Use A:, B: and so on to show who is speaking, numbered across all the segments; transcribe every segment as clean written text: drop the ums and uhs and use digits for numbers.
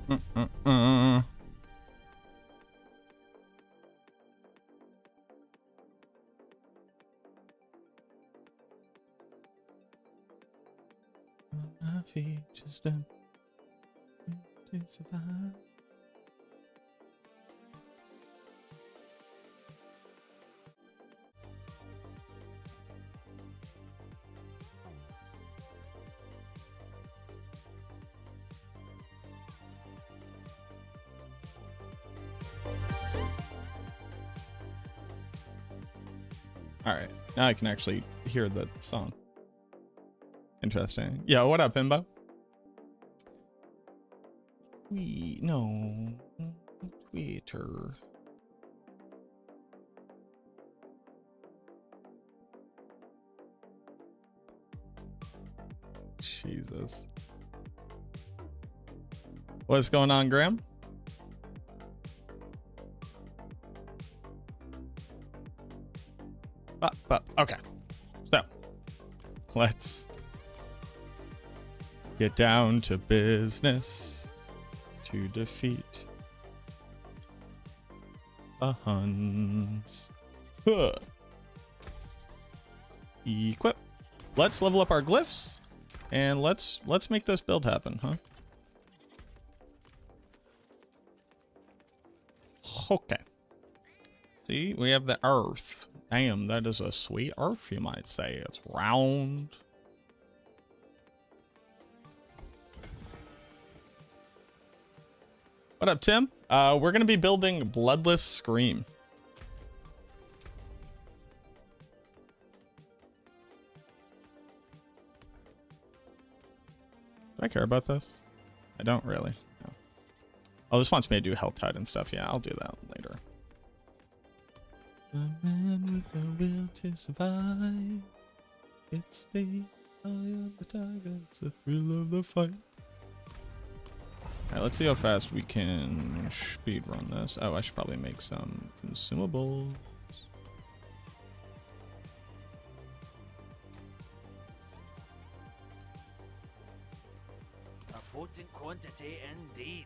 A: My feet just don't to survive. All right, now I can actually hear the song. Interesting. Yeah, what up, Bimbo? No, Twitter. Jesus. What's going on, Graham? Okay, so let's get down to business to defeat the Huns. Huh. Equip. Let's level up our glyphs and let's make this build happen, huh? Okay. See, we have the earth. Damn, that is a sweet earth, you might say. It's round. What up, Tim? We're going to be building Bloodless Scream. Do I care about this? I don't really. No. Oh, this wants me to do Health Tide and stuff. Yeah, I'll do that later. The man with the will to survive. It's the eye of the tiger. It's the thrill of the fight. Alright, let's see how fast we can speed run this. Oh, I should probably make some consumables.
B: A potent quantity indeed.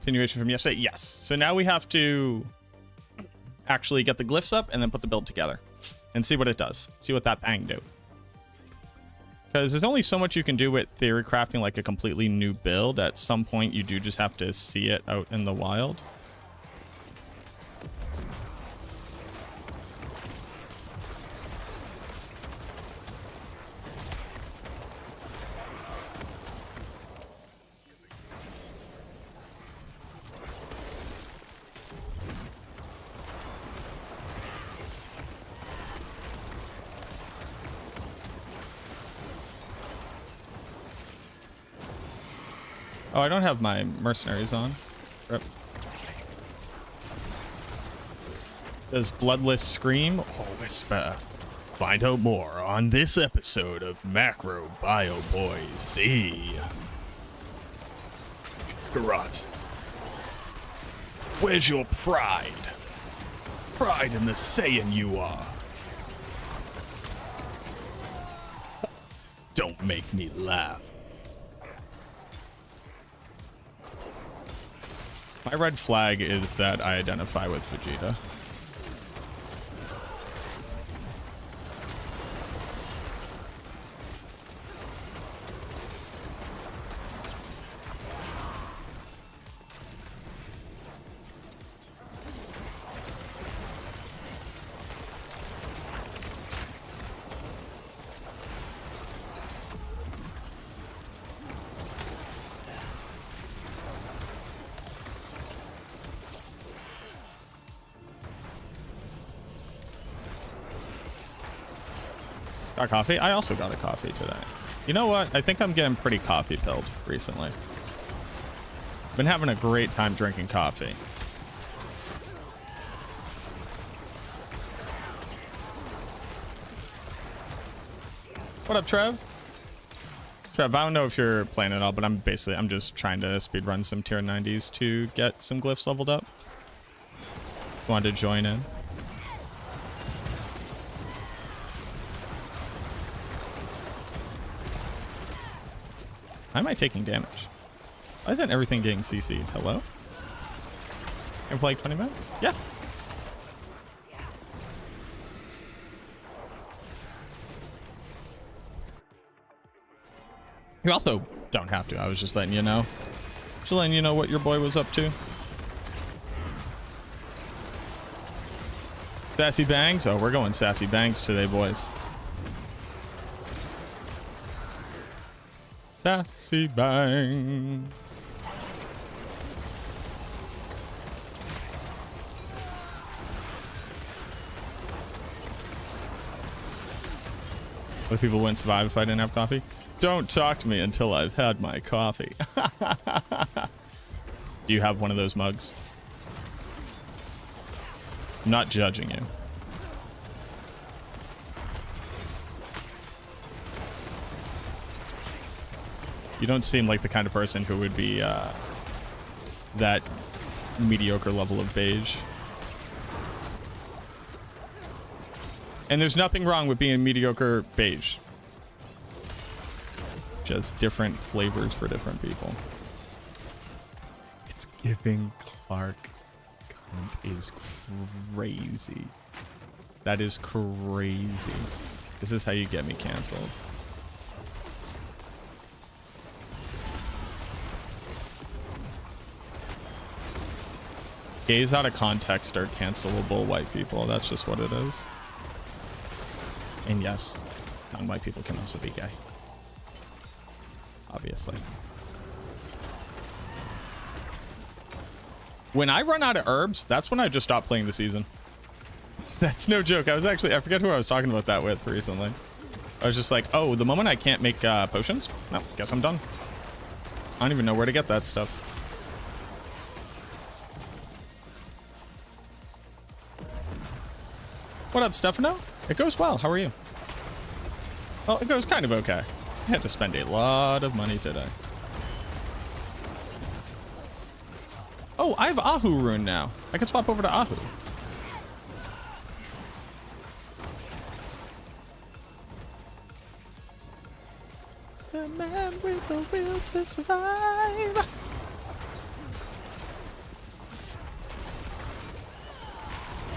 A: Continuation from yesterday? Yes. So now we have to actually get the glyphs up and then put the build together and see what it does. See what that thing do. Because there's only so much you can do with theory crafting like a completely new build. At some point, you do just have to see it out in the wild. Oh, I don't have my mercenaries on. Rip. Does Bloodless scream or whisper? Find out more on this episode of MacroBioBoi Z. Garrot. Where's your pride? Pride in the Saiyan you are. Don't make me laugh. My red flag is that I identify with Vegeta. Got coffee? I also got a coffee today. You know what? I think I'm getting pretty coffee pilled recently. Been having a great time drinking coffee. What up, Trev? Trev, I don't know if you're playing at all, but I'm just trying to speedrun some tier 90s to get some glyphs leveled up. Wanted to join in. Why am I taking damage? Why isn't everything getting CC'd? Hello? Can I play like 20 minutes? Yeah. You also don't have to. I was just letting you know. Just letting you know what your boy was up to. Sassy bangs? Oh, we're going sassy bangs today, boys. Sassy bangs. What people wouldn't survive if I didn't have coffee? Don't talk to me until I've had my coffee. Do you have one of those mugs? I'm not judging you. You don't seem like the kind of person who would be that mediocre level of beige. And there's nothing wrong with being mediocre beige. Just different flavors for different people. It's giving Clark cunt is crazy. That is crazy. This is how you get me canceled. Gays out of context are cancelable white people. That's just what it is. And yes, non-white people can also be gay. Obviously. When I run out of herbs, that's when I just stop playing the season. That's no joke. I forget who I was talking about that with recently. I was just like, oh, the moment I can't make potions? No, guess I'm done. I don't even know where to get that stuff. What up, Stefano? It goes well. How are you? Well, it goes kind of okay. I had to spend a lot of money today. Oh, I have Ahu rune now. I can swap over to Ahu. It's the man with the will to survive.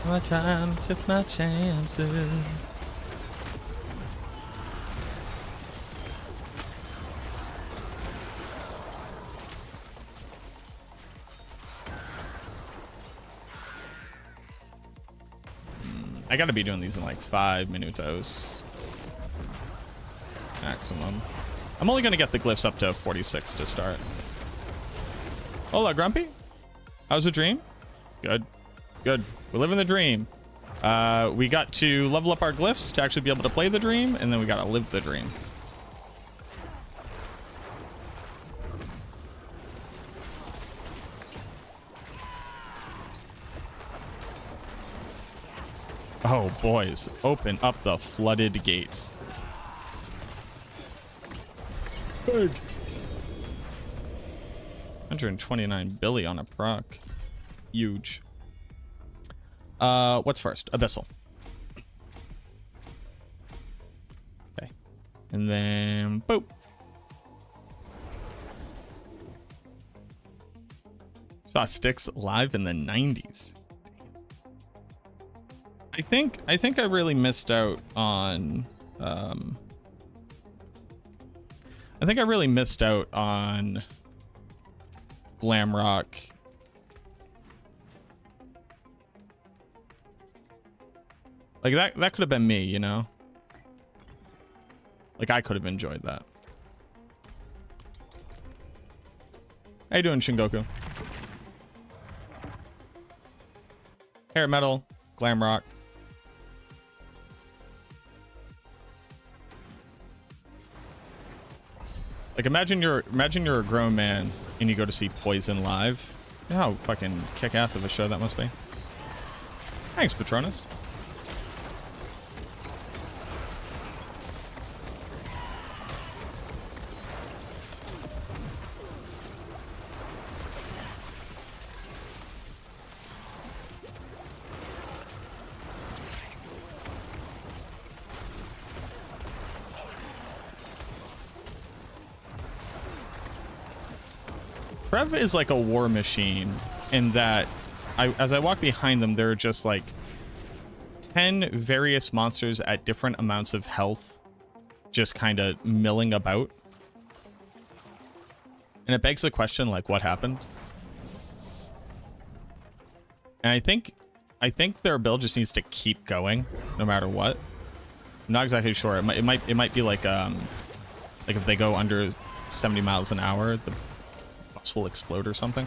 A: My time, took my chances. I gotta be doing these in like 5 minutos. Maximum. I'm only gonna get the glyphs up to 46 to start. Hola, Grumpy. How's the dream? It's good. Good. We're living the dream. We got to level up our glyphs to actually be able to play the dream, and then we gotta live the dream. Oh, boys. Open up the flooded gates. Big. 129 billion on a proc. Huge. What's first? Abyssal. Okay. And then, boop. Saw Styx live in the 90s. I think I really missed out on I think I really missed out on glam rock. Like that could have been me, you know? Like I could have enjoyed that. How you doing, Shingoku? Hair metal, glam rock. Like imagine you're a grown man and you go to see Poison live. You know how fucking kick-ass of a show that must be. Thanks, Patronus. Trev is like a war machine in that as I walk behind them, there are just like 10 various monsters at different amounts of health just kind of milling about. And it begs the question, like, what happened? And I think their build just needs to keep going no matter what. I'm not exactly sure. It might be like if they go under 70 miles an hour, the bus will explode or something.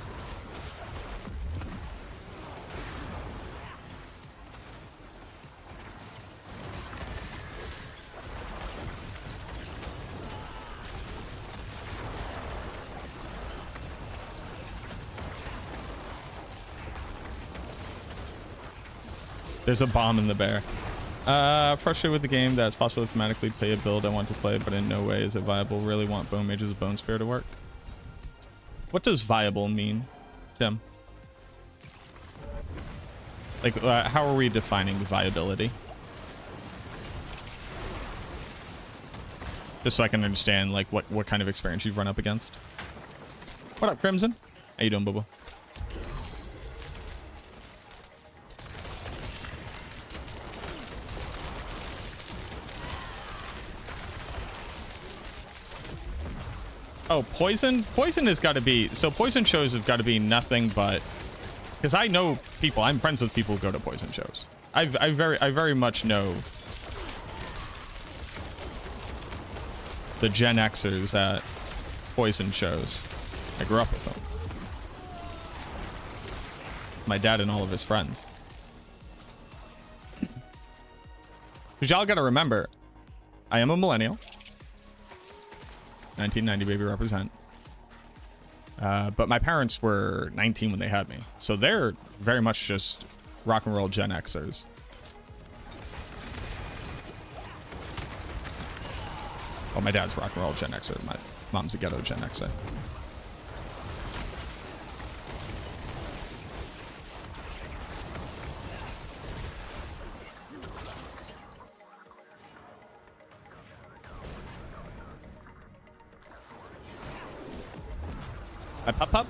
A: There's a bomb in the bear. Frustrated with the game that it's possible to thematically play a build I want to play, but in no way is it viable. Really want Bone Mage's Bone Spear to work. What does viable mean, Tim? Like, how are we defining viability? Just so I can understand, like, what kind of experience you've run up against. What up, Crimson? How you doing, Bubba? Oh, poison? Poison has got to be... So poison shows have got to be nothing but... Because I know people, I'm friends with people who go to poison shows. I very much know the Gen Xers at poison shows. I grew up with them. My dad and all of his friends. Because y'all got to remember, I am a millennial. 1990 baby represent. But my parents were 19 when they had me. So they're very much just rock and roll Gen Xers. Well, my dad's rock and roll Gen Xer. My mom's a ghetto Gen Xer. I pop up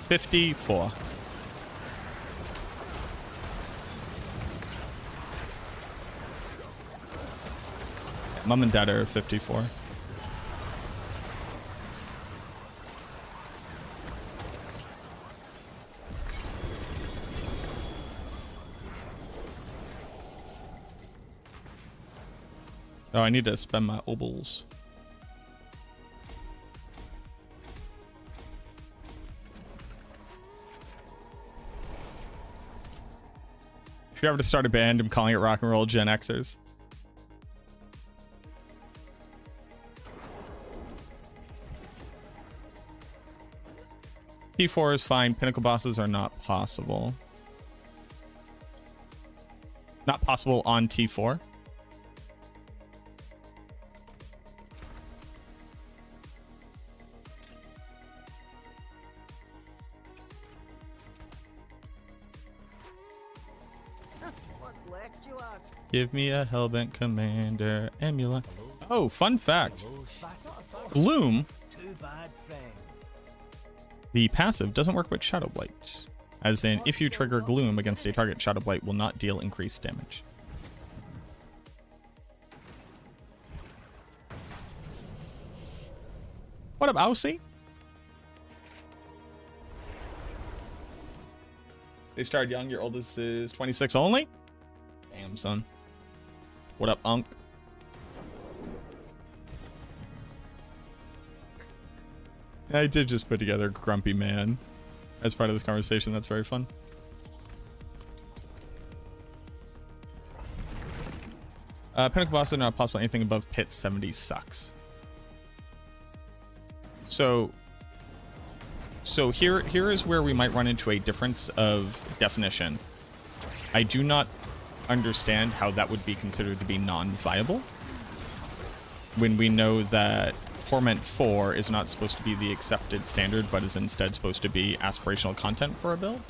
A: 54. Mom and dad are 54. Oh, I need to spend my obols. If you ever to start a band, I'm calling it rock and roll Gen Xers. T4 is fine. Pinnacle bosses are not possible. Not possible on T4. Give me a Hellbent Commander Emula. Oh, fun fact. Gloom, the passive, doesn't work with Shadow Blight. As in, if you trigger Gloom against a target, Shadow Blight will not deal increased damage. What up, Aussie? They started young. Your oldest is 26 only? Damn, son. What up, Unk? I did just put together Grumpy Man as part of this conversation. That's very fun. Pinnacle boss are not possible. Anything above pit 70 sucks. So here is where we might run into a difference of definition. I do not understand how that would be considered to be non-viable when we know that Torment 4 is not supposed to be the accepted standard, but is instead supposed to be aspirational content for a build.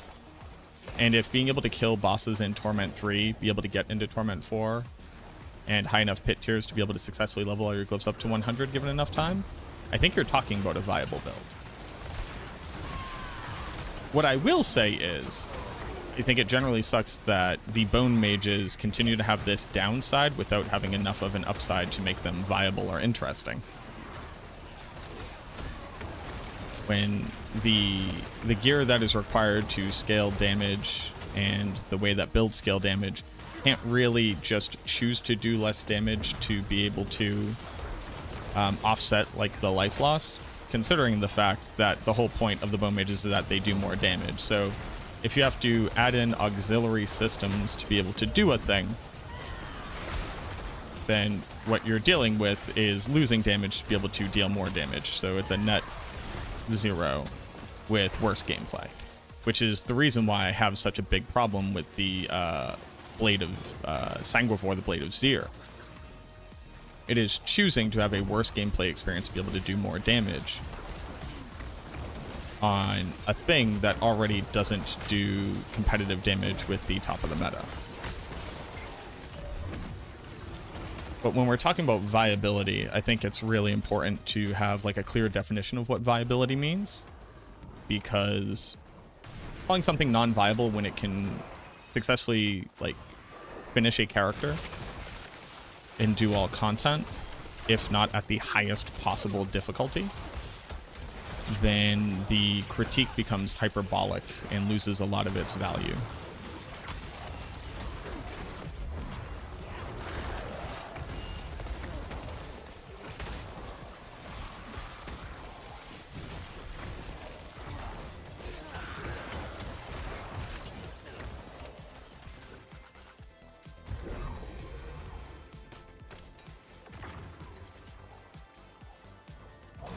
A: And if being able to kill bosses in Torment 3, be able to get into Torment 4, and high enough pit tiers to be able to successfully level all your glyphs up to 100 given enough time, I think you're talking about a viable build. What I will say is, I think it generally sucks that the bone mages continue to have this downside without having enough of an upside to make them viable or interesting. When the gear that is required to scale damage and the way that builds scale damage can't really just choose to do less damage to be able to offset like the life loss, considering the fact that the whole point of the bone mages is that they do more damage. So if you have to add in auxiliary systems to be able to do a thing, then what you're dealing with is losing damage to be able to deal more damage. So it's a net 0 with worse gameplay, which is the reason why I have such a big problem with the Blade of Sanguivore, the Blade of Zir. It is choosing to have a worse gameplay experience to be able to do more damage on a thing that already doesn't do competitive damage with the top of the meta. But when we're talking about viability, I think it's really important to have like a clear definition of what viability means, because calling something non-viable when it can successfully like finish a character and do all content, if not at the highest possible difficulty, then the critique becomes hyperbolic and loses a lot of its value.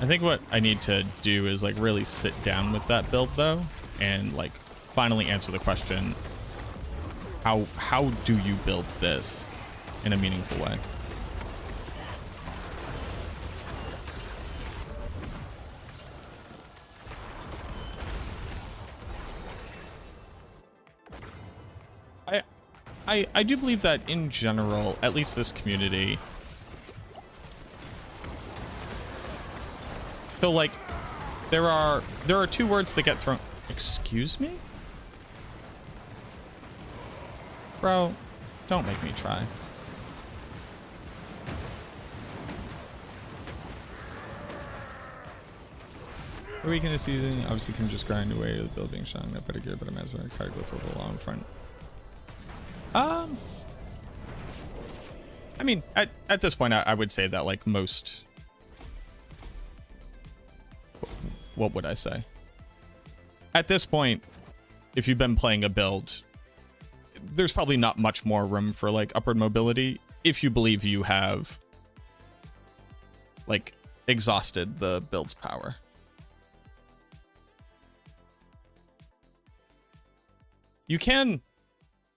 A: I think what I need to do is like really sit down with that build though, and like finally answer the question, how do you build this in a meaningful way? I do believe that in general, at least this community, so like there are two words that get thrown. Excuse me? Bro, don't make me try. A week in a season, obviously can just grind away the build being shot. That better gear, but imagine a card glyph over the long front. I mean, at this point, I would say that like most, what would I say? At this point, if you've been playing a build, there's probably not much more room for like upward mobility if you believe you have like exhausted the build's power. You can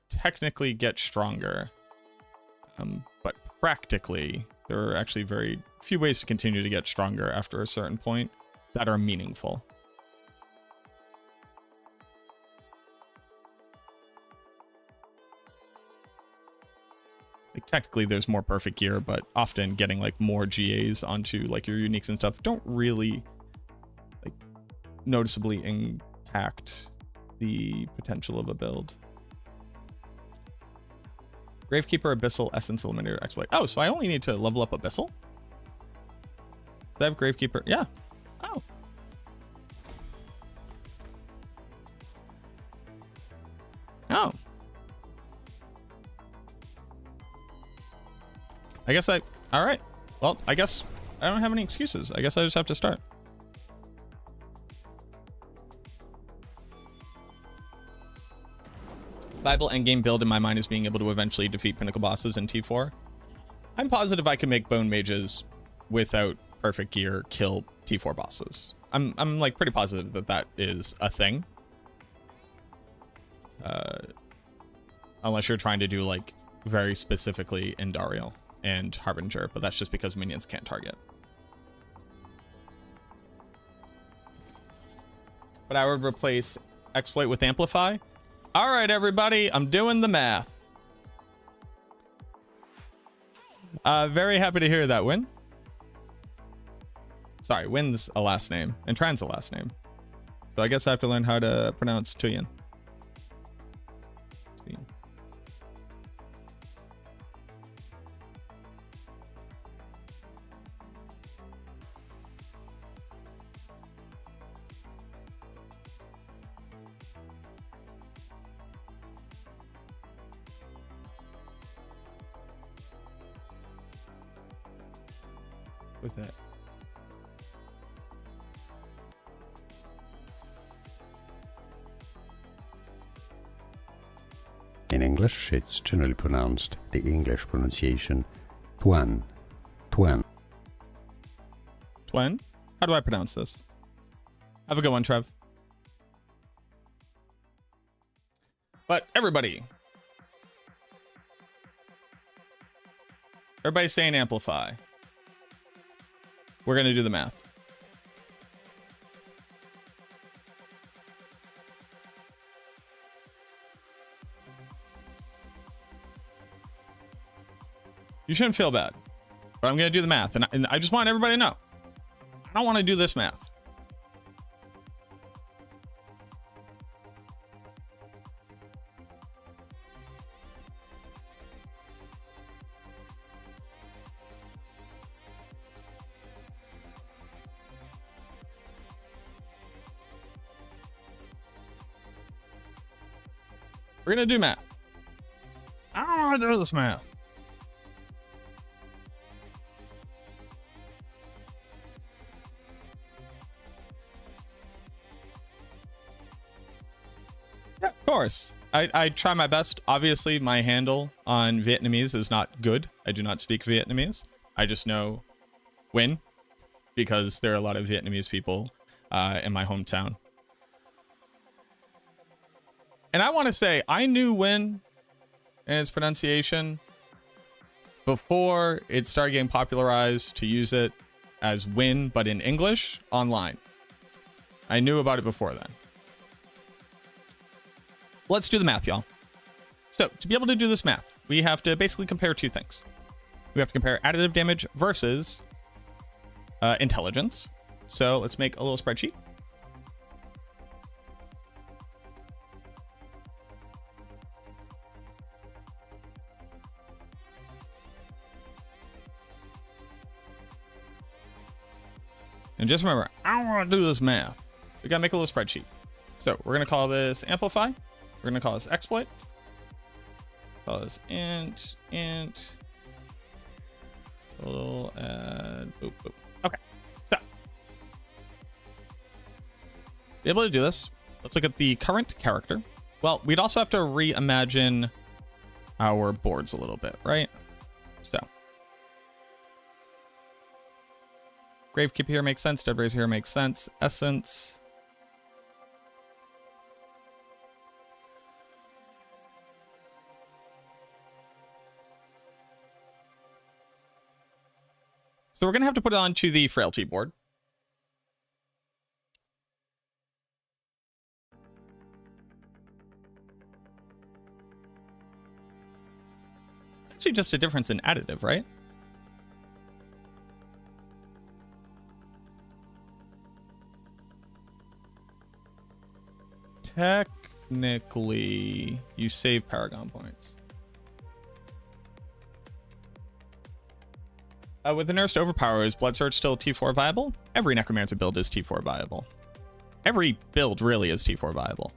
A: technically get stronger, but practically there are actually very few ways to continue to get stronger after a certain point that are meaningful. Like technically there's more perfect gear, but often getting like more GAs onto like your uniques and stuff don't really like noticeably impact the potential of a build. Gravekeeper, Abyssal, Essence, Eliminator, Exploit. Oh, so I only need to level up Abyssal? Does that have Gravekeeper? Yeah. Oh. Oh. I guess all right. Well, I guess I don't have any excuses. I guess I just have to start. Viable endgame build in my mind is being able to eventually defeat pinnacle bosses in T4. I'm positive I can make bone mages without perfect gear kill T4 bosses. I'm like pretty positive that that is a thing. Unless you're trying to do like very specifically Indariel and Harbinger, but that's just because minions can't target. But I would replace Exploit with Amplify. All right, everybody, I'm doing the math. Very happy to hear that, Win. Sorry, Win's a last name, and Tran's a last name. So I guess I have to learn how to pronounce Tuyen. Tuyen. With that.
C: In English, it's generally pronounced the English pronunciation Tuan. Tuan.
A: Twen? How do I pronounce this? Have a good one, Trev. But everybody. Everybody's saying amplify. We're going to do the math. You shouldn't feel bad, but I'm going to do the math. And I just want everybody to know. I don't want to do this math. We're going to do math. I don't want to do this math. Yeah, of course. I try my best. Obviously, my handle on Vietnamese is not good. I do not speak Vietnamese. I just know Win because there are a lot of Vietnamese people in my hometown. And I want to say, I knew Win and its pronunciation before it started getting popularized to use it as Win, but in English, online. I knew about it before then. Let's do the math, y'all. So, to be able to do this math, we have to basically compare two things. We have to compare additive damage versus intelligence. So, let's make a little spreadsheet. And just remember, I don't want to do this math. We got to make a little spreadsheet. So we're going to call this amplify. We're going to call this exploit. Call this int. A little add, boop, boop. Okay. So, to be able to do this, let's look at the current character. Well, we'd also have to reimagine our boards a little bit, right? So. Gravekeeper here makes sense. Dead Raise here makes sense. Essence. So we're going to have to put it onto the frailty board. It's actually just a difference in additive, right? Technically, you save Paragon points. With the nerfs to Overpower, is Blood Surge still T4 viable? Every Necromancer build is T4 viable. Every build really is T4 viable.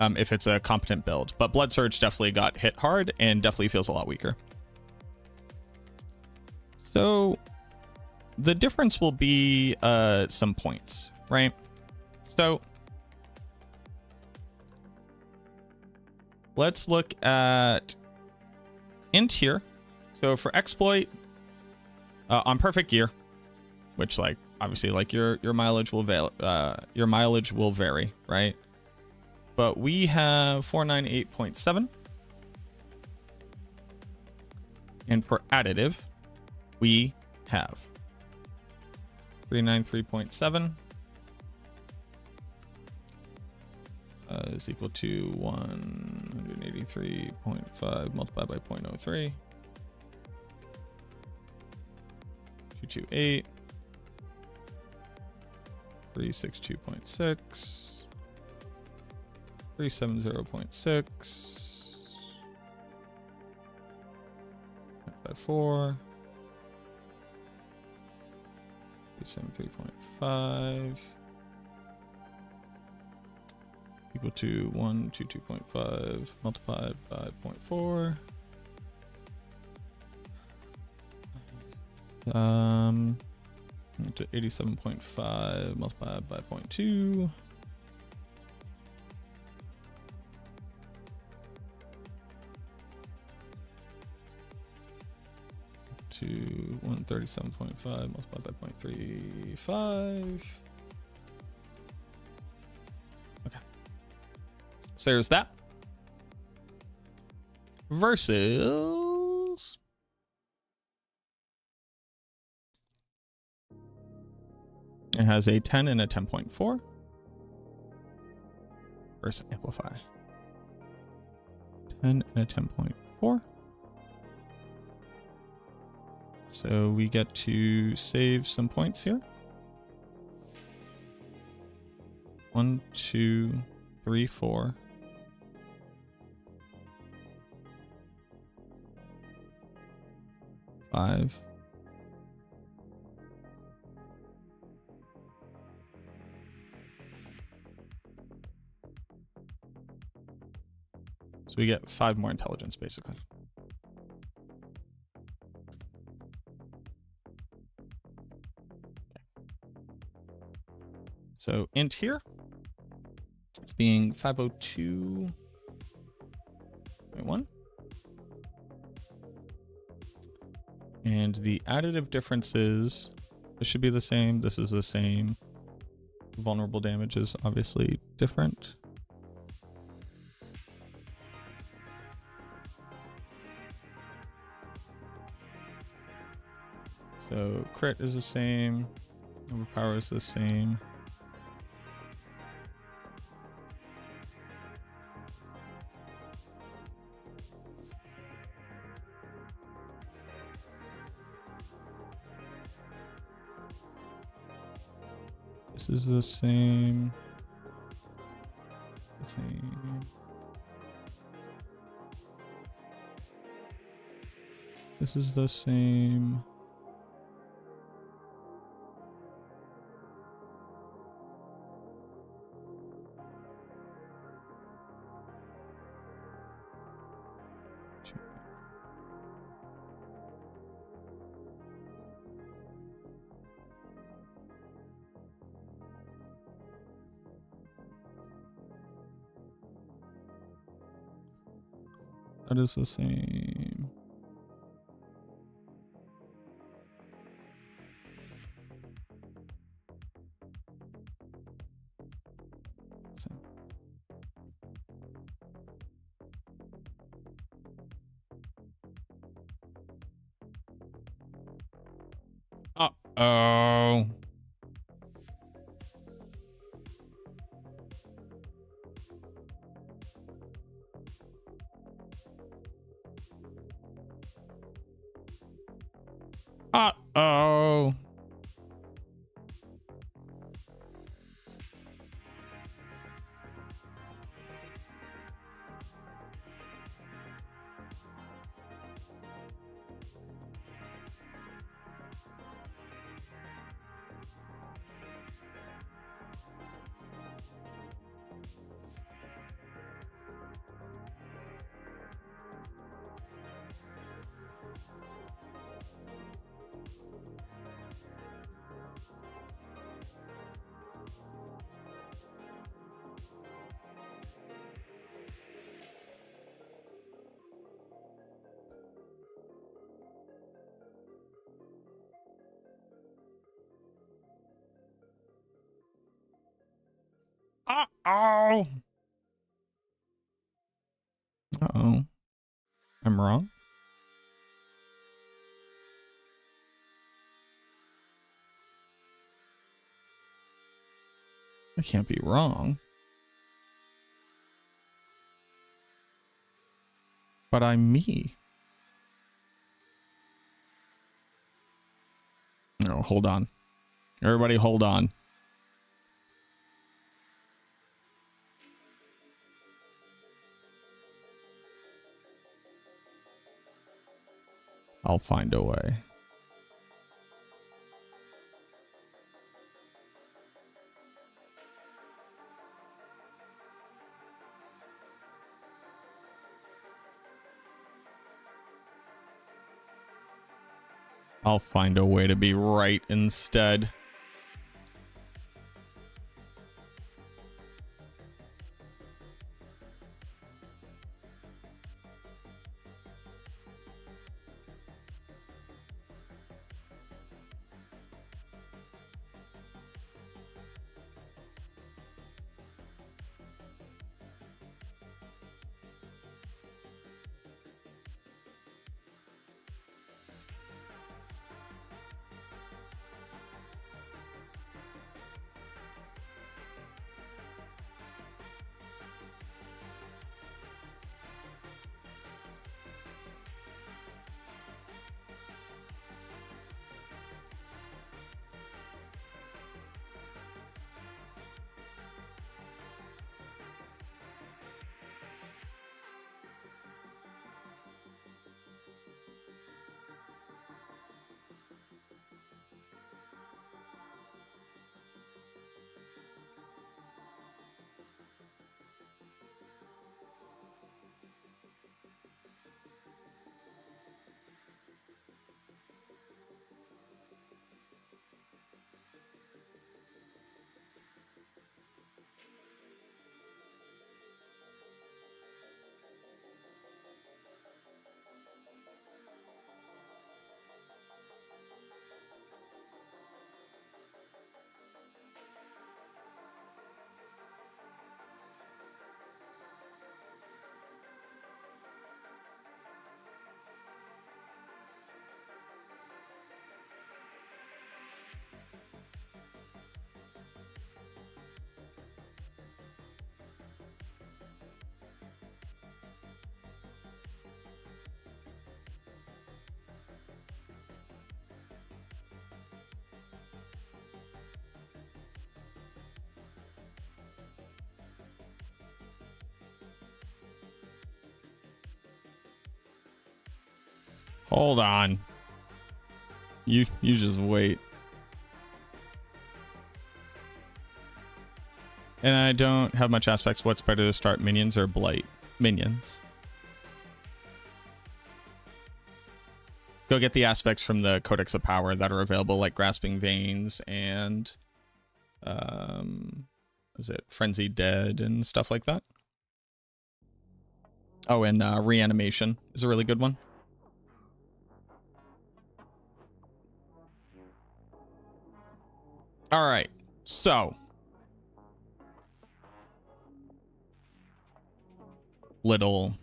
A: If it's a competent build. But Blood Surge definitely got hit hard and definitely feels a lot weaker. So, the difference will be some points, right? So, let's look at int here. So for exploit, on perfect gear, which like obviously like your mileage will vary, right? But we have 498.7, and for additive, we have 393.7. Is equal to 183.5 multiplied by 0.03. 228. 362.6. 370.6. 54. 373.5 equal to 122.5 multiplied by 0.4. To 87.5 multiplied by 0.2. To 137.5 multiplied by 0.35. Okay. So there's that. Versus it has a 10 and a 10.4. Versus amplify. 10 and a 10.4. So we get to save some points here. 1, 2, 3, 4. 5. So we get 5 more intelligence, basically. So int here, it's being 502.1. And the additive differences, this should be the same. This is the same. Vulnerable damage is obviously different. So crit is the same. Overpower is the same. This is the same. This is the same. That is the same. Uh-oh. Uh-oh. Uh-oh. Uh-oh. I'm wrong? I can't be wrong. But I'm me. No, hold on. Everybody hold on. I'll find a way. I'll find a way to be right instead. Hold on. You just wait. And I don't have much aspects. What's better to start, minions or blight? Minions. Go get the aspects from the Codex of Power that are available, like Grasping Veins and is it Frenzied Dead and stuff like that? Oh, and Reanimation is a really good one. All right, so little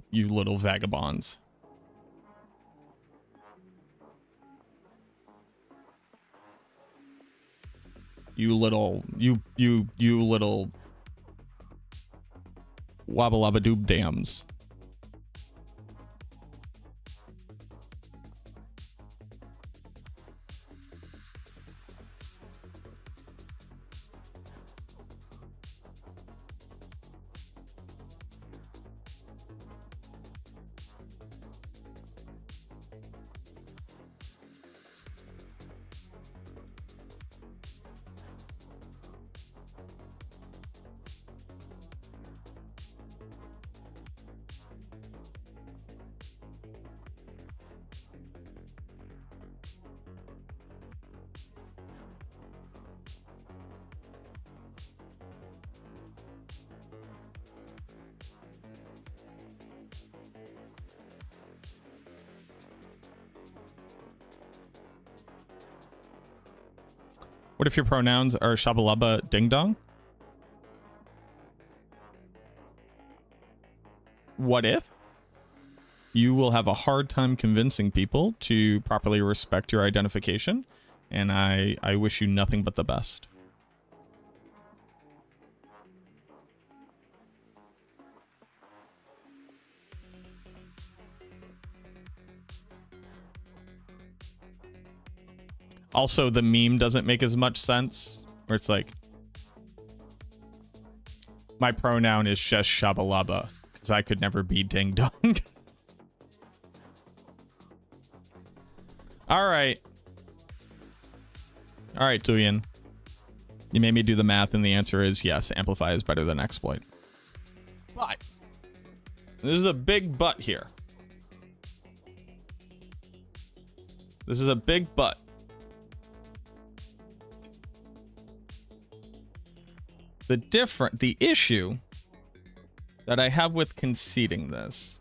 A: you little vagabonds. You little wabba labba doob dams. What if your pronouns are shabalaba ding dong? What if? You will have a hard time convincing people to properly respect your identification, and I wish you nothing but the best. Also, the meme doesn't make as much sense, where it's like, my pronoun is just shabalaba, Because I could never be ding dong. Alright. Alright, Tuyen. You made me do the math, and the answer is yes, Amplify is better than Exploit. But this is a big but here. This is a big but. The issue that I have with conceding this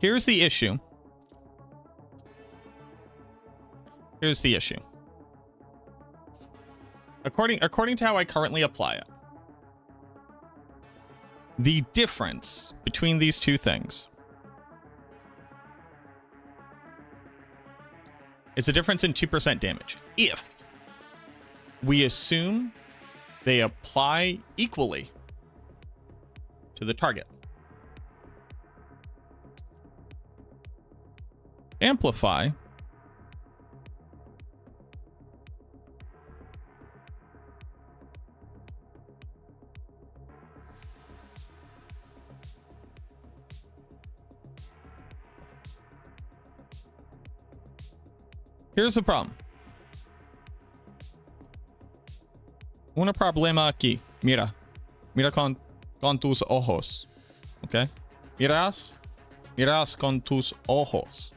A: Here's the issue. Here's the issue. According to how I currently apply it, the difference between these two things is a difference in 2% damage. If we assume they apply equally to the target. Amplify here's the problem. Un problema aquí. Mira. Mira con tus ojos. Okay? Miras con tus ojos.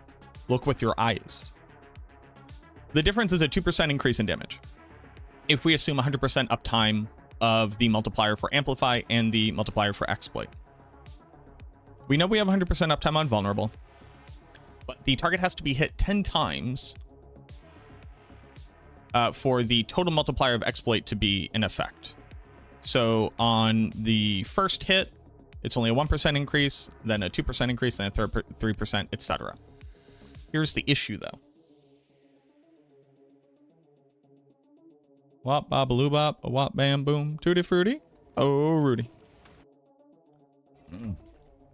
A: Look with your eyes. The difference is a 2% increase in damage. If we assume 100% uptime of the multiplier for Amplify and the multiplier for Exploit. We know we have 100% uptime on Vulnerable, but the target has to be hit 10 times for the total multiplier of Exploit to be in effect. So on the first hit, it's only a 1% increase, then a 2% increase, then a 3%, etc. Here's the issue, though. Wop, babaloo bop, a wop, bam, boom, tutti fruity. Oh, Rudy.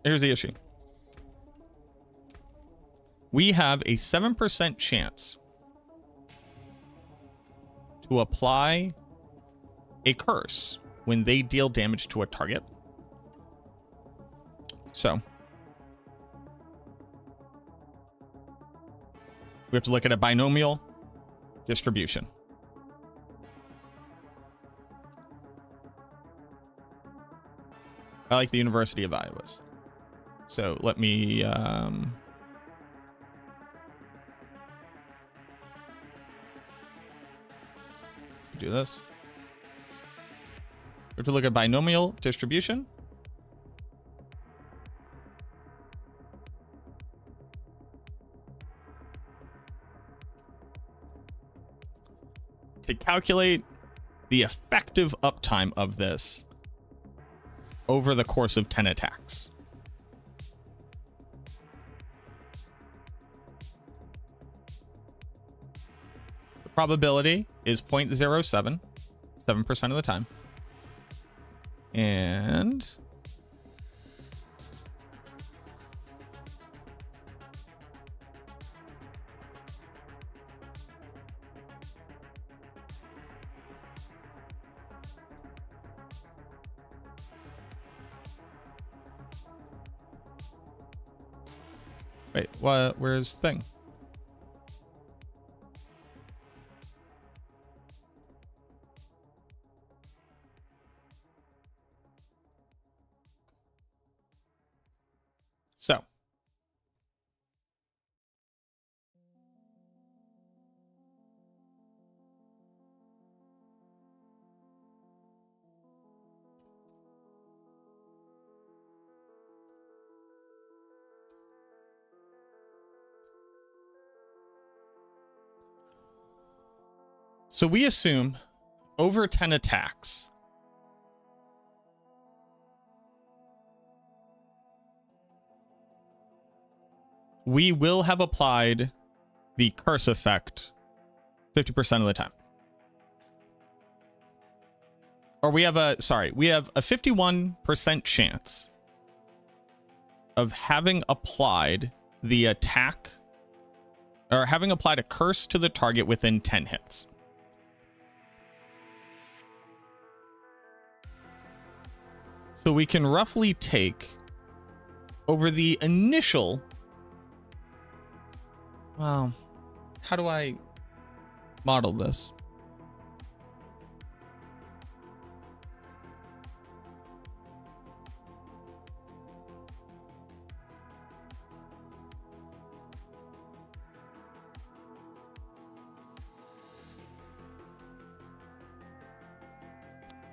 A: Here's the issue. We have a 7% chance to apply a curse when they deal damage to a target. So we have to look at a binomial distribution. I like the University of Iowa's. So let me do this. We have to look at binomial distribution. To calculate the effective uptime of this over the course of 10 attacks. The probability is 0.07, 7% of the time. And wait, what? Where's thing? So So we assume over 10 attacks. We will have applied the curse effect 50% of the time. Or we have a 51% chance of having applied the attack or having applied a curse to the target within 10 hits. So we can roughly take over the initial, well, how do I model this?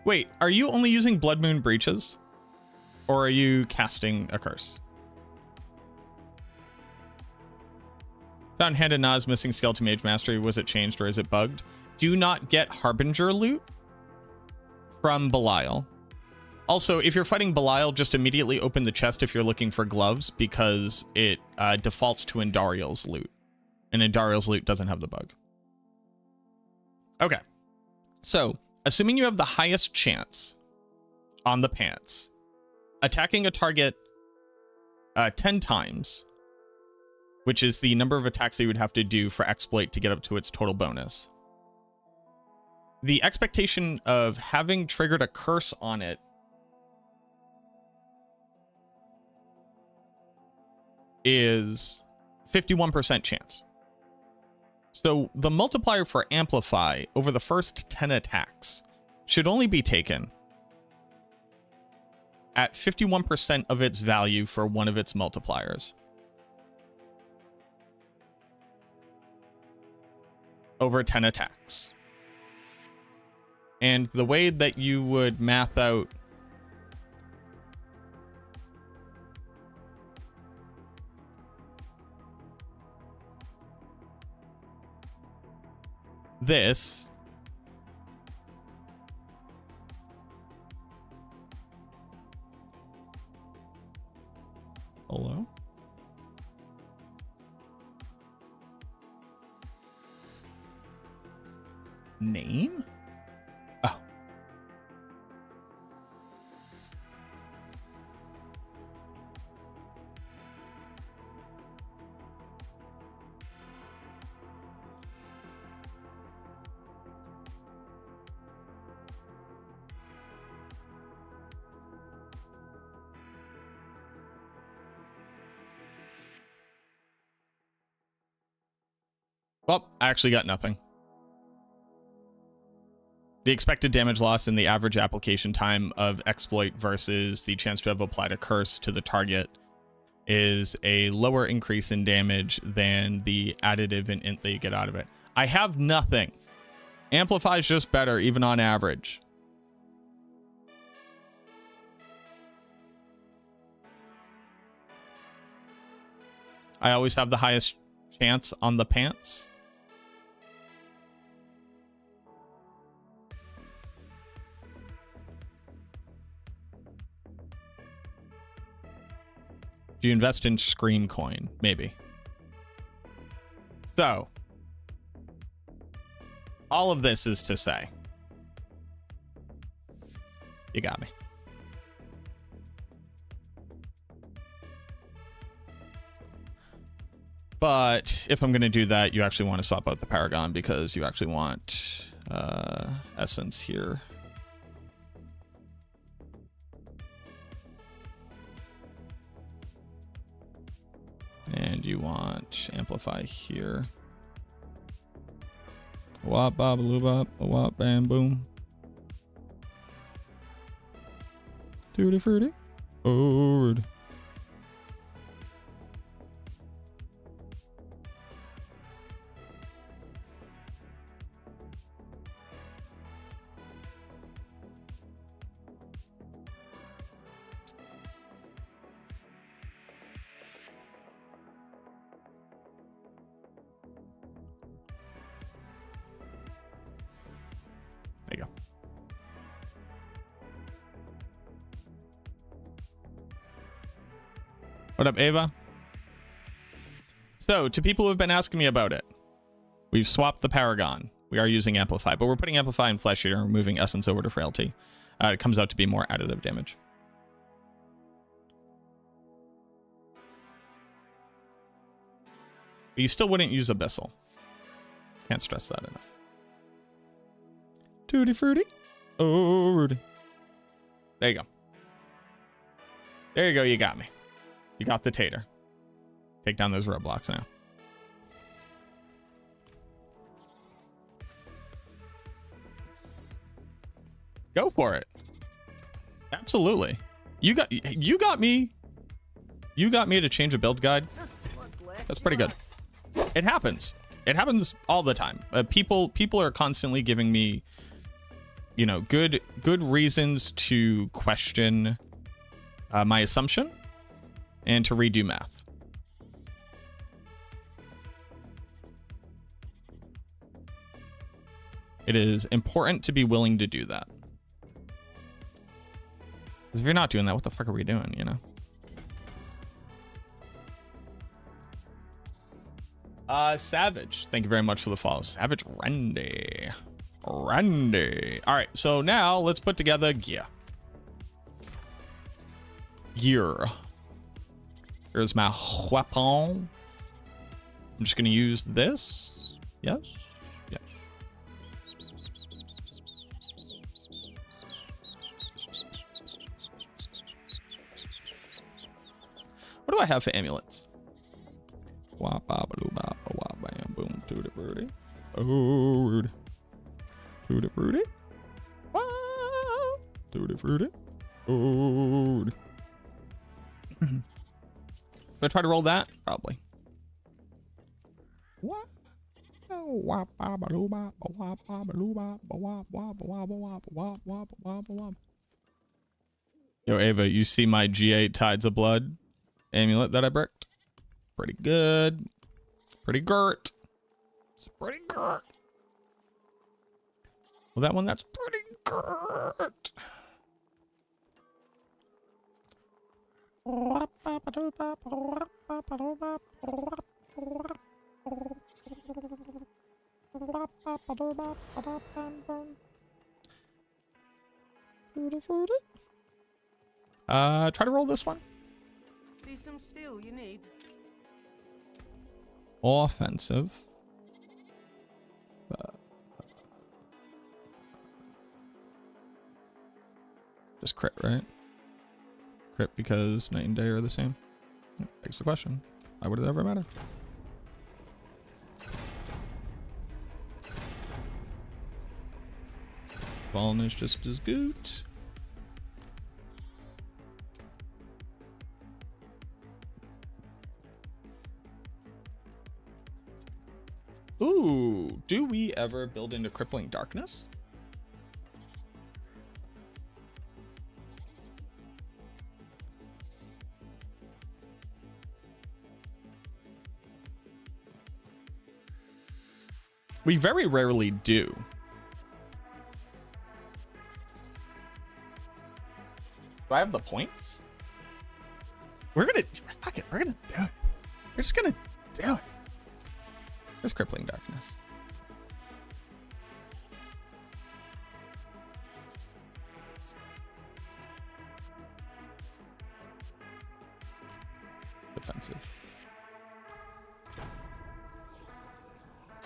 A: Wait, are you only using Blood Moon Breaches? Or are you casting a curse? Found Hand of Nas missing Skeleton Mage Mastery. Was it changed or is it bugged? Do not get Harbinger loot from Belial. Also, if you're fighting Belial, just immediately open the chest if you're looking for gloves because it defaults to Endariel's loot. And Endariel's loot doesn't have the bug. Okay. So, assuming you have the highest chance on the pants, attacking a target 10 times, which is the number of attacks that you would have to do for exploit to get up to its total bonus. The expectation of having triggered a curse on it is 51% chance. So the multiplier for Amplify over the first 10 attacks should only be taken at 51% of its value for one of its multipliers. Over 10 attacks. And the way that you would math out this hello name oh well, I actually got nothing. The expected damage loss and the average application time of exploit versus the chance to have applied a curse to the target is a lower increase in damage than the additive and int that you get out of it. I have nothing. Amplify is just better, even on average. I always have the highest chance on the pants. Do you invest in Scream Coin? Maybe. So, all of this is to say, you got me. But if I'm going to do that, you actually want to swap out the Paragon because you actually want Essence here. And you want Amplify here. Wop, bob, loo, bop, wop, bam, boom. Tutti frutti. Forward. What up, Ava? So, to people who have been asking me about it, we've swapped the Paragon. We are using Amplify, but we're putting Amplify in Flesh Eater and moving Essence over to Frailty. It comes out to be more additive damage. But you still wouldn't use Abyssal. Can't stress that enough. Tutti fruity. Oh, Rudy. There you go. There you go. You got me. You got the tater. Take down those roadblocks now. Go for it. Absolutely. You got me. You got me to change a build guide. That's pretty good. It happens. It happens all the time. People are constantly giving me, you know, good reasons to question my assumption and to redo math. It is important to be willing to do that. Because if you're not doing that, what the fuck are we doing, you know? Savage, thank you very much for the follow. Savage Randy. All right, so now let's put together gear. Here's my weapon. I'm just gonna use this. Yes. What do I have for amulets? Boom, to the birdie. Oh, to the birdie. To the birdie. Oh. Do I try to roll that? Probably. Yo, Ava, you see my G8 Tides of Blood amulet that I bricked? Pretty good. Pretty girt. It's pretty girt. Well, that one, that's pretty girt. Try to roll this one.
D: See some steel you need.
A: Offensive. Just crit, right? Crit because night and day are the same. Begs the question. Why would it ever matter? Fallen is just as good. Ooh, do we ever build into Crippling Darkness? We very rarely do. Do I have the points? Fuck it, we're gonna do it. We're just gonna do it. There's Crippling Darkness. Defensive.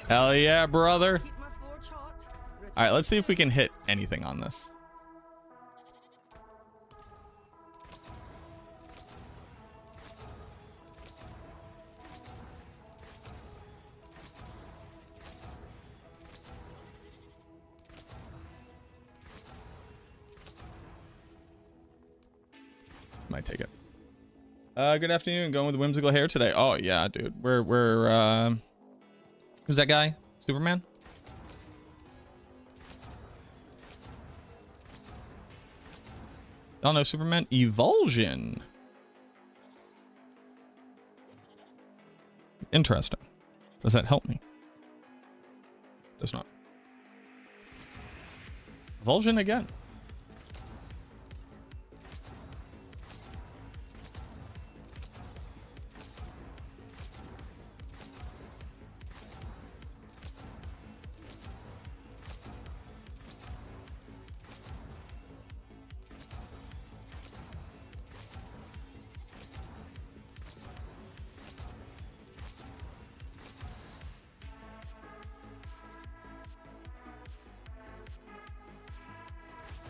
A: Hell yeah, brother. All right, let's see if we can hit anything on this. Might take it. Good afternoon. Going with whimsical hair today. Oh yeah, dude. We're who's that guy? Superman? Y'all know Superman? Evulsion. Interesting. Does that help me? Does not. Evulsion again.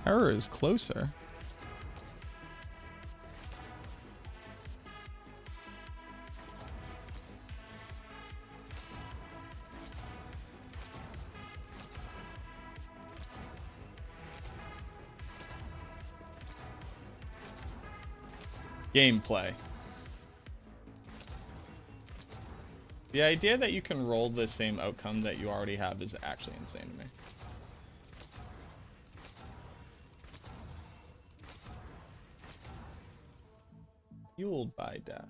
A: Terror is closer. Gameplay. The idea that you can roll the same outcome that you already have is actually insane to me. Fueled by death.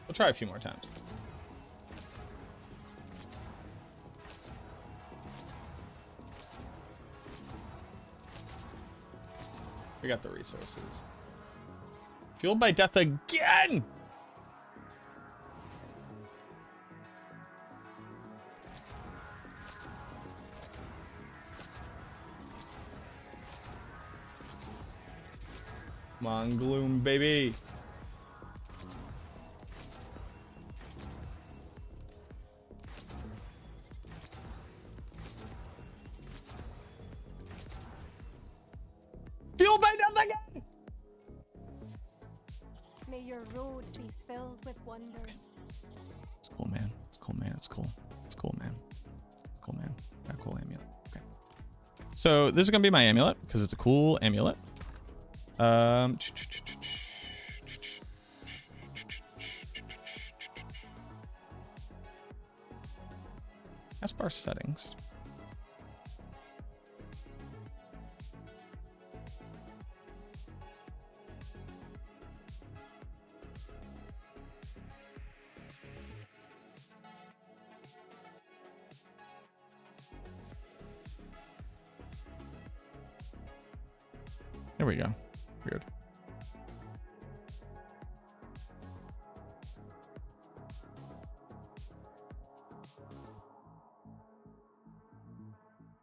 A: We'll try a few more times. We got the resources. Fueled by death again! Come on, Gloom, baby. Fueled by death again!
E: May your road be filled with wonders.
A: It's cool, man. It's cool, man. It's cool. It's cool, man. It's cool, man. Got a cool amulet. Okay. So this is gonna be my amulet because it's a cool amulet. Taskbar settings. There we go. Weird.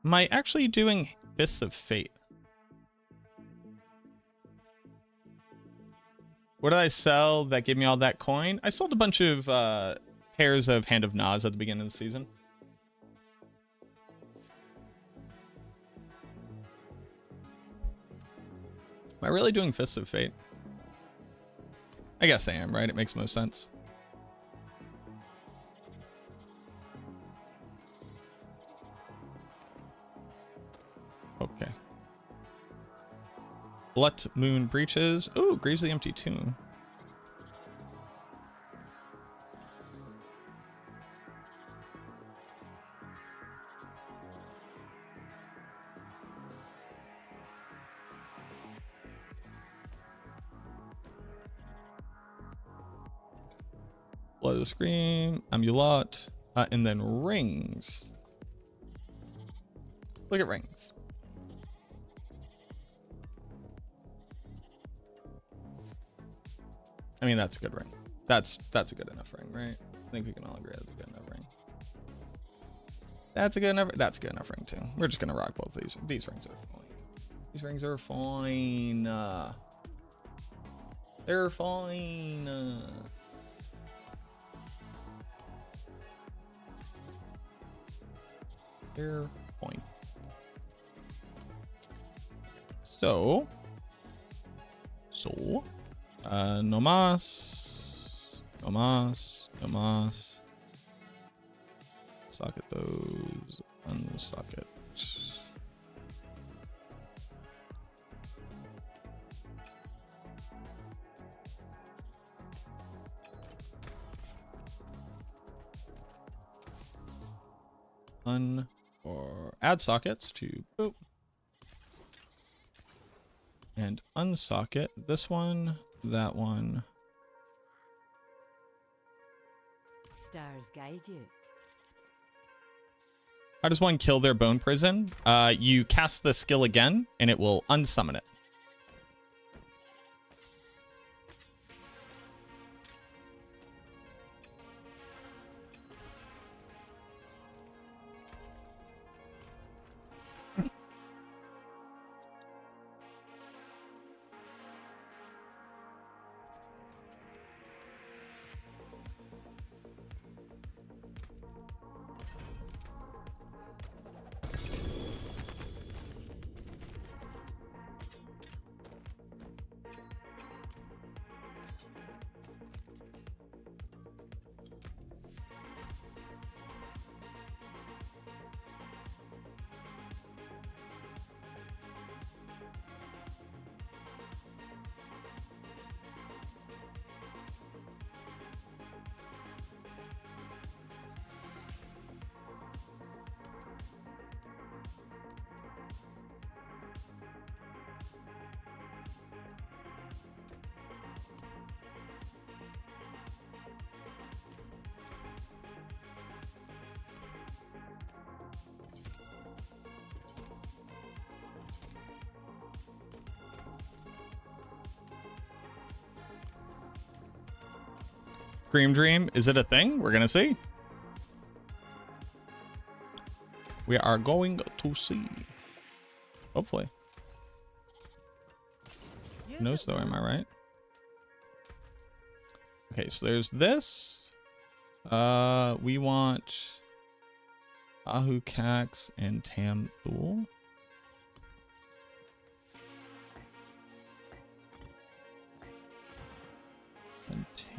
A: Am I actually doing Fists of Fate? What did I sell that gave me all that coin? I sold a bunch of pairs of Hand of Nas at the beginning of the season. Am I really doing Fists of Fate? I guess I am, right? It makes most sense. Okay. Blood Moon Breaches. Ooh, Grieves the Empty Tomb. Blood of the Scream, Amulet, and then Rings. Look at Rings. I mean, that's a good ring. That's a good enough ring, right? I think we can all agree that's a good enough ring. That's a good enough ring too. We're just gonna rock both of these. These rings are fine. These rings are fine. They're fine. They're fine. So, no más. Socket those, unsocket. Or add sockets to boop. And unsocket this one, that one.
F: Stars guide you.
A: How does one kill their bone prison? You cast the skill again, and it will unsummon it. Cream Dream, is it a thing? We're gonna see. We are going to see. Hopefully. Knows though, am I right? Okay, so there's this. We want Ahu Cax and Tam Thul. And Tam.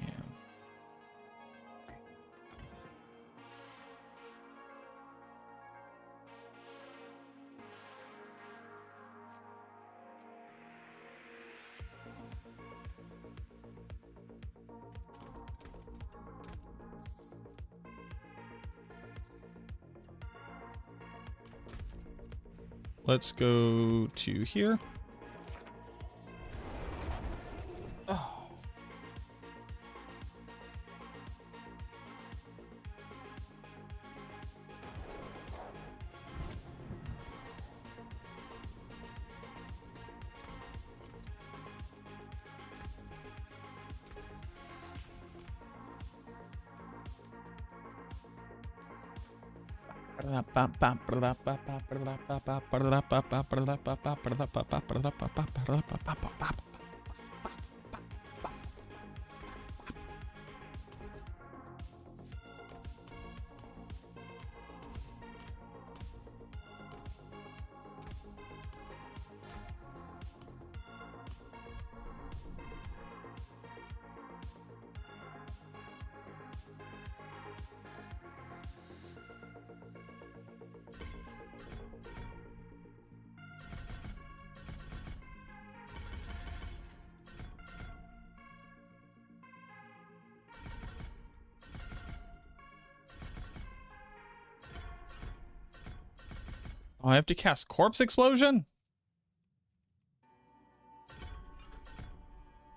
A: Let's go to here. Oh. Oh, I have to cast Corpse Explosion?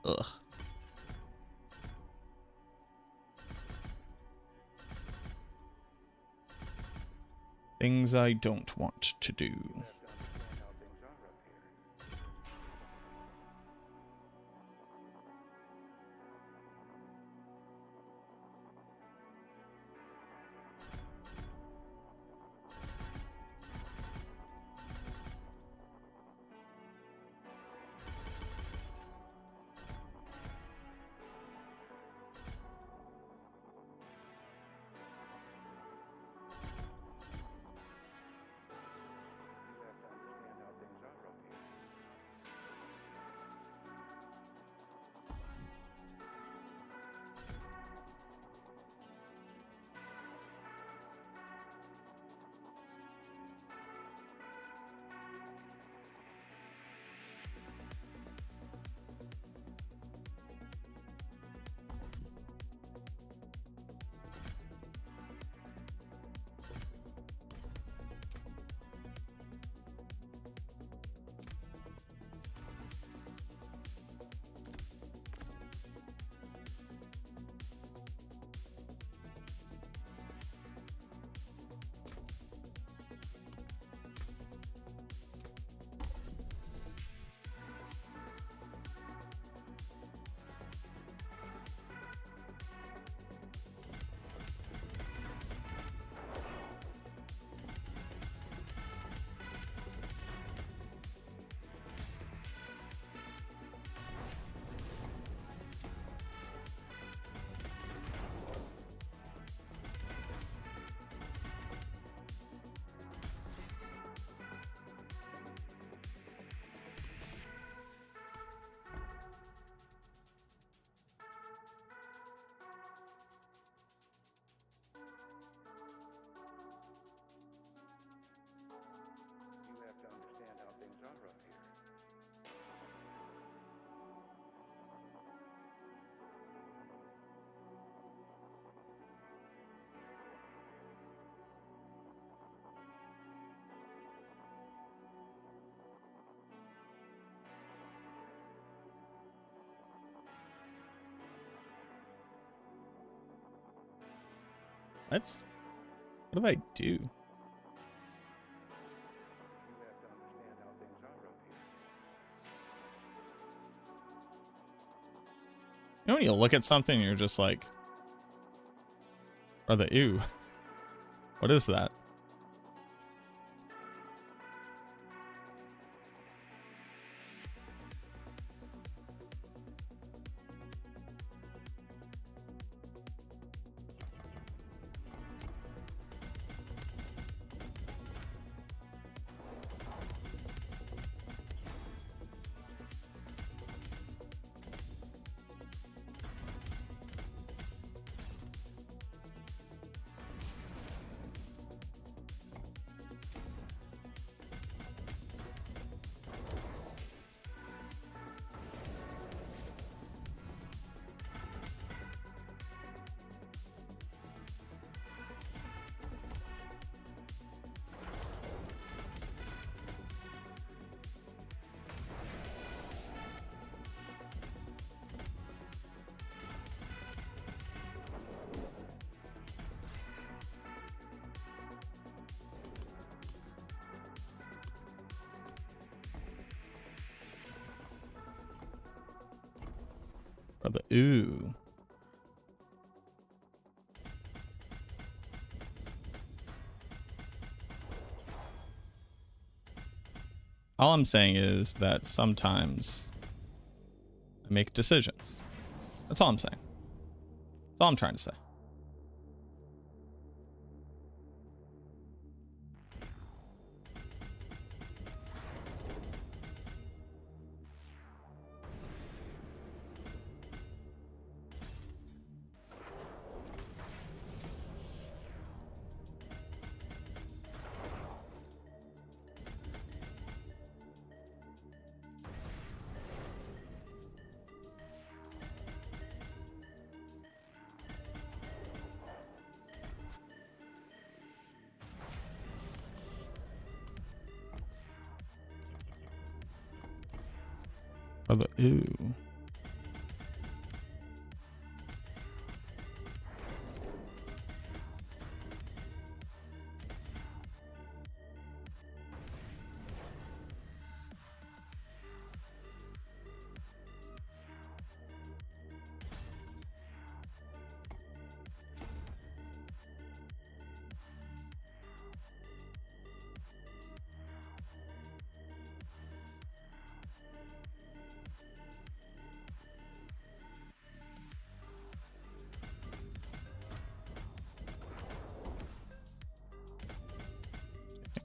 A: Ugh. Things I don't want to do. What? What did I do? You know when you look at something, you're just like, Brother, ew. What is that? Brother, ooh. All I'm saying is that sometimes I make decisions. That's all I'm saying. That's all I'm trying to say. Brother, ooh.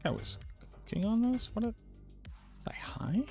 A: I was cooking on this? What was I high?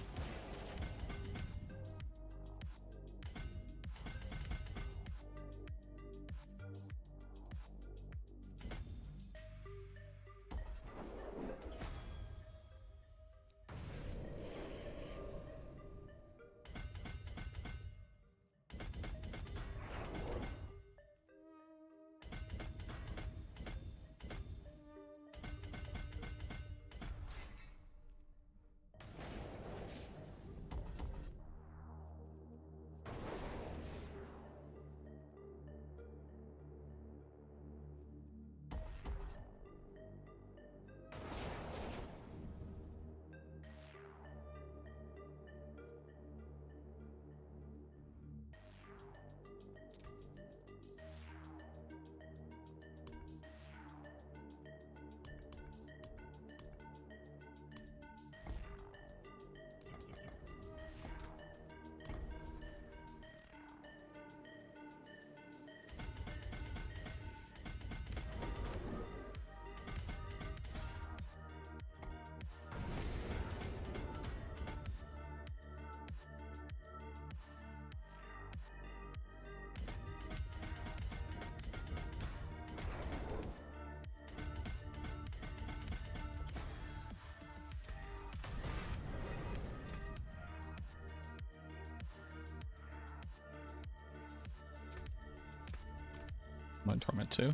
A: I'm on Torment 2.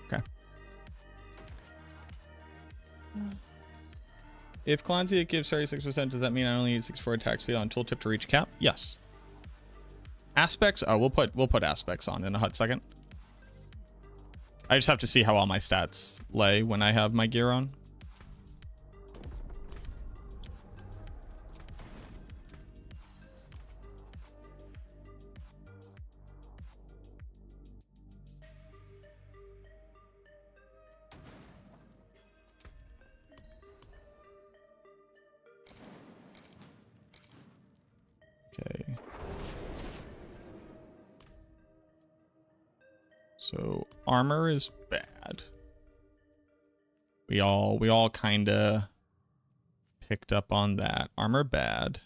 A: Okay. If Clancy gives 36%, does that mean I only need 64 attack speed on tooltip to reach cap? Yes. Aspects? Oh, we'll put aspects on in a hot second. I just have to see how all my stats lay when I have my gear on. So armor is bad. We all kind of picked up on that. Armor bad.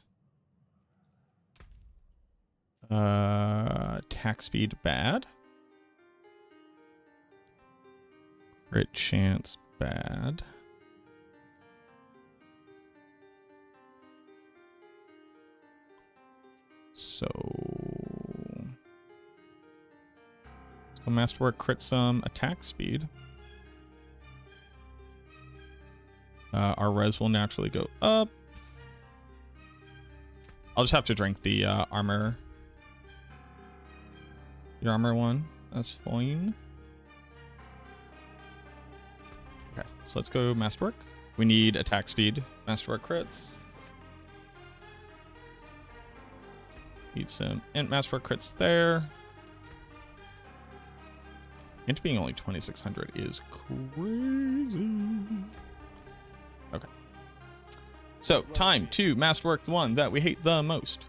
A: Attack speed bad. Crit chance bad. So Masterwork crit some attack speed. Our res will naturally go up. I'll just have to drink the armor. Your armor one. That's fine. Okay, so let's go Masterwork. We need attack speed. Masterwork crits. Need some int Masterwork crits there. Int being only 2600 is crazy. Okay. So, time to Masterwork the one that we hate the most.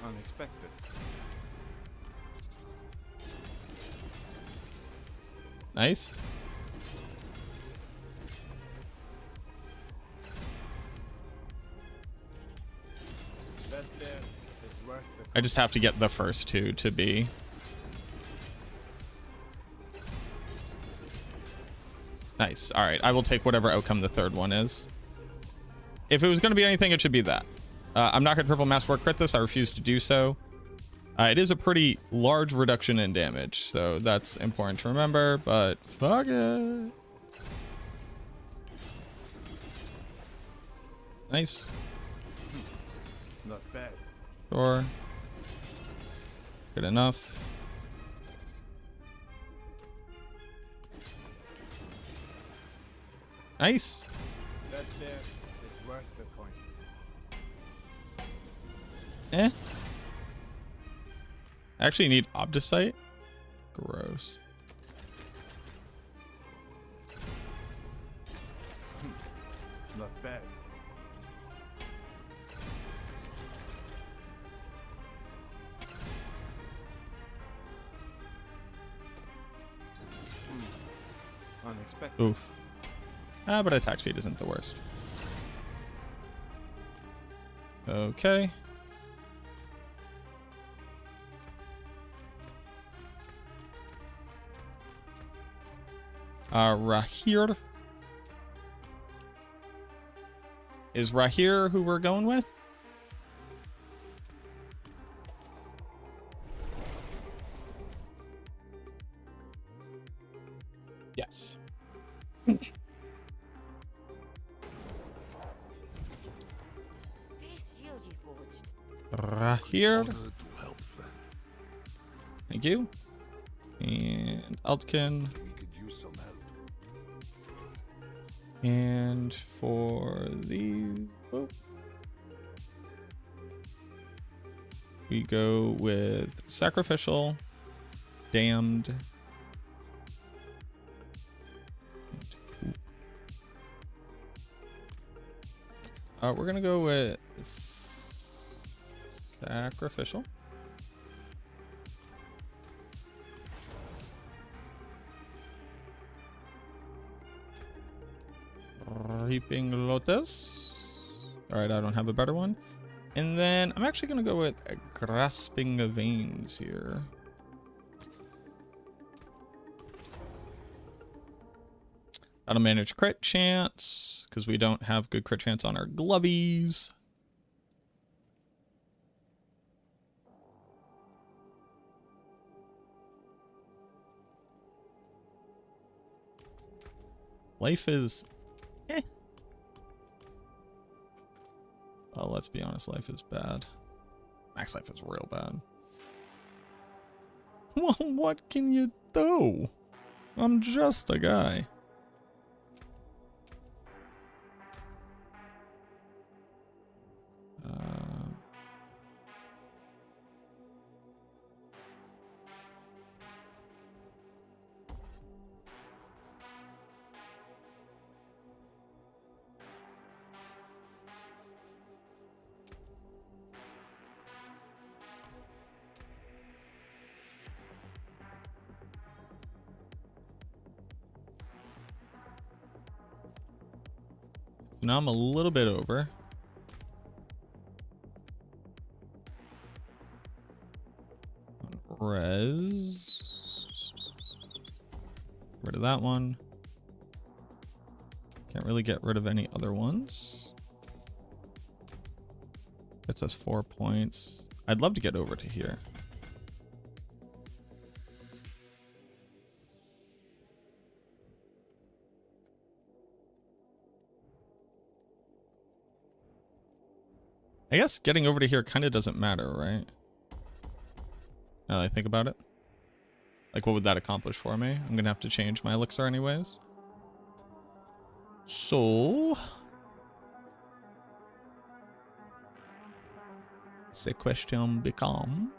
G: Unexpected.
A: Nice.
G: That there is worth the
A: I just have to get the first two to be. Nice. All right. I will take whatever outcome the third one is. If it was going to be anything, it should be that. I'm not going to triple Masterwork crit this. I refuse to do so. It is a pretty large reduction in damage, so that's important to remember, but fuck it. Nice.
G: not bad.
A: Sure. Good enough. Nice.
G: That there is worth the coin.
A: Eh. I actually need Obdicite. Gross.
G: Not bad. Unexpected.
A: Oof. But attack speed isn't the worst. Okay. Rahir. Is Rahir who we're going with? Yes.
B: Face shield you forged.
A: Rahir. Thank you. And Altkin. And for the we go with sacrificial, damned. We're gonna go with sacrificial. Reaping Lotus. All right, I don't have a better one. And then I'm actually going to go with Grasping Veins here. That'll manage crit chance because we don't have good crit chance on our glovies. Life is well, let's be honest, life is bad. Max life is real bad. Well, what can you do? I'm just a guy. Now I'm a little bit over. Res. Rid of that one. Can't really get rid of any other ones. Gets us 4 points. I'd love to get over to here. I guess getting over to here kind of doesn't matter, right? Now that I think about it. Like, what would that accomplish for me? I'm gonna have to change my elixir anyways. So... the question becomes...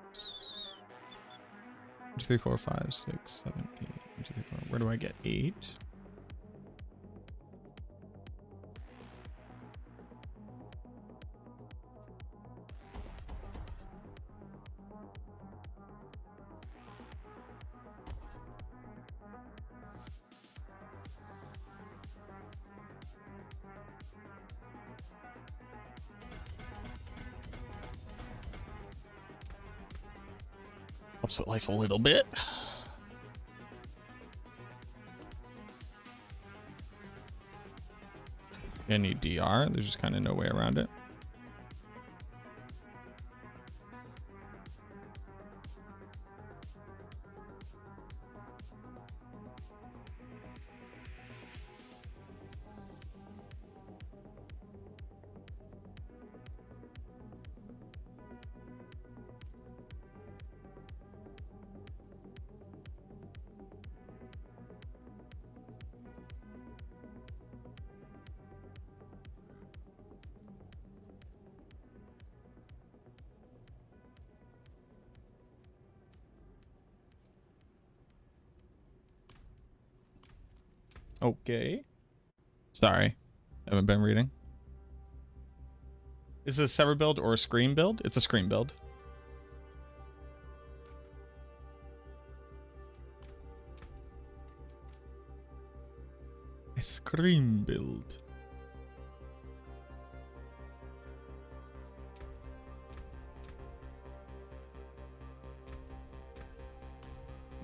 A: 1, 2, 3, 4, 5, 6, 7, 8. 1, 2, 3, 4. Where do I get 8? Helps with life a little bit. I need DR. There's just kind of no way around it. Okay. Sorry. Haven't been reading. Is this a Sever build or a Scream build? It's a Scream build. A Scream build.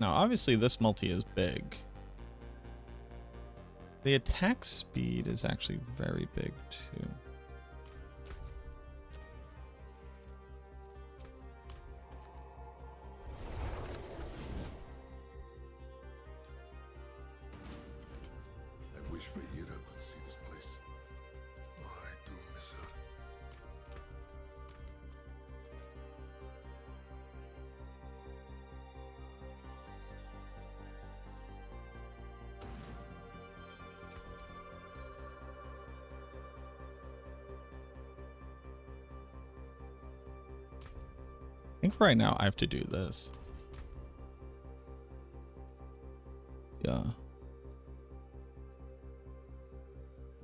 A: Now, obviously, this multi is big. The attack speed is actually very big, too.
H: I wish Feyira could see this place. Oh, I do miss her.
A: I think for right now I have to do this. Yeah.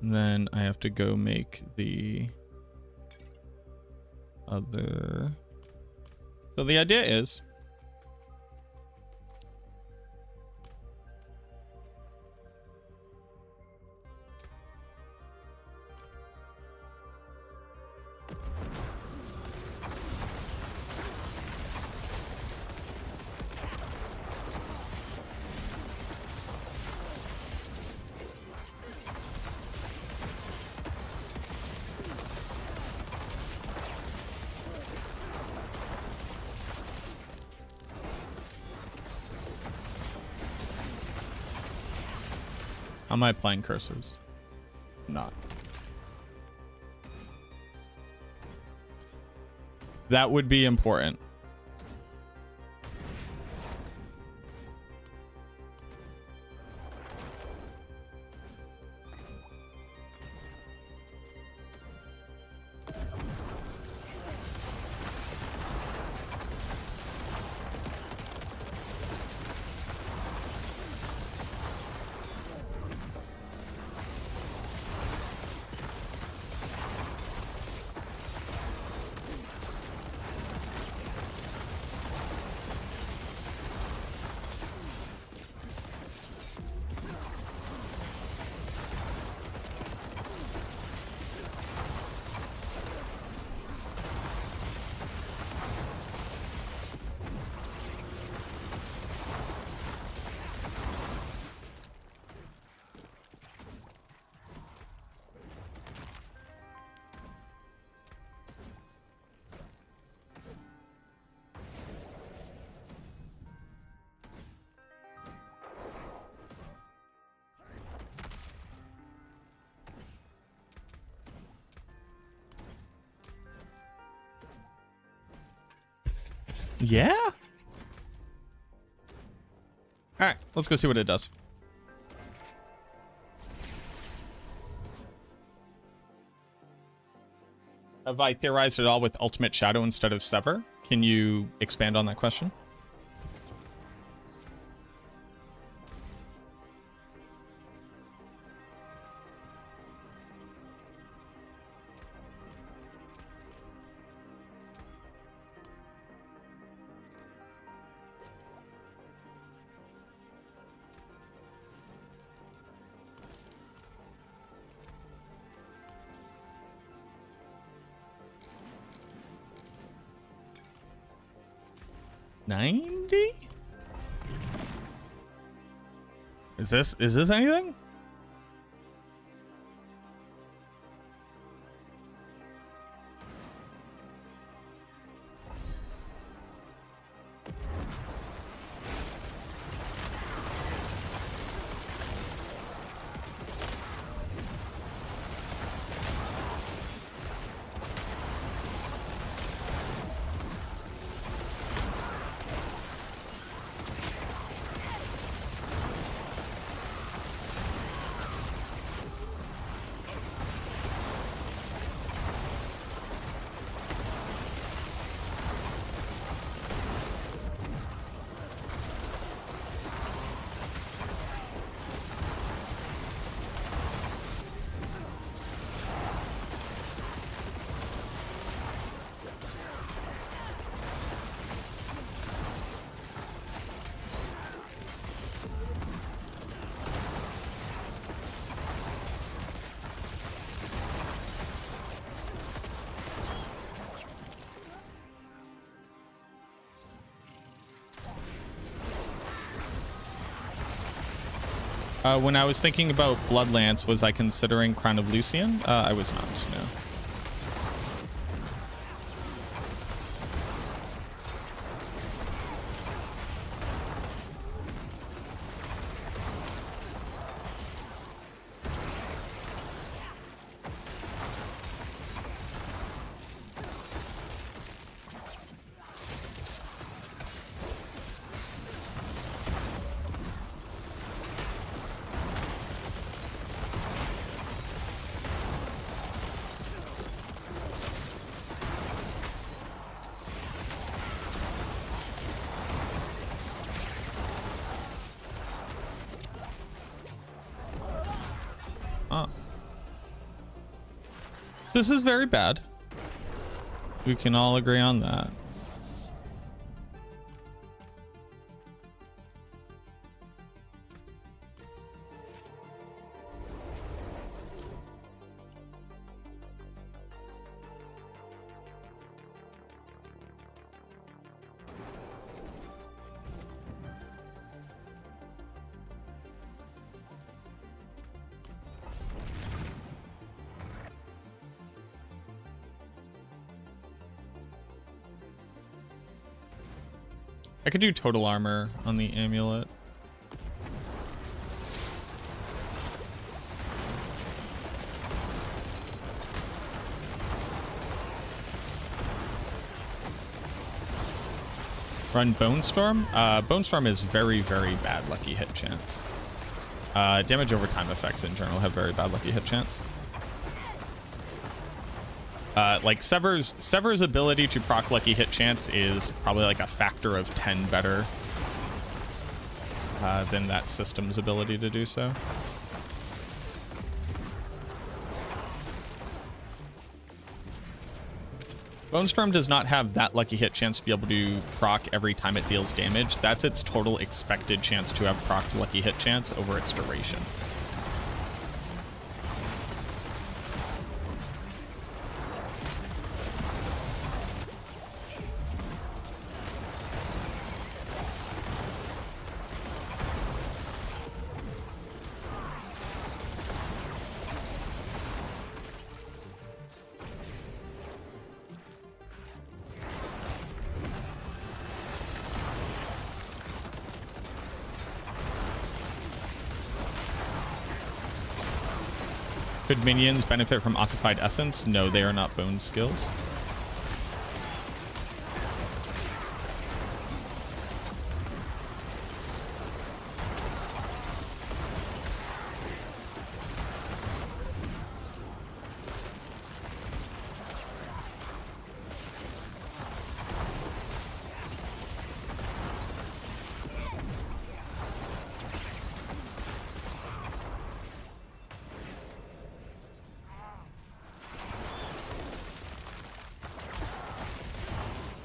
A: And then I have to go make the other. So the idea is am I playing curses? Not. That would be important. Yeah? Alright, let's go see what it does. Have I theorized at all with Ultimate Shadow instead of Sever? Can you expand on that question? $90? Is this anything? When I was thinking about Bloodlance, was I considering Crown of Lucian? I was not, no. So this is very bad. We can all agree on that. I could do total armor on the amulet. Run Bone Storm? Bone Storm is very, very bad lucky hit chance. Damage over time effects in general have very bad lucky hit chance. Like Sever's ability to proc lucky hit chance is probably like a factor of 10 better than that system's ability to do so. Bone Storm does not have that lucky hit chance to be able to proc every time it deals damage. That's its total expected chance to have procced lucky hit chance over its duration. Could minions benefit from ossified essence? No, they are not bone skills.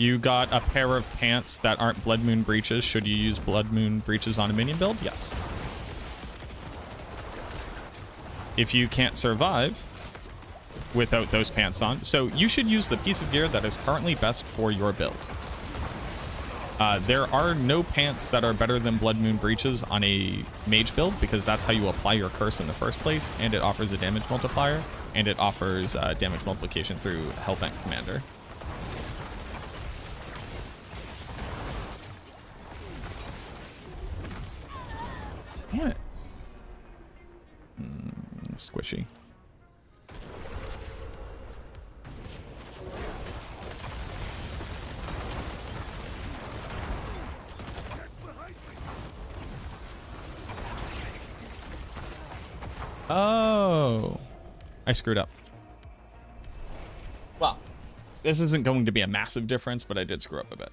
A: You got a pair of pants that aren't Blood Moon Breaches. Should you use Blood Moon Breaches on a minion build? Yes. If you can't survive without those pants on, so you should use the piece of gear that is currently best for your build. There are no pants that are better than Blood Moon Breaches on a mage build because that's how you apply your curse in the first place, and it offers a damage multiplier, and it offers damage multiplication through Hellbent Commander. Damn it. Squishy. Oh, I screwed up. Well, this isn't going to be a massive difference, but I did screw up a bit.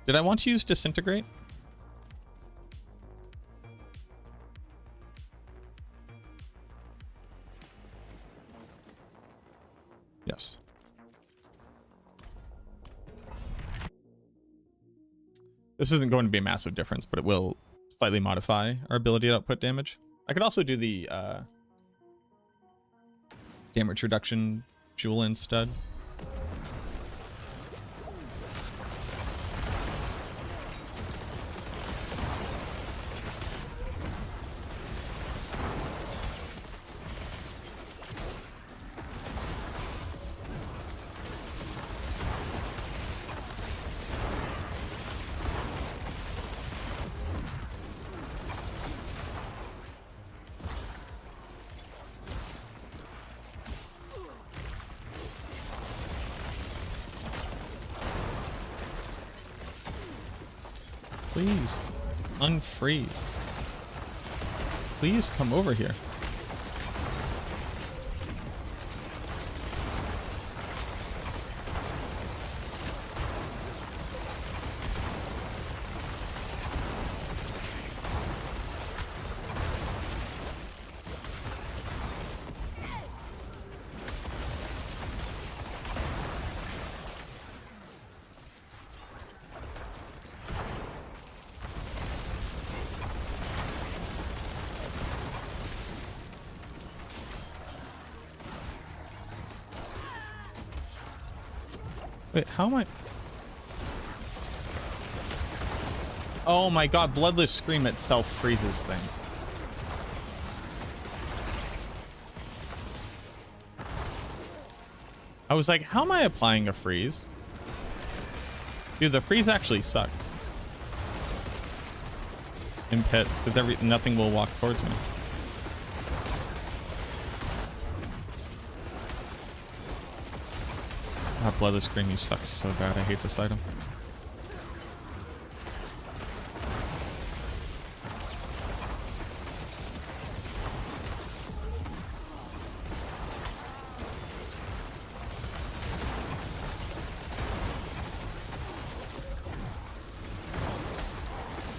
A: Did I want to use Disintegrate? Yes. This isn't going to be a massive difference, but it will slightly modify our ability to output damage. I could also do the damage reduction jewel instead. Please, unfreeze. Please come over here. Wait, how am I? Oh my god, Bloodless Scream itself freezes things. I was like, how am I applying a freeze? Dude, the freeze actually sucks. In pits, because nothing will walk towards me. God, Bloodless Scream, you suck so bad. I hate this item.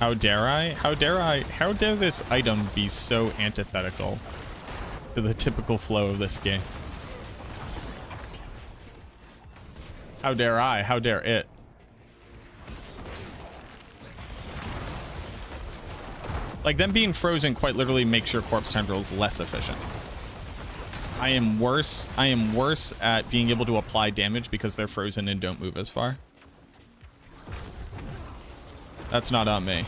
A: How dare I? How dare I? How dare this item be so antithetical to the typical flow of this game? How dare I? How dare it? Like, them being frozen quite literally makes your corpse tendrils less efficient. I am worse at being able to apply damage because they're frozen and don't move as far. That's not on me.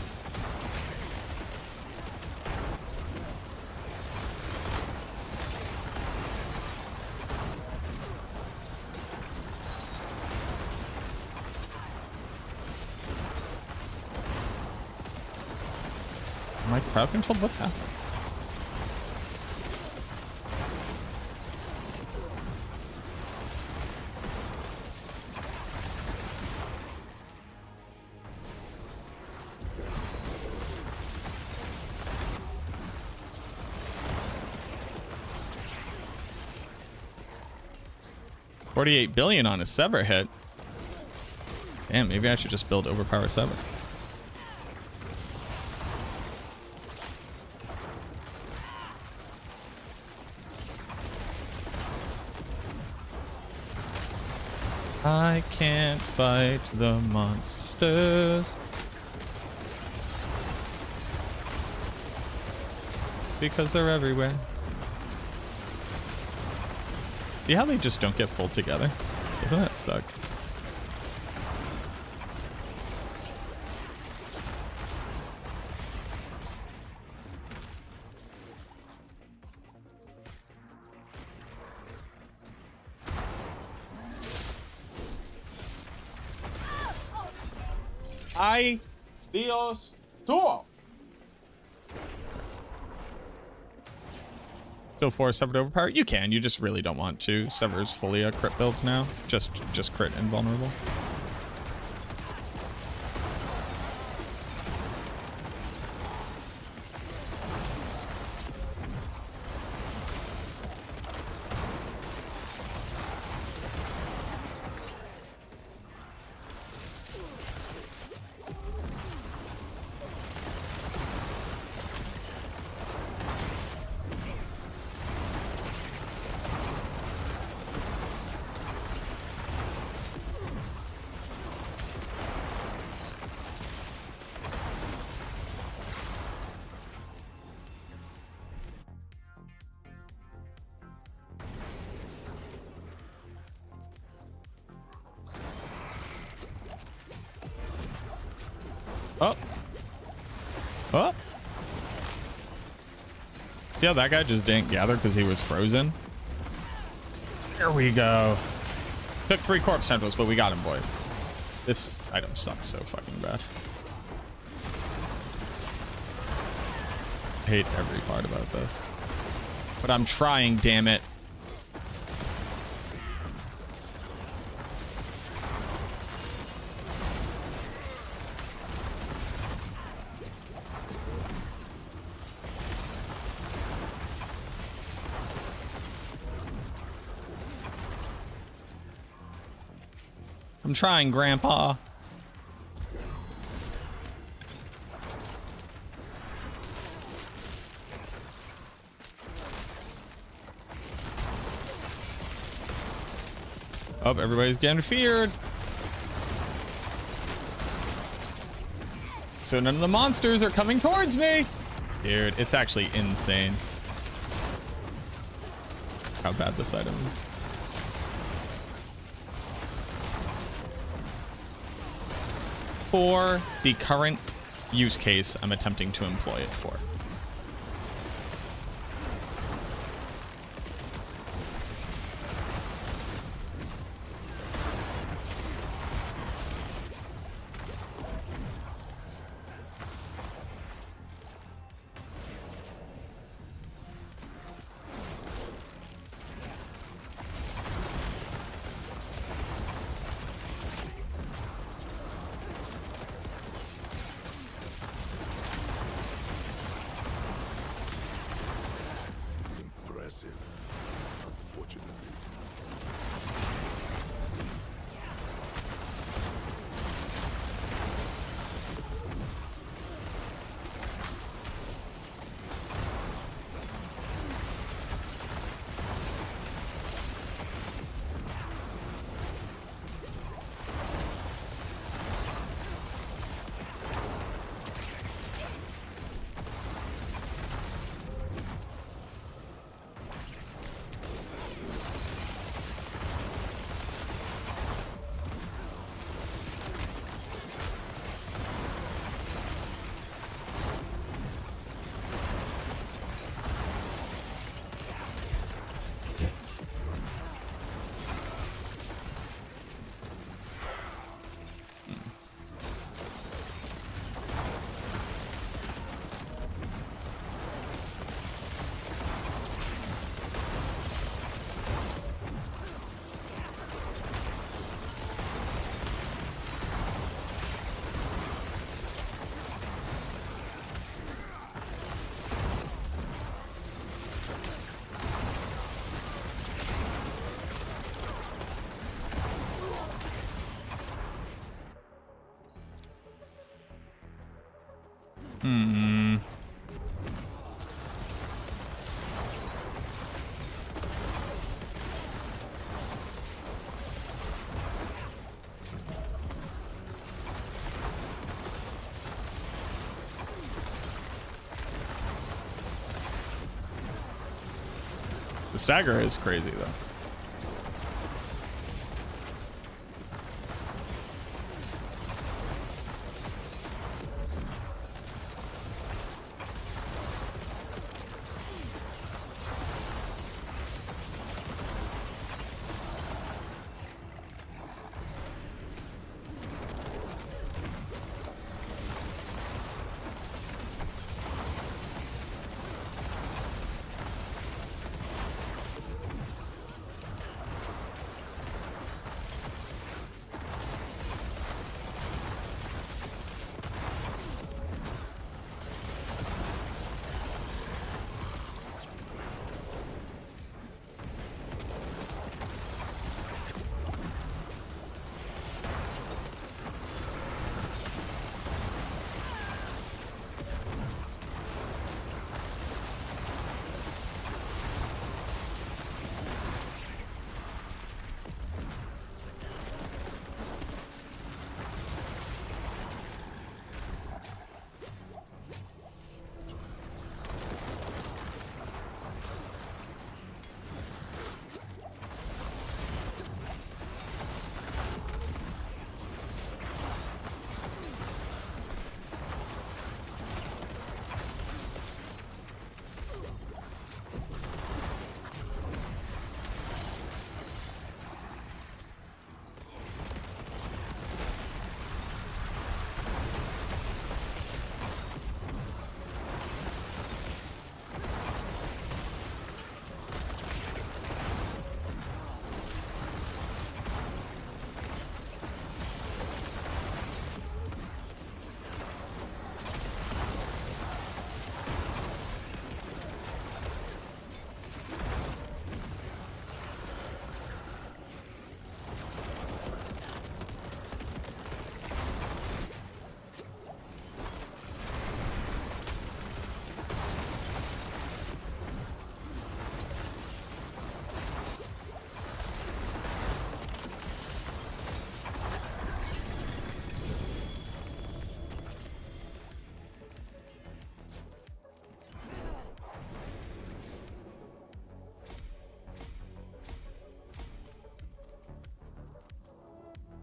A: Am I crowd controlled? What's happening? $48 billion on a Sever hit. Damn, maybe I should just build Overpower Sever. I can't fight the monsters because they're everywhere. See how they just don't get pulled together? Doesn't that suck? Ay, Dios, tuo. Still force Sever to overpower? You can, you just really don't want to. Sever's fully a crit build now. Just crit invulnerable. Oh. Oh. See how that guy just didn't gather because he was frozen? Here we go. Took 3 corpse tendrils, but we got him, boys. This item sucks so fucking bad. I hate every part about this. But I'm trying, damn it. I'm trying, Grandpa. Oh, everybody's getting feared. So none of the monsters are coming towards me. Dude, it's actually insane how bad this item is. For the current use case I'm attempting to employ it for.
H: Impressive. Unfortunately.
A: The stagger is crazy though.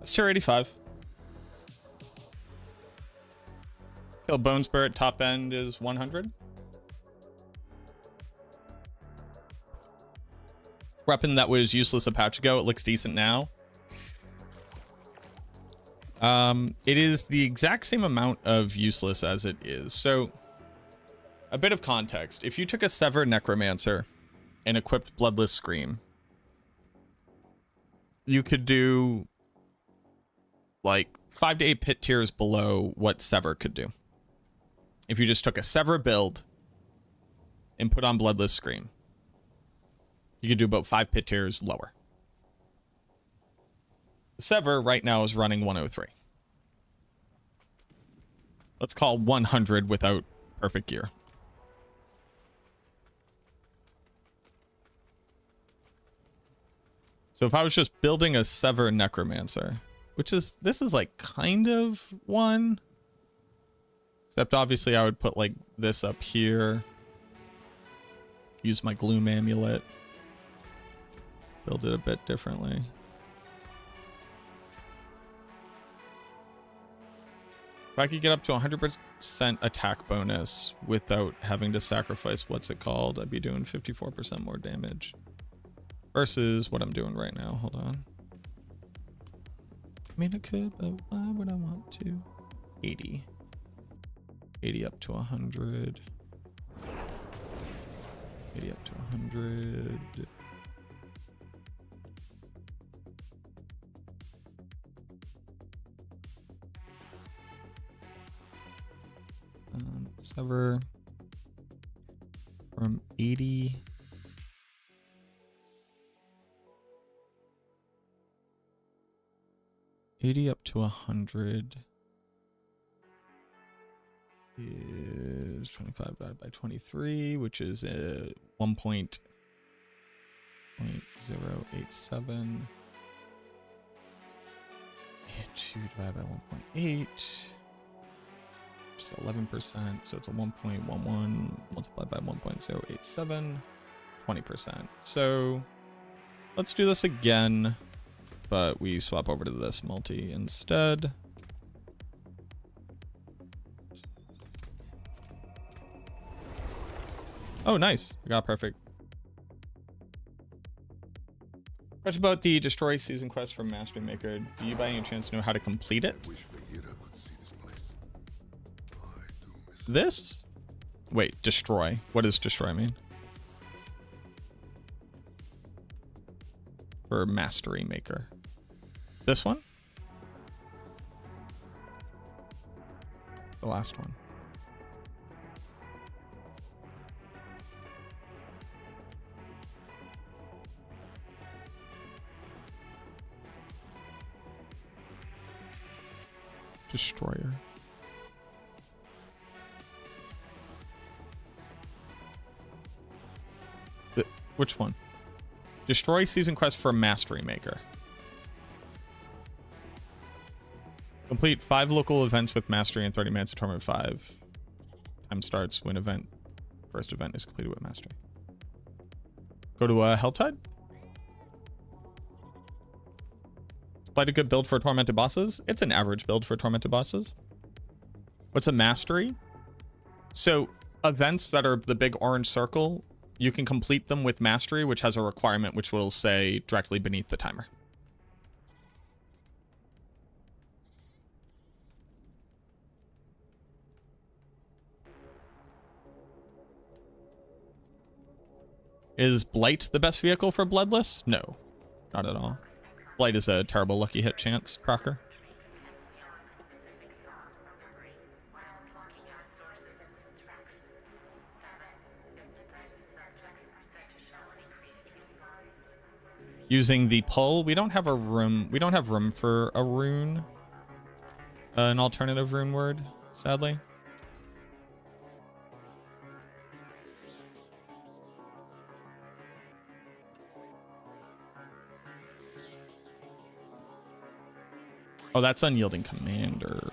A: That's tier 85. Kill Bone Spirit, top end is 100. Weapon that was useless a patch ago, it looks decent now. It is the exact same amount of useless as it is. So, a bit of context. If you took a Sever Necromancer and equipped Bloodless Scream, you could do like 5 to 8 pit tiers below what Sever could do. If you just took a Sever build and put on Bloodless Scream, you could do about 5 pit tiers lower. Sever right now is running 103. Let's call 100 without perfect gear. So if I was just building a Sever Necromancer, which is, this is like kind of one, except obviously I would put like this up here, use my Gloom Amulet, build it a bit differently. If I could get up to 100% attack bonus without having to sacrifice, what's it called, I'd be doing 54% more damage versus what I'm doing right now. Hold on. I mean, I could, but why would I want to? 80. 80 up to 100. 80 up to 100. Sever from 80. Up to 100 is 25 divided by 23, which is a 1.087. And 2 divided by 1.8, just 11%. So it's a 1.11 multiplied by 1.087. 20%. So let's do this again, but we swap over to this multi instead. Oh, nice. I got perfect. Question about the Destroy Season quest from Mastery Maker. Do you by any chance know how to complete it?
H: Wish Fajira could see this place. I do miss it.
A: This? Wait, destroy. What does destroy mean? For Mastery Maker. This one? The last one. Destroyer. Which one? Destroy Season quest for Mastery Maker. Complete 5 local events with Mastery in 30 minutes of Torment 5. Time starts when first event is completed with Mastery. Go to Helltide. Quite a good build for Tormented bosses. It's an average build for Tormented bosses. What's a Mastery? So events that are the big orange circle, you can complete them with Mastery, which has a requirement which will say directly beneath the timer. Is Blight the best vehicle for Bloodless? No, not at all. Blight is a terrible lucky hit chance procker. Using the pull, we don't have room for a rune, an alternative rune word, sadly. Oh, that's Unyielding Commander.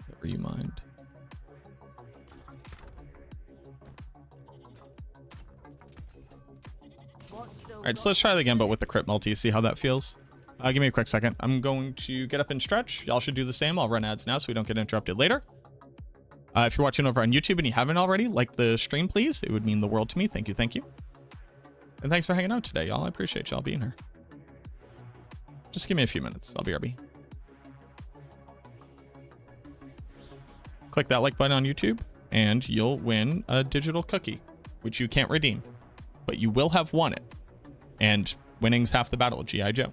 A: Never you mind. Alright, so let's try it again, but with the crit multi, see how that feels. Give me a quick second. I'm going to get up and stretch. Y'all should do the same. I'll run ads now so we don't get interrupted later. If you're watching over on YouTube and you haven't already, like the stream, please. It would mean the world to me. Thank you, thank you. And thanks for hanging out today, y'all. I appreciate y'all being here. Just give me a few minutes. I'll be RB. Click that like button on YouTube, and you'll win a digital cookie, which you can't redeem, but you will have won it. And winning's half the battle, G.I. Joe.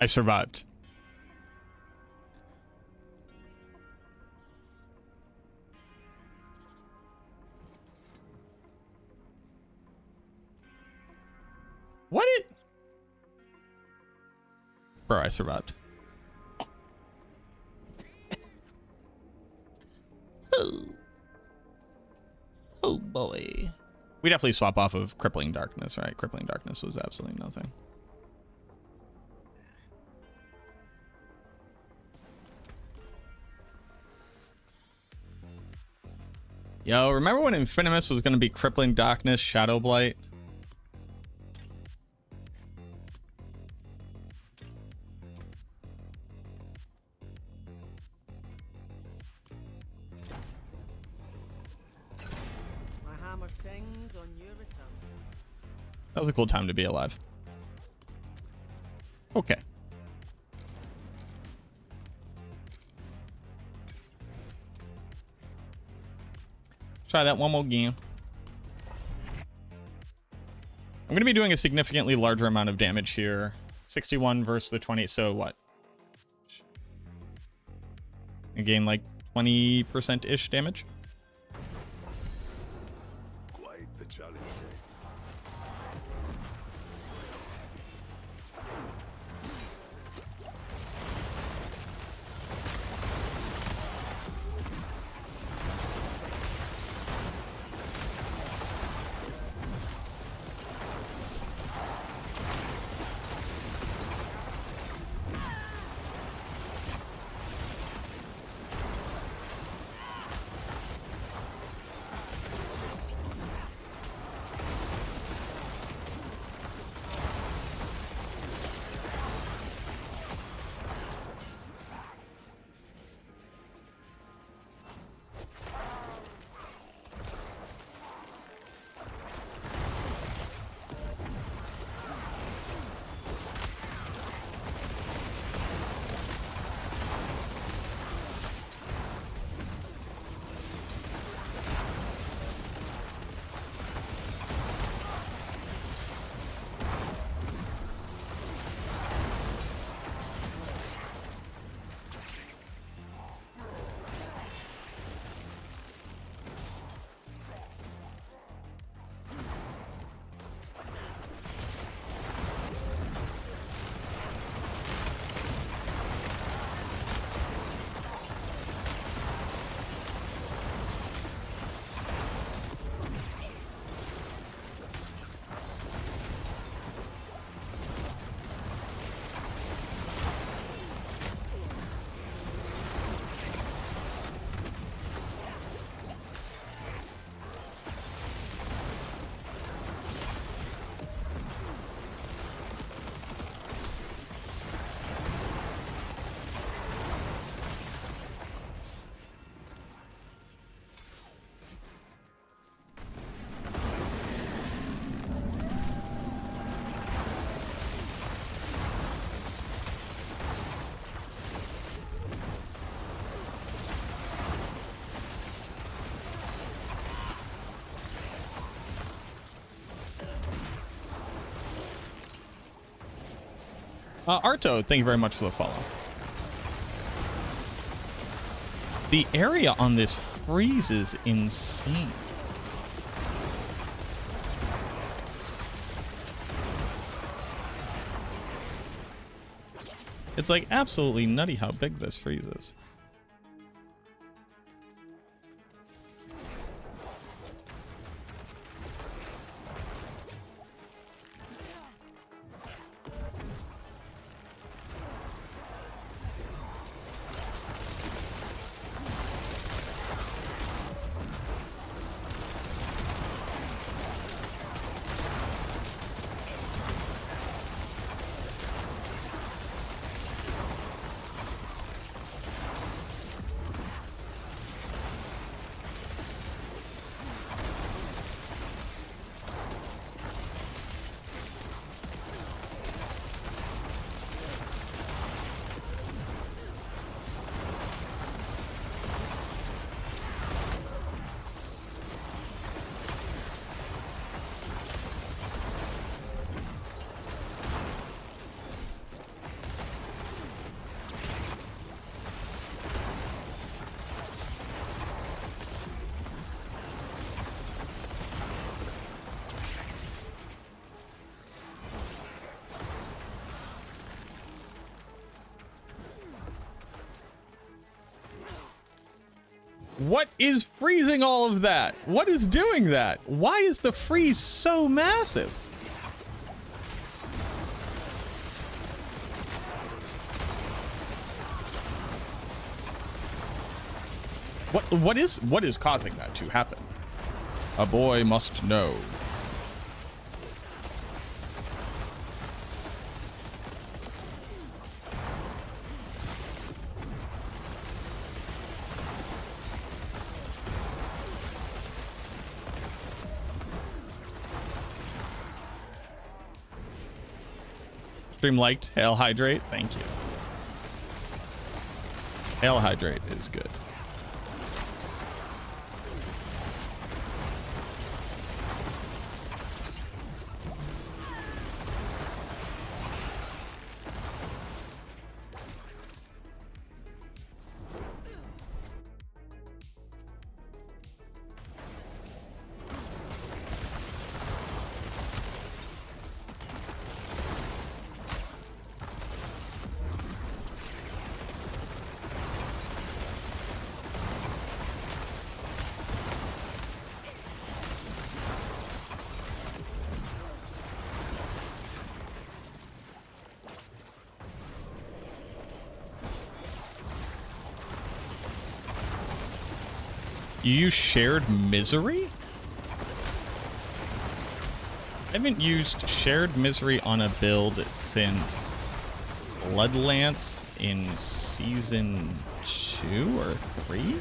A: I survived. What it? Bro, I survived. Oh boy. We definitely swap off of Crippling Darkness, right? Crippling Darkness was absolutely nothing. Yo, remember when Infinimus was going to be Crippling Darkness, Shadow Blight?
D: My hammer sings on your return.
A: That was a cool time to be alive. Okay. Try that one more game. I'm going to be doing a significantly larger amount of damage here. 61 versus the 20, so what? I gain like 20%-ish damage.
H: Quite the challenge.
A: Arto, thank you very much for the follow. The area on this freeze is insane. It's like absolutely nutty how big this freeze is. What is freezing all of that? What is doing that? Why is the freeze so massive? What is causing that to happen? A boy must know. Stream liked Hail Hydrate. Thank you. Hail Hydrate is good. You use Shared Misery? I haven't used Shared Misery on a build since Bloodlance in Season 2 or 3?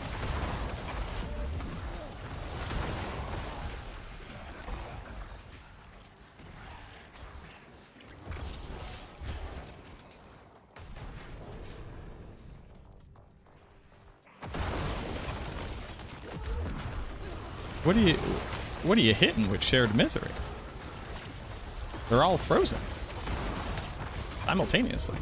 A: What are you hitting with Shared Misery? They're all frozen simultaneously.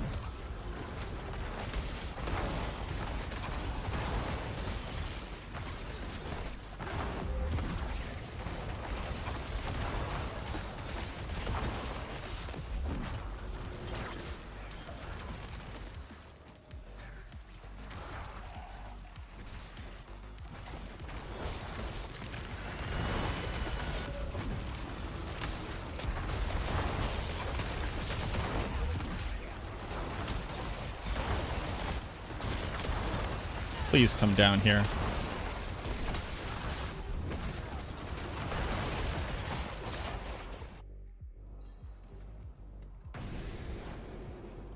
A: Please come down here.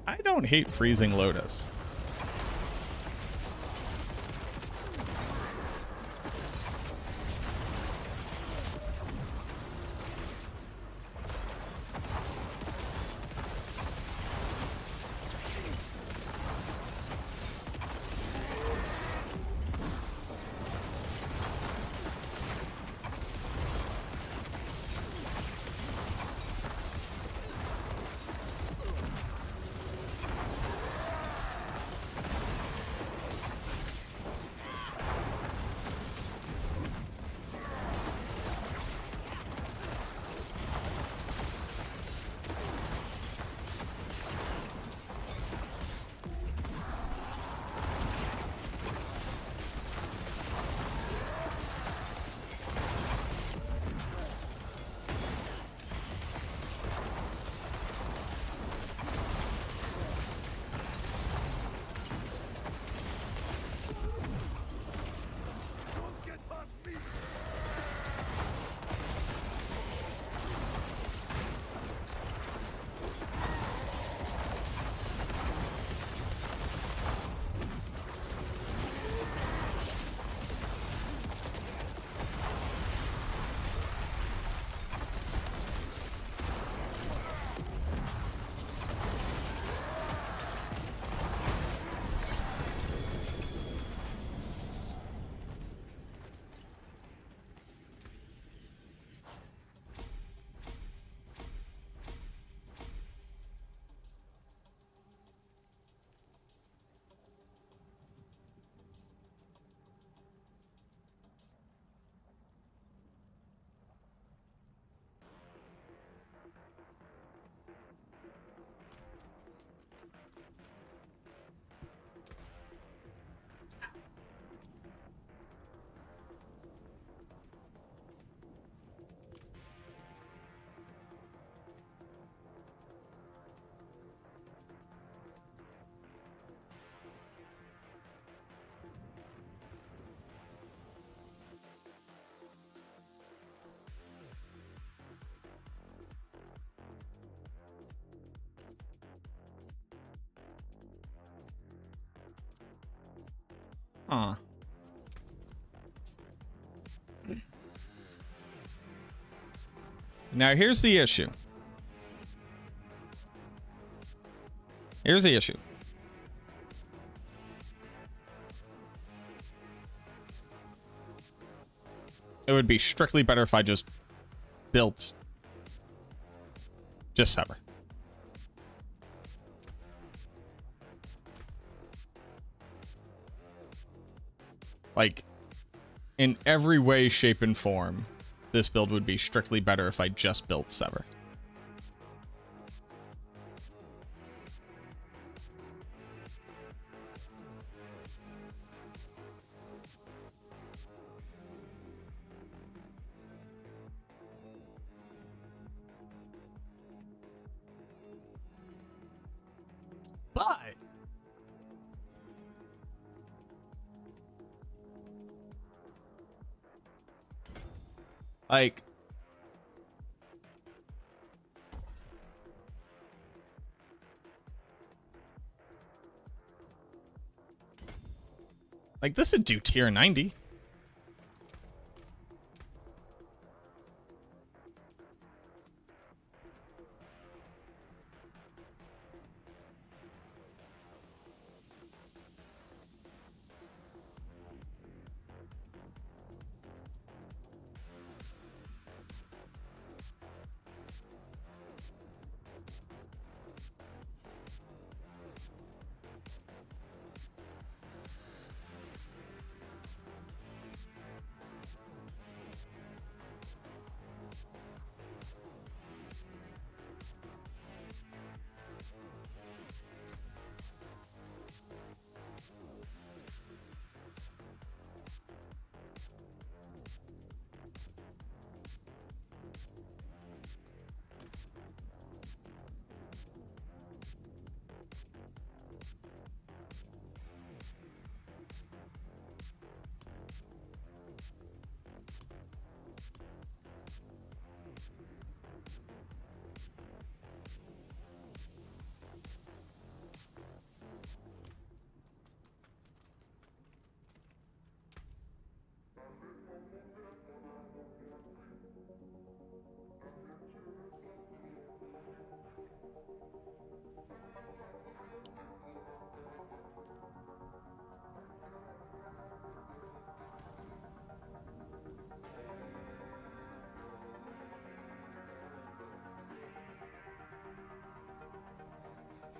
A: I don't hate freezing Lotus. Huh. Now here's the issue. Here's the issue. It would be strictly better if I just built just Sever. Like, in every way, shape, and form, this build would be strictly better if I just built Sever. But like this would do tier 90.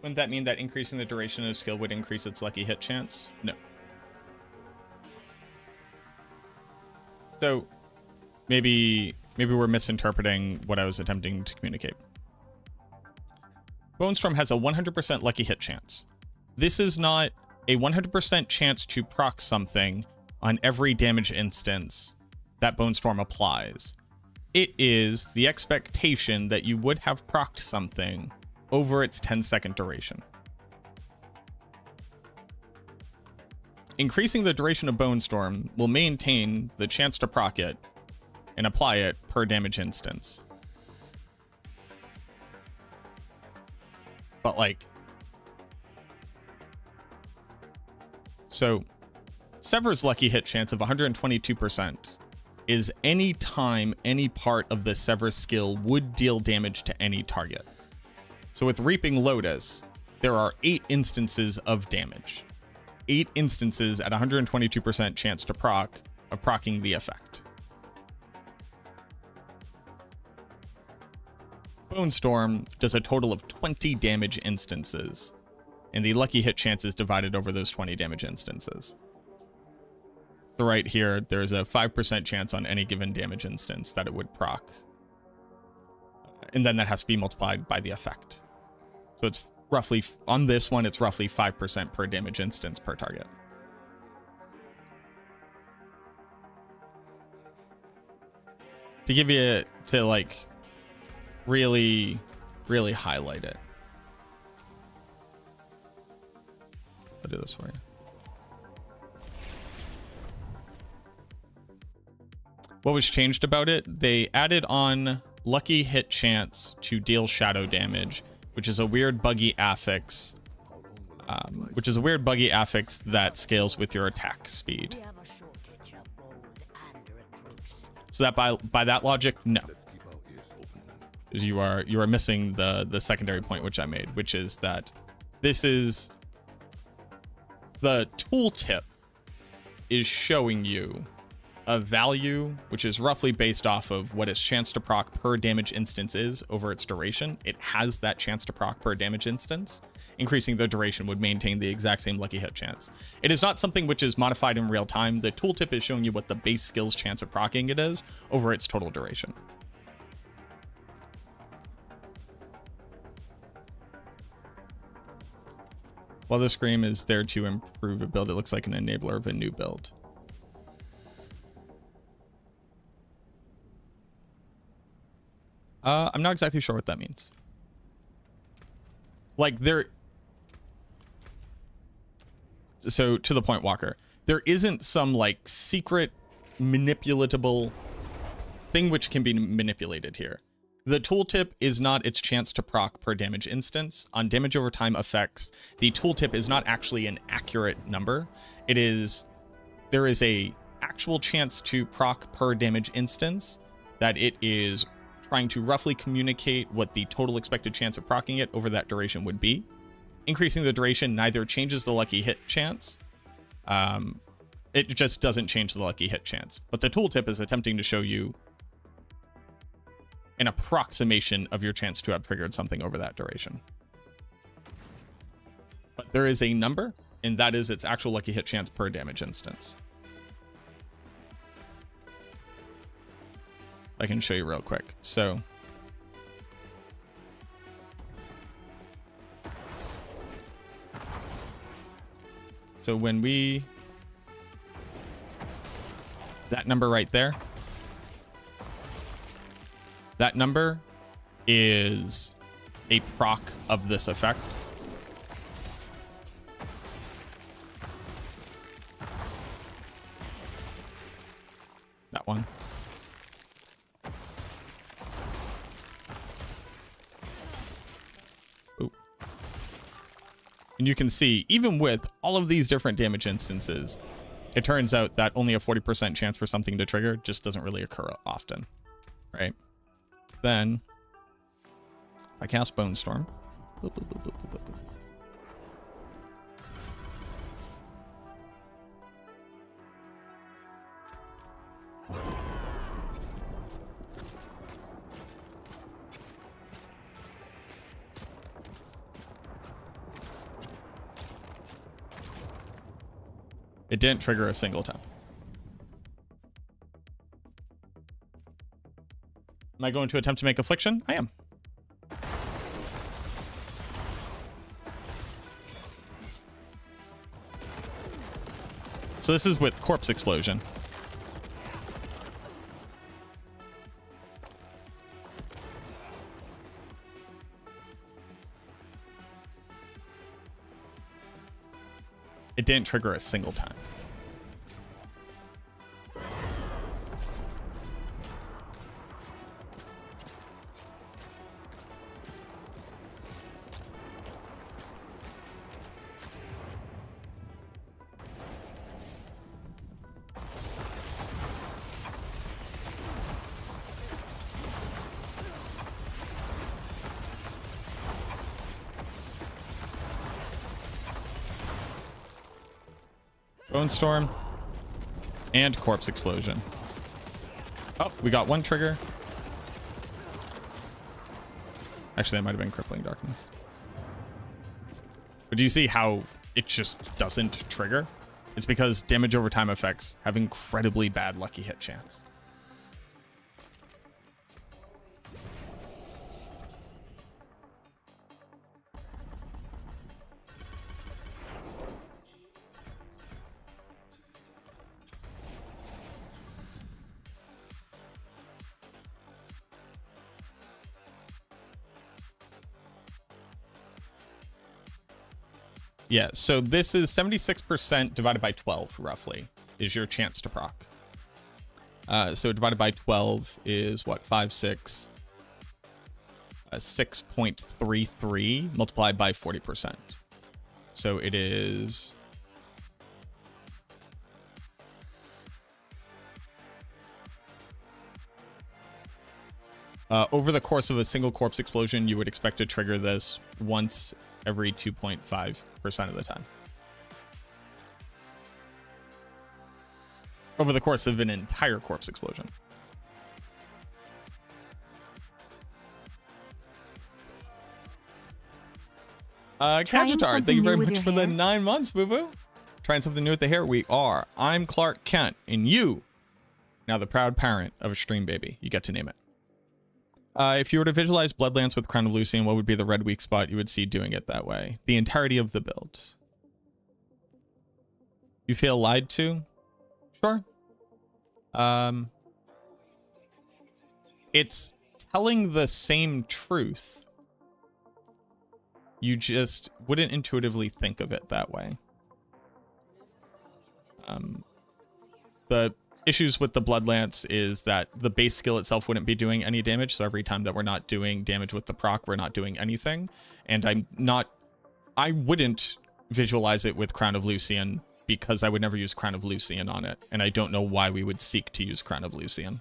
A: Wouldn't that mean that increasing the duration of skill would increase its lucky hit chance? No. So maybe we're misinterpreting what I was attempting to communicate. Bone Storm has a 100% lucky hit chance. This is not a 100% chance to proc something on every damage instance that Bone Storm applies. It is the expectation that you would have procced something over its 10-second duration. Increasing the duration of Bone Storm will maintain the chance to proc it and apply it per damage instance. But like, so Sever's lucky hit chance of 122% is any time any part of the Sever skill would deal damage to any target. So with Reaping Lotus, there are 8 instances of damage. 8 instances at 122% chance to proc of proccing the effect. Bone Storm does a total of 20 damage instances, and the lucky hit chance is divided over those 20 damage instances. So right here, there's a 5% chance on any given damage instance that it would proc. And then that has to be multiplied by the effect. So it's roughly, on this one, it's roughly 5% per damage instance per target. To give you, to like, really highlight it. I'll do this for you. What was changed about it? They added on lucky hit chance to deal shadow damage, which is a weird buggy affix which is a weird buggy affix that scales with your attack speed.
B: We have a shortage of gold and recruits.
A: So that by that logic, no.
H: Let's keep our ears open then.
A: Because you are missing the secondary point which I made, which is that this is the tooltip is showing you a value which is roughly based off of what its chance to proc per damage instance is over its duration. It has that chance to proc per damage instance. Increasing the duration would maintain the exact same lucky hit chance. It is not something which is modified in real time. The tooltip is showing you what the base skill's chance of proccing it is over its total duration. While the scream is there to improve a build, it looks like an enabler of a new build. I'm not exactly sure what that means. Like so to the point, Walker, there isn't some like secret manipulatable thing which can be manipulated here. The tooltip is not its chance to proc per damage instance. On damage over time effects, the tooltip is not actually an accurate number. There is a actual chance to proc per damage instance that it is trying to roughly communicate what the total expected chance of proccing it over that duration would be. Increasing the duration neither changes the lucky hit chance. It just doesn't change the lucky hit chance. But the tooltip is attempting to show you an approximation of your chance to have triggered something over that duration. But there is a number, and that is its actual lucky hit chance per damage instance. I can show you real quick. So when that number right there, that number is a proc of this effect. That one. Ooh. And you can see, even with all of these different damage instances, it turns out that only a 40% chance for something to trigger just doesn't really occur often, right? Then, if I cast Bone Storm, boop, boop, boop, boop, boop, boop. It didn't trigger a single time. Am I going to attempt to make Affliction? I am. So this is with Corpse Explosion. It didn't trigger a single time. Bone Storm and Corpse Explosion. Oh, we got one trigger. Actually, that might have been Crippling Darkness. But do you see how it just doesn't trigger? It's because damage over time effects have incredibly bad lucky hit chance. Yeah, so this is 76% divided by 12, roughly, is your chance to proc. So divided by 12 is what, 5, 6, 6.33 multiplied by 40%. So it is... over the course of a single corpse explosion, you would expect to trigger this once every 2.5% of the time. Over the course of an entire corpse explosion. Kajitar, thank you very much for the 9 months, boo-boo. Trying something new with the hair? We are. I'm Clark Kent, and you, now the proud parent of a stream baby. You get to name it. If you were to visualize Bloodlance with Crown of Lucian, what would be the red weak spot you would see doing it that way? The entirety of the build. You feel lied to? Sure. It's telling the same truth. You just wouldn't intuitively think of it that way. The issues with the Bloodlance is that the base skill itself wouldn't be doing any damage, so every time that we're not doing damage with the proc, we're not doing anything. And I wouldn't visualize it with Crown of Lucian because I would never use Crown of Lucian on it, and I don't know why we would seek to use Crown of Lucian.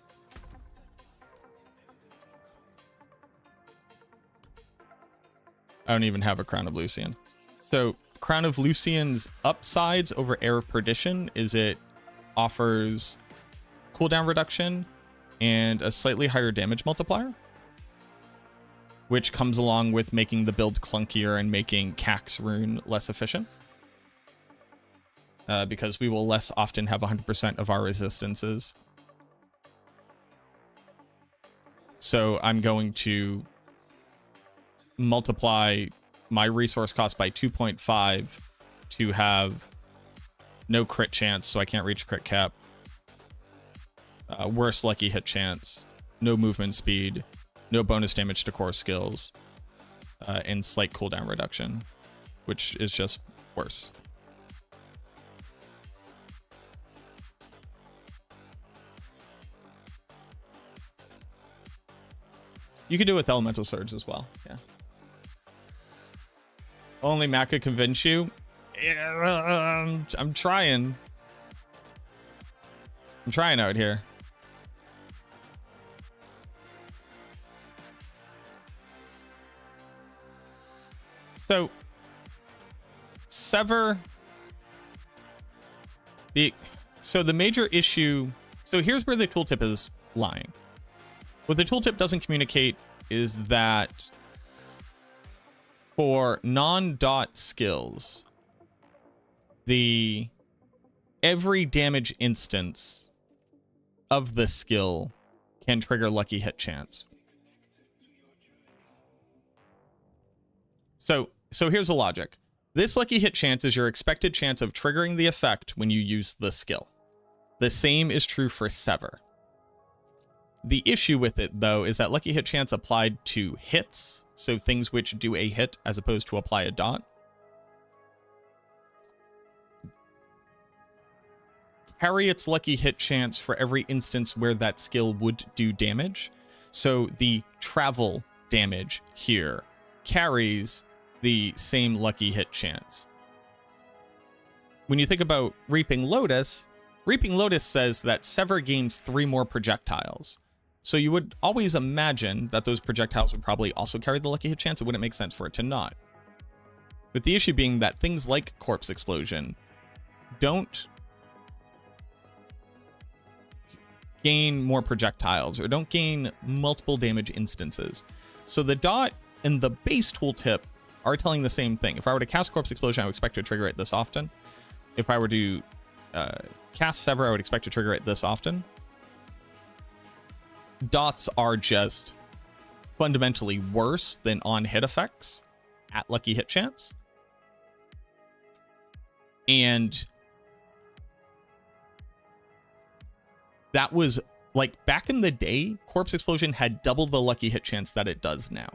A: I don't even have a Crown of Lucian. So Crown of Lucian's upsides over Air of Perdition is it offers cooldown reduction and a slightly higher damage multiplier, which comes along with making the build clunkier and making Cax Rune less efficient. Because we will less often have 100% of our resistances. So I'm going to multiply my resource cost by 2.5 to have no crit chance, so I can't reach crit cap. Worse lucky hit chance, no movement speed, no bonus damage to core skills, and slight cooldown reduction, which is just worse. You could do it with Elemental Surge as well, yeah. Only Mac could convince you? I'm trying. I'm trying out here. So, Sever... So the major issue... So here's where the tooltip is lying. What the tooltip doesn't communicate is that for non-dot skills, every damage instance of the skill can trigger lucky hit chance. So here's the logic. This lucky hit chance is your expected chance of triggering the effect when you use the skill. The same is true for Sever. The issue with it, though, is that lucky hit chance applied to hits, so things which do a hit as opposed to apply a dot, carry its lucky hit chance for every instance where that skill would do damage. So the travel damage here carries the same lucky hit chance. When you think about Reaping Lotus says that Sever gains 3 more projectiles. So you would always imagine that those projectiles would probably also carry the lucky hit chance. It wouldn't make sense for it to not. But the issue being that things like Corpse Explosion don't gain more projectiles or don't gain multiple damage instances. So the dot and the base tooltip are telling the same thing. If I were to cast Corpse Explosion, I would expect to trigger it this often. If I were to cast Sever, I would expect to trigger it this often. Dots are just fundamentally worse than on-hit effects at lucky hit chance. And that was, like, back in the day, Corpse Explosion had double the lucky hit chance that it does now.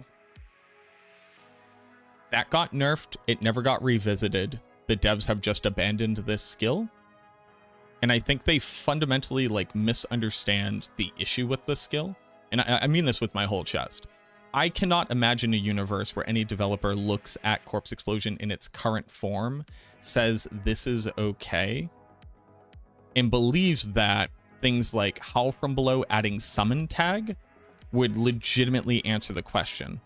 A: That got nerfed. It never got revisited. The devs have just abandoned this skill. And I think they fundamentally, like, misunderstand the issue with this skill. And I mean this with my whole chest. I cannot imagine a universe where any developer looks at Corpse Explosion in its current form, says this is okay, and believes that things like Howl from Below adding summon tag would legitimately answer the question.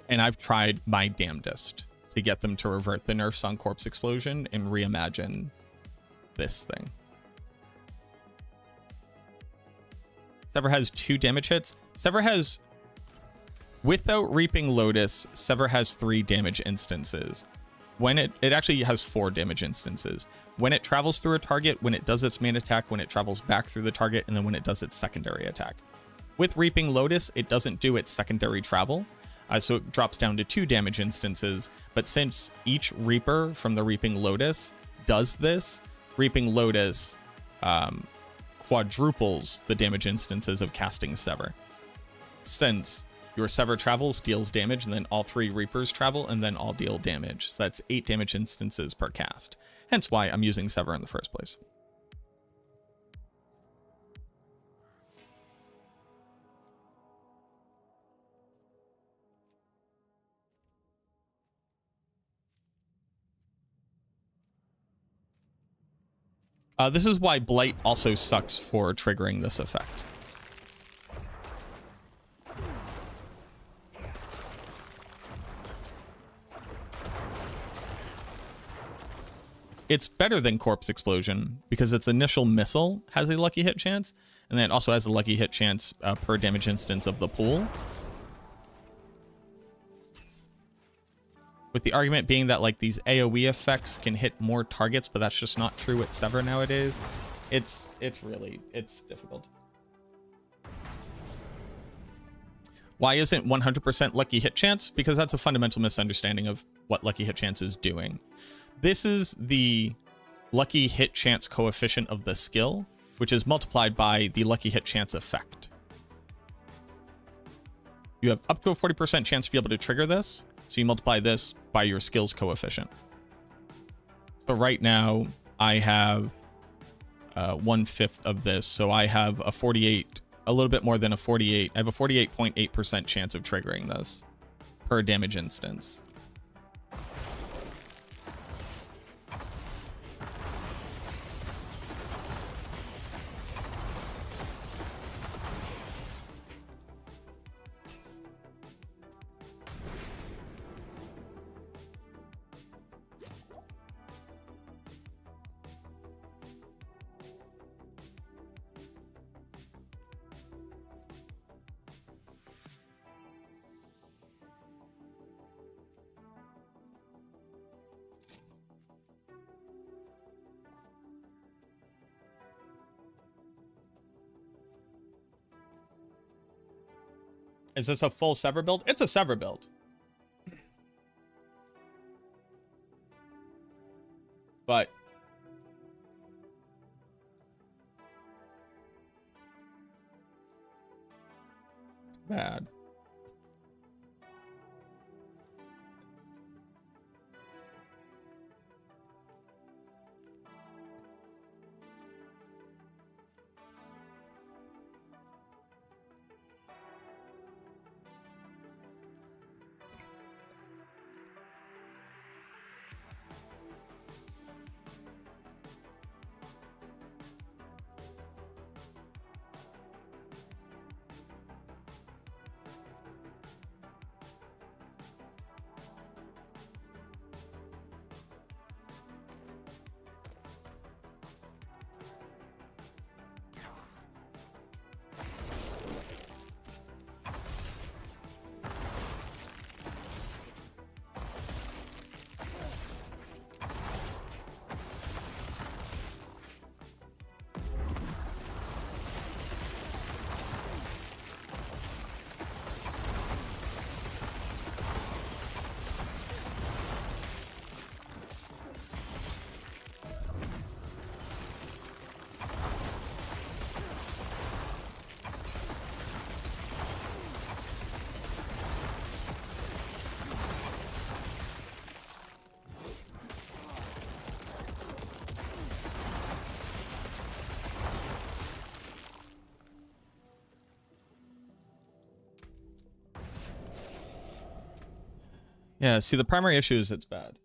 A: And I've tried my damnedest to get them to revert the nerfs on Corpse Explosion and reimagine this thing. Sever has 2 damage hits. Sever has, without Reaping Lotus, Sever has 3 damage instances. When it actually has 4 damage instances. When it travels through a target, when it does its main attack, when it travels back through the target, and then when it does its secondary attack. With Reaping Lotus, it doesn't do its secondary travel, so it drops down to 2 damage instances. But since each Reaper from the Reaping Lotus does this, Reaping Lotus quadruples the damage instances of casting Sever. Since your Sever travels, deals damage, and then all 3 Reapers travel, and then all deal damage. So that's 8 damage instances per cast. Hence why I'm using Sever in the first place. This is why Blight also sucks for triggering this effect. It's better than Corpse Explosion because its initial missile has a lucky hit chance, and then it also has a lucky hit chance per damage instance of the pool. With the argument being that like these AoE effects can hit more targets, but that's just not true with Sever nowadays. It's difficult. Why isn't 100% lucky hit chance? Because that's a fundamental misunderstanding of what lucky hit chance is doing. This is the lucky hit chance coefficient of the skill, which is multiplied by the lucky hit chance effect. You have up to a 40% chance to be able to trigger this. So you multiply this by your skills coefficient. So right now I have 1/5 of this. So I have a 48, a little bit more than a 48. I have a 48.8% chance of triggering this per damage instance. Is this a full Sever build? It's a Sever build. But bad. Yeah, see, the primary issue is it's bad.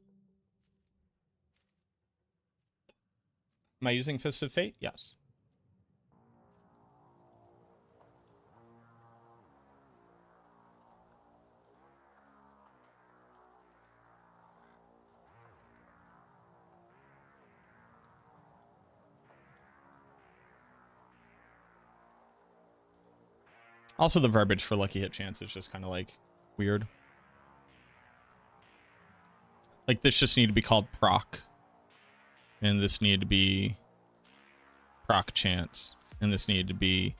A: Am I using Fist of Fate? Yes. Also, the verbiage for Lucky Hit Chance is just kind of like weird. Like, this just need to be called proc. And this needed to be proc chance. And this needed to be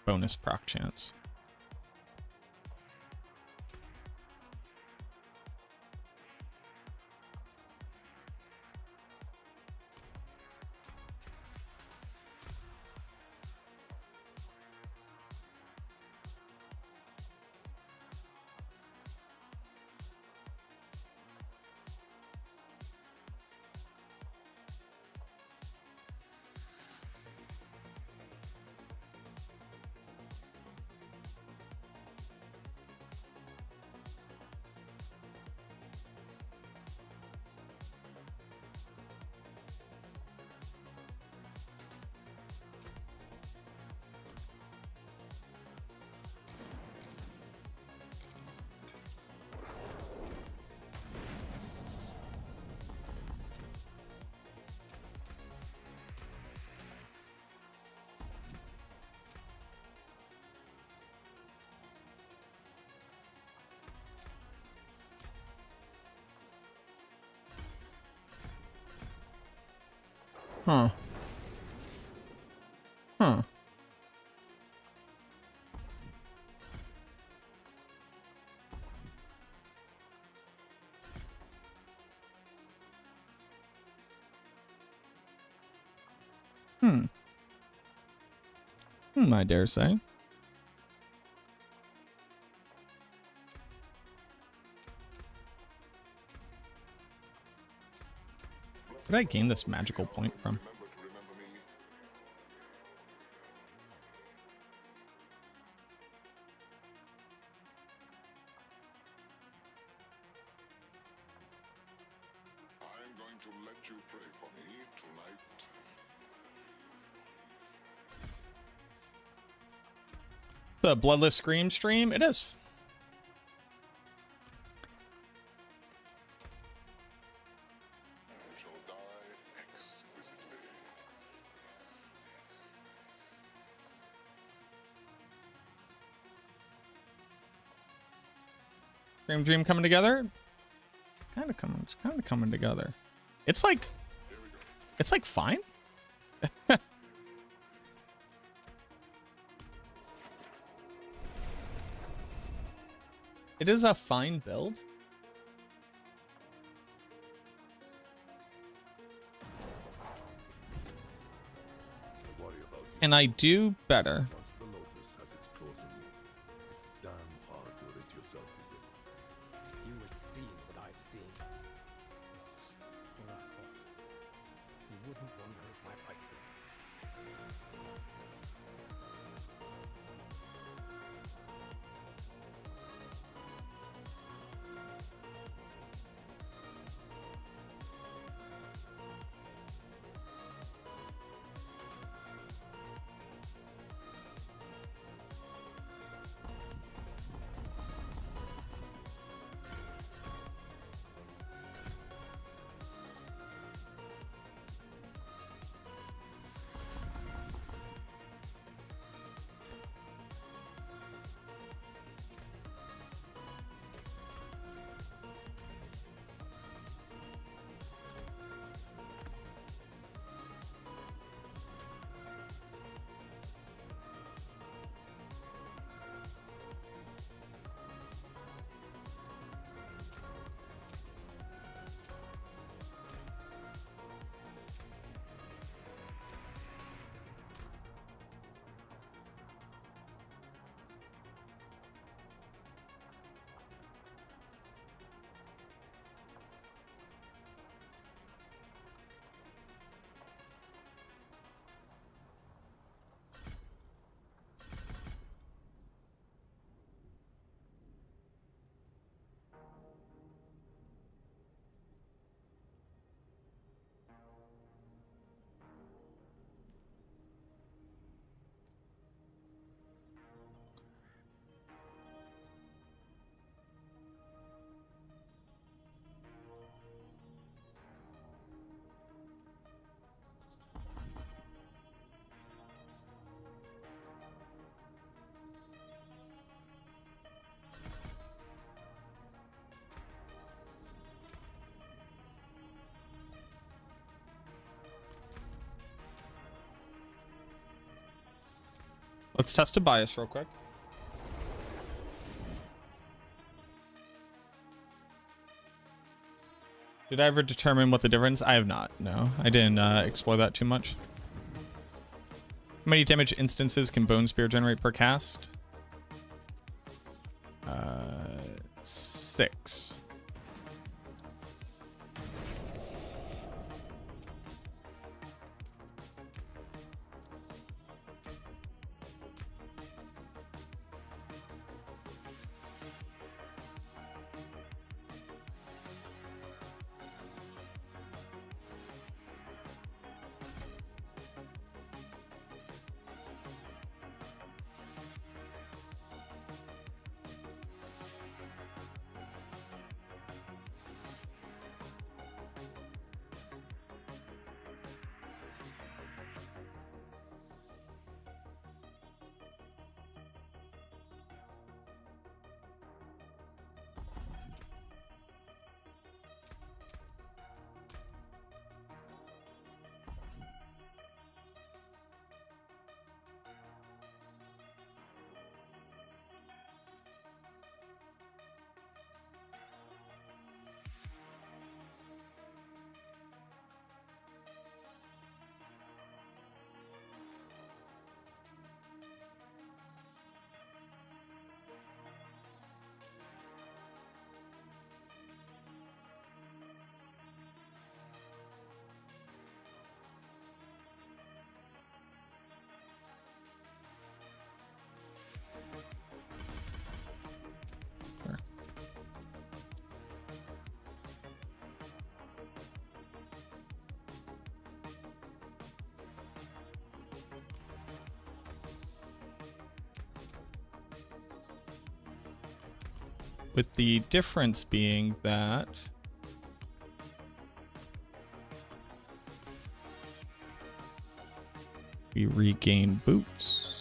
A: bonus proc chance. Huh. Huh. I dare say. Where did I gain this magical point from?
H: I'm going to let you pray for me tonight.
A: It's a Bloodless Scream stream? It is.
H: You shall die exquisitely.
A: Scream Dream coming together? It's kind of coming together. It's like fine. It is a fine build.
H: Worry about it.
A: And I do better.
H: Once the Lotus has its claws in you, it's damn hard to rid yourself of it.
G: You had seen what I've seen. Lost where I lost. You wouldn't wonder at my prices.
A: Let's test a bias real quick. Did I ever determine what the difference? I have not. No, I didn't explore that too much. How many damage instances can Bone Spear generate per cast? 6. With the difference being that we regain boots.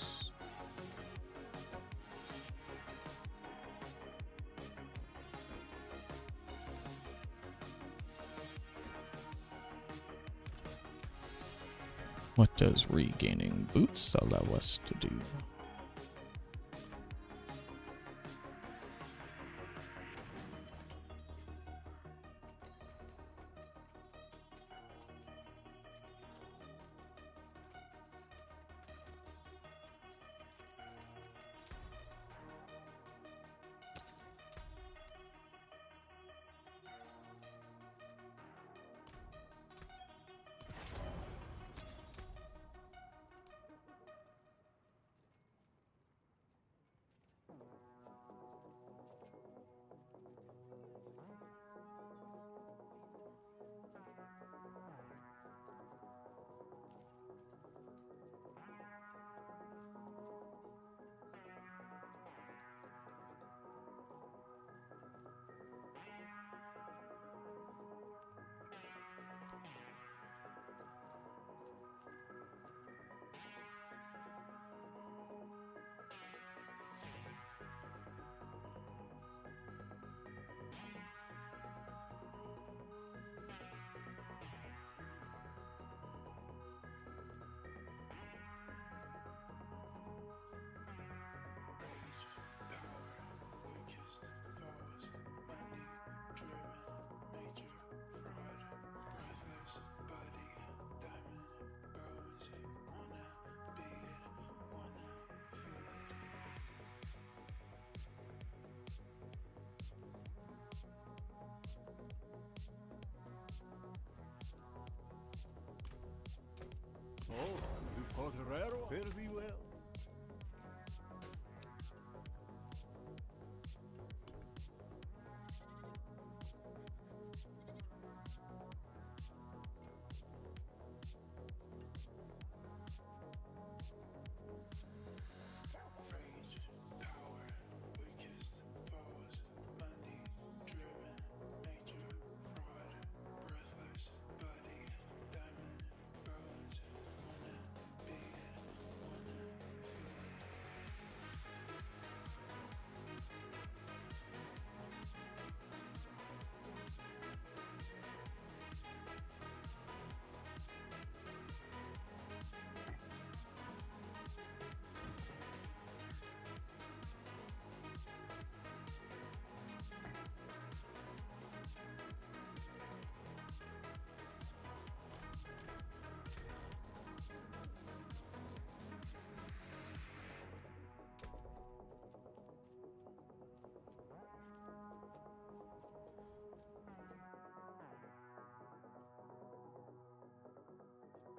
A: What does regaining boots allow us to do?
G: Oh, you Potterero? Fare thee well.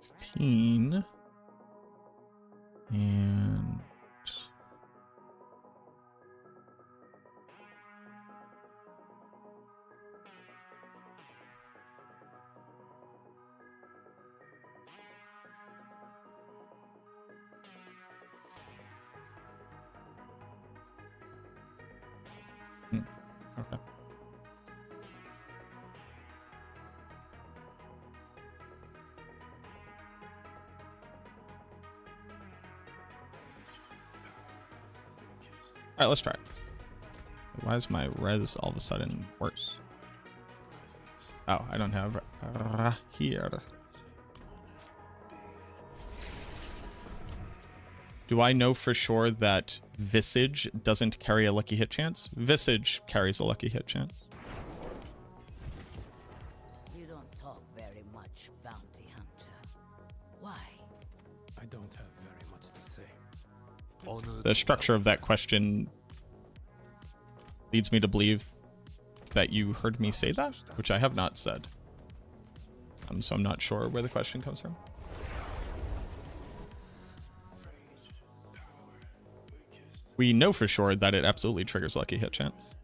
A: 16. And okay. All right, let's try it. Why is my res all of a sudden worse? Oh, I don't have here. Do I know for sure that Visage doesn't carry a lucky hit chance? Visage carries a lucky hit chance.
B: You don't talk very much, bounty hunter. Why?
G: I don't have very much to say.
A: The structure of that question leads me to believe that you heard me say that, which I have not said. So I'm not sure where the question comes from. We know for sure that it absolutely triggers lucky hit chance.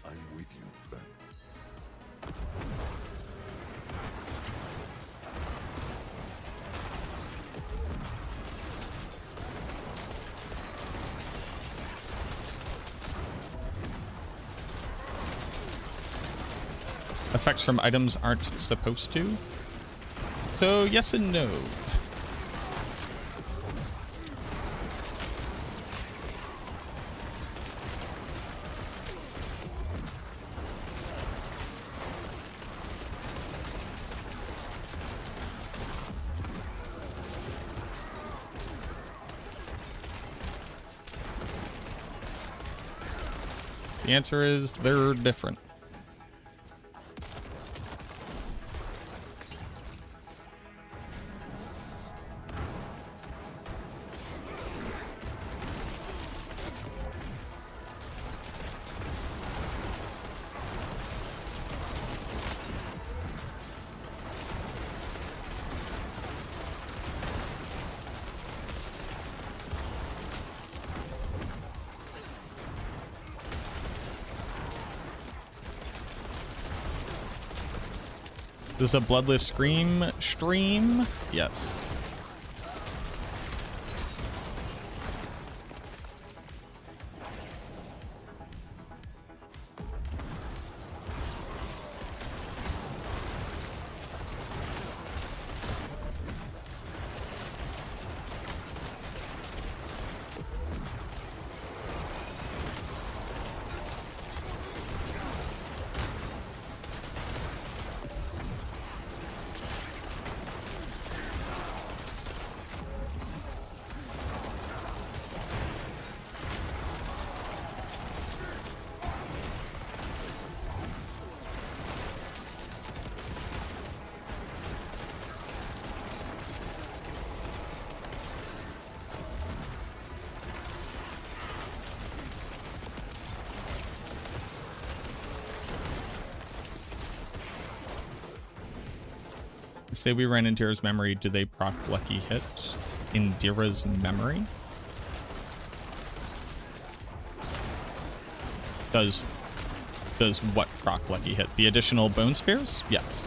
H: I'm with you, friend.
A: Effects from items aren't supposed to. So yes and no. The answer is they're different. This is a Bloodless Scream stream? Yes. Say we ran Indira's memory, do they proc lucky hit? Indira's memory? Does what proc lucky hit? The additional bone spears? Yes.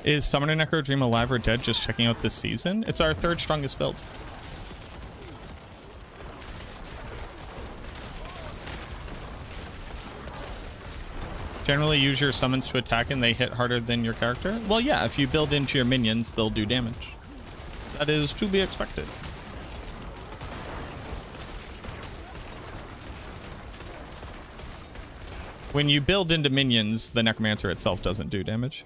A: Is Summoner Necro Dream alive or dead? Just checking out this season. It's our third strongest build. Generally use your summons to attack and they hit harder than your character. Well, yeah, if you build into your minions, they'll do damage. That is to be expected. When you build into minions, the Necromancer itself doesn't do damage.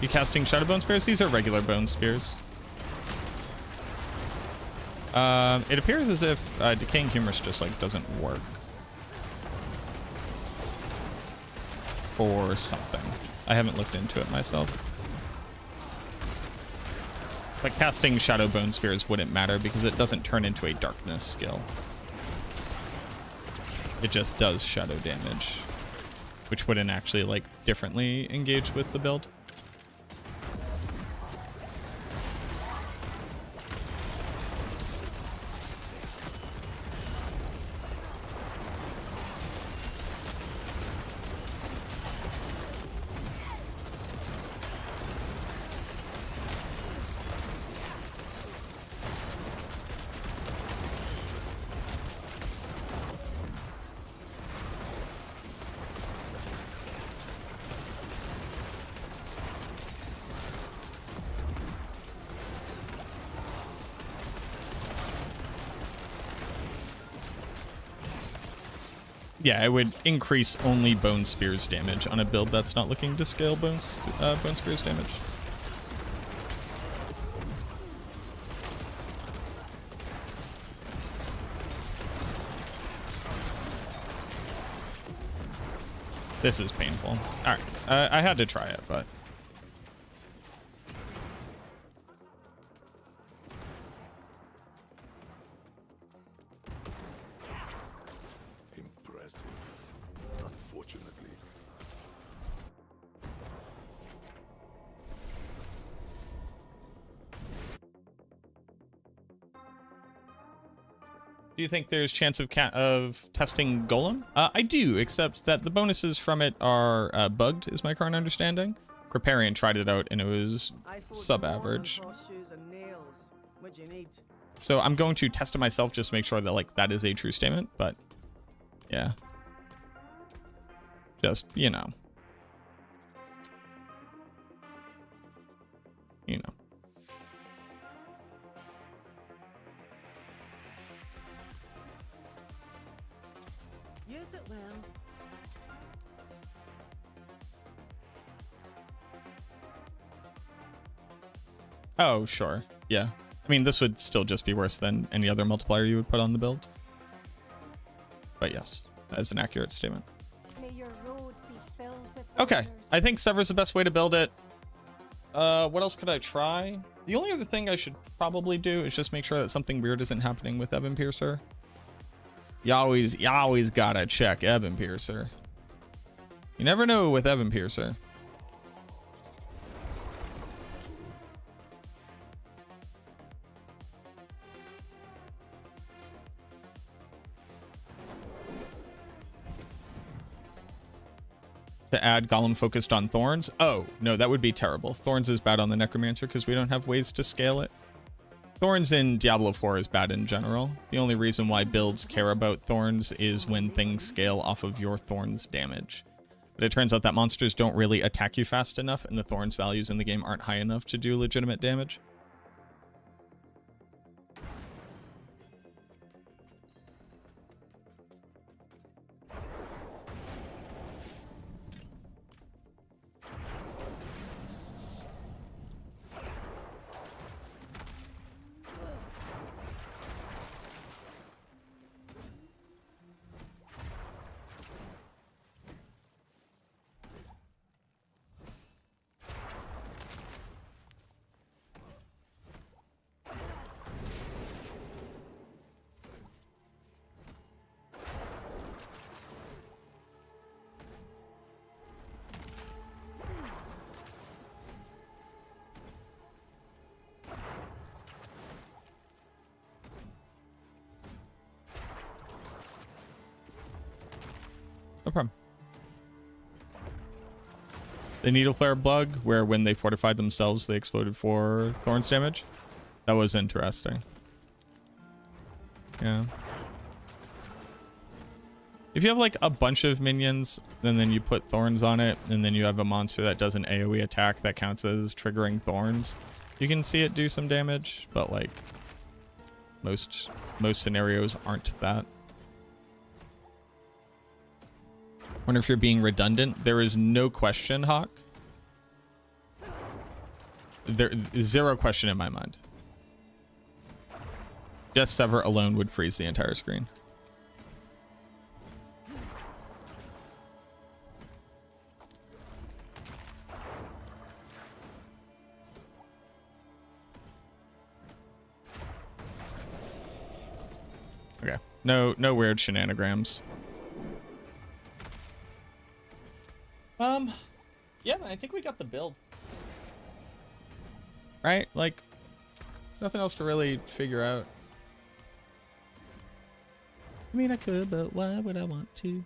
A: You casting Shadow Bone Spears? These are regular Bone Spears. It appears as if Decaying Humorous just like doesn't work. For something. I haven't looked into it myself. But casting Shadow Bone Spears wouldn't matter because it doesn't turn into a darkness skill. It just does shadow damage, which wouldn't actually like differently engage with the build. Yeah, it would increase only Bone Spears damage on a build that's not looking to scale Bone Spears damage. This is painful. Alright, I had to try it, but...
H: Unfortunately.
A: Do you think there's chance of testing Golem? I do, except that the bonuses from it are bugged, is my current understanding. Barbarian tried it out and it was sub-average. So I'm going to test it myself just to make sure that like that is a true statement, but yeah. Just, you know. You know.
D: Use it well.
A: Oh, sure. Yeah. I mean, this would still just be worse than any other multiplier you would put on the build. But yes, that is an accurate statement.
E: May your road be filled with
A: Okay,
E: wonders.
A: I think Sever's the best way to build it. What else could I try? The only other thing I should probably do is just make sure that something weird isn't happening with Ebon Piercer. You always gotta check Ebon Piercer. You never know with Ebon Piercer. To add Golem focused on Thorns? Oh, no, that would be terrible. Thorns is bad on the Necromancer because we don't have ways to scale it. Thorns in Diablo 4 is bad in general. The only reason why builds care about Thorns is when things scale off of your Thorns damage. But it turns out that monsters don't really attack you fast enough and the Thorns values in the game aren't high enough to do legitimate damage. No problem. The Needle Flare bug, where when they fortified themselves, they exploded for Thorns damage. That was interesting. Yeah. If you have like a bunch of minions, and then you put Thorns on it, and then you have a monster that does an AoE attack that counts as triggering Thorns, you can see it do some damage, but like most scenarios aren't that. Wonder if you're being redundant. There is no question, Hawk. There is zero question in my mind. Just Sever alone would freeze the entire screen. Okay. No weird shenanigans. Yeah, I think we got the build. Right? Like, there's nothing else to really figure out. I mean, I could, but why would I want to?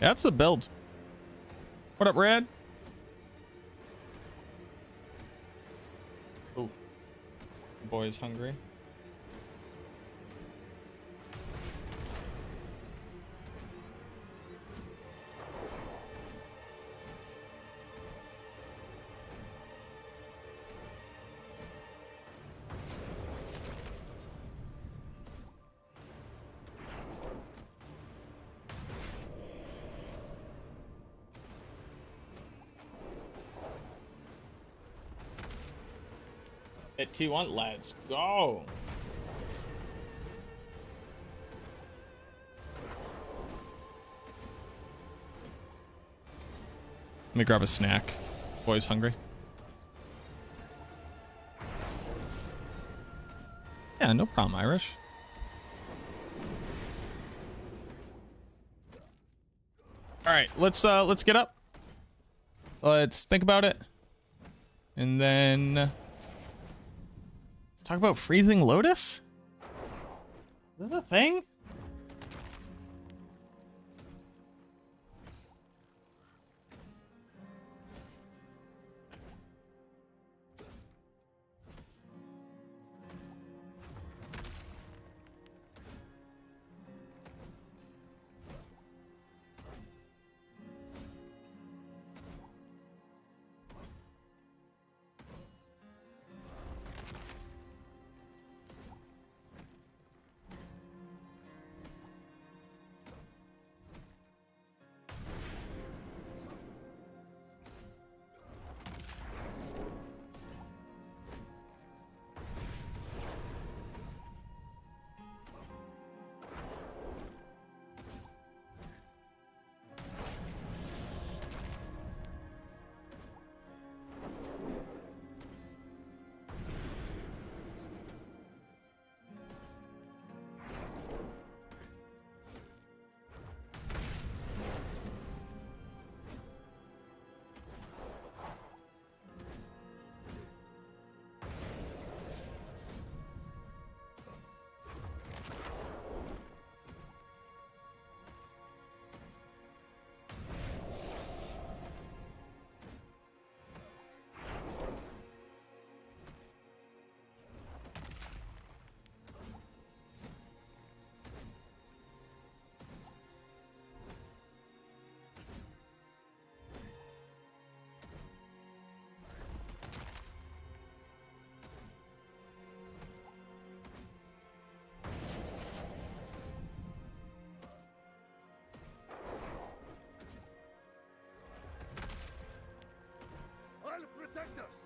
A: Yeah, that's the build. What up, Red? Oh, boy is hungry. At T1, let's go. Let me grab a snack. Boy's hungry. Yeah, no problem, Irish. All right, let's get up. Let's think about it. And then talk about freezing Lotus? Is that a thing?
H: Protect us!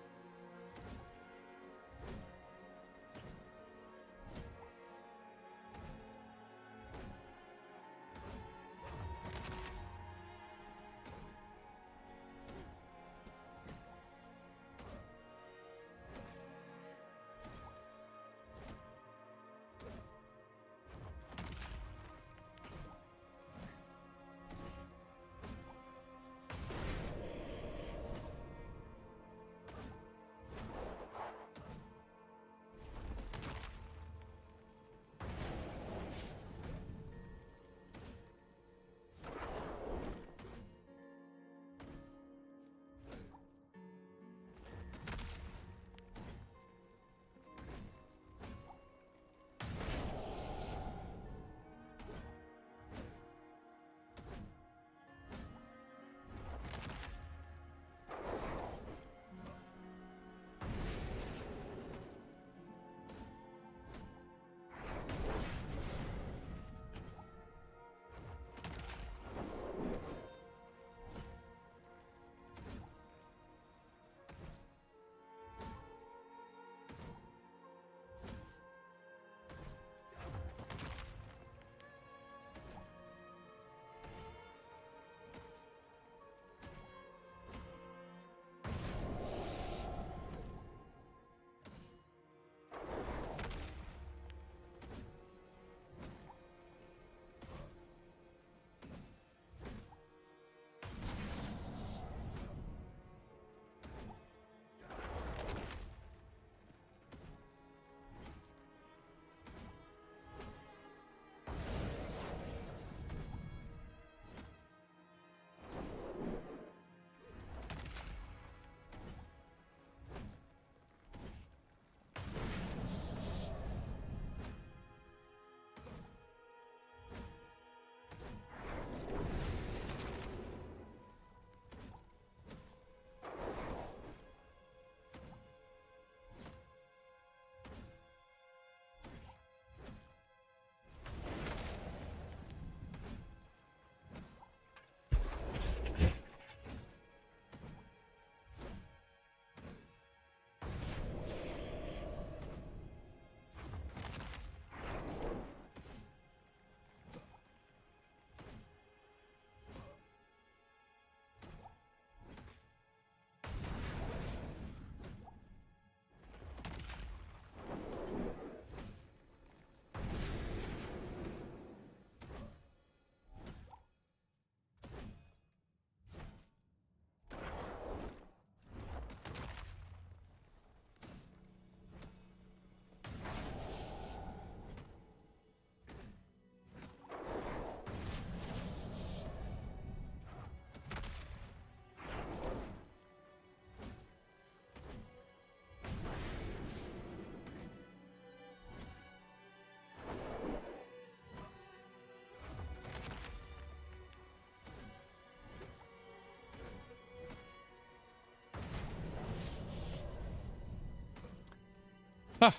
A: Ah.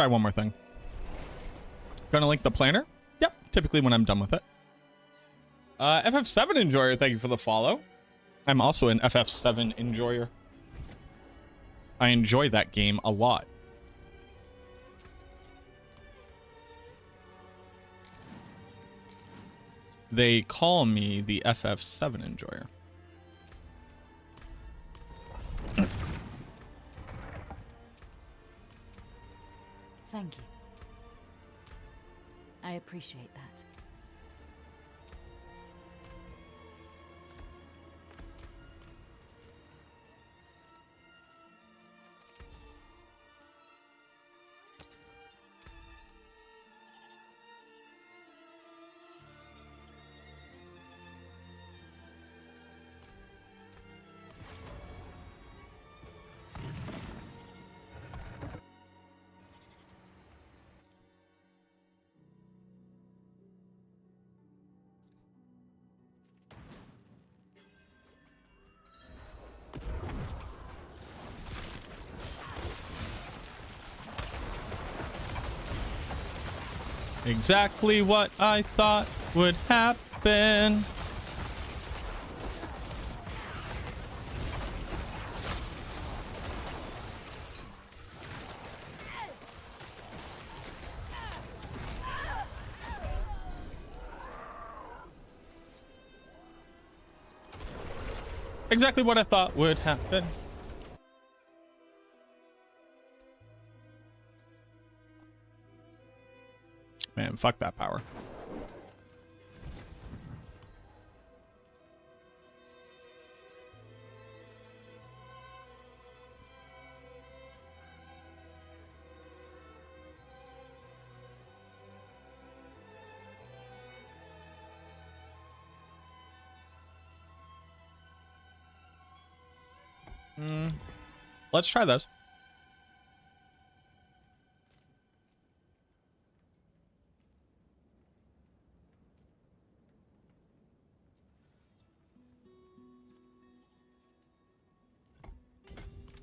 A: Try one more thing. Gonna link the planner? Yep, typically when I'm done with it. FF7 enjoyer, thank you for the follow. I'm also an FF7 enjoyer. I enjoy that game a lot. They call me the FF7 enjoyer.
F: Thank you. I appreciate that.
A: Exactly what I thought would happen. Exactly what I thought would happen. Man, fuck that power. Let's try those.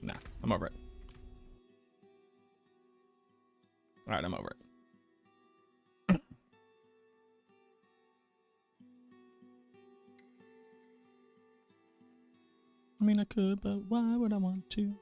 A: Nah, I'm over it. All right, I'm over it. I mean, I could, but why would I want to?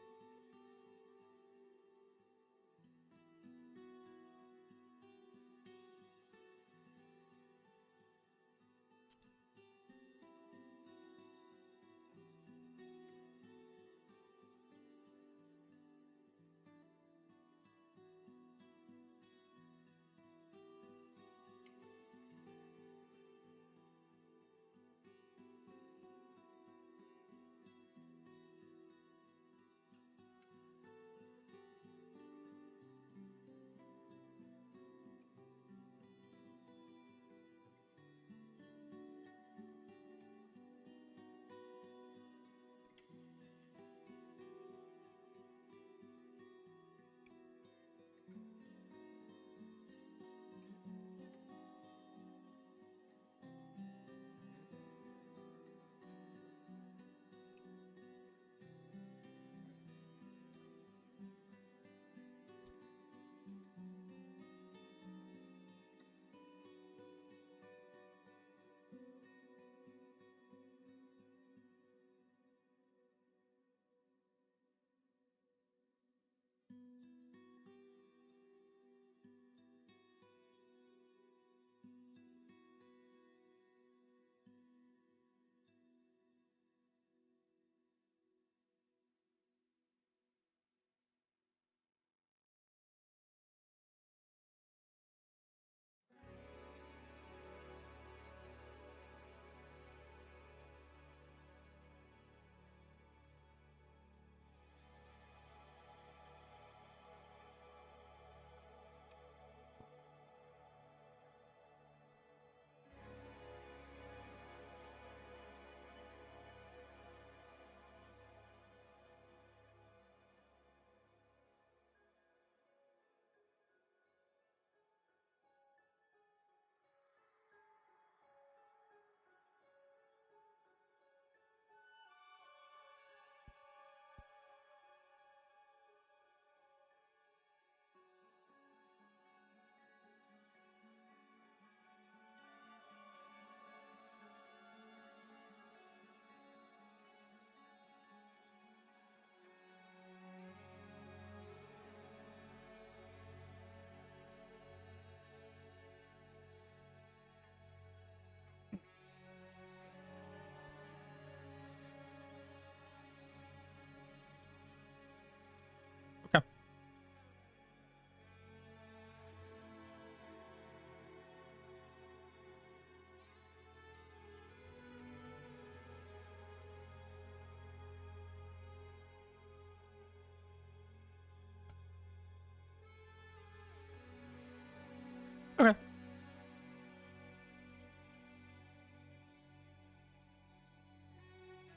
A: Okay.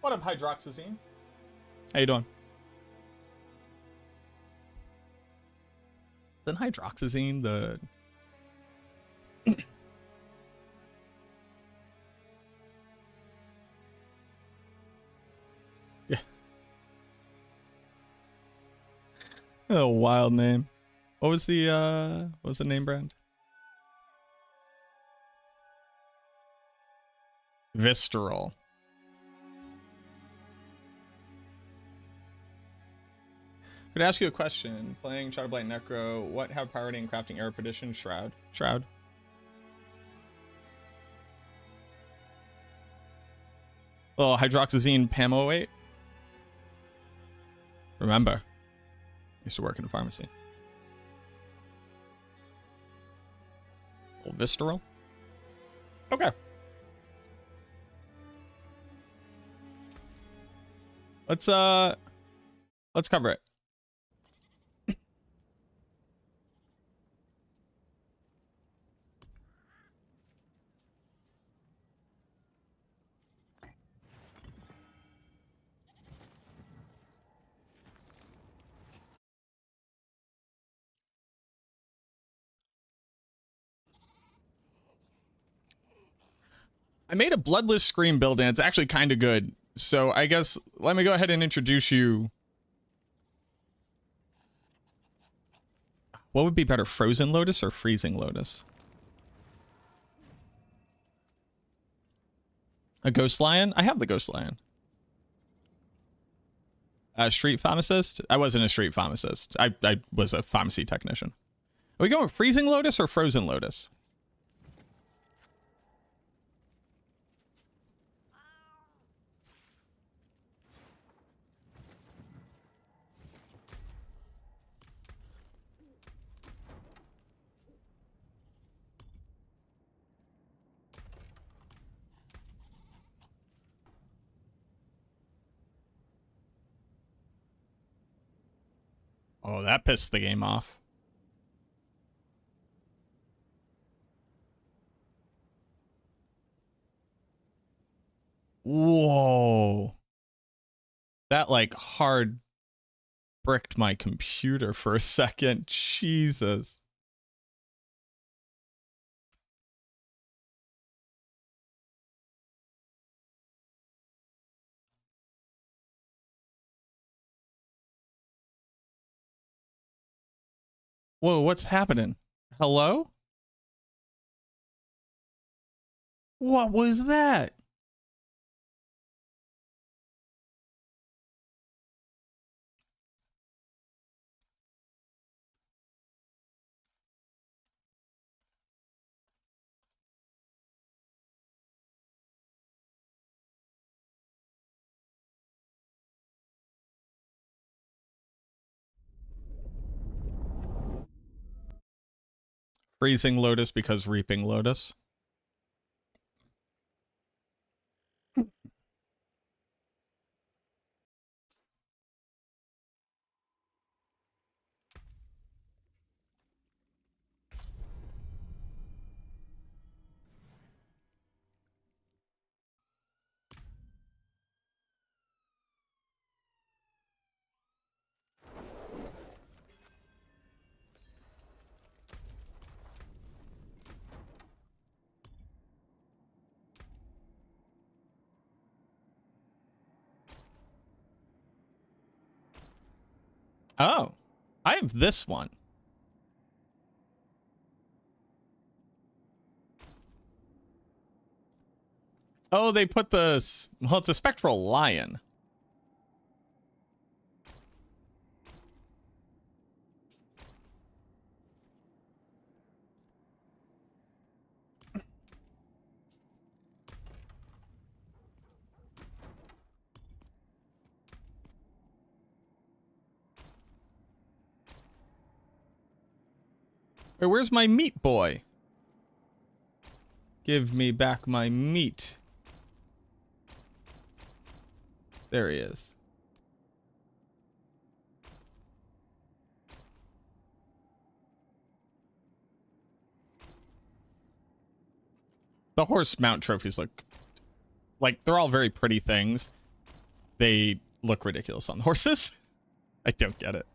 A: What up, Hydroxazine? How you doing? Isn't Hydroxazine the... Yeah. A wild name. What was the name brand? Visceral. Could I ask you a question? Playing Shadowblight Necro, what have priority in crafting air perdition? Shroud. Shroud. Oh, hydroxyzine pamoate. Remember, used to work in a pharmacy. Old visceral. Okay. Let's cover it. I made a bloodless scream build and it's actually kind of good. So I guess let me go ahead and introduce you. What would be better, Frozen Lotus or Freezing Lotus? A Ghost Lion? I have the Ghost Lion. A street pharmacist? I wasn't a street pharmacist. I was a pharmacy technician. Are we going Freezing Lotus or Frozen Lotus? Oh, that pissed the game off. Whoa. That like hard bricked my computer for a second. Jesus. Whoa, what's happening? Hello? What was that? Freezing Lotus because Reaping Lotus. Oh, I have this one. Oh, they put the... Well, it's a spectral lion. Wait, where's my meat boy? Give me back my meat. There he is. The horse mount trophies look like they're all very pretty things. They look ridiculous on the horses. I don't get it.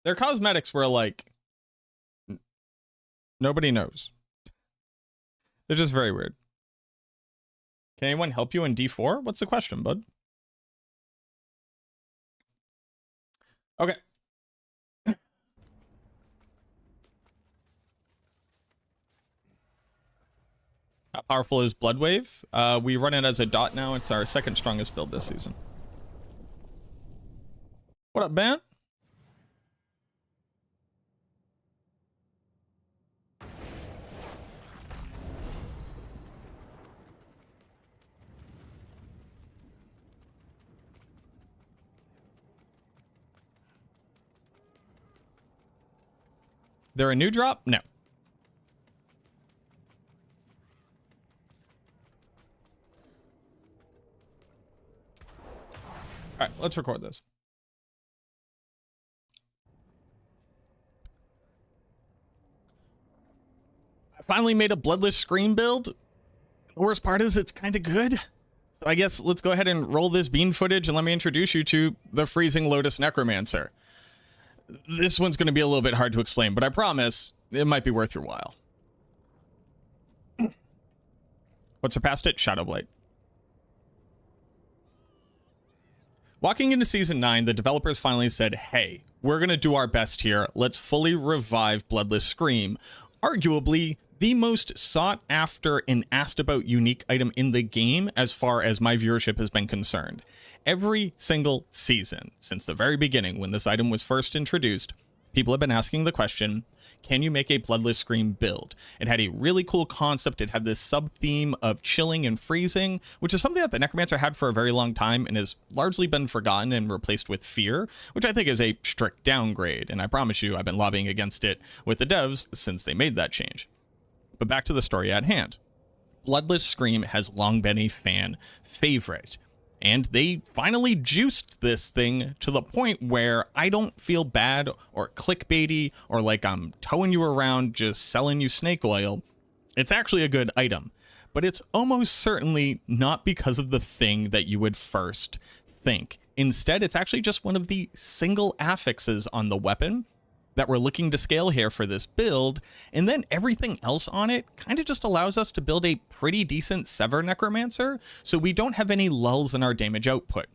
A: Their cosmetics were like, nobody knows. They're just very weird. Can anyone help you in D4? What's the question, bud? Okay. How powerful is Bloodwave? We run it as a dot now. It's our second strongest build this season. What up, man? They're a new drop? No. All right, let's record this. I finally made a Bloodless Scream build. The worst part is it's kind of good. So I guess let's go ahead and roll this bean footage and let me introduce you to the Freezing Lotus Necromancer. This one's going to be a little bit hard to explain, but I promise it might be worth your while. What surpassed it? Shadowblight. Walking into Season 9, the developers finally said, hey, we're going to do our best here. Let's fully revive Bloodless Scream. Arguably, the most sought after and asked about unique item in the game as far as my viewership has been concerned. Every single season, since the very beginning when this item was first introduced, people have been asking the question, can you make a Bloodless Scream build? It had a really cool concept. It had this sub-theme of chilling and freezing, which is something that the Necromancer had for a very long time and has largely been forgotten and replaced with fear, which I think is a strict downgrade. And I promise you, I've been lobbying against it with the devs since they made that change. But back to the story at hand. Bloodless Scream has long been a fan favorite. And they finally juiced this thing to the point where I don't feel bad or clickbaity or like I'm towing you around just selling you snake oil. It's actually a good item, but it's almost certainly not because of the thing that you would first think. Instead, it's actually just one of the single affixes on the weapon that we're looking to scale here for this build, and then everything else on it kind of just allows us to build a pretty decent Sever Necromancer, so we don't have any lulls in our damage output.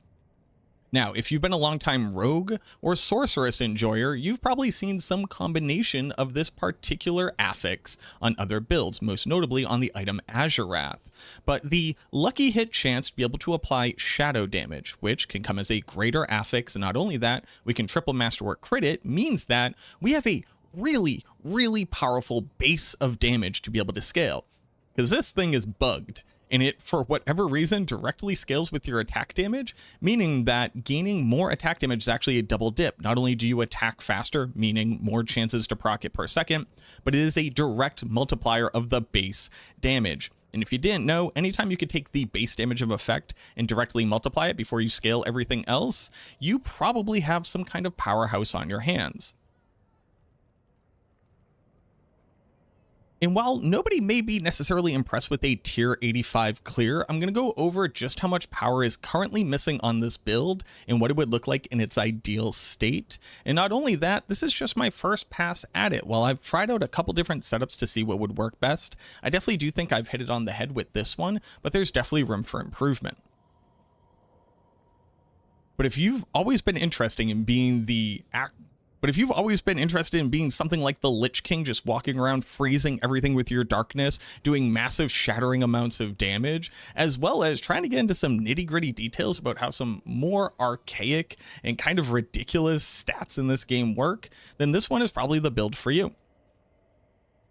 A: Now, if you've been a longtime rogue or sorceress enjoyer, you've probably seen some combination of this particular affix on other builds, most notably on the item Azurath. But the lucky hit chance to be able to apply shadow damage, which can come as a greater affix, and not only that, we can triple masterwork crit it, means that we have a really, really powerful base of damage to be able to scale. Because this thing is bugged, and it, for whatever reason, directly scales with your attack damage, meaning that gaining more attack damage is actually a double dip. Not only do you attack faster, meaning more chances to proc it per second, but it is a direct multiplier of the base damage. And if you didn't know, anytime you could take the base damage of effect and directly multiply it before you scale everything else, you probably have some kind of powerhouse on your hands. And while nobody may be necessarily impressed with a tier 85 clear, I'm going to go over just how much power is currently missing on this build and what it would look like in its ideal state. And not only that, this is just my first pass at it. While I've tried out a couple different setups to see what would work best, I definitely do think I've hit it on the head with this one, but there's definitely room for improvement. But if you've always been interested in being the But if you've always been interested in being something like the Lich King, just walking around freezing everything with your darkness, doing massive shattering amounts of damage, as well as trying to get into some nitty-gritty details about how some more archaic and kind of ridiculous stats in this game work, then this one is probably the build for you.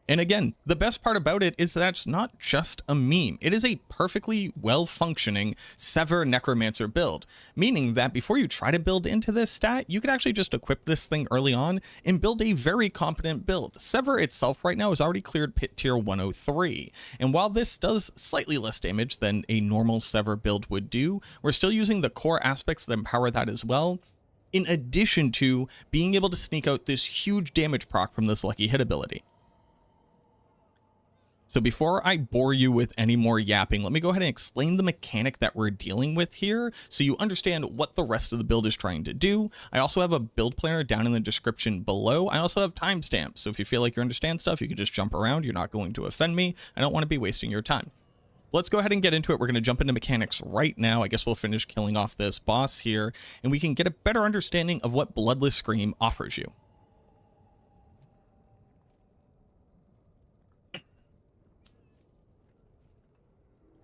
A: And again, the best part about it is that it's not just a meme. It is a perfectly well-functioning Sever Necromancer build, meaning that before you try to build into this stat, you could actually just equip this thing early on and build a very competent build. Sever itself right now is already cleared pit tier 103, and while this does slightly less damage than a normal Sever build would do, we're still using the core aspects that empower that as well, in addition to being able to sneak out this huge damage proc from this Lucky Hit ability. So before I bore you with any more yapping, let me go ahead and explain the mechanic that we're dealing with here so you understand what the rest of the build is trying to do. I also have a build planner down in the description below. I also have timestamps, so if you feel like you understand stuff, you can just jump around. You're not going to offend me. I don't want to be wasting your time. Let's go ahead and get into it. We're going to jump into mechanics right now. I guess we'll finish killing off this boss here, and we can get a better understanding of what Bloodless Scream offers you.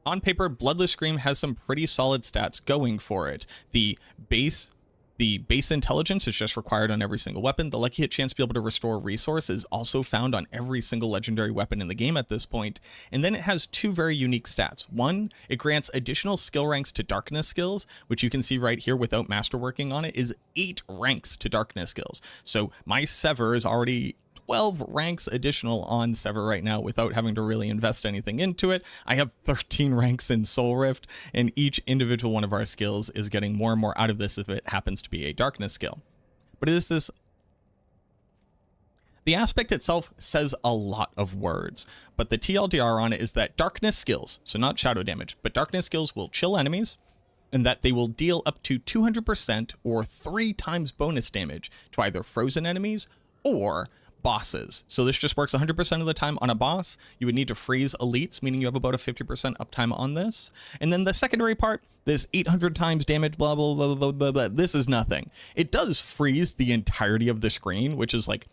A: On paper, Bloodless Scream has some pretty solid stats going for it. The base intelligence is just required on every single weapon. The lucky hit chance to be able to restore resource is also found on every single legendary weapon in the game at this point. And then it has two very unique stats. One, it grants additional skill ranks to darkness skills, which you can see right here without masterworking on it is 8 ranks to darkness skills. So my Sever is already 12 ranks additional on Sever right now without having to really invest anything into it. I have 13 ranks in Soul Rift, and each individual one of our skills is getting more and more out of this if it happens to be a darkness skill. But it is this... The aspect itself says a lot of words, but the TLDR on it is that darkness skills, so not shadow damage, but darkness skills will chill enemies, and that they will deal up to 200% or 3 times bonus damage to either frozen enemies or bosses. So this just works 100% of the time on a boss. You would need to freeze elites, meaning you have about a 50% uptime on this. And then the secondary part, this 800 times damage, blah, blah, blah, blah, blah, blah, this is nothing. It does freeze the entirety of the screen, which is like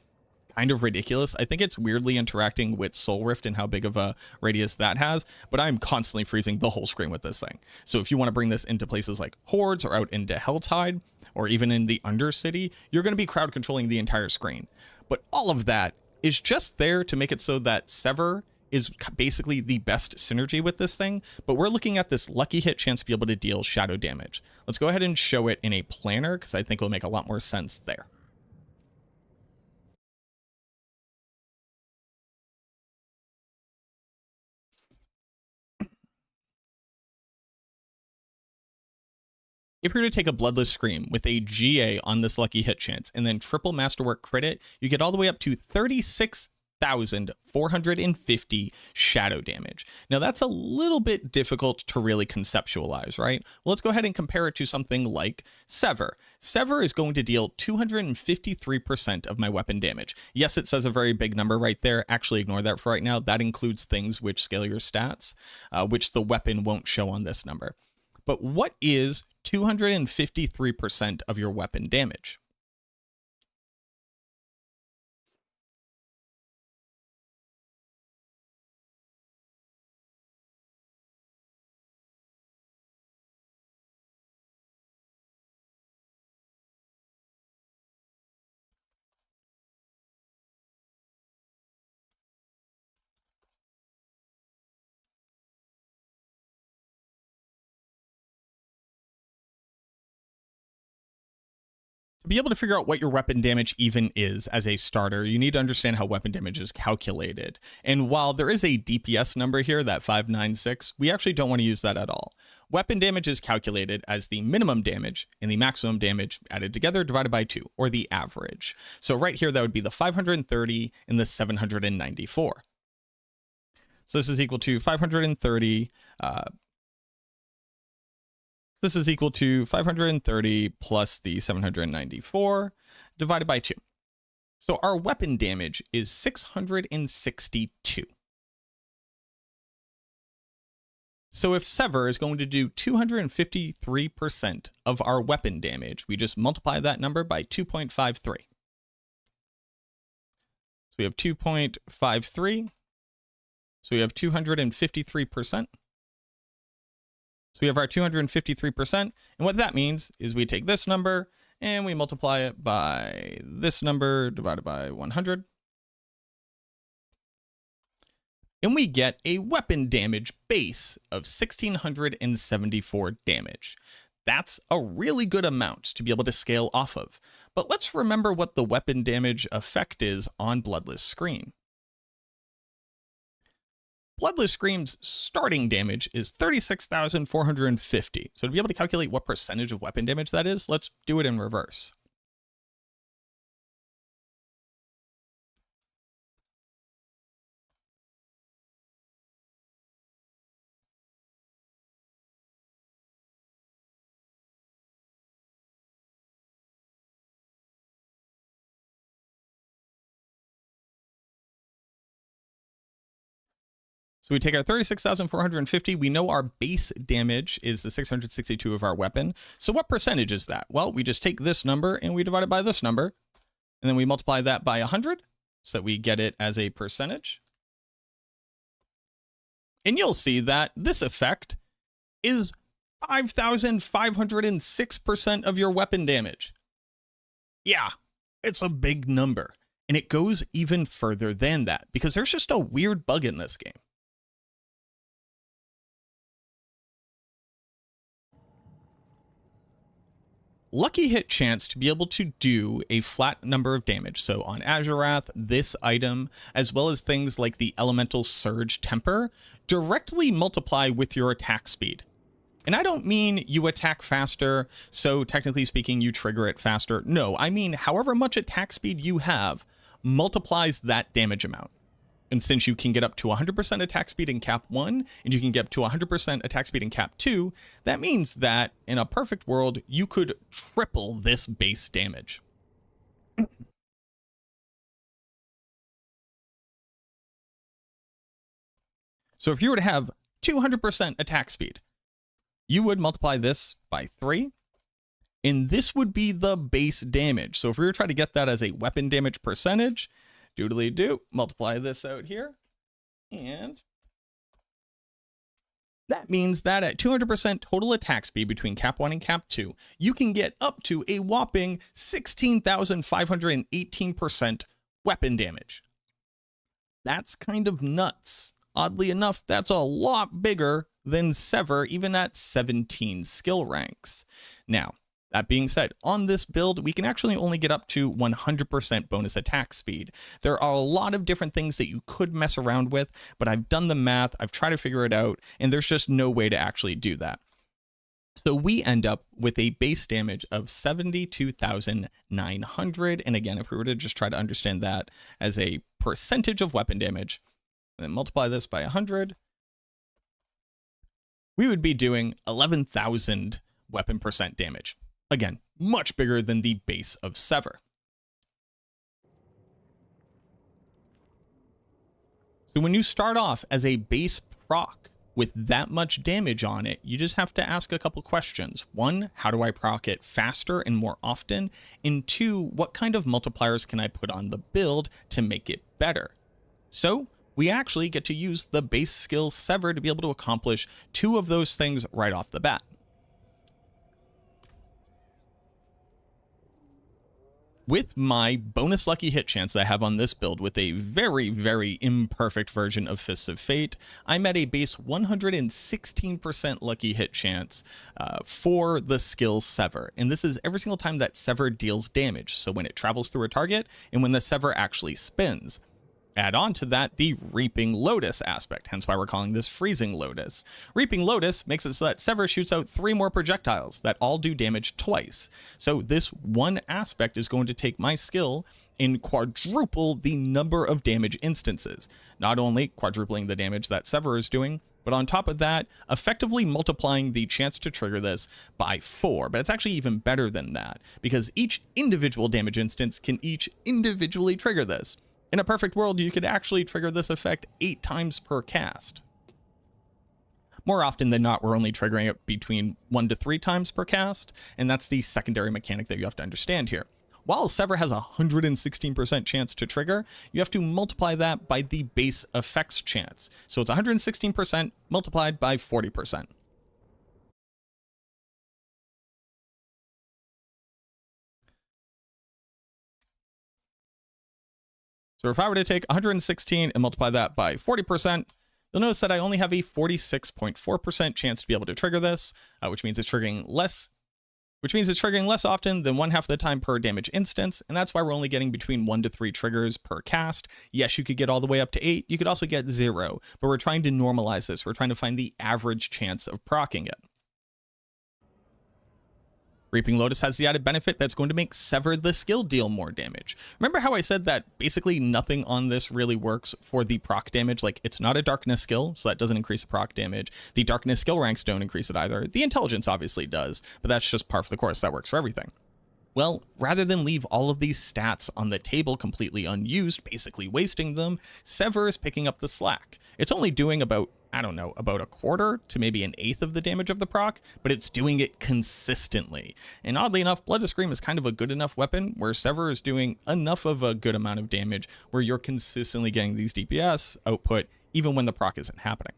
A: kind of ridiculous. I think it's weirdly interacting with Soul Rift and how big of a radius that has, but I'm constantly freezing the whole screen with this thing. So if you want to bring this into places like Hordes or out into Helltide, or even in the Undercity, you're going to be crowd controlling the entire screen. But all of that is just there to make it so that Sever is basically the best synergy with this thing, but we're looking at this lucky hit chance to be able to deal shadow damage. Let's go ahead and show it in a planner, because I think it'll make a lot more sense there. If you were to take a Bloodless Scream with a GA on this lucky hit chance and then triple masterwork crit it, you get all the way up to 36,450 shadow damage. Now that's a little bit difficult to really conceptualize, right? Well, let's go ahead and compare it to something like Sever. Sever is going to deal 253% of my weapon damage. Yes, it says a very big number right there. Actually, ignore that for right now. That includes things which scale your stats, which the weapon won't show on this number. But what is 253% of your weapon damage? To be able to figure out what your weapon damage even is as a starter, you need to understand how weapon damage is calculated. And while there is a DPS number here, that 596, we actually don't want to use that at all. Weapon damage is calculated as the minimum damage and the maximum damage added together divided by 2, or the average. So right here, that would be the 530 and the 794. So this is equal to 530, this is equal to 530 plus the 794 divided by 2. So our weapon damage is 662. So if Sever is going to do 253% of our weapon damage, we just multiply that number by 2.53. we have 2.53. So we have 253%. So we have our 253%. And what that means is we take this number and we multiply it by this number divided by 100. And we get a weapon damage base of 1,674 damage. That's a really good amount to be able to scale off of. But let's remember what the weapon damage effect is on Bloodless Scream. Bloodless Scream's starting damage is 36,450. So to be able to calculate what percentage of weapon damage that is, let's do it in reverse. So we take our 36,450. We know our base damage is the 662 of our weapon. So what percentage is that? Well, we just take this number and we divide it by this number. And then we multiply that by 100 so that we get it as a percentage. And you'll see that this effect is 5,506% of your weapon damage. Yeah, it's a big number. And it goes even further than that because there's just a weird bug in this game. Lucky hit chance to be able to do a flat number of damage. So on Azurath, this item, as well as things like the Elemental Surge Temper, directly multiply with your attack speed. And I don't mean you attack faster, so technically speaking, you trigger it faster. No, I mean however much attack speed you have multiplies that damage amount. And since you can get up to 100% attack speed in cap 1, and you can get up to 100% attack speed in cap 2, that means that in a perfect world, you could triple this base damage. So if you were to have 200% attack speed, you would multiply this by 3, and this would be the base damage. So if we were trying to get that as a weapon damage percentage, doodly-doo, multiply this out here, and that means that at 200% total attack speed between cap 1 and cap 2, you can get up to a whopping 16,518% weapon damage. That's kind of nuts. Oddly enough, that's a lot bigger than Sever, even at 17 skill ranks. Now, that being said, on this build, we can actually only get up to 100% bonus attack speed. There are a lot of different things that you could mess around with, but I've done the math, I've tried to figure it out, and there's just no way to actually do that. So we end up with a base damage of 72,900. And again, if we were to just try to understand that as a percentage of weapon damage, and then multiply this by 100, we would be doing 11,000 weapon percent damage. Again, much bigger than the base of Sever. So when you start off as a base proc with that much damage on it, you just have to ask a couple questions. 1, how do I proc it faster and more often? And 2, what kind of multipliers can I put on the build to make it better? So we actually get to use the base skill Sever to be able to accomplish 2 of those things right off the bat. With my bonus lucky hit chance that I have on this build with a very, very imperfect version of Fists of Fate, I'm at a base 116% lucky hit chance for the skill Sever. And this is every single time that Sever deals damage. So when it travels through a target and when the Sever actually spins. Add on to that the Reaping Lotus aspect, hence why we're calling this Freezing Lotus. Reaping Lotus makes it so that Sever shoots out 3 more projectiles that all do damage twice. So this one aspect is going to take my skill and quadruple the number of damage instances. Not only quadrupling the damage that Sever is doing, but on top of that, effectively multiplying the chance to trigger this by 4. But it's actually even better than that, because each individual damage instance can each individually trigger this. In a perfect world, you could actually trigger this effect 8 times per cast. More often than not, we're only triggering it between 1 to 3 times per cast, and that's the secondary mechanic that you have to understand here. While Sever has a 116% chance to trigger, you have to multiply that by the base effects chance. So it's 116% multiplied by 40%. So if I were to take 116 and multiply that by 40%, you'll notice that I only have a 46.4% chance to be able to trigger this, which means it's triggering less often than 1/2 of the time per damage instance, and that's why we're only getting between 1 to 3 triggers per cast. Yes, you could get all the way up to 8, you could also get 0, but we're trying to normalize this. We're trying to find the average chance of proccing it. Reaping Lotus has the added benefit that's going to make Sever the skill deal more damage. Remember how I said that basically nothing on this really works for the proc damage? Like, it's not a darkness skill, so that doesn't increase the proc damage. The darkness skill ranks don't increase it either. The intelligence obviously does, but that's just par for the course. That works for everything. Well, rather than leave all of these stats on the table completely unused, basically wasting them, Sever is picking up the slack. It's only doing about, I don't know, about 1/4 to maybe 1/8 of the damage of the proc, but it's doing it consistently. And oddly enough, Blood to Scream is kind of a good enough weapon where Sever is doing enough of a good amount of damage where you're consistently getting these DPS output even when the proc isn't happening.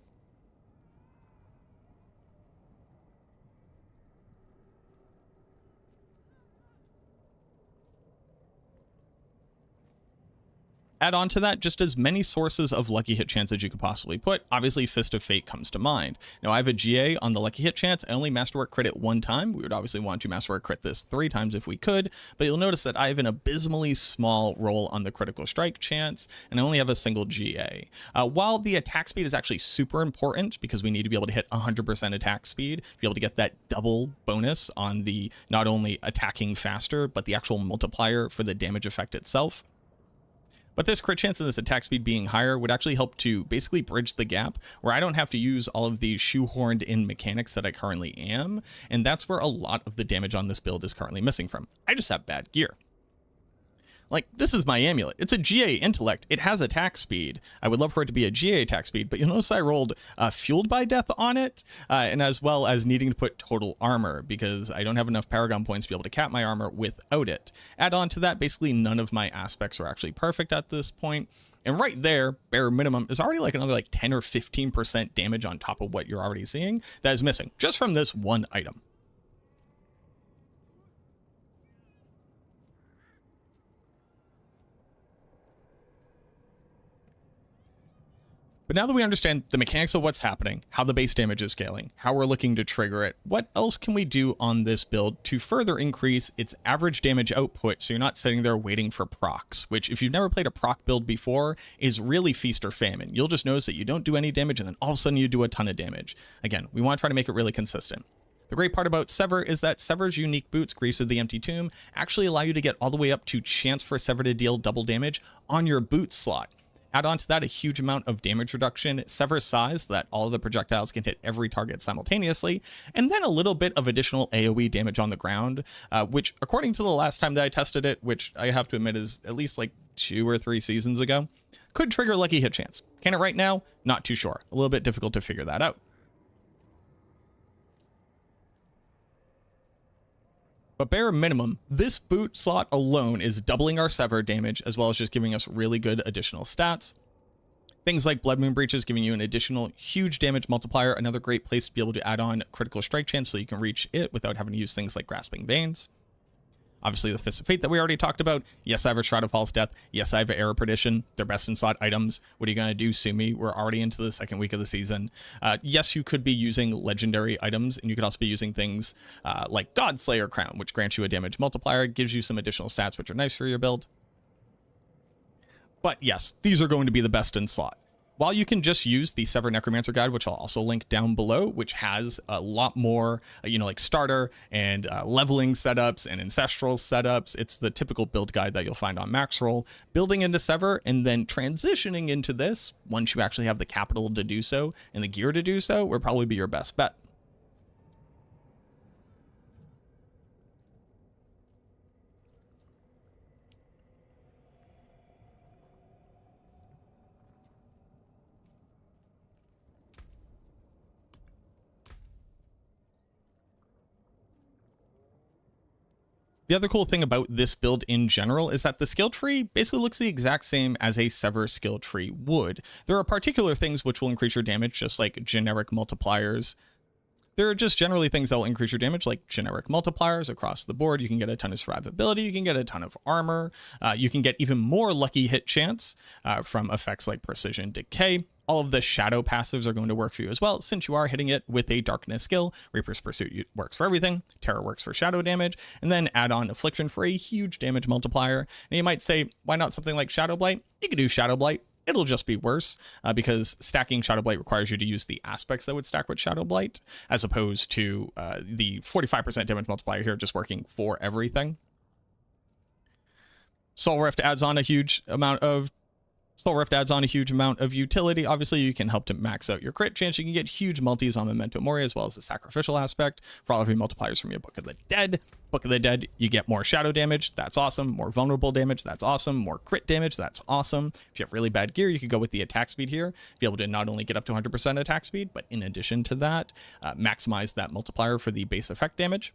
A: Add on to that just as many sources of lucky hit chance as you could possibly put. Obviously, Fist of Fate comes to mind. Now, I have a GA on the lucky hit chance. I only Masterwork crit it 1 time. We would obviously want to Masterwork crit this 3 times if we could, but you'll notice that I have an abysmally small roll on the critical strike chance, and I only have a single GA. While the attack speed is actually super important because we need to be able to hit 100% attack speed, to be able to get that double bonus on the not only attacking faster, but the actual multiplier for the damage effect itself. But this crit chance and this attack speed being higher would actually help to basically bridge the gap where I don't have to use all of these shoehorned in mechanics that I currently am, and that's where a lot of the damage on this build is currently missing from. I just have bad gear. Like, this is my amulet. It's a GA intellect. It has attack speed. I would love for it to be a GA attack speed, but you'll notice I rolled Fueled by Death on it, and as well as needing to put total armor because I don't have enough Paragon points to be able to cap my armor without it. Add on to that, basically none of my aspects are actually perfect at this point. And right there, bare minimum, is already like another like 10 or 15% damage on top of what you're already seeing that is missing just from this one item. But now that we understand the mechanics of what's happening, how the base damage is scaling, how we're looking to trigger it, what else can we do on this build to further increase its average damage output so you're not sitting there waiting for procs, which if you've never played a proc build before is really feast or famine. You'll just notice that you don't do any damage and then all of a sudden you do a ton of damage. Again, we want to try to make it really consistent. The great part about Sever is that Sever's unique boots, Grease of the Empty Tomb, actually allow you to get all the way up to chance for Sever to deal double damage on your boot slot. Add on to that a huge amount of damage reduction, Sever's size that all of the projectiles can hit every target simultaneously, and then a little bit of additional AoE damage on the ground, which according to the last time that I tested it, which I have to admit is at least like 2 or 3 seasons ago, could trigger lucky hit chance. Can it right now? Not too sure. A little bit difficult to figure that out. But bare minimum, this boot slot alone is doubling our Sever damage as well as just giving us really good additional stats. Things like Blood Moon Breaches giving you an additional huge damage multiplier, another great place to be able to add on critical strike chance so you can reach it without having to use things like Grasping Veins. Obviously the Fist of Fate that we already talked about. Yes, I have a Shroud of False Death. Yes, I have Error Perdition. They're best in slot items. What are you going to do, sue me? We're already into the 2nd week of the season. Yes, you could be using legendary items, and you could also be using things like Godslayer Crown, which grants you a damage multiplier, gives you some additional stats, which are nice for your build. But yes, these are going to be the best in slot. While you can just use the Sever Necromancer guide, which I'll also link down below, which has a lot more, like starter and leveling setups and ancestral setups. It's the typical build guide that you'll find on Maxroll. Building into Sever and then transitioning into this, once you actually have the capital to do so and the gear to do so, will probably be your best bet. The other cool thing about this build in general is that the skill tree basically looks the exact same as a Sever skill tree would. There are particular things which will increase your damage, just like generic multipliers. There are just generally things that will increase your damage, like generic multipliers across the board. You can get a ton of survivability, you can get a ton of armor, you can get even more lucky hit chance from effects like precision decay. All of the shadow passives are going to work for you as well, since you are hitting it with a darkness skill. Reaper's Pursuit works for everything, Terror works for shadow damage, and then add on Affliction for a huge damage multiplier. And you might say, why not something like Shadow Blight? You can do Shadow Blight. It'll just be worse because stacking Shadow Blight requires you to use the aspects that would stack with Shadow Blight, as opposed to the 45% damage multiplier here just working for everything. Soul Rift adds on a huge amount of utility. Obviously, you can help to max out your crit chance. You can get huge multis on Memento Mori, as well as the sacrificial aspect for all of your multipliers from your Book of the Dead. Book of the Dead, you get more shadow damage. That's awesome. More vulnerable damage. That's awesome. More crit damage. That's awesome. If you have really bad gear, you could go with the attack speed here. Be able to not only get up to 100% attack speed, but in addition to that, maximize that multiplier for the base effect damage.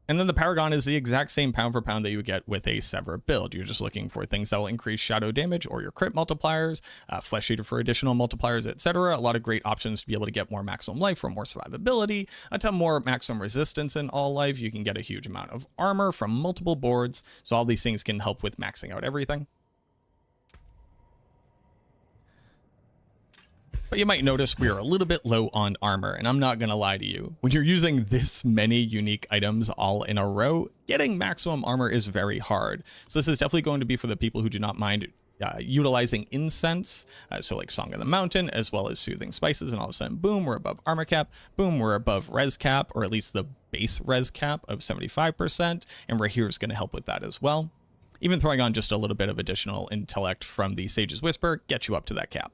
A: And then the Paragon is the exact same pound for pound that you would get with a Sever build. You're just looking for things that will increase shadow damage or your crit multipliers, Flesh Eater for additional multipliers, etc. A lot of great options to be able to get more maximum life or more survivability, a ton more maximum resistance in all life. You can get a huge amount of armor from multiple boards. So all these things can help with maxing out everything. But you might notice we are a little bit low on armor, and I'm not going to lie to you. When you're using this many unique items all in a row, getting maximum armor is very hard. So this is definitely going to be for the people who do not mind utilizing incense, so like Song of the Mountain, as well as Soothing Spices, and all of a sudden, boom, we're above armor cap, boom, we're above res cap, or at least the base res cap of 75%, and Rahir is going to help with that as well. Even throwing on just a little bit of additional intellect from the Sage's Whisper gets you up to that cap.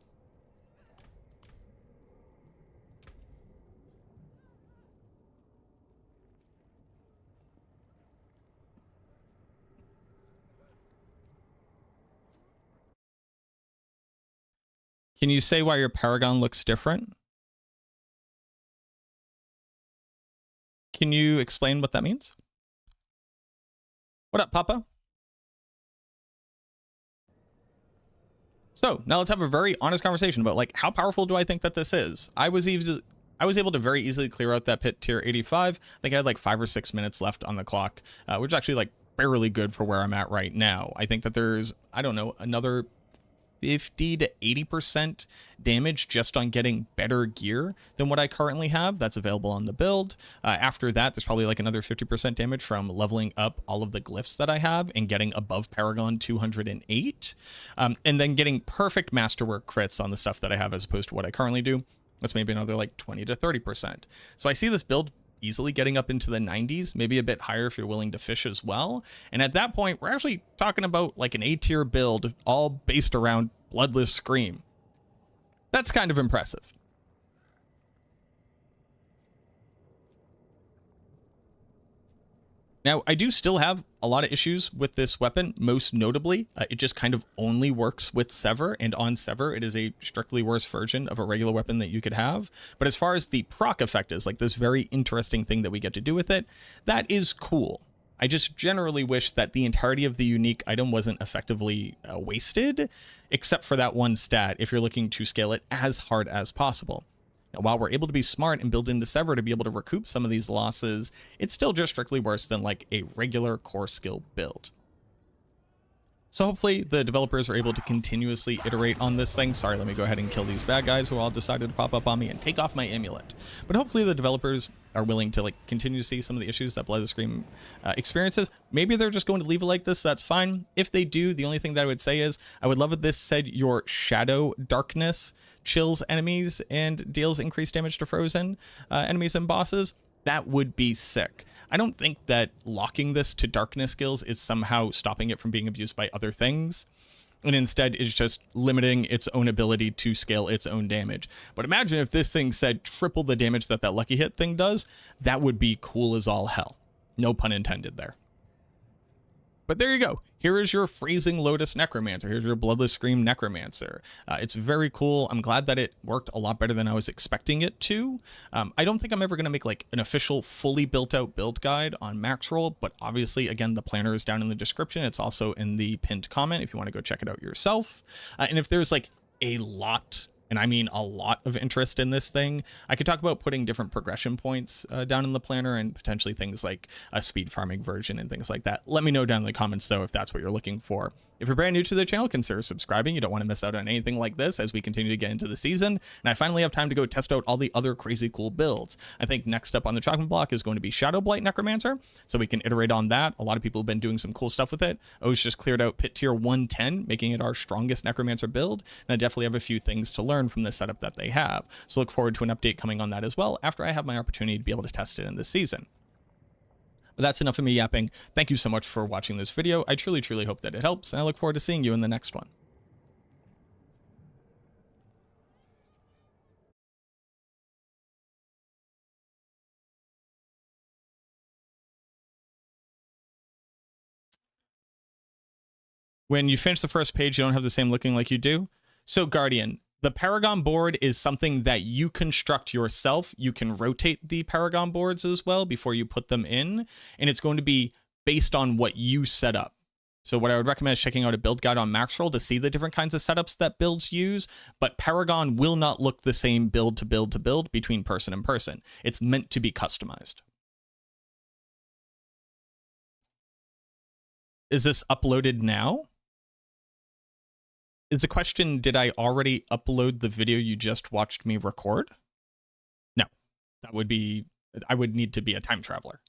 A: Can you say why your Paragon looks different? Can you explain what that means? What up, Papa? So now let's have a very honest conversation about like how powerful do I think that this is? I was able to very easily clear out that pit tier 85. I think I had like 5 or 6 minutes left on the clock, which is actually like barely good for where I'm at right now. I think that there's, I don't know, another 50 to 80% damage just on getting better gear than what I currently have that's available on the build. After that, there's probably like another 50% damage from leveling up all of the glyphs that I have and getting above Paragon 208. And then getting perfect masterwork crits on the stuff that I have as opposed to what I currently do. That's maybe another like 20 to 30%. So I see this build easily getting up into the 90s, maybe a bit higher if you're willing to fish as well. And at that point, we're actually talking about like an A tier build all based around Bloodless Scream. That's kind of impressive. Now, I do still have a lot of issues with this weapon, most notably, it just kind of only works with Sever, and on Sever, it is a strictly worse version of a regular weapon that you could have. But as far as the proc effect is, like this very interesting thing that we get to do with it, that is cool. I just generally wish that the entirety of the unique item wasn't effectively wasted, except for that one stat, if you're looking to scale it as hard as possible. Now, while we're able to be smart and build into Sever to be able to recoup some of these losses, it's still just strictly worse than like a regular core skill build. So hopefully the developers are able to continuously iterate on this thing. Sorry, let me go ahead and kill these bad guys who all decided to pop up on me and take off my amulet. But hopefully the developers are willing to like continue to see some of the issues that Bloodless Scream experiences. Maybe they're just going to leave it like this. That's fine. If they do, the only thing that I would say is I would love if this said your shadow darkness chills enemies and deals increased damage to frozen enemies and bosses. That would be sick. I don't think that locking this to darkness skills is somehow stopping it from being abused by other things, and instead is just limiting its own ability to scale its own damage. But imagine if this thing said triple the damage that that lucky hit thing does. That would be cool as all hell. No pun intended there. But there you go. Here is your Freezing Lotus Necromancer. Here's your Bloodless Scream Necromancer. It's very cool. I'm glad that it worked a lot better than I was expecting it to. I don't think I'm ever going to make like an official fully built out build guide on Maxroll, but obviously, again, the planner is down in the description. It's also in the pinned comment if you want to go check it out yourself. And if there's like a lot, and I mean a lot of interest in this thing, I could talk about putting different progression points down in the planner and potentially things like a speed farming version and things like that. Let me know down in the comments though if that's what you're looking for. If you're brand new to the channel, consider subscribing. You don't want to miss out on anything like this as we continue to get into the season. And I finally have time to go test out all the other crazy cool builds. I think next up on the chopping block is going to be Shadow Blight Necromancer, so we can iterate on that. A lot of people have been doing some cool stuff with it. O's just cleared out Pit Tier 110, making it our strongest Necromancer build. And I definitely have a few things to learn from the setup that they have. So look forward to an update coming on that as well after I have my opportunity to be able to test it in this season. But that's enough of me yapping. Thank you so much for watching this video. I truly, truly hope that it helps, and I look forward to seeing you in the next one. When you finish the first page, you don't have the same looking like you do. So Guardian, the Paragon board is something that you construct yourself. You can rotate the Paragon boards as well before you put them in, and it's going to be based on what you set up. So what I would recommend is checking out a build guide on Maxroll to see the different kinds of setups that builds use, but Paragon will not look the same build to build to build between person and person. It's meant to be customized. Is this uploaded now? Is the question, did I already upload the video you just watched me record? No, that would be, I would need to be a time traveler.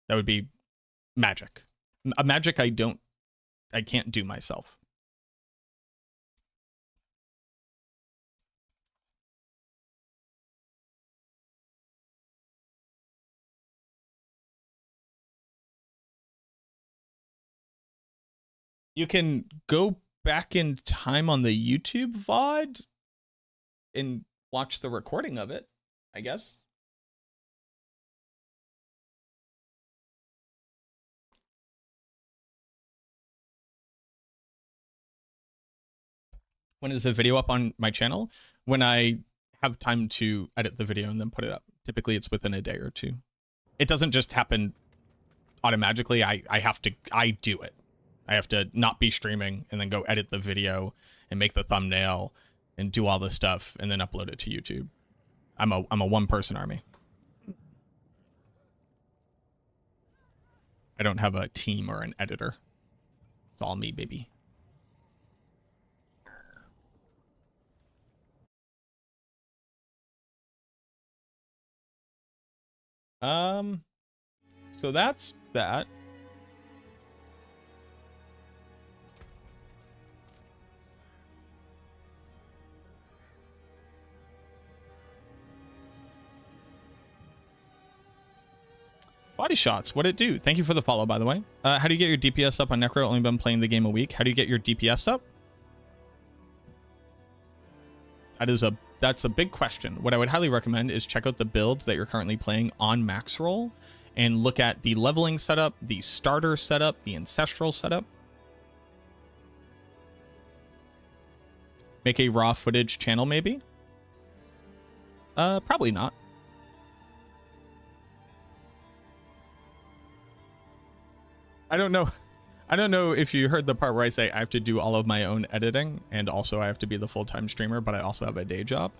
A: That would be magic. A magic I can't do myself. You can go back in time on the YouTube VOD and watch the recording of it, I guess. When is the video up on my channel? When I have time to edit the video and then put it up. Typically it's within a day or two. It doesn't just happen automatically. I do it. I have to not be streaming and then go edit the video and make the thumbnail and do all this stuff and then upload it to YouTube. I'm a one-person army. I don't have a team or an editor. It's all me, baby. So that's that. Body shots, what'd it do? Thank you for the follow, by the way. How do you get your DPS up on Necro? Only been playing the game a week. How do you get your DPS up? That's a big question. What I would highly recommend is check out the builds that you're currently playing on Maxroll and look at the leveling setup, the starter setup, the ancestral setup. Make a raw footage channel, maybe? Probably not. I don't know. I don't know if you heard the part where I say I have to do all of my own editing and also I have to be the full-time streamer, but I also have a day job.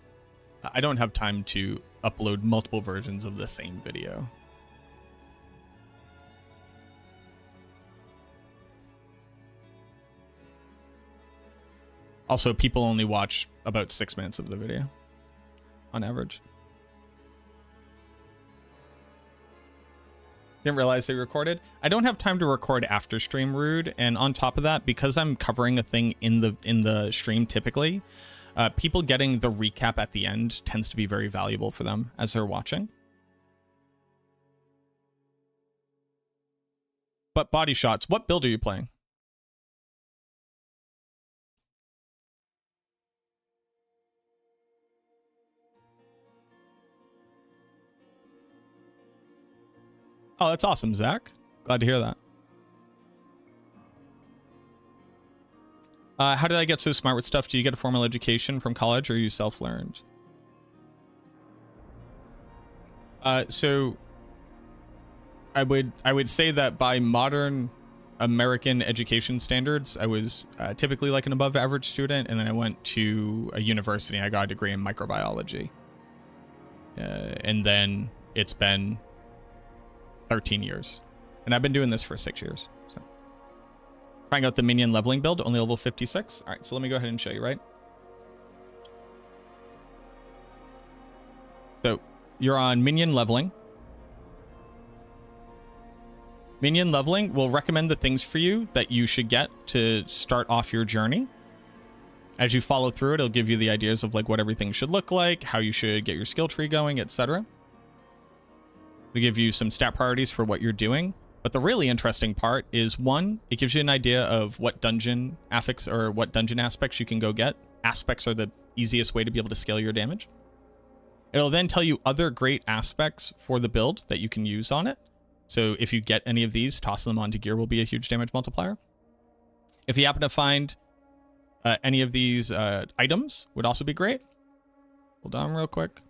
A: I don't have time to upload multiple versions of the same video. Also, people only watch about 6 minutes of the video on average. Didn't realize they recorded. I don't have time to record after stream, Rude, and on top of that, because I'm covering a thing in the stream typically, people getting the recap at the end tends to be very valuable for them as they're watching. But body shots, what build are you playing? Oh, that's awesome, Zach. Glad to hear that. How did I get so smart with stuff? Do you get a formal education from college or are you self-learned? So I would say that by modern American education standards, I was typically like an above average student, and then I went to a university. I got a degree in microbiology. And then it's been 13 years. And I've been doing this for 6 years. So trying out the minion leveling build, only level 56. All right, so let me go ahead and show you, right? So you're on minion leveling. Minion leveling will recommend the things for you that you should get to start off your journey. As you follow through it, it'll give you the ideas of like what everything should look like, how you should get your skill tree going, etc. It'll give you some stat priorities for what you're doing. But the really interesting part is, one, it gives you an idea of what dungeon affix or what dungeon aspects you can go get. Aspects are the easiest way to be able to scale your damage. It'll then tell you other great aspects for the build that you can use on it. So if you get any of these, tossing them onto gear will be a huge damage multiplier. If you happen to find any of these items, would also be great. Hold on real quick.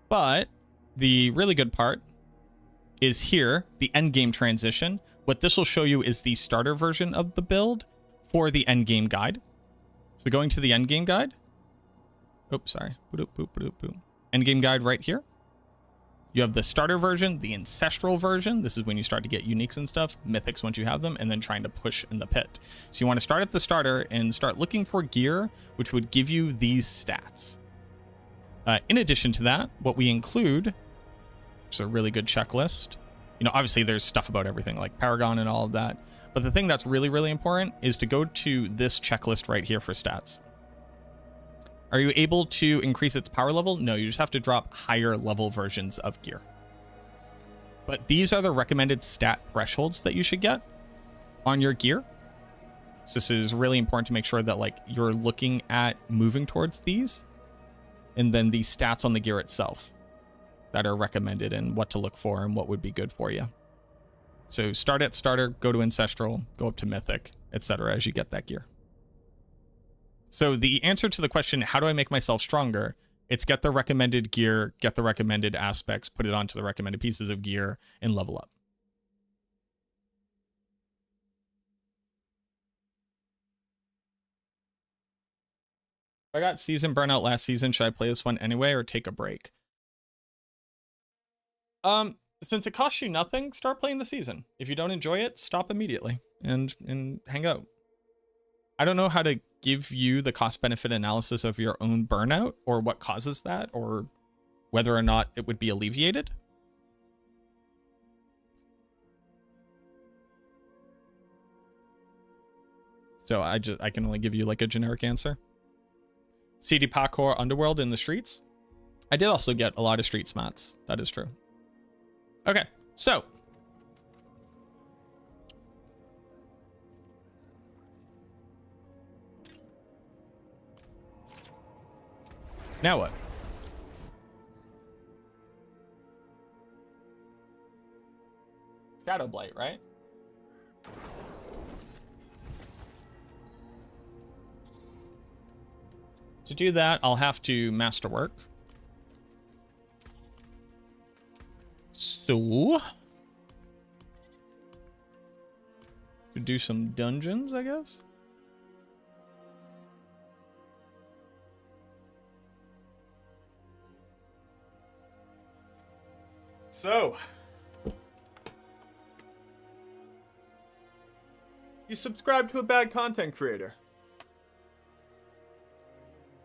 A: But the really good part is here, the endgame transition. What this will show you is the starter version of the build for the endgame guide. So going to the endgame guide. Oops, sorry. Endgame guide right here. You have the starter version, the ancestral version. This is when you start to get uniques and stuff, mythics once you have them, and then trying to push in the pit. So you want to start at the starter and start looking for gear, which would give you these stats. In addition to that, what we include is a really good checklist. You know, obviously there's stuff about everything like Paragon and all of that. But the thing that's really, really important is to go to this checklist right here for stats. Are you able to increase its power level? No, you just have to drop higher level versions of gear. But these are the recommended stat thresholds that you should get on your gear. So this is really important to make sure that like you're looking at moving towards these. And then the stats on the gear itself that are recommended and what to look for and what would be good for you. So start at starter, go to ancestral, go up to mythic, etc. as you get that gear. So the answer to the question, how do I make myself stronger? It's get the recommended gear, get the recommended aspects, put it onto the recommended pieces of gear, and level up. I got season burnout last season. Should I play this one anyway or take a break? Since it costs you nothing, start playing the season. If you don't enjoy it, stop immediately and hang out. I don't know how to give you the cost benefit analysis of your own burnout or what causes that or whether or not it would be alleviated. So I can only give you like a generic answer. CD parkour underworld in the streets. I did also get a lot of street smarts. That is true. Okay, so. Now what? Shadow Blight, right? To do that, I'll have to masterwork. So, to do some dungeons, I guess. So, you subscribe to a bad content creator.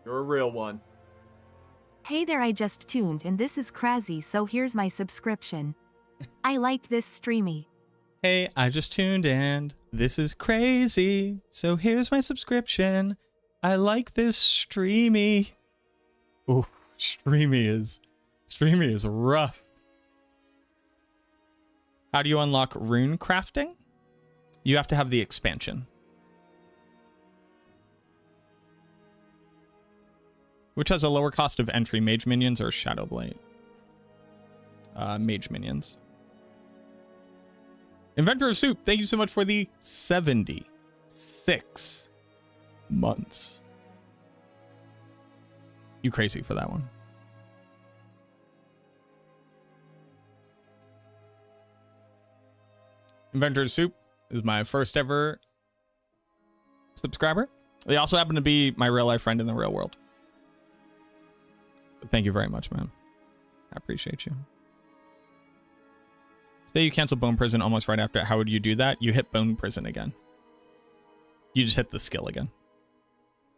A: You're a real one.
I: Hey there, I just tuned and this is Crazy, so here's my subscription. I like this streamy.
A: Hey, I just tuned and this is crazy, so here's my subscription. I like this streamy. Oh, streamy is rough. How do you unlock rune crafting? you have to have the expansion. Which has a lower cost of entry, Mage Minions or Shadowblade? Mage Minions. Inventor of Soup, thank you so much for the 76 months. You crazy for that one. Inventor of Soup is my first ever subscriber. They also happen to be my real life friend in the real world. But thank you very much, man. I appreciate you. Say you cancel Bone Prison almost right after. How would you do that? You hit Bone Prison again. You just hit the skill again.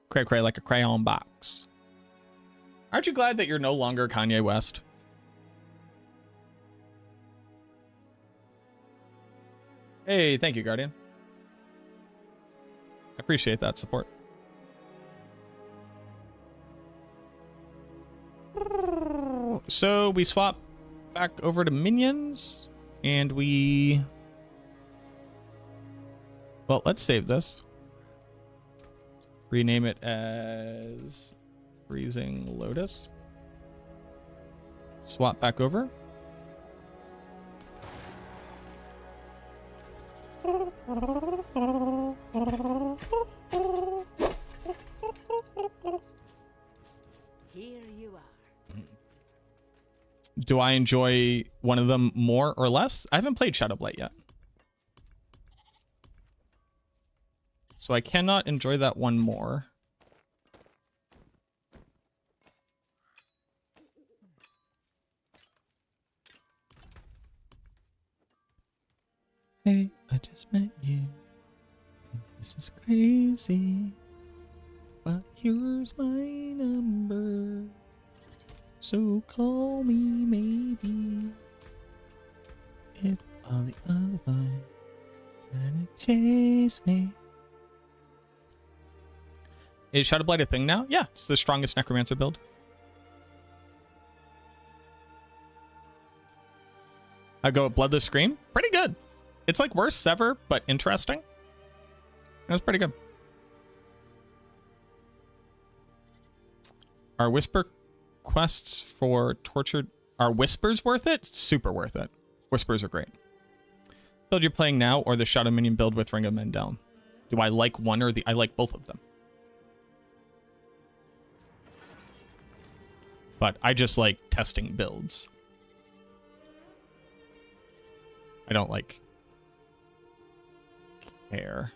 A: Cray cray like a crayon box. Aren't you glad that you're no longer Kanye West? Hey, thank you, Guardian. I appreciate that support. So we swap back over to minions, and we... Well, let's save this. Rename it as Freezing Lotus. Swap back over.
B: Here you are.
A: Do I enjoy one of them more or less? I haven't played Shadowblade yet. So I cannot enjoy that one more. Hey, I just met you. This is crazy. But here's my number. So call me maybe. If all the other boys trying to chase me. Is Shadowblade a thing now? Yeah, it's the strongest Necromancer build. I go with Bloodless Scream. Pretty good. It's like worse Sever, but interesting. That's pretty good. Are Whisper quests for tortured... Are Whispers worth it? Super worth it. Whispers are great. Build you're playing now or the Shadow Minion build with Ring of Mendel? Do I like one or the... I like both of them. But I just like testing builds. I don't like... care.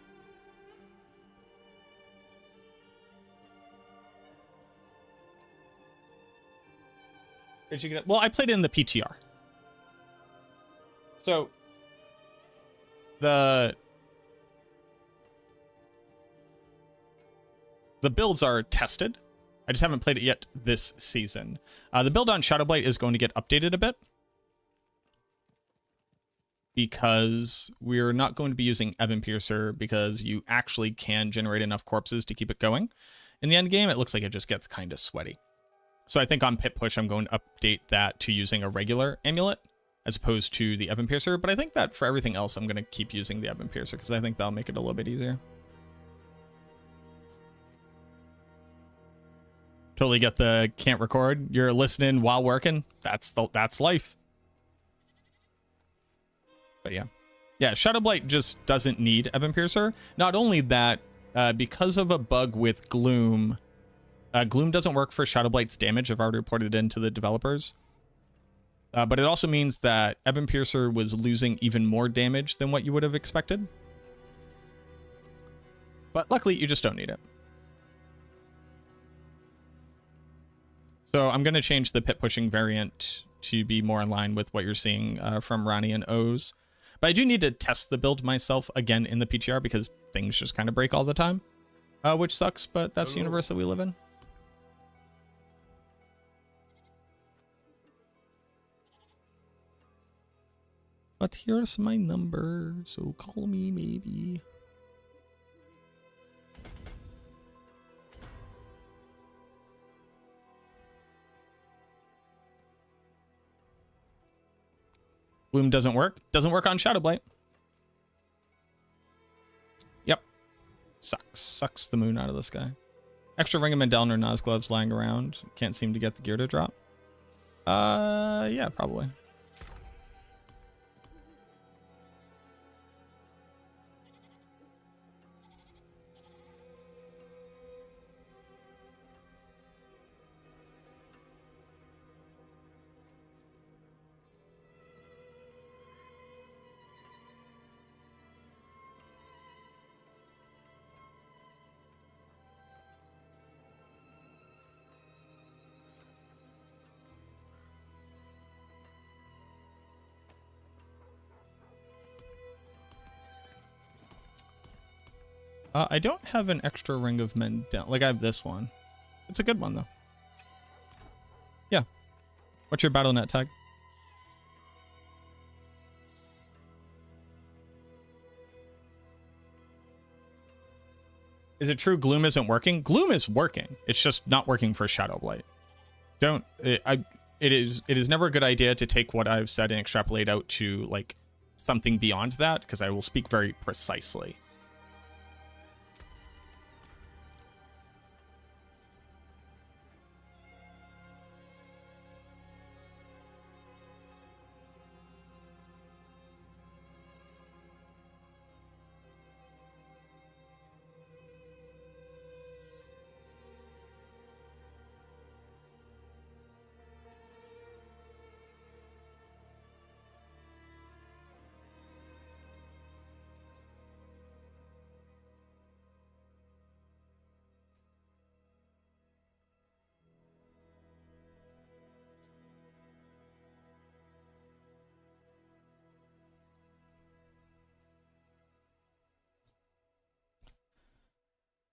A: Did you get it? Well, I played it in the PTR. So the builds are tested. I just haven't played it yet this season. The build on Shadowblade is going to get updated a bit because we're not going to be using Evan Piercer because you actually can generate enough corpses to keep it going. In the end game, it looks like it just gets kind of sweaty. So I think on Pit Push, I'm going to update that to using a regular amulet as opposed to the Evan Piercer. But I think that for everything else, I'm going to keep using the Evan Piercer because I think that'll make it a little bit easier. Totally get the can't record. You're listening while working. That's life. But yeah. Yeah, Shadowblight just doesn't need Evan Piercer. Not only that, because of a bug with Gloom, Gloom doesn't work for Shadowblight's damage. I've already reported it into the developers. But it also means that Evan Piercer was losing even more damage than what you would have expected. But luckily, you just don't need it. So I'm going to change the pit pushing variant to be more in line with what you're seeing from Ronnie and O's. But I do need to test the build myself again in the PTR because things just kind of break all the time, which sucks, but that's the universe that we live in. But here's my number, so call me maybe. Bloom doesn't work. Doesn't work on Shadowblight. Sucks the moon out of this guy. Extra ring of Mandel or Nas gloves lying around. Can't seem to get the gear to drop. Yeah, probably. I don't have an extra ring of Mandel. Like, I have this one. It's a good one, though. Yeah. What's your BattleNet tag? Is it true Gloom isn't working? Gloom is working. It's just not working for Shadowblight. It is never a good idea to take what I've said and extrapolate out to, like, something beyond that, because I will speak very precisely.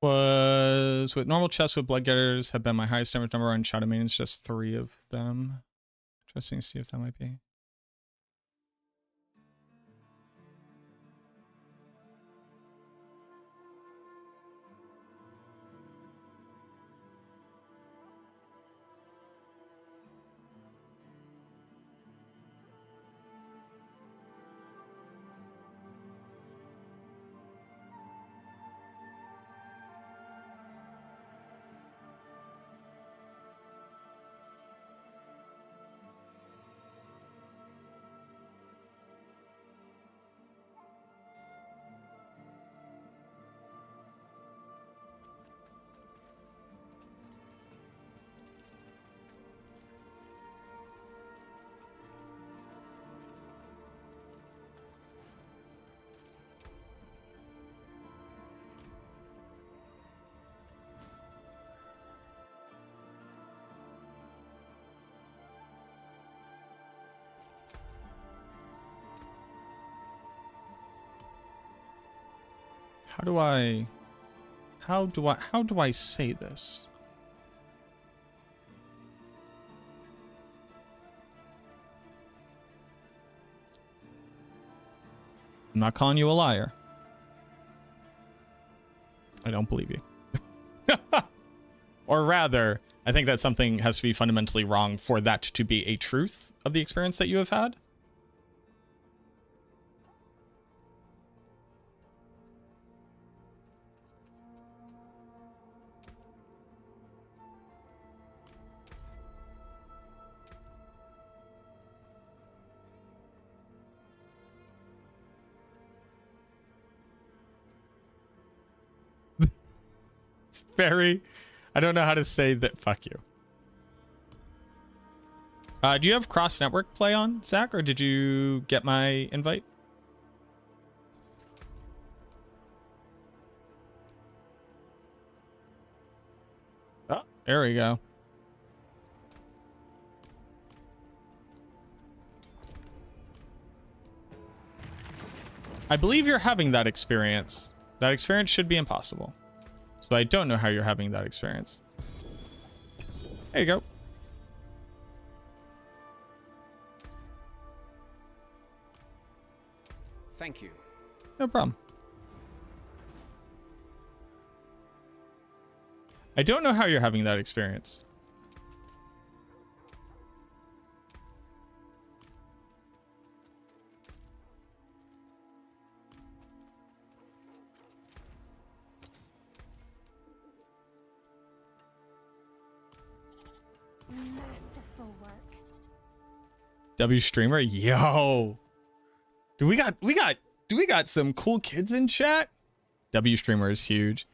A: Was with normal chests with Bloodgetters have been my highest damage number on Shadow Maidens, just 3 of them. Interesting to see if that might be. How do I say this? I'm not calling you a liar. I don't believe you. Or rather, I think that something has to be fundamentally wrong for that to be a truth of the experience that you have had. Very, I don't know how to say that. Fuck you. Do you have cross network play on, Zach, or did you get my invite? Oh, there we go. I believe you're having that experience. That experience should be impossible. So I don't know how you're having that experience. There you go.
G: Thank you.
A: No problem. I don't know how you're having that experience.
E: Masterful work.
A: W streamer, yo. Do we got some cool kids in chat? W streamer is huge.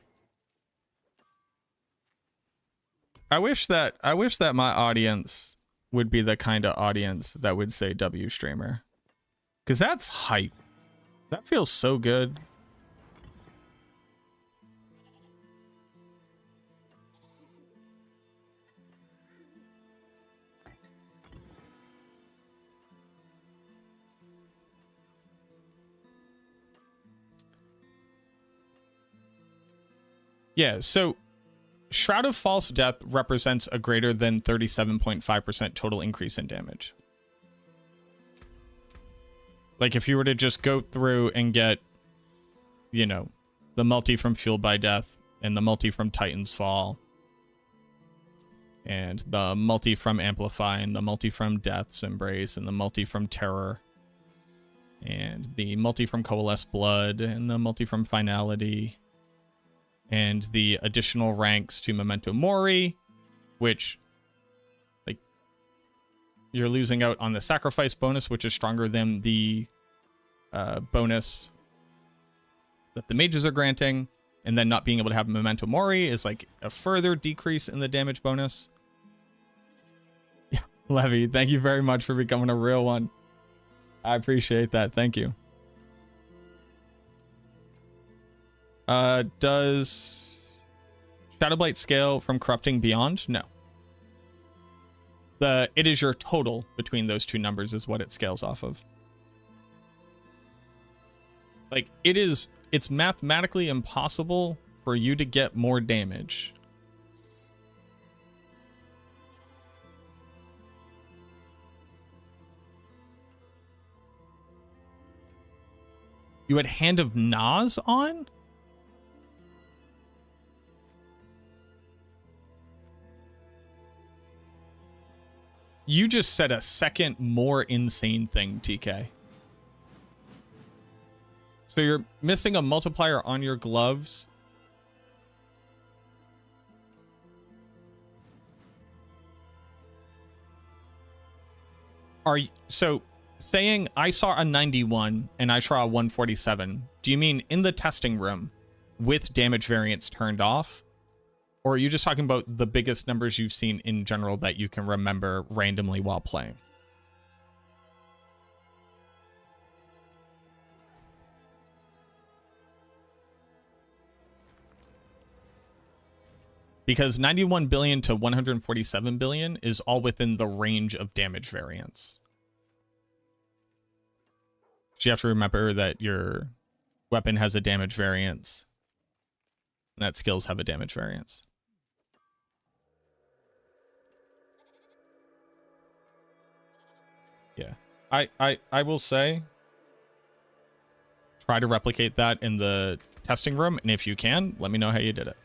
A: I wish that my audience would be the kind of audience that would say W streamer. 'Cause that's hype. That feels so good. Yeah, so Shroud of False Death represents a greater than 37.5% total increase in damage. Like if you were to just go through and get, you know, the multi from Fueled by Death and the multi from Titan's Fall and the multi from Amplify and the multi from Death's Embrace and the multi from Terror and the multi from Coalesce Blood and the multi from Finality and the additional ranks to Memento Mori, which, like, you're losing out on the sacrifice bonus, which is stronger than the bonus that the mages are granting, and then not being able to have Memento Mori is like a further decrease in the damage bonus. Yeah, Levy, thank you very much for becoming a real one. I appreciate that. Thank you. Does Shadowblight scale from Corrupting Beyond? No. It is your total between those two numbers is what it scales off of. Like, it's mathematically impossible for you to get more damage. You had Hand of Nas on? You just said a second more insane thing, TK. So you're missing a multiplier on your gloves. So saying I saw a 91 and I saw a 147, do you mean in the testing room with damage variance turned off? Or are you just talking about the biggest numbers you've seen in general that you can remember randomly while playing? Because 91 billion to 147 billion is all within the range of damage variance. So you have to remember that your weapon has a damage variance, and that skills have a damage variance. Yeah, I will say, try to replicate that in the testing room, and if you can, let me know how you did it.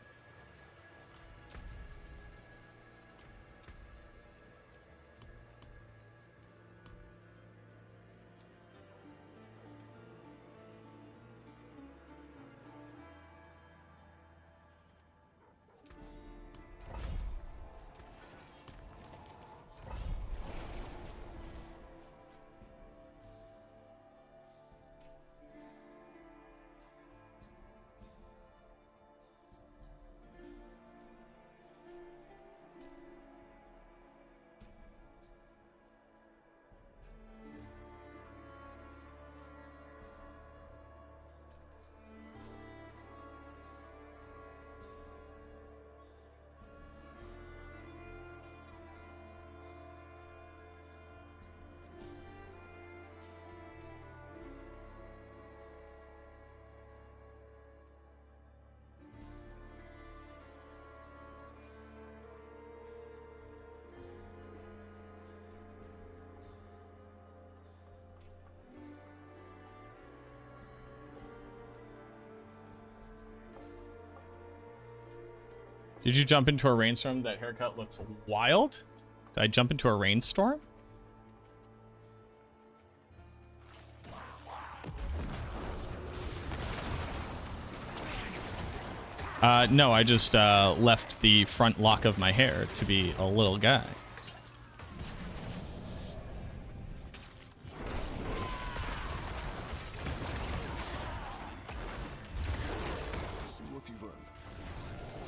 A: Did you jump into a rainstorm? That haircut looks wild. Did I jump into a rainstorm? No, I just left the front lock of my hair to be a little guy.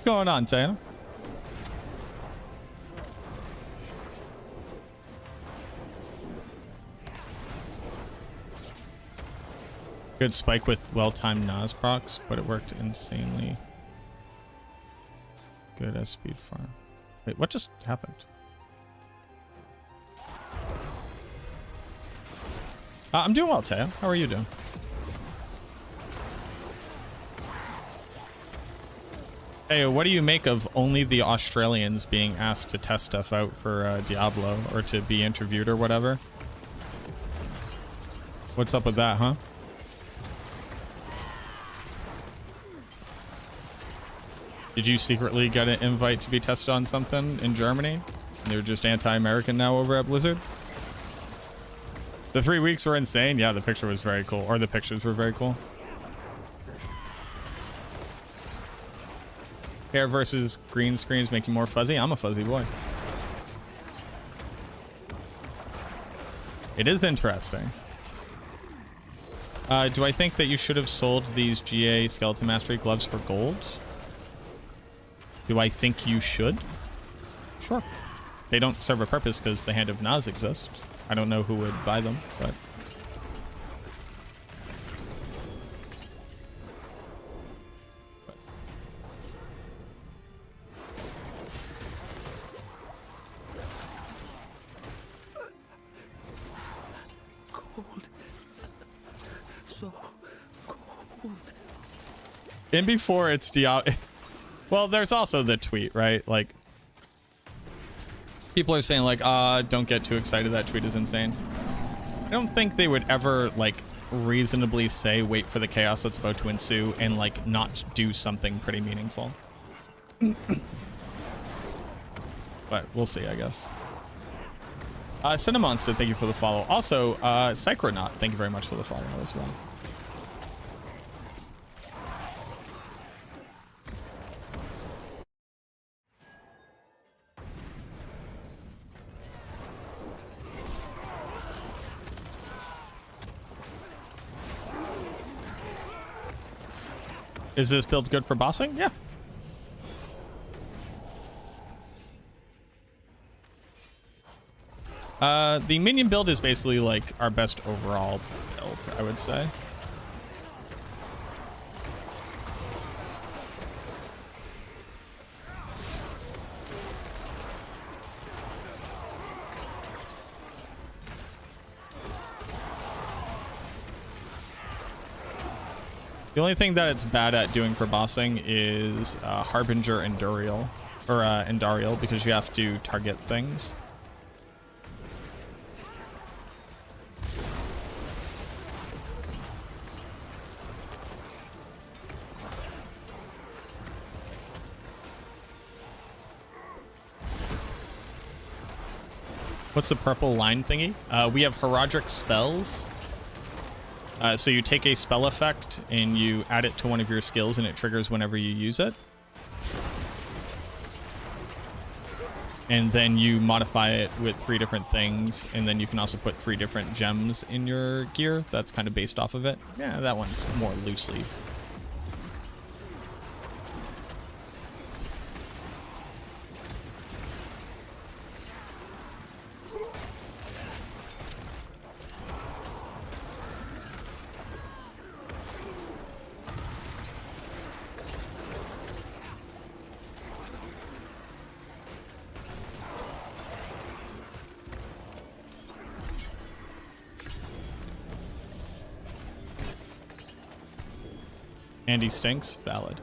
A: going on, Taya? Good spike with well-timed Nas procs, but it worked insanely good as speed farm. Wait, what just happened? I'm doing well, Taya. How are you doing? Hey, what do you make of only the Australians being asked to test stuff out for Diablo or to be interviewed or whatever? What's up with that, huh? Did you secretly get an invite to be tested on something in Germany? And they're just anti-American now over at Blizzard? The 3 weeks were insane. Yeah, the picture was very cool. Or the pictures were very cool. Hair versus green screens make you more fuzzy. I'm a fuzzy boy. It is interesting. Do I think that you should have sold these GA Skeleton Mastery gloves for gold? Do I think you should? Sure. They don't serve a purpose because the Hand of Nas exists. I don't know who would buy them, but...
G: Cold. So cold.
A: And before it's Diablo... Well, there's also the tweet, right? Like, people are saying, like, don't get too excited. That tweet is insane. I don't think they would ever, like, reasonably say, wait for the chaos that's about to ensue and, like, not do something pretty meaningful. But we'll see, I guess. Cinemonster, thank you for the follow. Also, Psychronaut, thank you very much for the follow as well. Is this build good for bossing? Yeah. The minion build is basically like our best overall build, I would say. The only thing that it's bad at doing for bossing is Harbinger and Duriel, or Endariel, because you have to target things. What's the purple line thingy? We have Heraldric spells. So you take a spell effect and you add it to one of your skills and it triggers whenever you use it. And then you modify it with 3 different things, and then you can also put 3 different gems in your gear. That's kind of based off of it. Yeah, that one's more loosely. Andy stinks. Valid.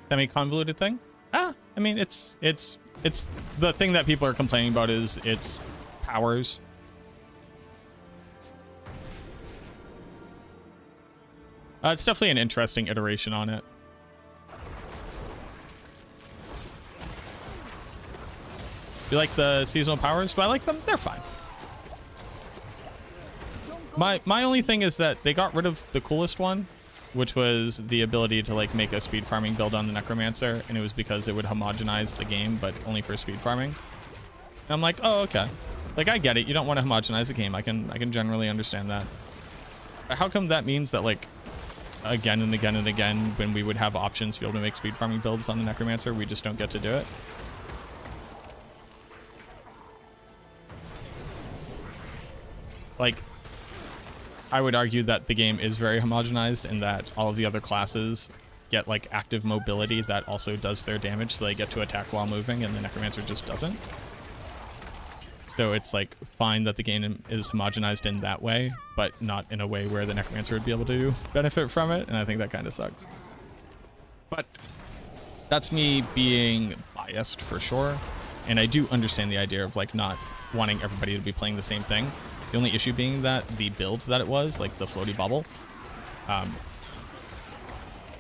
A: Semi-convoluted thing? I mean, it's the thing that people are complaining about is its powers. It's definitely an interesting iteration on it. You like the seasonal powers? Do I like them? They're fine. My only thing is that they got rid of the coolest one, which was the ability to like make a speed farming build on the Necromancer, and it was because it would homogenize the game, but only for speed farming. And I'm like, oh, okay. Like, I get it. You don't want to homogenize the game. I can generally understand that. But how come that means that like again and again and again when we would have options to be able to make speed farming builds on the Necromancer. We just don't get to do it. Like, I would argue that the game is very homogenized and that all of the other classes get like active mobility that also does their damage, so they get to attack while moving, and the Necromancer just doesn't. So it's like fine that the game is homogenized in that way, but not in a way where the Necromancer would be able to benefit from it, and I think that kind of sucks. But that's me being biased for sure, and I do understand the idea of like not wanting everybody to be playing the same thing. The only issue being that the build that it was, like the floaty bubble,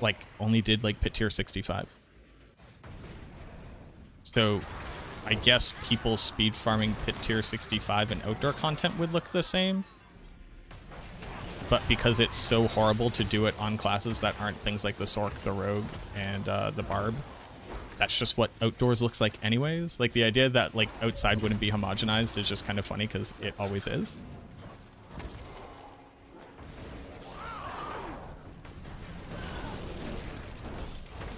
A: like only did like pit tier 65. So I guess people speed farming pit tier 65 and outdoor content would look the same. But because it's so horrible to do it on classes that aren't things like the Sork, the Rogue, and the Barb, that's just what outdoors looks like anyways. Like the idea that like outside wouldn't be homogenized is just kind of funny because it always is.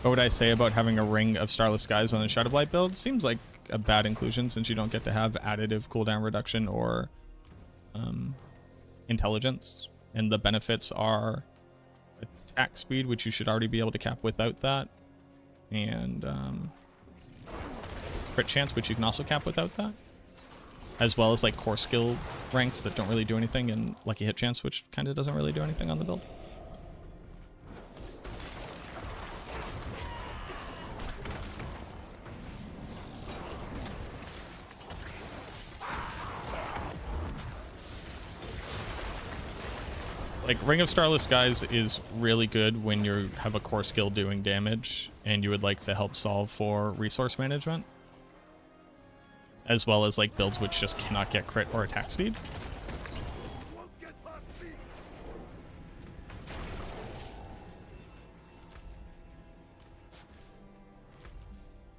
A: What would I say about having a Ring of Starless Skies on the Shadowblight build? Seems like a bad inclusion since you don't get to have additive cooldown reduction or intelligence. And the benefits are attack speed, which you should already be able to cap without that. And crit chance, which you can also cap without that. As well as like core skill ranks that don't really do anything, and lucky hit chance, which kind of doesn't really do anything on the build. Like, Ring of Starless Skies is really good when you have a core skill doing damage and you would like to help solve for resource management. As well as, like, builds which just cannot get crit or attack speed.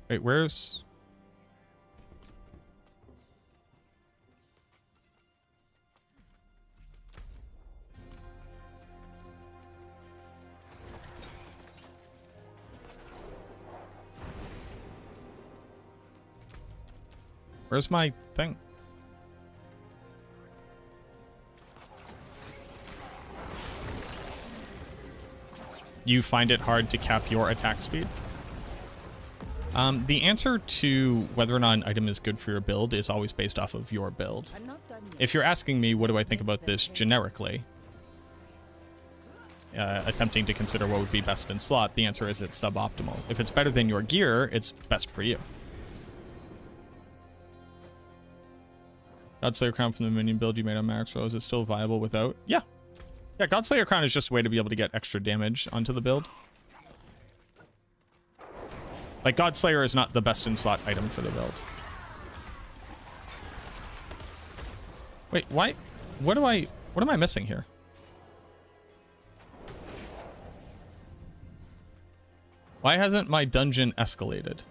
A: Wait, where's... Where's my thing? You find it hard to cap your attack speed? The answer to whether or not an item is good for your build is always based off of your build. If you're asking me what do I think about this generically, attempting to consider what would be best in slot, the answer is it's suboptimal. If it's better than your gear, it's best for you. Godslayer Crown from the minion build you made on Maxwell, is it still viable without? Yeah. Yeah, Godslayer Crown is just a way to be able to get extra damage onto the build. Like, Godslayer is not the best in slot item for the build. Wait, why? What am I missing here? Why hasn't my dungeon escalated?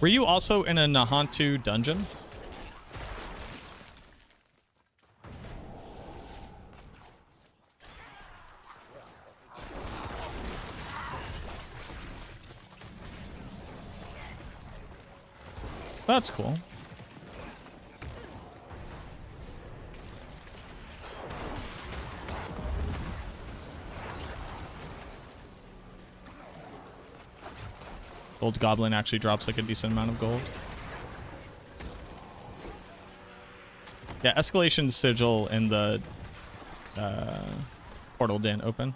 A: Were you also in a Nahantu dungeon? That's cool. Gold Goblin actually drops like a decent amount of gold. Yeah, Escalation Sigil and the portal didn't open.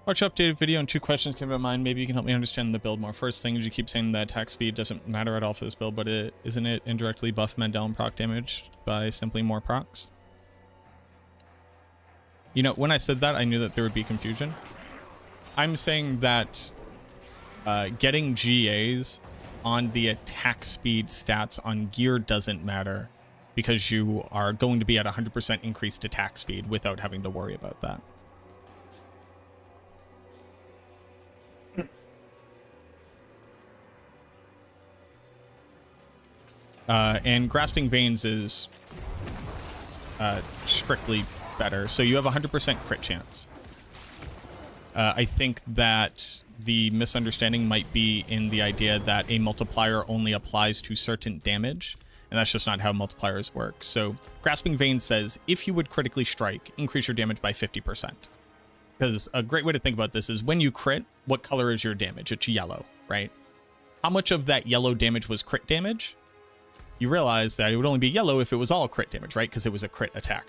A: Watch updated video and 2 questions came to mind. Maybe you can help me understand the build more. First thing is you keep saying that attack speed doesn't matter at all for this build, but isn't it indirectly buff Mandel and proc damage by simply more procs? You know, when I said that, I knew that there would be confusion. I'm saying that getting GAs on the attack speed stats on gear doesn't matter because you are going to be at 100% increased attack speed without having to worry about that. And Grasping Veins is strictly better. So you have 100% crit chance. I think that the misunderstanding might be in the idea that a multiplier only applies to certain damage, and that's just not how multipliers work. So Grasping Veins says, if you would critically strike, increase your damage by 50%. Because a great way to think about this is when you crit, what color is your damage? It's yellow, right? How much of that yellow damage was crit damage? You realize that it would only be yellow if it was all crit damage, right? Because it was a crit attack.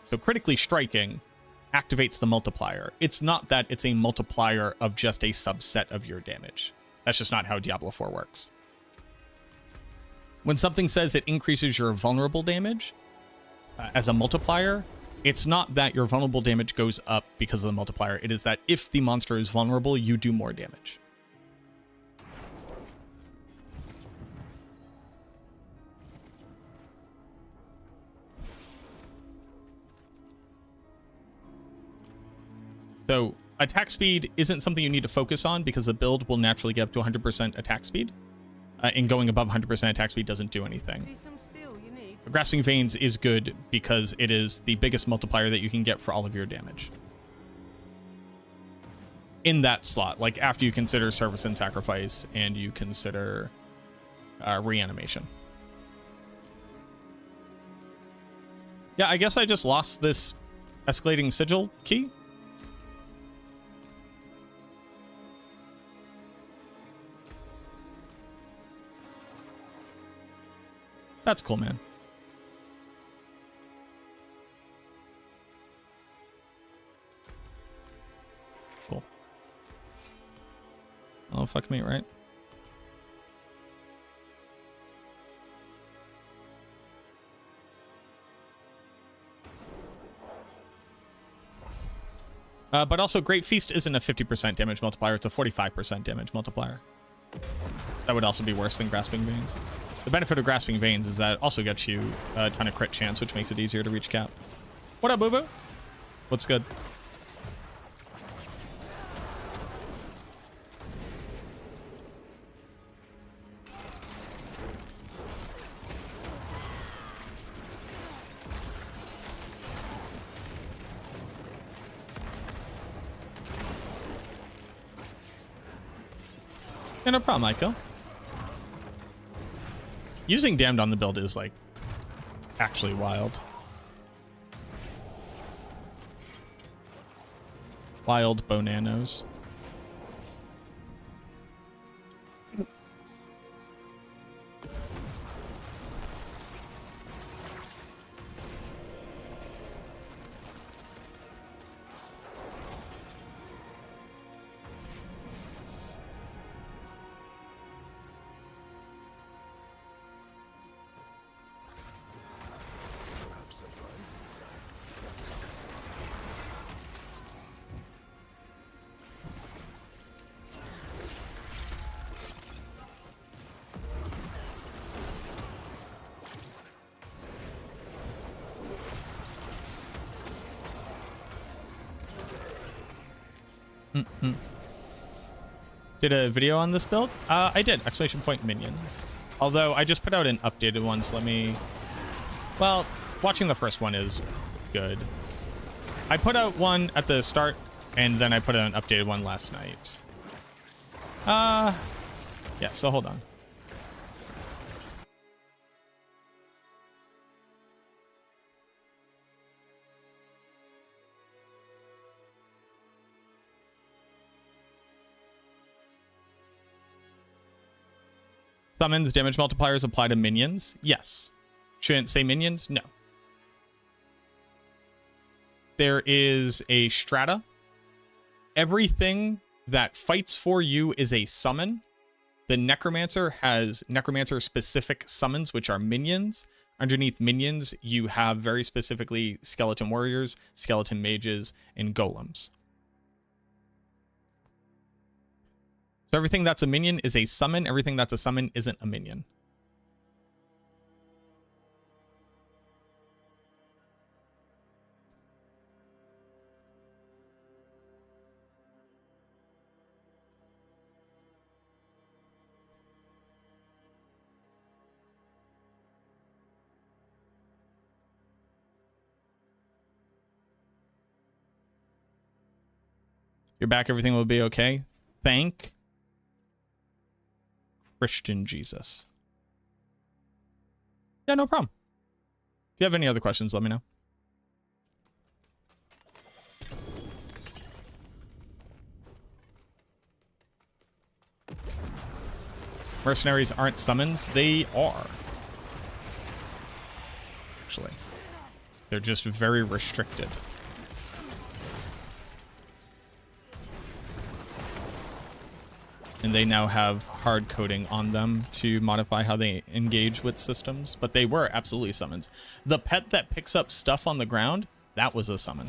A: So critically striking activates the multiplier. It's not that it's a multiplier of just a subset of your damage. That's just not how Diablo 4 works. When something says it increases your vulnerable damage as a multiplier, it's not that your vulnerable damage goes up because of the multiplier. It is that if the monster is vulnerable, you do more damage. So attack speed isn't something you need to focus on because the build will naturally get up to 100% attack speed. And going above 100% attack speed doesn't do anything.
D: See some steel you need.
A: Grasping Veins is good because it is the biggest multiplier that you can get for all of your damage. In that slot, like after you consider Service and Sacrifice and you consider Reanimation. Yeah, I guess I just lost this Escalating Sigil key. That's cool, man. Cool. Oh, fuck me, right? But also, Great Feast isn't a 50% damage multiplier, it's a 45% damage multiplier. So that would also be worse than Grasping Veins. The benefit of Grasping Veins is that it also gets you a ton of crit chance, which makes it easier to reach cap. What up, boo-boo? What's good? Yeah, no problem, Michael. Using Damned on the build is, like, actually wild. Wild bonanos. Did a video on this build? I did. Exclamation point minions. Although I just put out an updated one, so let me... Well, watching the first one is good. I put out one at the start, and then I put out an updated one last night. Yeah, so hold on. Summons damage multipliers apply to minions? Yes. Shouldn't say minions? No. There is a strata. Everything that fights for you is a summon. The Necromancer has Necromancer-specific summons, which are minions. Underneath minions, you have very specifically skeleton warriors, skeleton mages, and golems. So everything that's a minion is a summon. Everything that's a summon isn't a minion. You're back. Everything will be okay. Thank Christian Jesus. Yeah, no problem. If you have any other questions, let me know. Mercenaries aren't summons. They are. Actually. They're just very restricted. And they now have hard coding on them to modify how they engage with systems. But they were absolutely summons. The pet that picks up stuff on the ground, that was a summon.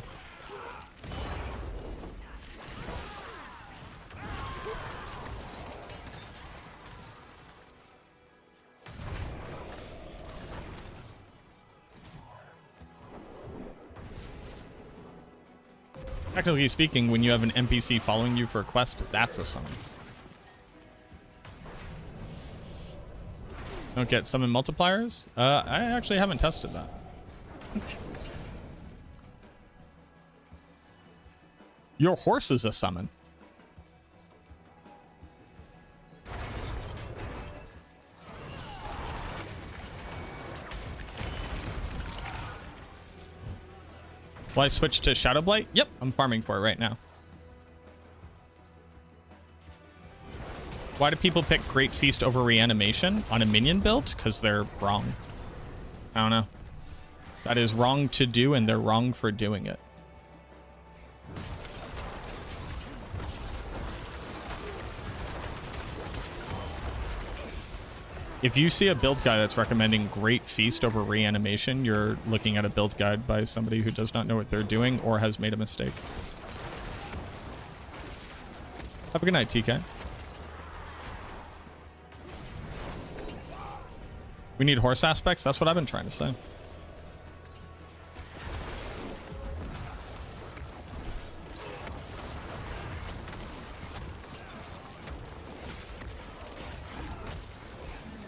A: Technically speaking, when you have an NPC following you for a quest, that's a summon. Don't get summon multipliers? I actually haven't tested that. Your horse is a summon. Will I switch to Shadowblight? Yep, I'm farming for it right now. Why do people pick Great Feast over Reanimation on a minion build? Because they're wrong. I don't know. That is wrong to do, and they're wrong for doing it. If you see a build guide that's recommending Great Feast over Reanimation, you're looking at a build guide by somebody who does not know what they're doing or has made a mistake. Have a good night, TK. We need horse aspects? That's what I've been trying to say.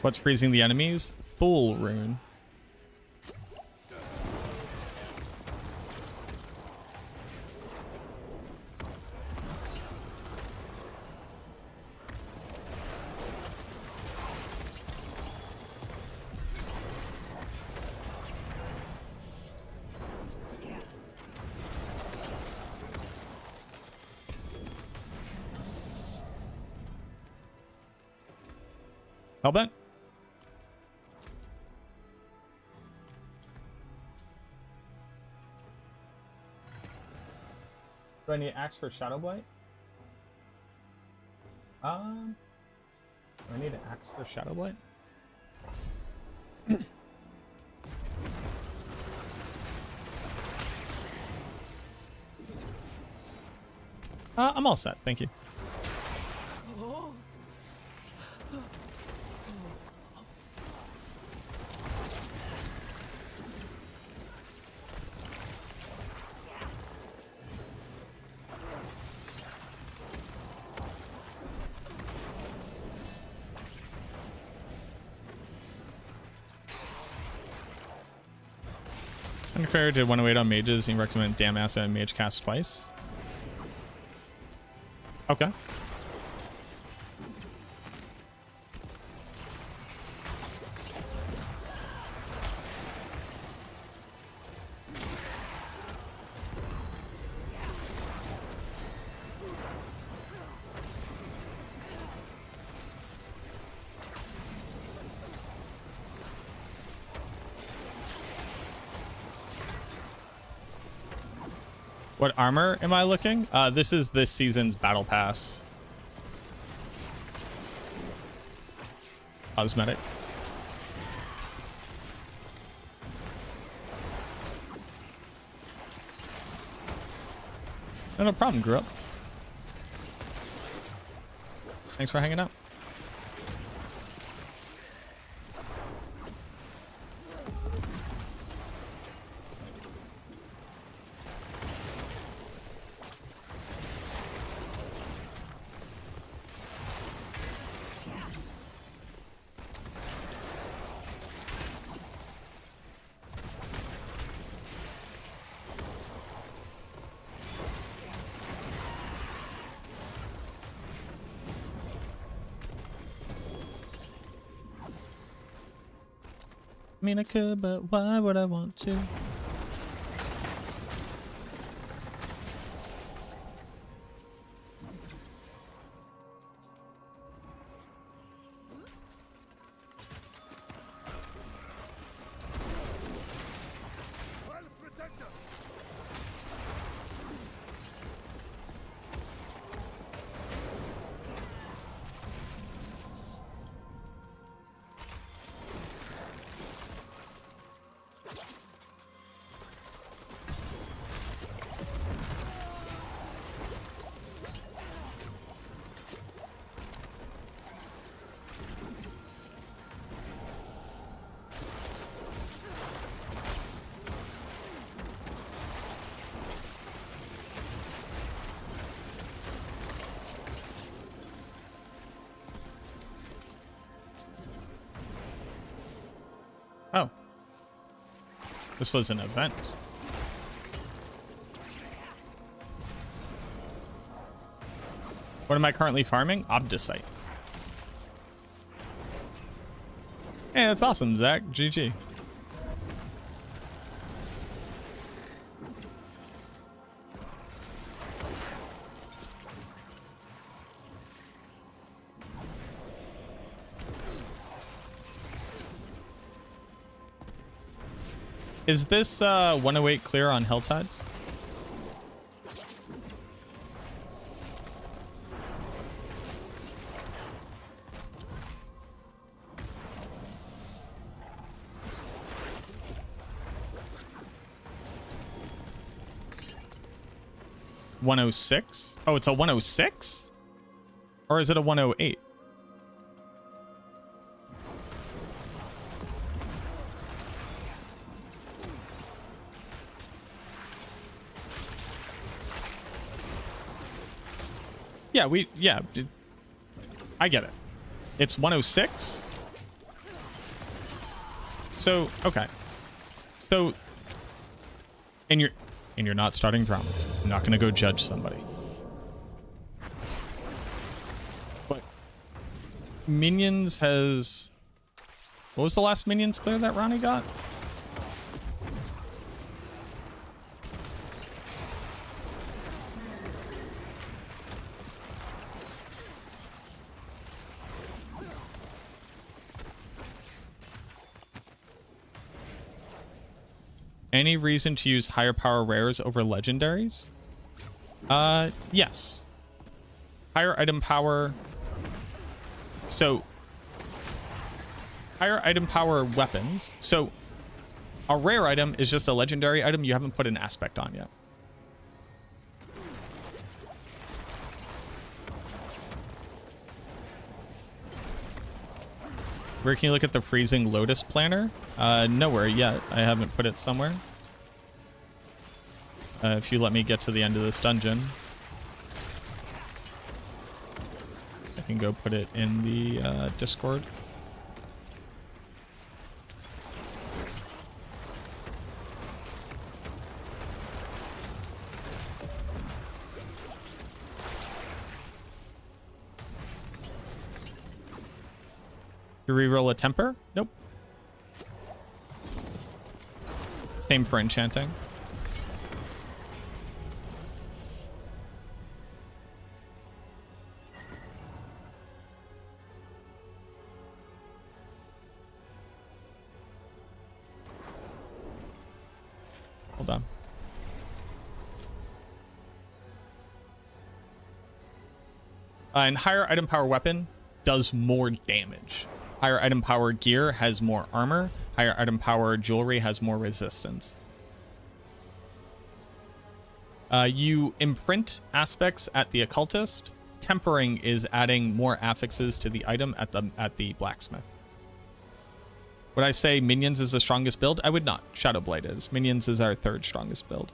A: What's freezing the enemies? Thule rune. Hellbent? Do I need axe for Shadowblight? Do I need an axe for Shadowblight? I'm all set, thank you. Underclarer did 108 on mages, and you recommend Damn Acid and Mage Cast twice. Okay. What armor am I looking? This is this season's battle pass. Cosmetic. No problem, grew up. Thanks for hanging out. I mean, I could, but why would I want to? Oh. This was an event. What am I currently farming? Obdicite. Hey, that's awesome, Zach. GG. Is this 108 clear on Helltides? $106? Oh, it's a 106? Or is it a 108? Yeah, I get it. It's 106. So, okay. So, and you're not starting drama. I'm not gonna go judge somebody. But Minions has, what was the last Minions clear that Ronnie got? Any reason to use higher power rares over legendaries? Yes. Higher item power. So, higher item power weapons. So, a rare item is just a legendary item you haven't put an aspect on yet. Where can you look at the freezing Lotus planner? Nowhere yet. I haven't put it somewhere. If you let me get to the end of this dungeon, I can go put it in the Discord. You reroll a temper? Nope. Same for enchanting. Hold on. And higher item power weapon does more damage. Higher item power gear has more armor. Higher item power jewelry has more resistance. You imprint aspects at the occultist. Tempering is adding more affixes to the item at the blacksmith. Would I say minions is the strongest build? I would not. Shadowblight is. Minions is our third strongest build.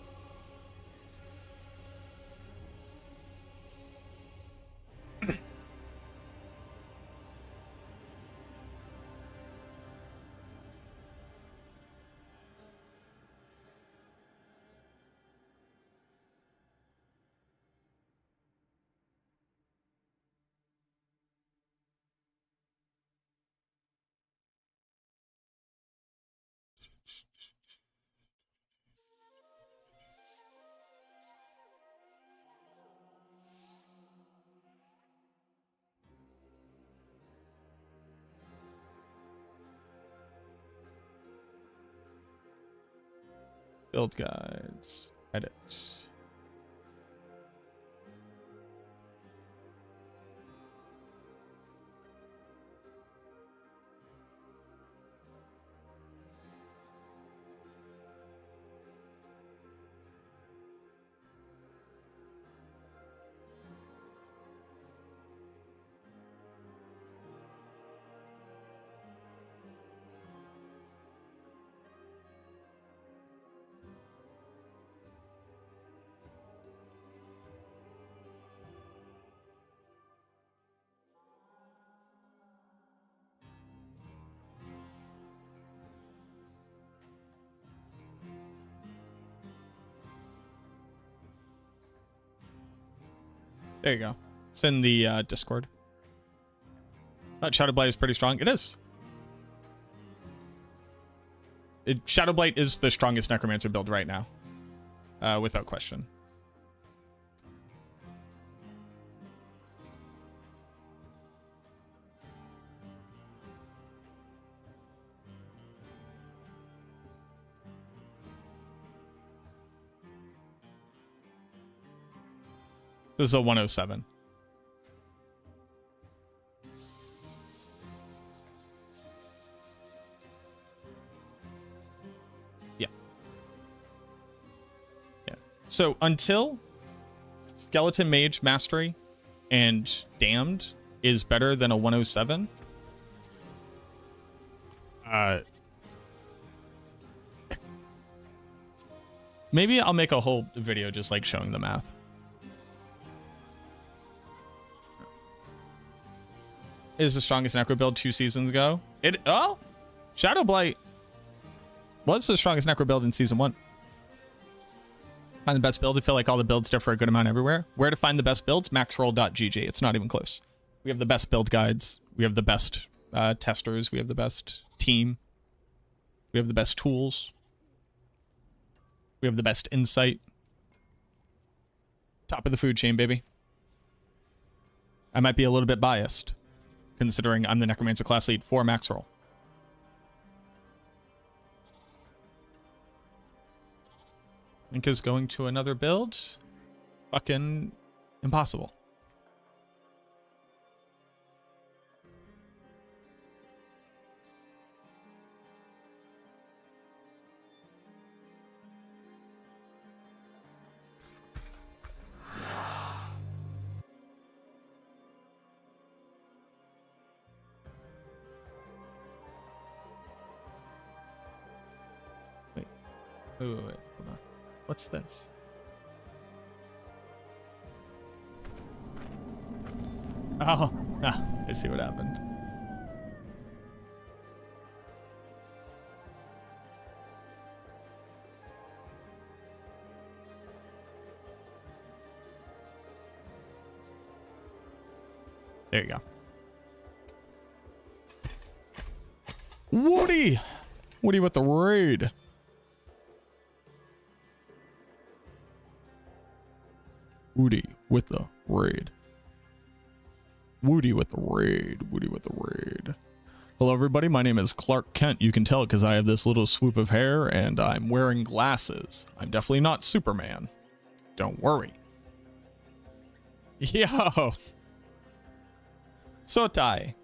A: Build guides. Edit. There you go. It's in the Discord. Shadowblight is pretty strong. It is. Shadowblight is the strongest Necromancer build right now. Without question. This is a 107. Yeah. Yeah. So until Skeleton Mage Mastery and Damned is better than a 107, maybe I'll make a whole video just like showing the math. Is the strongest Necro build 2 seasons ago. Shadowblight was the strongest Necro build in season 1. Find the best build. I feel like all the builds differ a good amount everywhere. Where to find the best builds? maxroll.gg. It's not even close. We have the best build guides. We have the best testers. We have the best team. We have the best tools. We have the best insight. Top of the food chain, baby. I might be a little bit biased, considering I'm the Necromancer class lead for Maxroll. Link is going to another build. Fucking impossible. Wait, hold on. What's this? Oh, I see what happened. There you go. Woody! Woody with the raid. Woody with the raid. Woody with the raid. Woody with the raid. Hello everybody, my name is Clark Kent. You can tell because I have this little swoop of hair and I'm wearing glasses. I'm definitely not Superman. Don't worry. Yo! Sotai.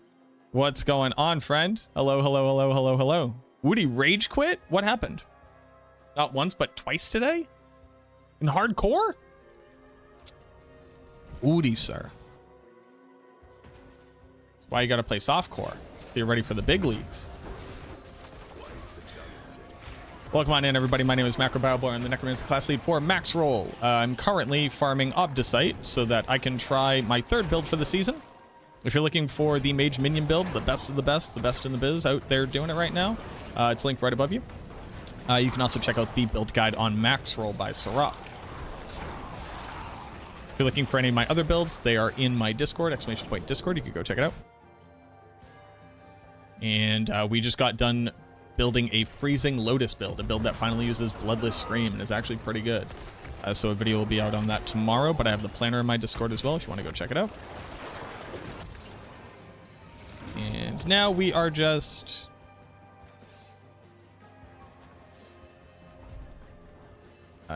A: What's going on, friend? Hello, hello, hello, hello, hello. Woody rage quit? What happened? Not once, but twice today? In hardcore? Woody, sir. That's why you gotta play softcore. Be ready for the big leagues. Welcome on in, everybody. My name is MacroBioBoi. I'm the Necromancer class lead for Max Roll. I'm currently farming Obdicite so that I can try my third build for the season. If you're looking for the mage minion build, the best of the best in the biz out there doing it right now, it's linked right above you. You can also check out the build guide on Max Roll by Sirach. If you're looking for any of my other builds, they are in my Discord, ! Discord. You can go check it out. And we just got done building a Freezing Lotus build, a build that finally uses Bloodless Scream and is actually pretty good. So a video will be out on that tomorrow, but I have the planner in my Discord as well if you want to go check it out. And now we are just...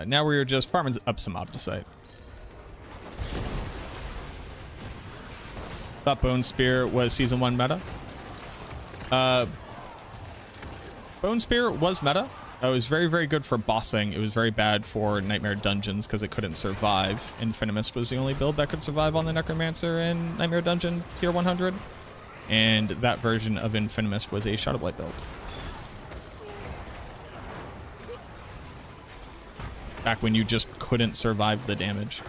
A: now we are just farming up some Obdicite. Thought Bone Spear was Season 1 meta. Bone Spear was meta. It was very, very good for bossing. It was very bad for Nightmare Dungeons because it couldn't survive. Infinimus was the only build that could survive on the Necromancer in Nightmare Dungeon tier 100. And that version of Infinimus was a Shadowblight build. Back when you just couldn't survive the damage.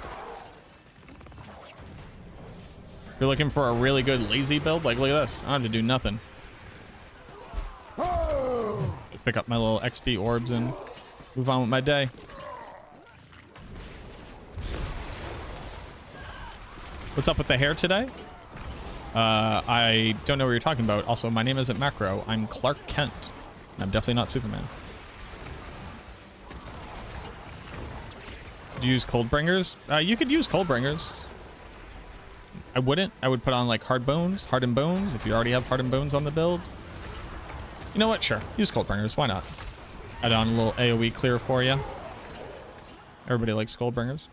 A: If you're looking for a really good lazy build, like look at this. I don't have to do nothing. Pick up my little XP orbs and move on with my day. What's up with the hair today? I don't know what you're talking about. Also, my name isn't Macro. I'm Clark Kent. And I'm definitely not Superman. Do you use Coldbringers? You could use Coldbringers. I wouldn't. I would put on like Hardened Bones, if you already have Hardened Bones on the build. You know what? Sure. Use Coldbringers. Why not? Add on a little AoE clear for you. Everybody likes Coldbringers.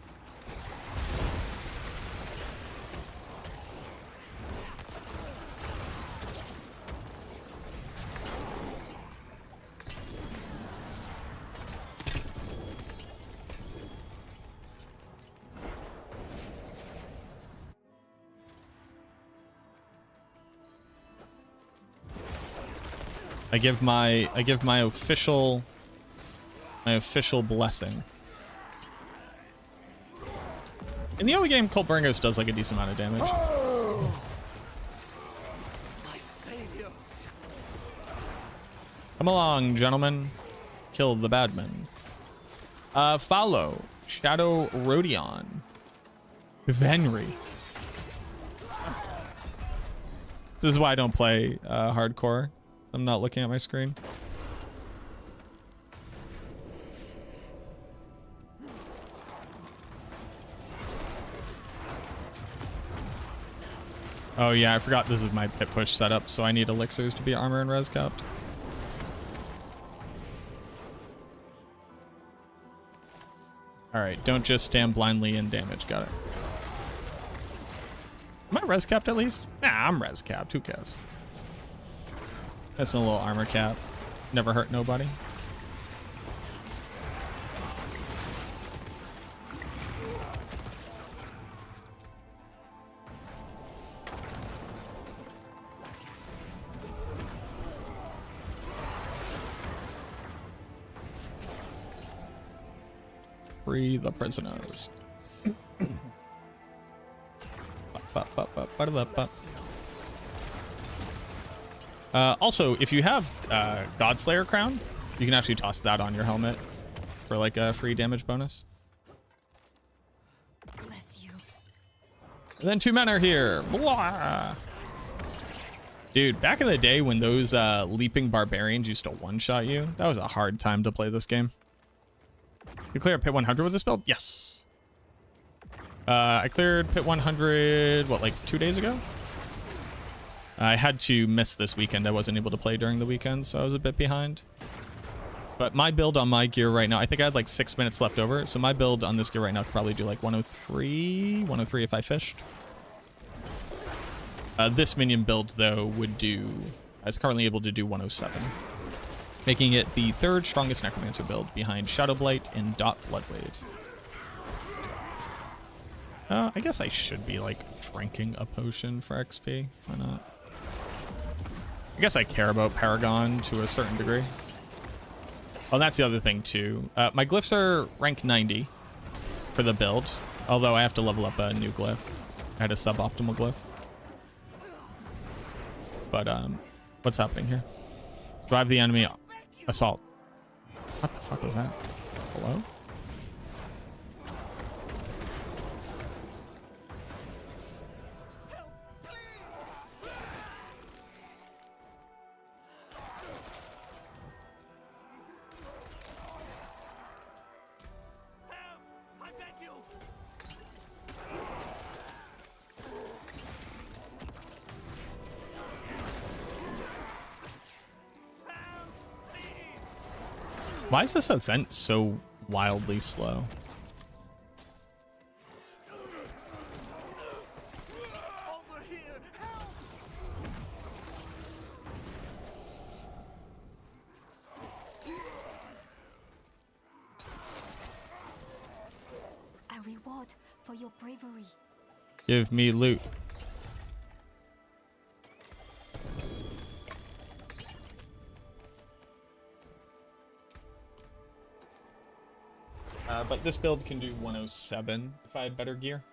A: I give my official blessing. In the early game, Coldbringers does like a decent amount of damage.
G: Oh! My savior.
A: Come along, gentlemen. Kill the bad men. Follow Shadow Rodion. Venry. This is why I don't play hardcore. I'm not looking at my screen. Oh yeah, I forgot this is my pit push setup, so I need elixirs to be armor and res capped. Alright, don't just stand blindly in damage. Got it. Am I res capped at least? Nah, I'm res capped. Who cares? That's a little armor cap. Never hurt nobody. Free the prisoners. Also, if you have Godslayer crown, you can actually toss that on your helmet for like a free damage bonus.
F: Bless you.
A: And then 2 men are here. Blah. Dude, back in the day when those leaping barbarians used to one-shot you, that was a hard time to play this game. You clear pit 100 with this build? Yes. I cleared pit 100, what, like 2 days ago? I had to miss this weekend. I wasn't able to play during the weekend, so I was a bit behind. But my build on my gear right now, I think I had like 6 minutes left over. So my build on this gear right now could probably do like 103 if I fished. This minion build, though, would do, I was currently able to do 107. Making it the 3rd strongest Necromancer build behind Shadow Blight and Dot Bloodwave. I guess I should be like drinking a potion for XP. Why not? I guess I care about Paragon to a certain degree. Oh, that's the other thing too. My glyphs are rank 90 for the build, although I have to level up a new glyph. I had a suboptimal glyph. But what's happening here? Survive the enemy assault. What the fuck was that? Hello? Why is this event so wildly slow?
D: Over here, help!
E: A reward for your bravery.
A: Give me loot. But this build can do 107 if I had better gear.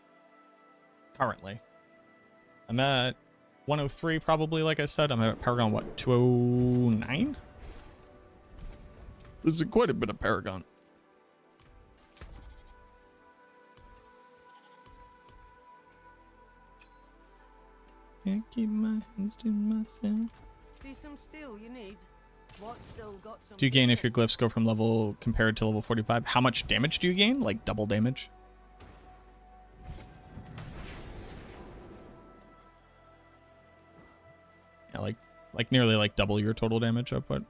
A: Currently. I'm at 103 probably, like I said. I'm at Paragon, what, 209? This is quite a bit of Paragon. Can't keep my hands to myself.
D: See some steel you need? What still got some?
A: Do you gain if your glyphs go from level compared to level 45? How much damage do you gain? Like double damage? Yeah, like nearly like double your total damage output.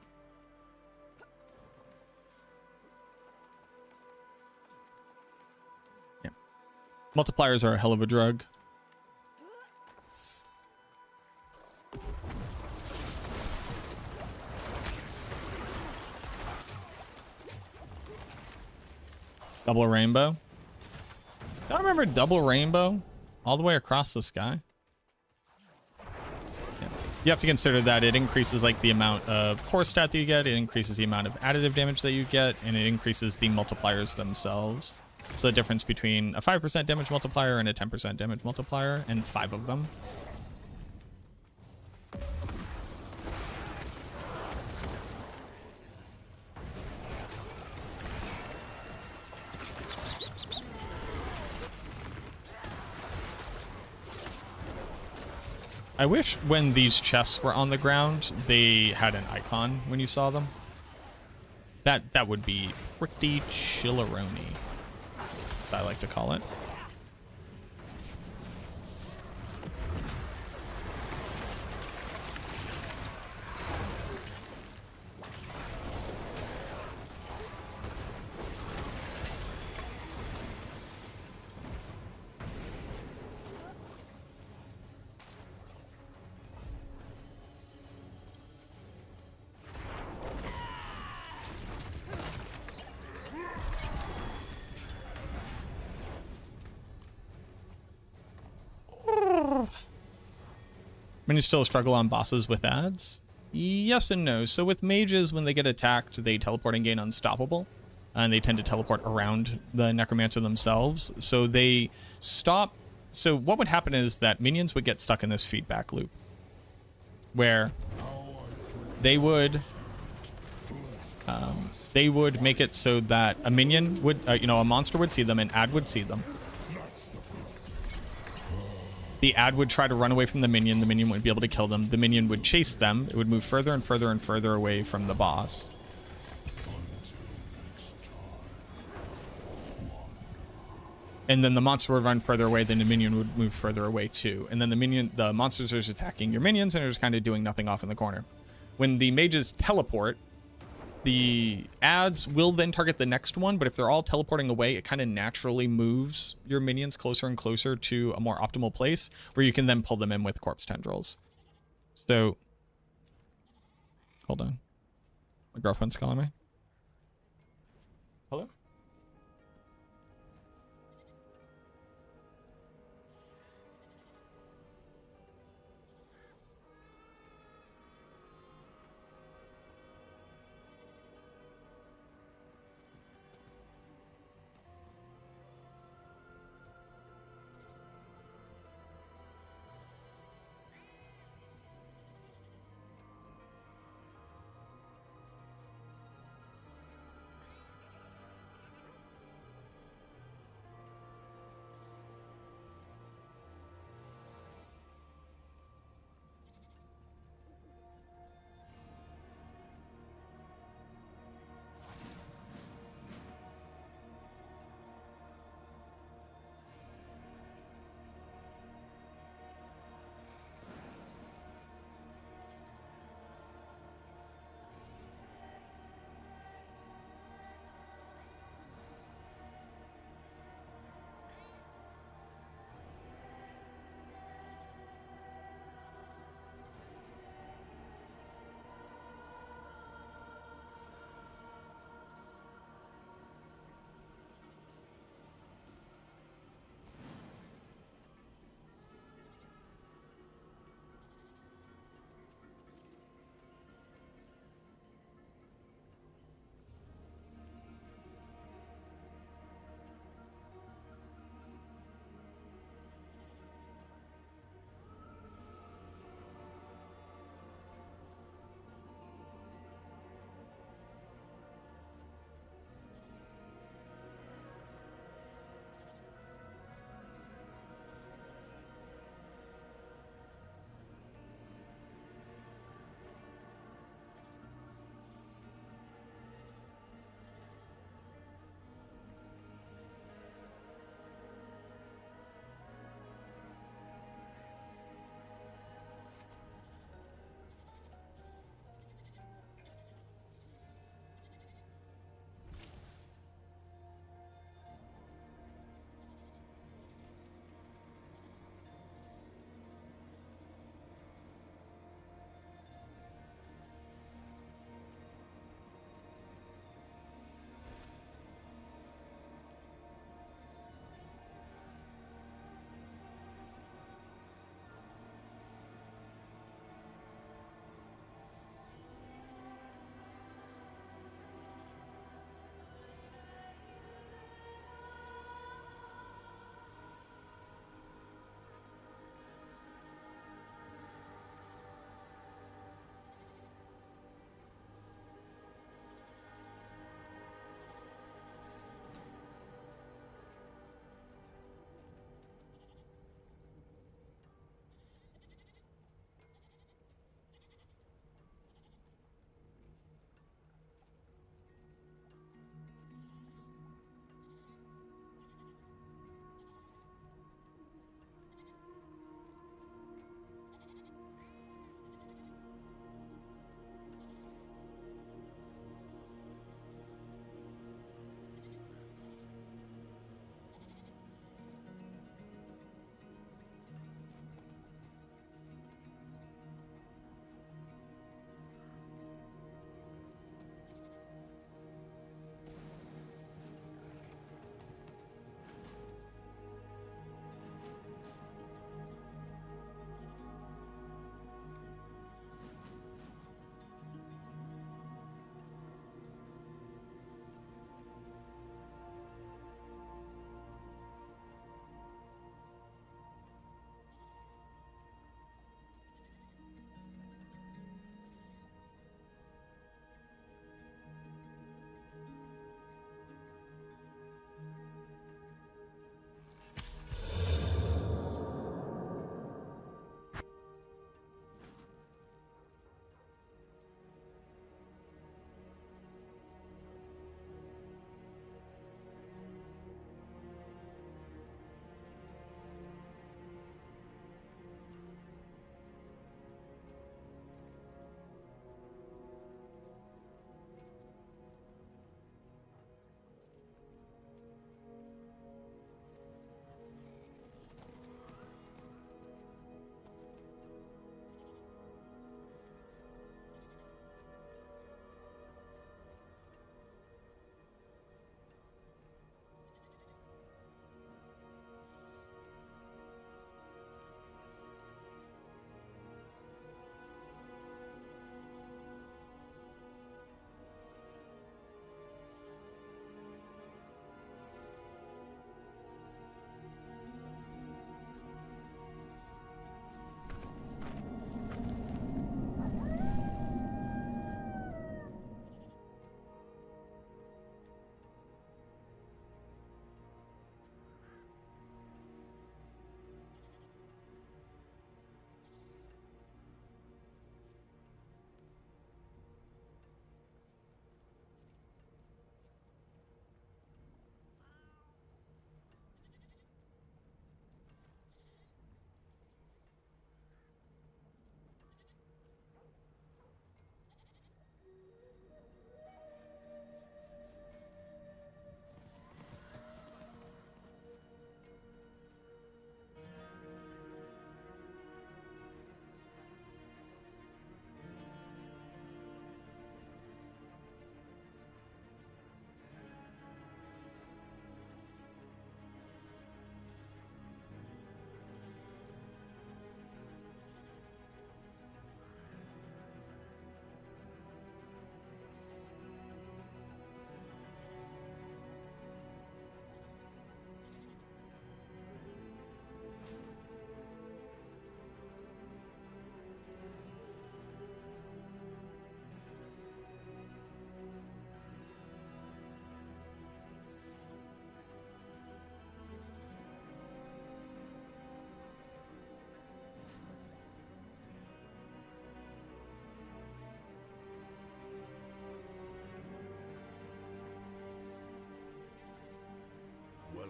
A: Yeah. Multipliers are a hell of a drug. Double rainbow. I remember double rainbow all the way across the sky. Yeah. You have to consider that it increases like the amount of core stat that you get, it increases the amount of additive damage that you get, and it increases the multipliers themselves. So the difference between a 5% damage multiplier and a 10% damage multiplier, and 5 of them. I wish when these chests were on the ground, they had an icon when you saw them. That would be pretty chilleroni, as I like to call it. When you still struggle on bosses with ads? Yes and no. So with mages, when they get attacked, they teleport and gain unstoppable. And they tend to teleport around the Necromancer themselves. So they stop. So what would happen is that minions would get stuck in this feedback loop. Where they would make it so that a minion would, a monster would see them and ad would see them. The ad would try to run away from the minion wouldn't be able to kill them, the minion would chase them, it would move further and further and further away from the boss. And then the monster would run further away, then the minion would move further away too. And then the monsters are just attacking your minions and are just kind of doing nothing off in the corner. When the mages teleport, the ads will then target the next one, but if they're all teleporting away, it kind of naturally moves your minions closer and closer to a more optimal place where you can then pull them in with corpse tendrils. So, hold on. My girlfriend's calling me. Hello?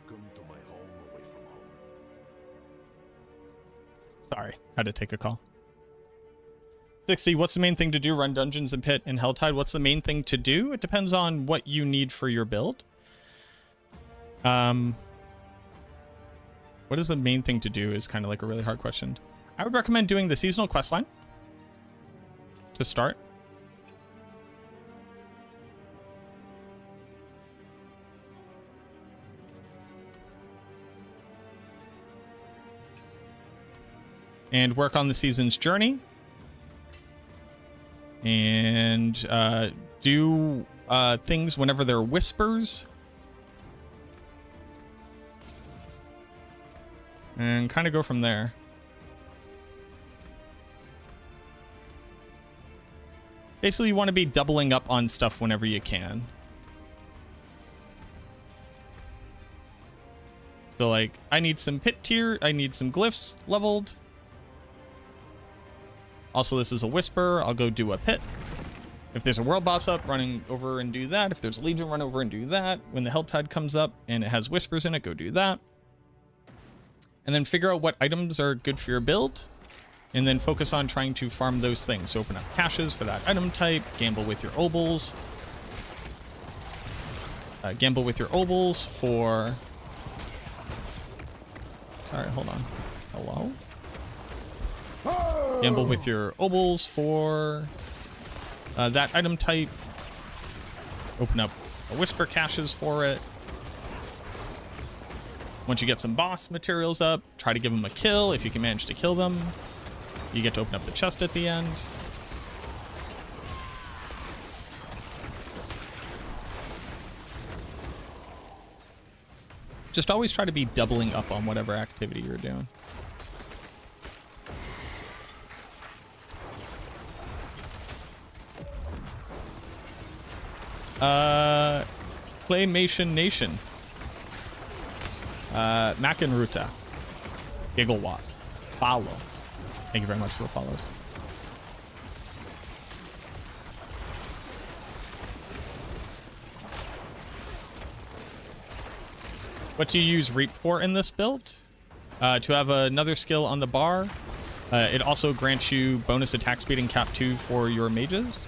H: Welcome to my home away from home.
A: Sorry, had to take a call. 60, what's the main thing to do? Run dungeons in Pit and Helltide. What's the main thing to do? It depends on what you need for your build. What is the main thing to do is kind of like a really hard question. I would recommend doing the seasonal questline to start. And work on the season's journey. And do things whenever there are whispers. And kind of go from there. Basically, you want to be doubling up on stuff whenever you can. So, like, I need some pit tier. I need some glyphs leveled. Also, this is a whisper. I'll go do a pit. If there's a world boss up, running over and do that. If there's a legion, run over and do that. When the Helltide comes up and it has whispers in it, go do that. And then figure out what items are good for your build. And then focus on trying to farm those things. So open up caches for that item type. Gamble with your obols. Gamble with your obols for... Sorry, hold on. Hello? Gamble with your obols for that item type. Open up a whisper caches for it. Once you get some boss materials up, try to give them a kill. If you can manage to kill them, you get to open up the chest at the end. Just always try to be doubling up on whatever activity you're doing. Claymation Nation. Macanruta. Gigawatt. Follow. Thank you very much for the follows. What do you use Reap for in this build? To have another skill on the bar. It also grants you bonus attack speed and cap 2 for your mages.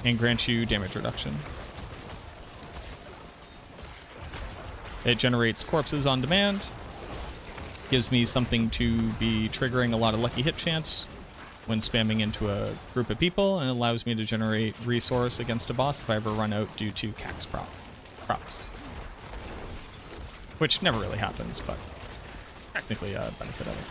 A: And grants you damage reduction. It generates corpses on demand. Gives me something to be triggering a lot of lucky hit chance when spamming into a group of people, and it allows me to generate resource against a boss if I ever run out due to cax props. Which never really happens, but technically a benefit of it.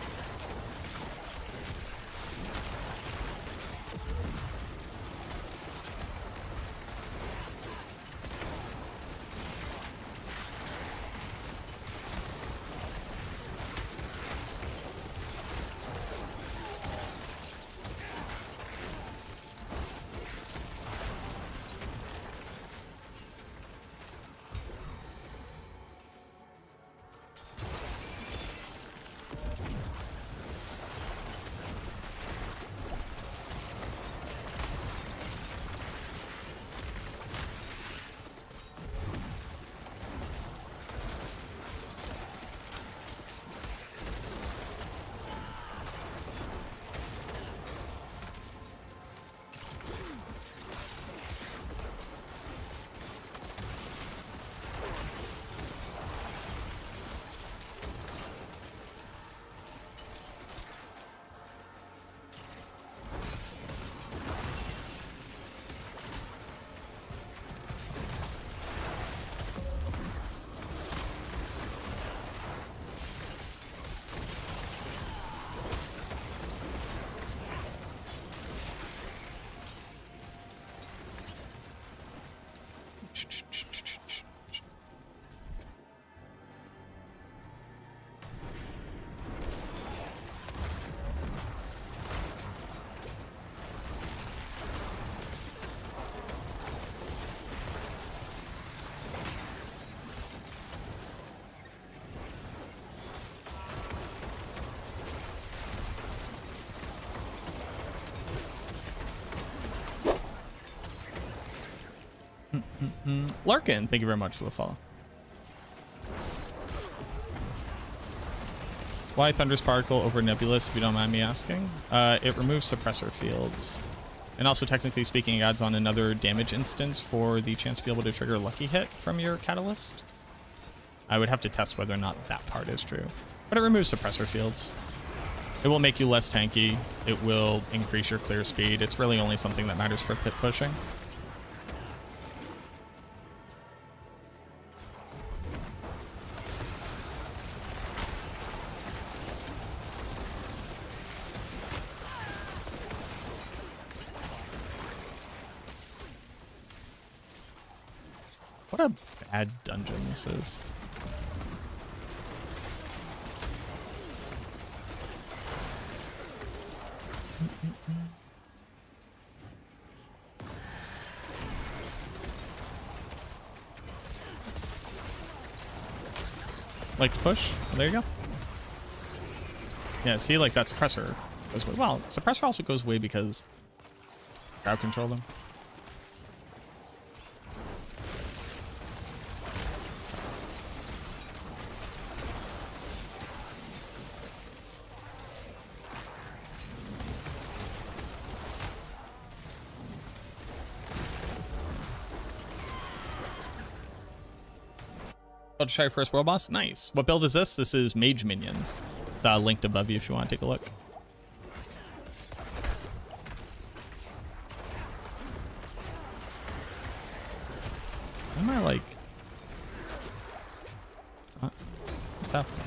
A: Larkin, thank you very much for the follow. Why Thunder's Particle over Nebulous, if you don't mind me asking? It removes suppressor fields. And also, technically speaking, it adds on another damage instance for the chance to be able to trigger Lucky Hit from your Catalyst. I would have to test whether or not that part is true. But it removes suppressor fields. It will make you less tanky. It will increase your clear speed. It's really only something that matters for pit pushing. What a bad dungeon this is. Like to push? There you go. Yeah, see, like that suppressor goes away. Well, suppressor also goes away because crowd control them. About to try your first world boss? Nice. What build is this? This is Mage Minions. It's linked above you if you want to take a look. Am I like... What's happening?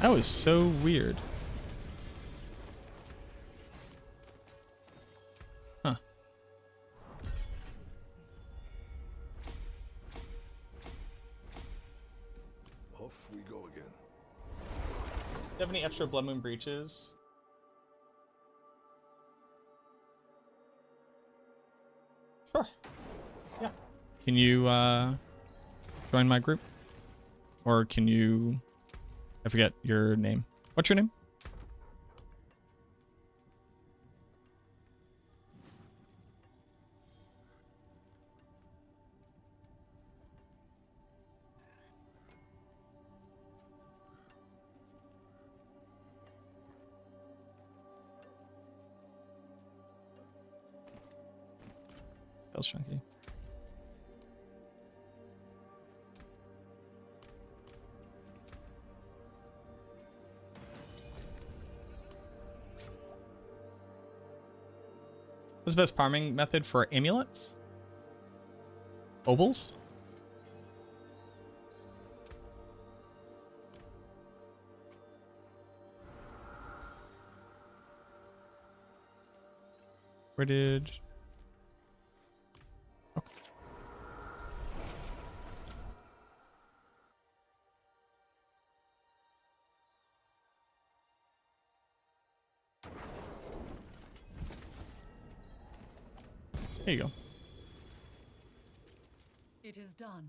A: That was so weird. Huh.
H: Off we go again.
A: Do you have any extra Blood Moon breaches? Sure. Yeah. Can you join my group? Or can you... I forget your name. What's your name? Spell's chunky. What's the best farming method for amulets? Obols? Where did... Oh. There you go.
F: It is done.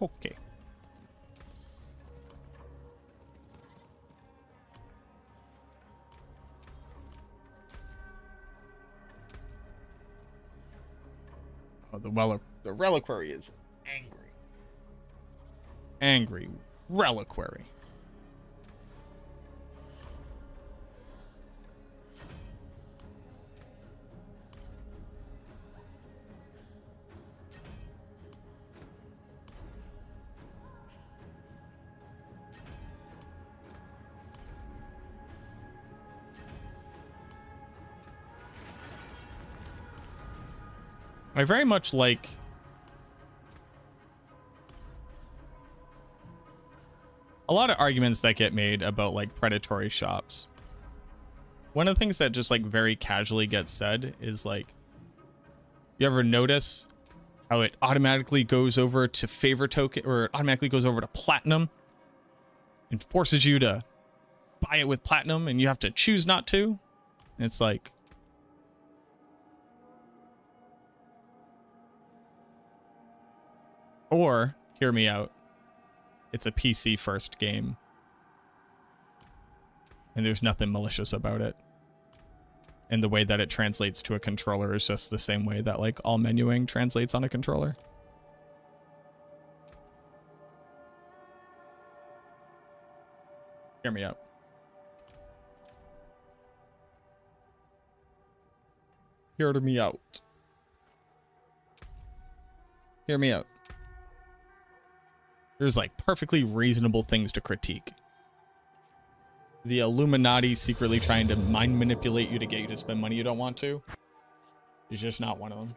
A: Okay. Oh, the reliquary is angry. Angry reliquary. I very much like a lot of arguments that get made about like predatory shops. One of the things that just like very casually gets said is like, you ever notice how it automatically goes over to favor token, or it automatically goes over to platinum and forces you to buy it with platinum and you have to choose not to? And it's like, or hear me out, it's a PC first game and there's nothing malicious about it. And the way that it translates to a controller is just the same way that like all menuing translates on a controller. Hear me out. Hear me out. Hear me out. There's like perfectly reasonable things to critique. The Illuminati secretly trying to mind manipulate you to get you to spend money you don't want to is just not one of them.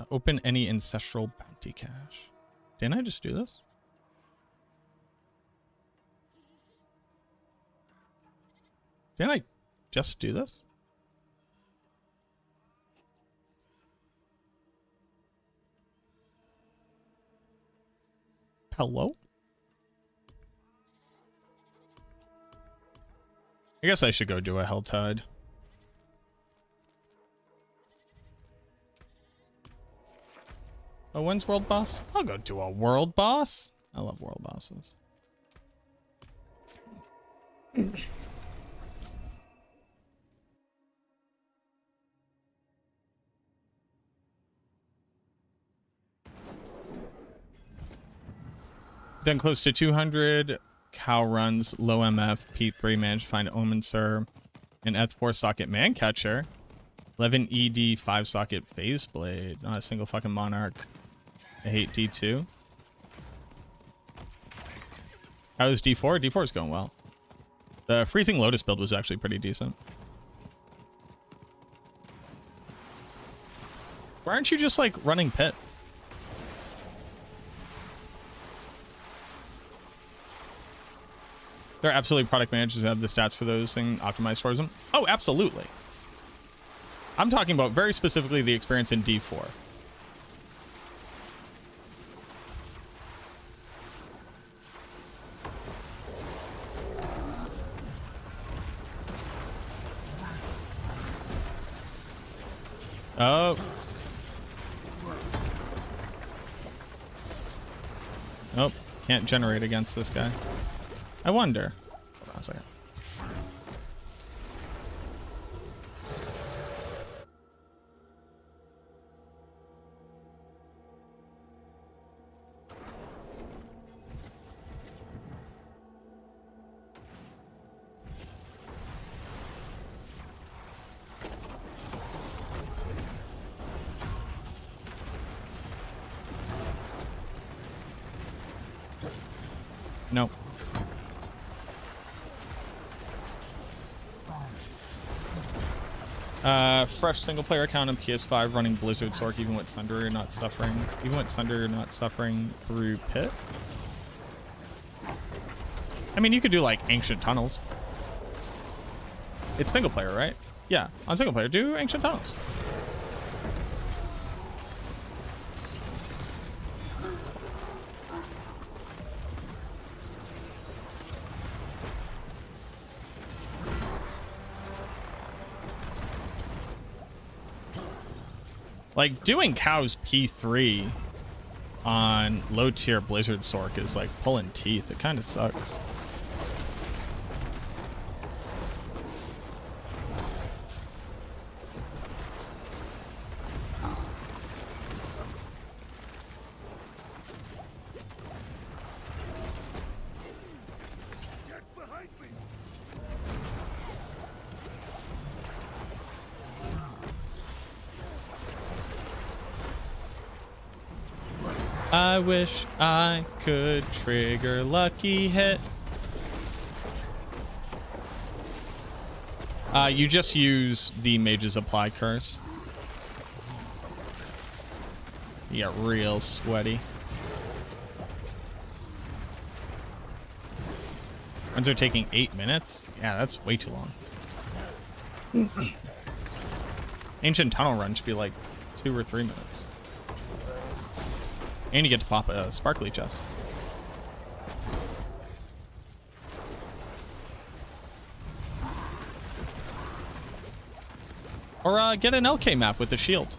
A: Open any ancestral bounty cache. Didn't I just do this? Didn't I just do this? Hello? I guess I should go do a Helltide. Oh, when's world boss? I'll go do a world boss. I love world bosses. Done close to 200 cow runs, low MF, P3, managed to find Omencer, an F4 socket man catcher, 11 ED 5 socket phase blade, not a single fucking monarch. I hate D2. How is D4? D4 is going well. The freezing lotus build was actually pretty decent. Why aren't you just like running pit? There are absolutely product managers who have the stats for those things optimized towards them. Oh, absolutely. I'm talking about very specifically the experience in D4. Oh. Nope. Can't generate against this guy. I wonder. Hold on a second. Nope. Fresh single player account on PS5 running Blizzard Sork even with Sunder you're not suffering. Even with Sunder you're not suffering through pit. I mean, you could do like Ancient Tunnels. It's single player, right? Yeah, on single player, do Ancient Tunnels. Like, doing Cow's P3 on low tier Blizzard Sork is like pulling teeth. It kind of sucks. I wish I could trigger lucky hit. You just use the Mage's Apply Curse. You get real sweaty. Runs are taking 8 minutes? Yeah, that's way too long. Ancient Tunnel run should be like 2 or 3 minutes. And you get to pop a sparkly chest. Or get an LK map with the shield.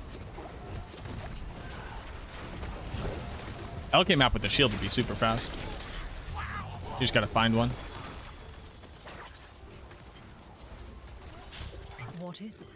A: LK map with the shield would be super fast. You just gotta find one.
F: What is this?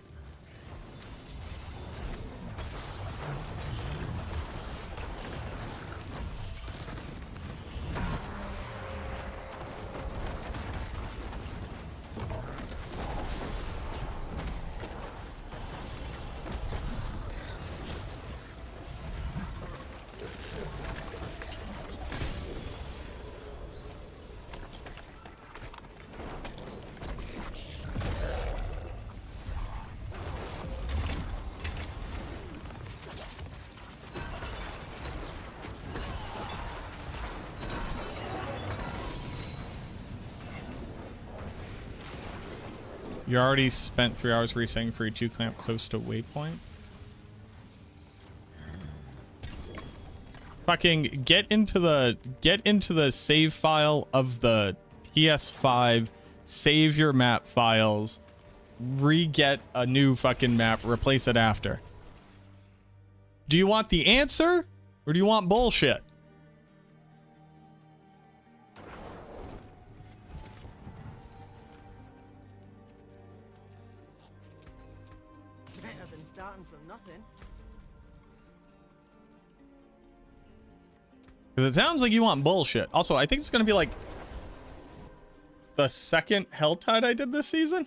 A: You already spent 3 hours resetting for your 2 clamp close to waypoint. Fucking get into the save file of the PS5, save your map files, re-get a new fucking map, replace it after. Do you want the answer or do you want bullshit?
D: Better than starting from nothing.
A: Because it sounds like you want bullshit. Also, I think it's going to be like the second Helltide I did this season.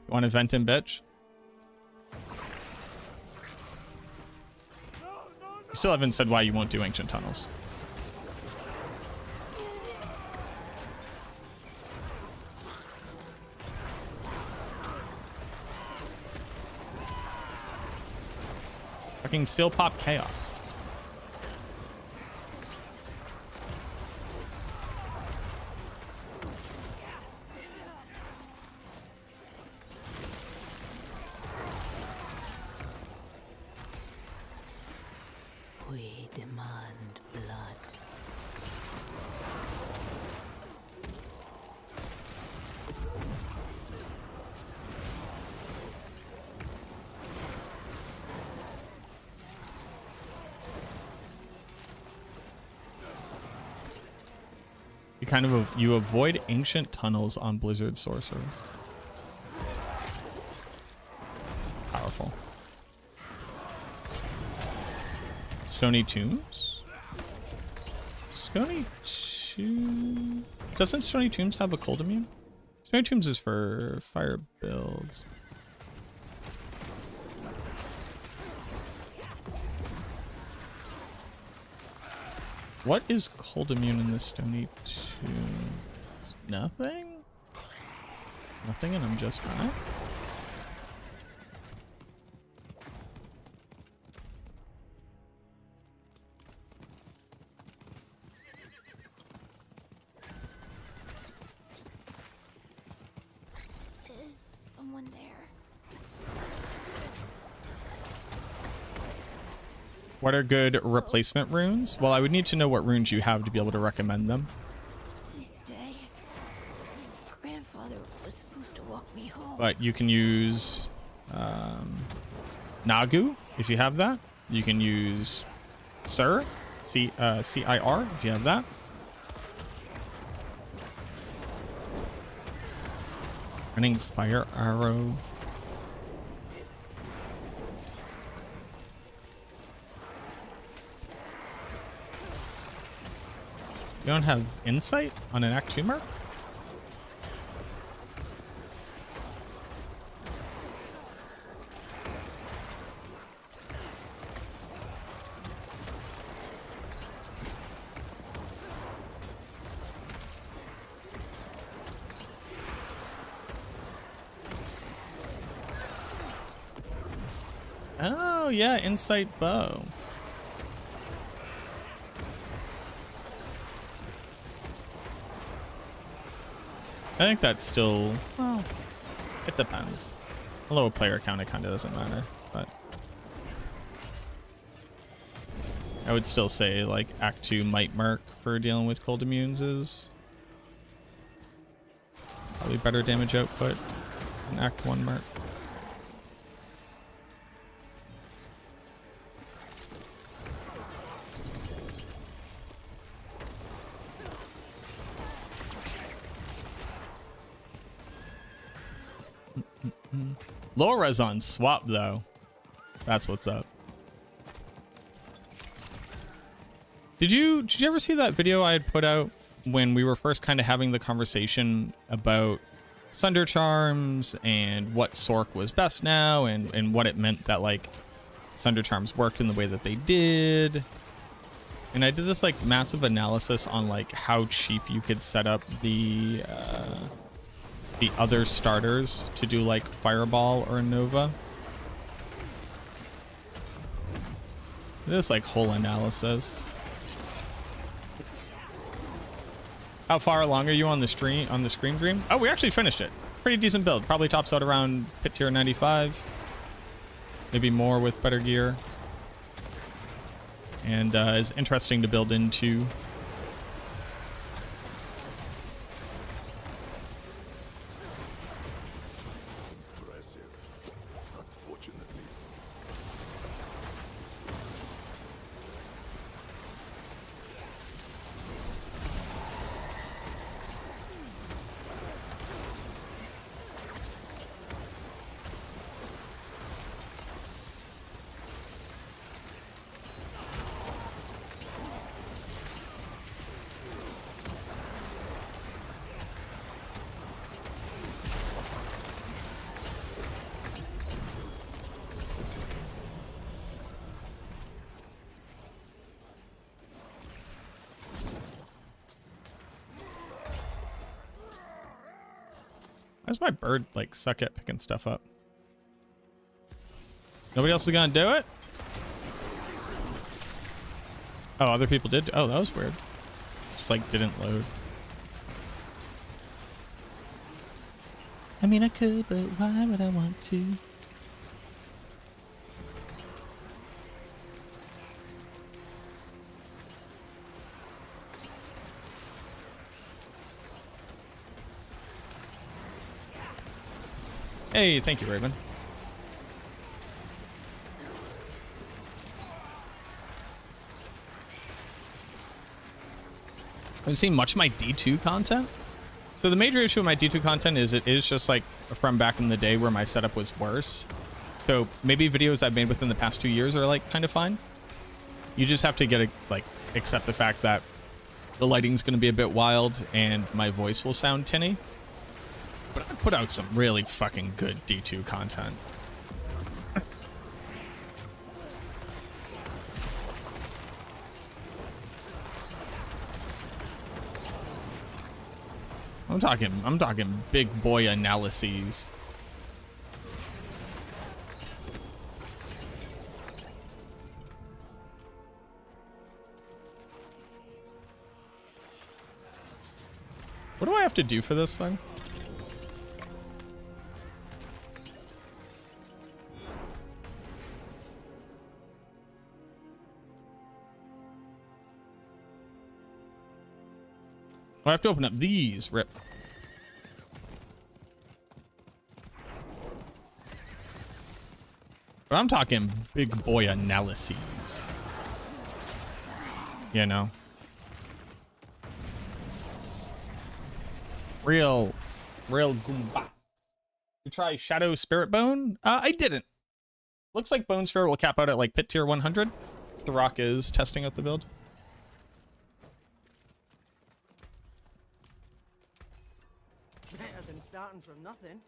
A: You want to vent him, bitch? You still haven't said why you won't do Ancient Tunnels. Fucking Seal Pop Chaos.
B: We demand blood.
A: You avoid Ancient Tunnels on Blizzard sorcerers. Powerful. Stony Tombs? Stony Tombs... Doesn't Stony Tombs have a cold immune? Stony Tombs is for fire builds. What is cold immune in the Stony Tombs? Nothing? Nothing and I'm just fine?
E: Is someone there?
A: What are good replacement runes? Well, I would need to know what runes you have to be able to recommend them.
E: Please stay. Grandfather was supposed to walk me home.
A: But you can use Nagu if you have that. You can use Cir, C-I-R if you have that. Running Fire Arrow. You don't have insight on an Act 2 mark? Oh, yeah, insight bow. I think that's still, well, it depends. A low player count, it kind of doesn't matter, but I would still say like Act 2 might mark for dealing with cold immunes is probably better damage output than Act 1 mark. Low res on swap though. That's what's up. Did you ever see that video I had put out when we were first kind of having the conversation about Sunder Charms and what Sork was best now and what it meant that like Sunder Charms worked in the way that they did? And I did this like massive analysis on like how cheap you could set up the other starters to do like Fireball or Nova. This like whole analysis. How far along are you on the stream dream? Oh, we actually finished it. Pretty decent build. Probably tops out around pit tier 95. Maybe more with better gear. And is interesting to build into. Why does my bird like suck at picking stuff up? Nobody else is gonna do it? Oh, other people did? Oh, that was weird. Just like didn't load. I mean, I could, but why would I want to? Hey, thank you, Raven. Have you seen much of my D2 content? So the major issue with my D2 content is it is just like from back in the day where my setup was worse. So maybe videos I've made within the past 2 years are like kind of fine. You just have to get like accept the fact that the lighting's going to be a bit wild and my voice will sound tinny. But I put out some really fucking good D2 content. I'm talking big boy analyses. What do I have to do for this thing? I have to open up these. Rip. But I'm talking big boy analyses. You know? Real goomba. You try Shadow Spirit Bone? I didn't. Looks like Bone Sphere will cap out at like pit tier 100. The Rock is testing out the build.
D: starting from nothing.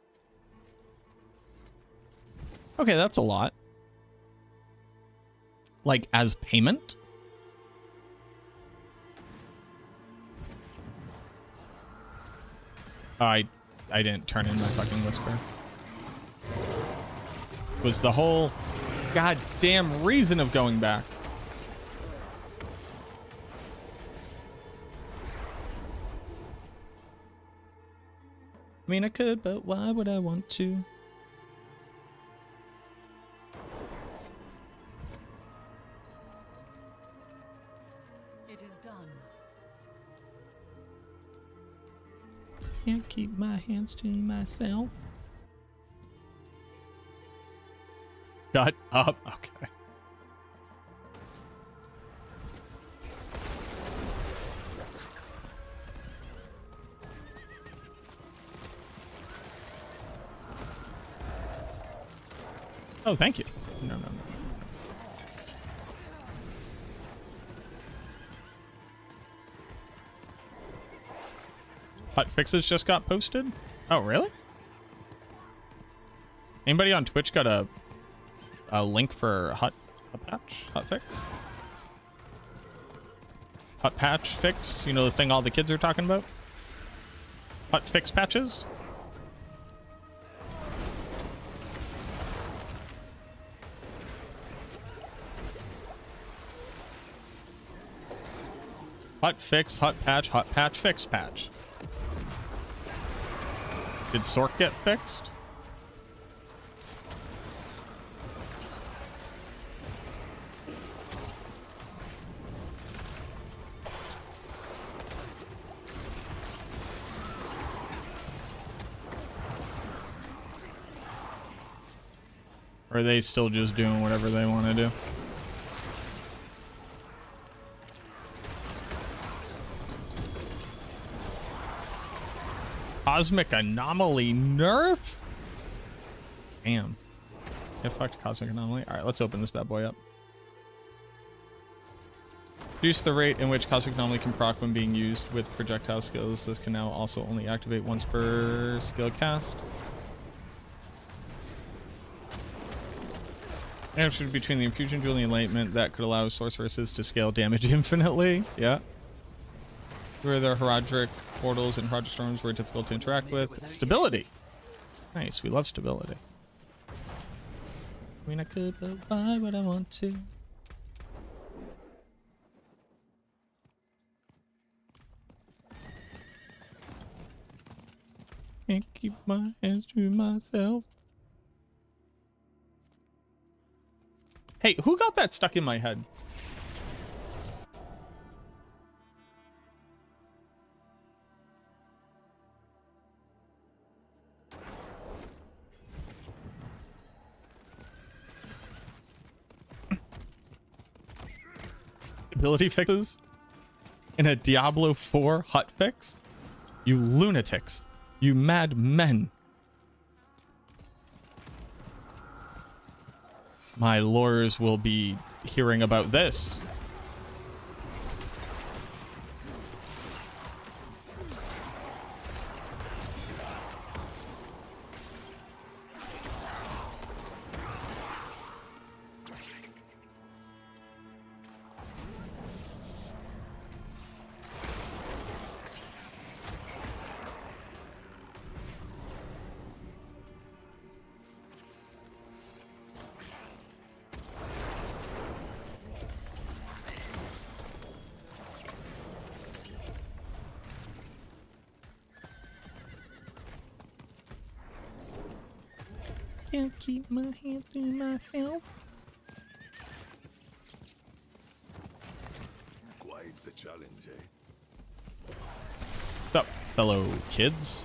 A: Okay, that's a lot. Like, as payment? I didn't turn in my fucking whisper. Was the whole goddamn reason of going back. I mean, I could, but why would I want to?
F: It is done.
A: Can't keep my hands to myself. Shut up. Okay. Oh, thank you. No. Hot fixes just got posted? Oh, really? Anybody on Twitch got a link for hot fix? Hot patch fix? You know the thing all the kids are talking about? Hot fix patches? Hot fix, hot patch, fix patch. Did Sork get fixed? Or are they still just doing whatever they want to do? Cosmic Anomaly nerf? Damn. Get fucked, Cosmic Anomaly. Alright, let's open this bad boy up. Reduce the rate in which Cosmic Anomaly can proc when being used with projectile skills. This can now also only activate once per skill cast. Interaction between the Infusion Jewel and the Enlightenment that could allow sorceresses to scale damage infinitely. Yeah. Where the Herodric portals and Herodric storms were difficult to interact with. Stability. Nice, we love stability. I mean, I could, but why would I want to? Can't keep my hands to myself. Hey, who got that stuck in my head? Ability fixes in a Diablo 4 hotfix? You lunatics. You mad men. My lawyers will be hearing about this. Can't keep my hands to myself.
H: Quite the challenge, eh?
A: What's up, fellow kids?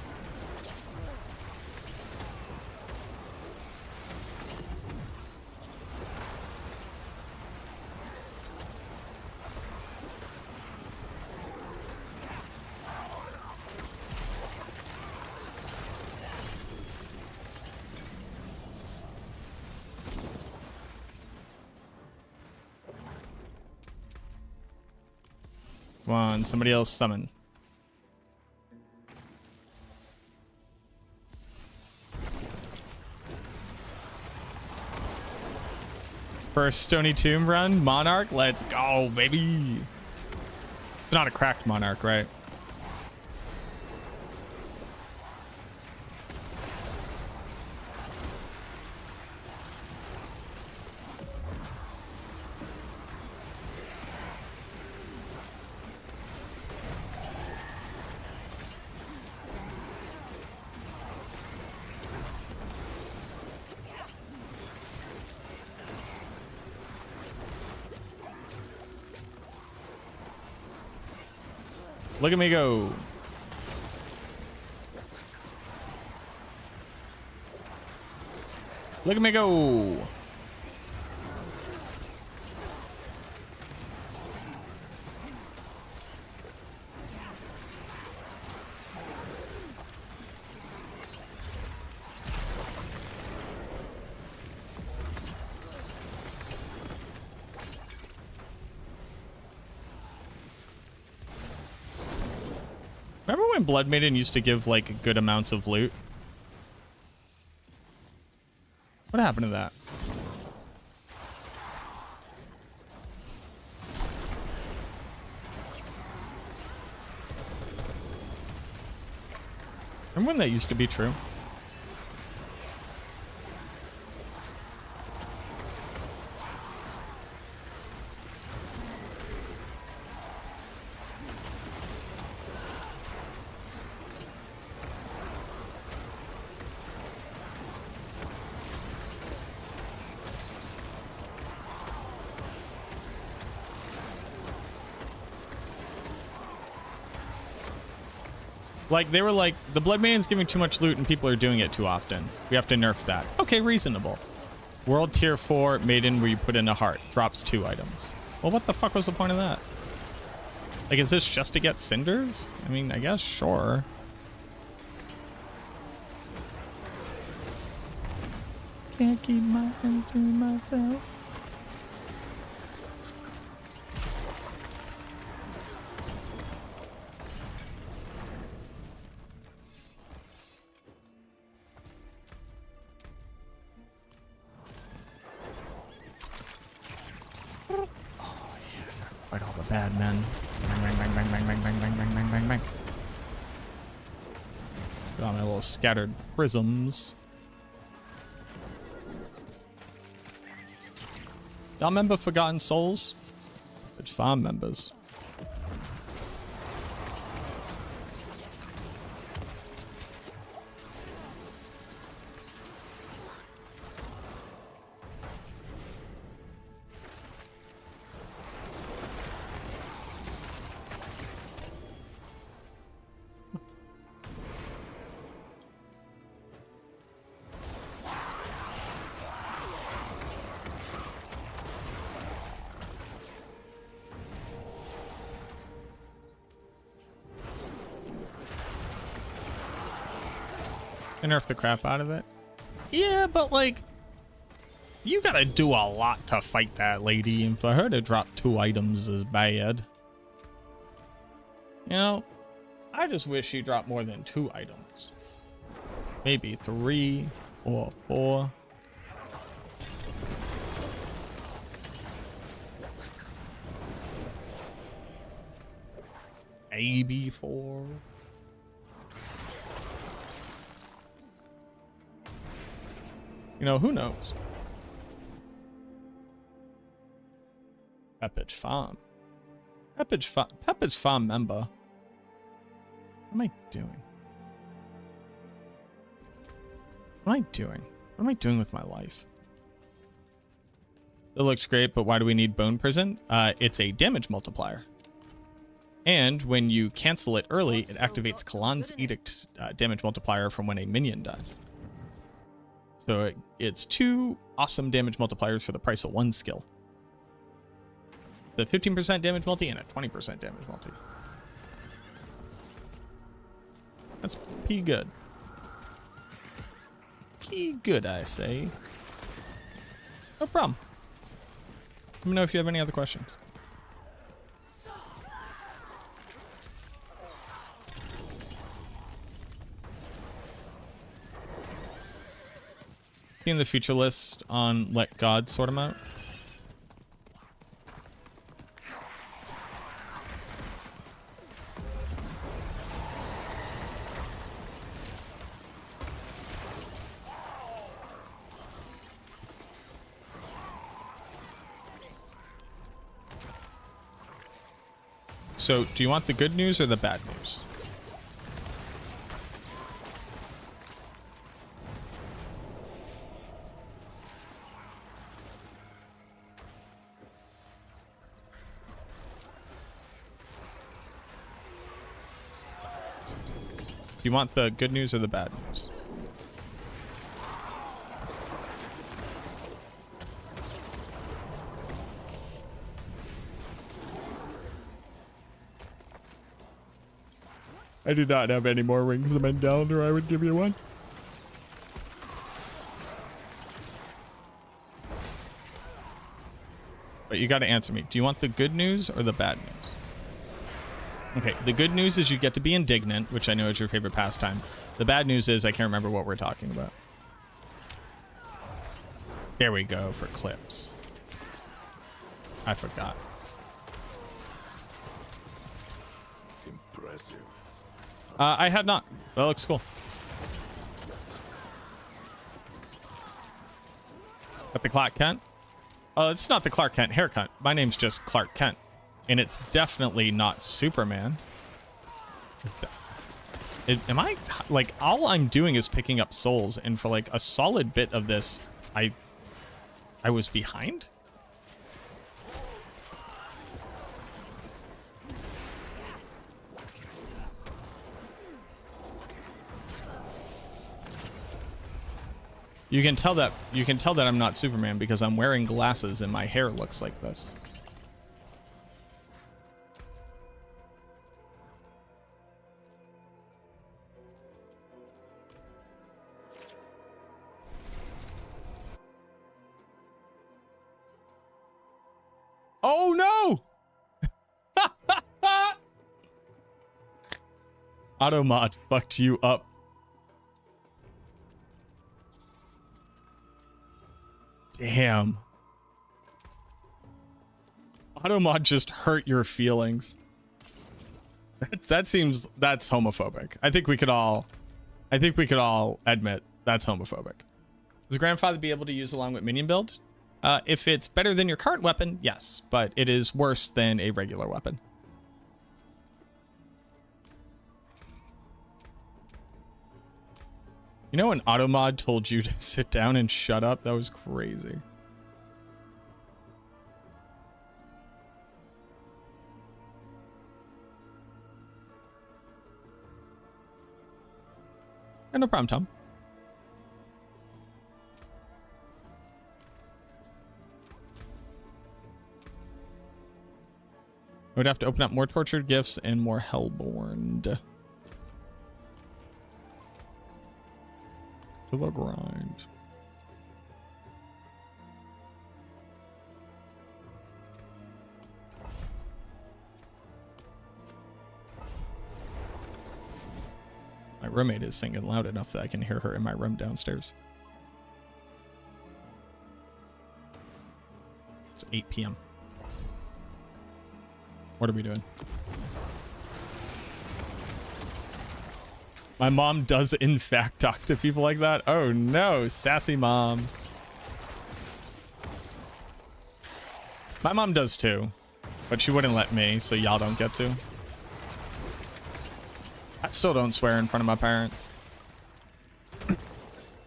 A: Come on, somebody else summon. First Stony Tomb run, Monarch. Let's go, baby. It's not a cracked Monarch, right? Look at me go. Look at me go. Remember when Blood Maiden used to give like good amounts of loot? What happened to that? Remember when that used to be true? Like, they were like, the Blood Maiden's giving too much loot and people are doing it too often. We have to nerf that. Okay, reasonable. World Tier 4 Maiden where you put in a heart. Drops 2 items. Well, what the fuck was the point of that? Like, is this just to get cinders? I mean, I guess, sure. Can't keep my hands to myself. Fight all the bad men. Bang, bang, bang, bang, bang, bang, bang, bang, bang, bang, bang, bang. Got my little scattered prisms. Y'all remember Forgotten Souls? It's farm members. Nerf the crap out of it. Yeah, but like, you gotta do a lot to fight that lady, and for her to drop 2 items is bad. You know, I just wish she dropped more than 2 items. Maybe 3 or 4. Maybe 4. You know, who knows? Pepperidge Farm. Pepperidge Farm member. What am I doing? What am I doing? What am I doing with my life? It looks great, but why do we need Bone Prison? It's a damage multiplier. And when you cancel it early, it activates Kalan's Edict damage multiplier from when a minion dies. So it's 2 awesome damage multipliers for the price of 1 skill. It's a 15% damage multi and a 20% damage multi. That's pretty good. Pretty good, I say. No problem. Let me know if you have any other questions. Seeing the feature list on Let God sort them out. So, do you want the good news or the bad news? Do you want the good news or the bad news? I do not have any more rings of Mendel, or I would give you one. But you got to answer me. Do you want the good news or the bad news? Okay, the good news is you get to be indignant, which I know is your favorite pastime. The bad news is I can't remember what we're talking about. There we go for clips. I forgot.
H: Impressive.
A: I had not. That looks cool. Got the Clark Kent? It's not the Clark Kent haircut. My name's just Clark Kent. And it's definitely not Superman. Am I, like, all I'm doing is picking up souls, and for like a solid bit of this, I was behind? You can tell that I'm not Superman because I'm wearing glasses and my hair looks like this. Oh no! Automod fucked you up. Damn. Automod just hurt your feelings. That's homophobic. I think we could all admit that's homophobic. Does grandfather be able to use along with minion build? If it's better than your current weapon, yes, but it is worse than a regular weapon. You know when Automod told you to sit down and shut up? That was crazy. No problem, Tom. I would have to open up more tortured gifts and more hellborn. To the grind. My roommate is singing loud enough that I can hear her in my room downstairs. It's 8 p.m. What are we doing? My mom does in fact talk to people like that. Oh no, sassy mom. My mom does too, but she wouldn't let me, so y'all don't get to. I still don't swear in front of my parents.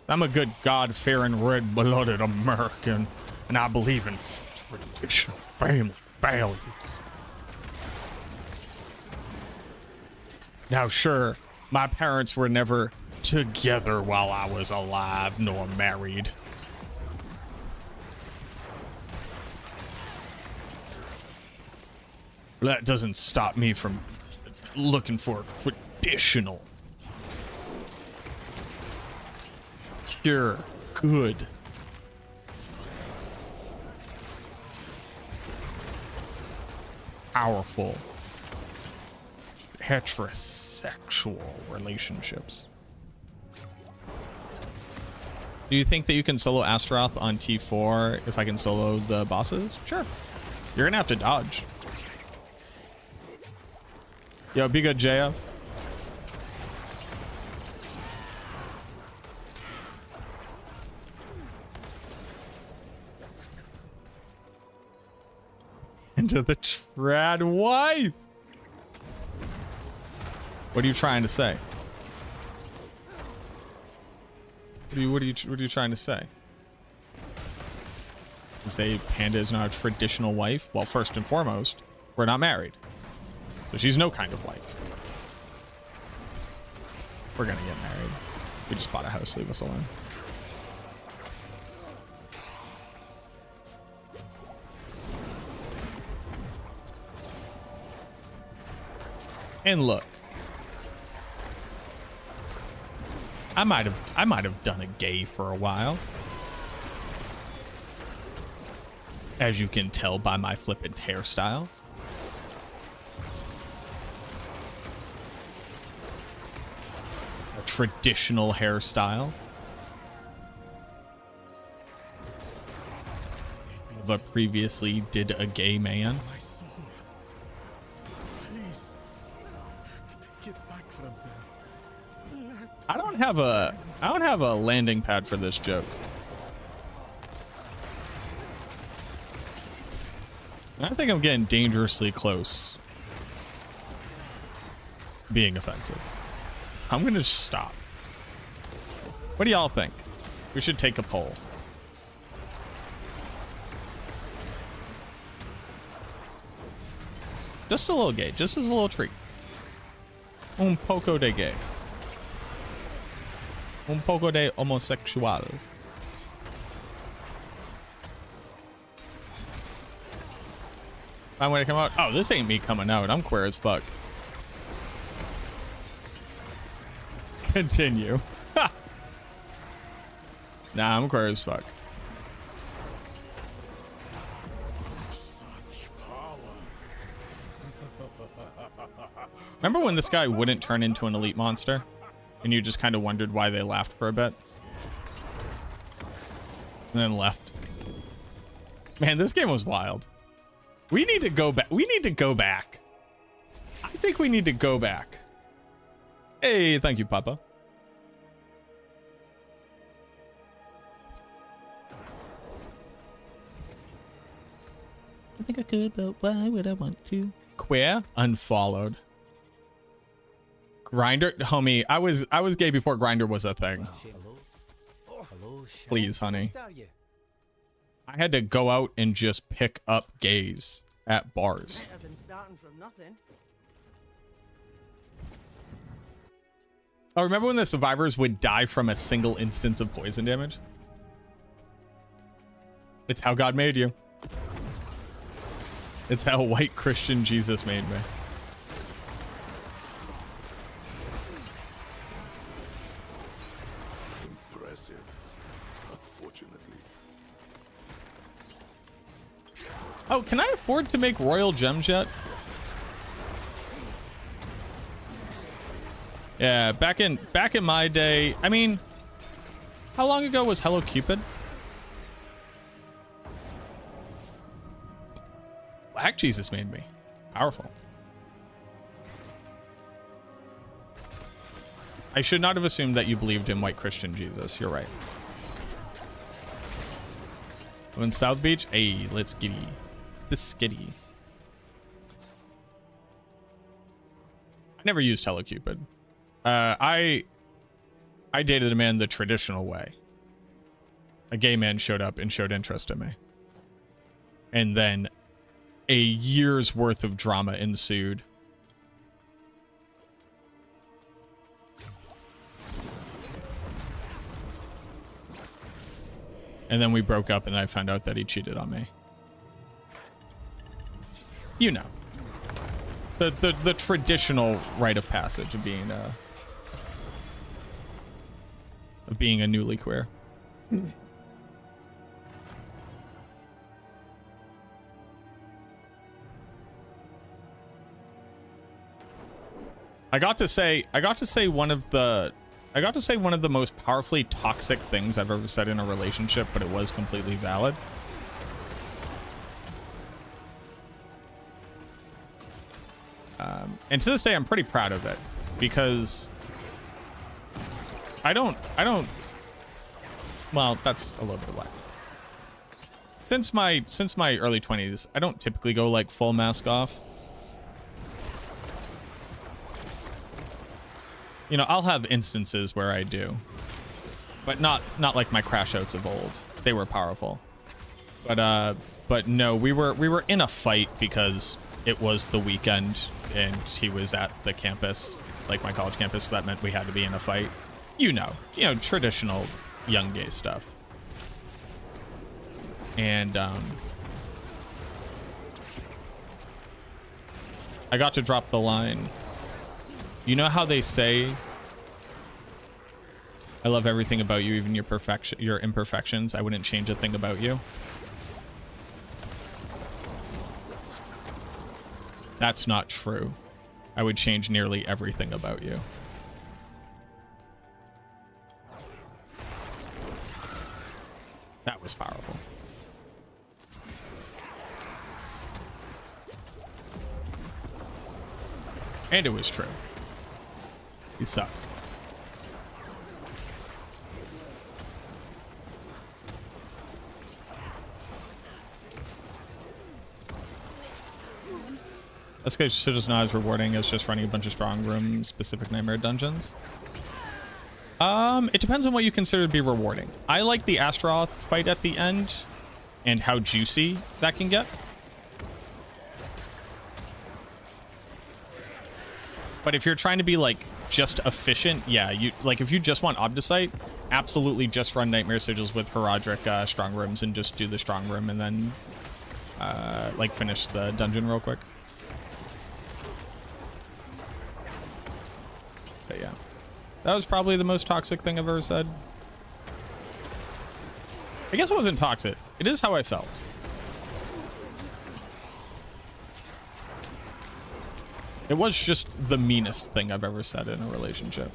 A: I'm a good God-fearing, red-blooded American, and I believe in traditional family values. Now, sure, my parents were never together while I was alive nor married. That doesn't stop me from looking for traditional, pure, good. Powerful heterosexual relationships. Do you think that you can solo Astaroth on T4 if I can solo the bosses? Sure. You're gonna have to dodge. Yo, be good, JF. Into the trad wife. What are you trying to say? What are you trying to say? You say Panda is not a traditional wife? Well, first and foremost, we're not married. So she's no kind of wife. We're gonna get married. We just bought a house, leave us alone. And look. I might have done a gay for a while. As you can tell by my flippant hairstyle. A traditional hairstyle. But previously did a gay man.
G: My soul. Please. Take it back from them.
A: I don't have a landing pad for this joke. I think I'm getting dangerously close being offensive. I'm gonna just stop. What do y'all think? We should take a poll. Just a little gay, just as a little treat. Un poco de gay. Un poco de homosexual. I'm gonna come out. Oh, this ain't me coming out. I'm queer as fuck. Continue. Ha! Nah, I'm queer as fuck.
G: Such power.
A: Remember when this guy wouldn't turn into an elite monster? And you just kind of wondered why they laughed for a bit? And then left. Man, this game was wild. We need to go back. We need to go back. I think we need to go back. Hey, thank you, Papa. I think I could, but why would I want to? Queer? Unfollowed. Grinder? Homie, I was gay before Grinder was a thing. Please, honey. I had to go out and just pick up gays at bars.
D: Better than starting from nothing.
A: Oh, remember when the survivors would die from a single instance of poison damage? It's how God made you. It's how white Christian Jesus made me.
H: Impressive, unfortunately.
A: Oh, can I afford to make royal gems yet? Yeah, back in my day. I mean, how long ago was Hello Cupid? Black Jesus made me. Powerful. I should not have assumed that you believed in white Christian Jesus. You're right. I'm in South Beach. Hey, let's giddy. Biscuity. I never used Hello Cupid. I dated a man the traditional way. A gay man showed up and showed interest in me. And then a year's worth of drama ensued. And then we broke up and I found out that he cheated on me. You know. The traditional rite of passage of being a newly queer. I got to say one of the most powerfully toxic things I've ever said in a relationship, but it was completely valid. And to this day, I'm pretty proud of it because I don't, well, that's a little bit of lie. Since my early 20s, I don't typically go like full mask off. You know, I'll have instances where I do, but not like my crash outs of old. They were powerful, but no, we were in a fight because it was the weekend and he was at the campus, like my college campus. So that meant we had to be in a fight. You know, traditional young gay stuff. And I got to drop the line. You know how they say, I love everything about you, even your imperfections. I wouldn't change a thing about you. That's not true. I would change nearly everything about you. That was powerful. And it was true. He sucked. This guy should just not as rewarding as just running a bunch of strong room specific nightmare dungeons. It depends on what you consider to be rewarding. I like the Astaroth fight at the end and how juicy that can get. But if you're trying to be like just efficient, yeah, you like if you just want Obdicite, absolutely just run Nightmare Sigils with Herodric strong rooms and just do the strong room and then like finish the dungeon real quick. But yeah, that was probably the most toxic thing I've ever said. I guess it wasn't toxic. It is how I felt. It was just the meanest thing I've ever said in a relationship.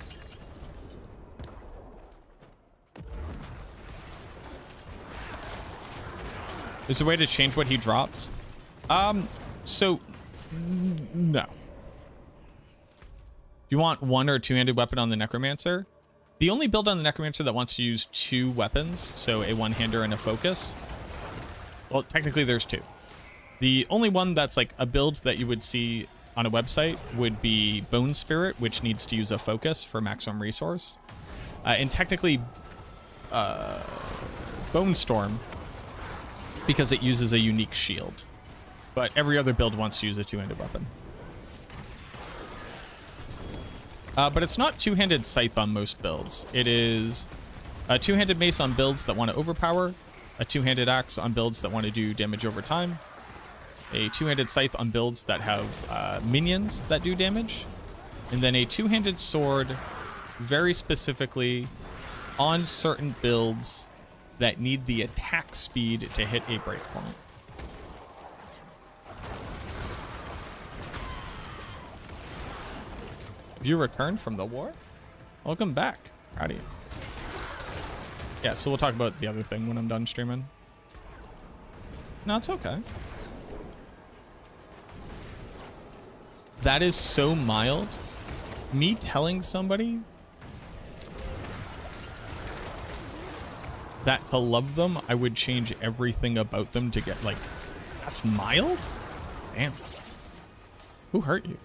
A: Is there a way to change what he drops? So no. Do you want one or two-handed weapon on the Necromancer? The only build on the Necromancer that wants to use two weapons, so a one-hander and a focus. Well, technically there's two. The only one that's like a build that you would see on a website would be Bone Spirit, which needs to use a focus for maximum resource. And technically Bone Storm, because it uses a unique shield. But every other build wants to use a two-handed weapon. But it's not two-handed Scythe on most builds. It is a two-handed mace on builds that want to overpower, a two-handed axe on builds that want to do damage over time, a two-handed scythe on builds that have minions that do damage, and then a two-handed sword very specifically on certain builds that need the attack speed to hit a breakpoint. Have you returned from the war? Welcome back. Proud of you. Yeah, so we'll talk about the other thing when I'm done streaming. No, it's okay. That is so mild. Me telling somebody that to love them, I would change everything about them to get like, that's mild? Damn. Who hurt you?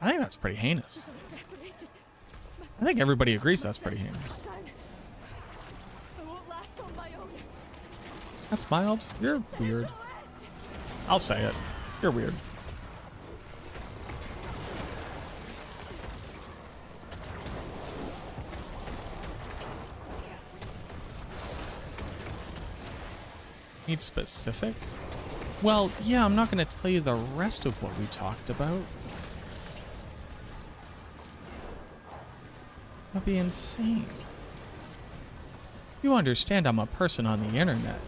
A: I think that's pretty heinous. I think everybody agrees that's pretty heinous. That's mild. You're weird. I'll say it. You're weird. Need specifics? Well, yeah, I'm not going to tell you the rest of what we talked about. That'd be insane. You understand I'm a person on the internet.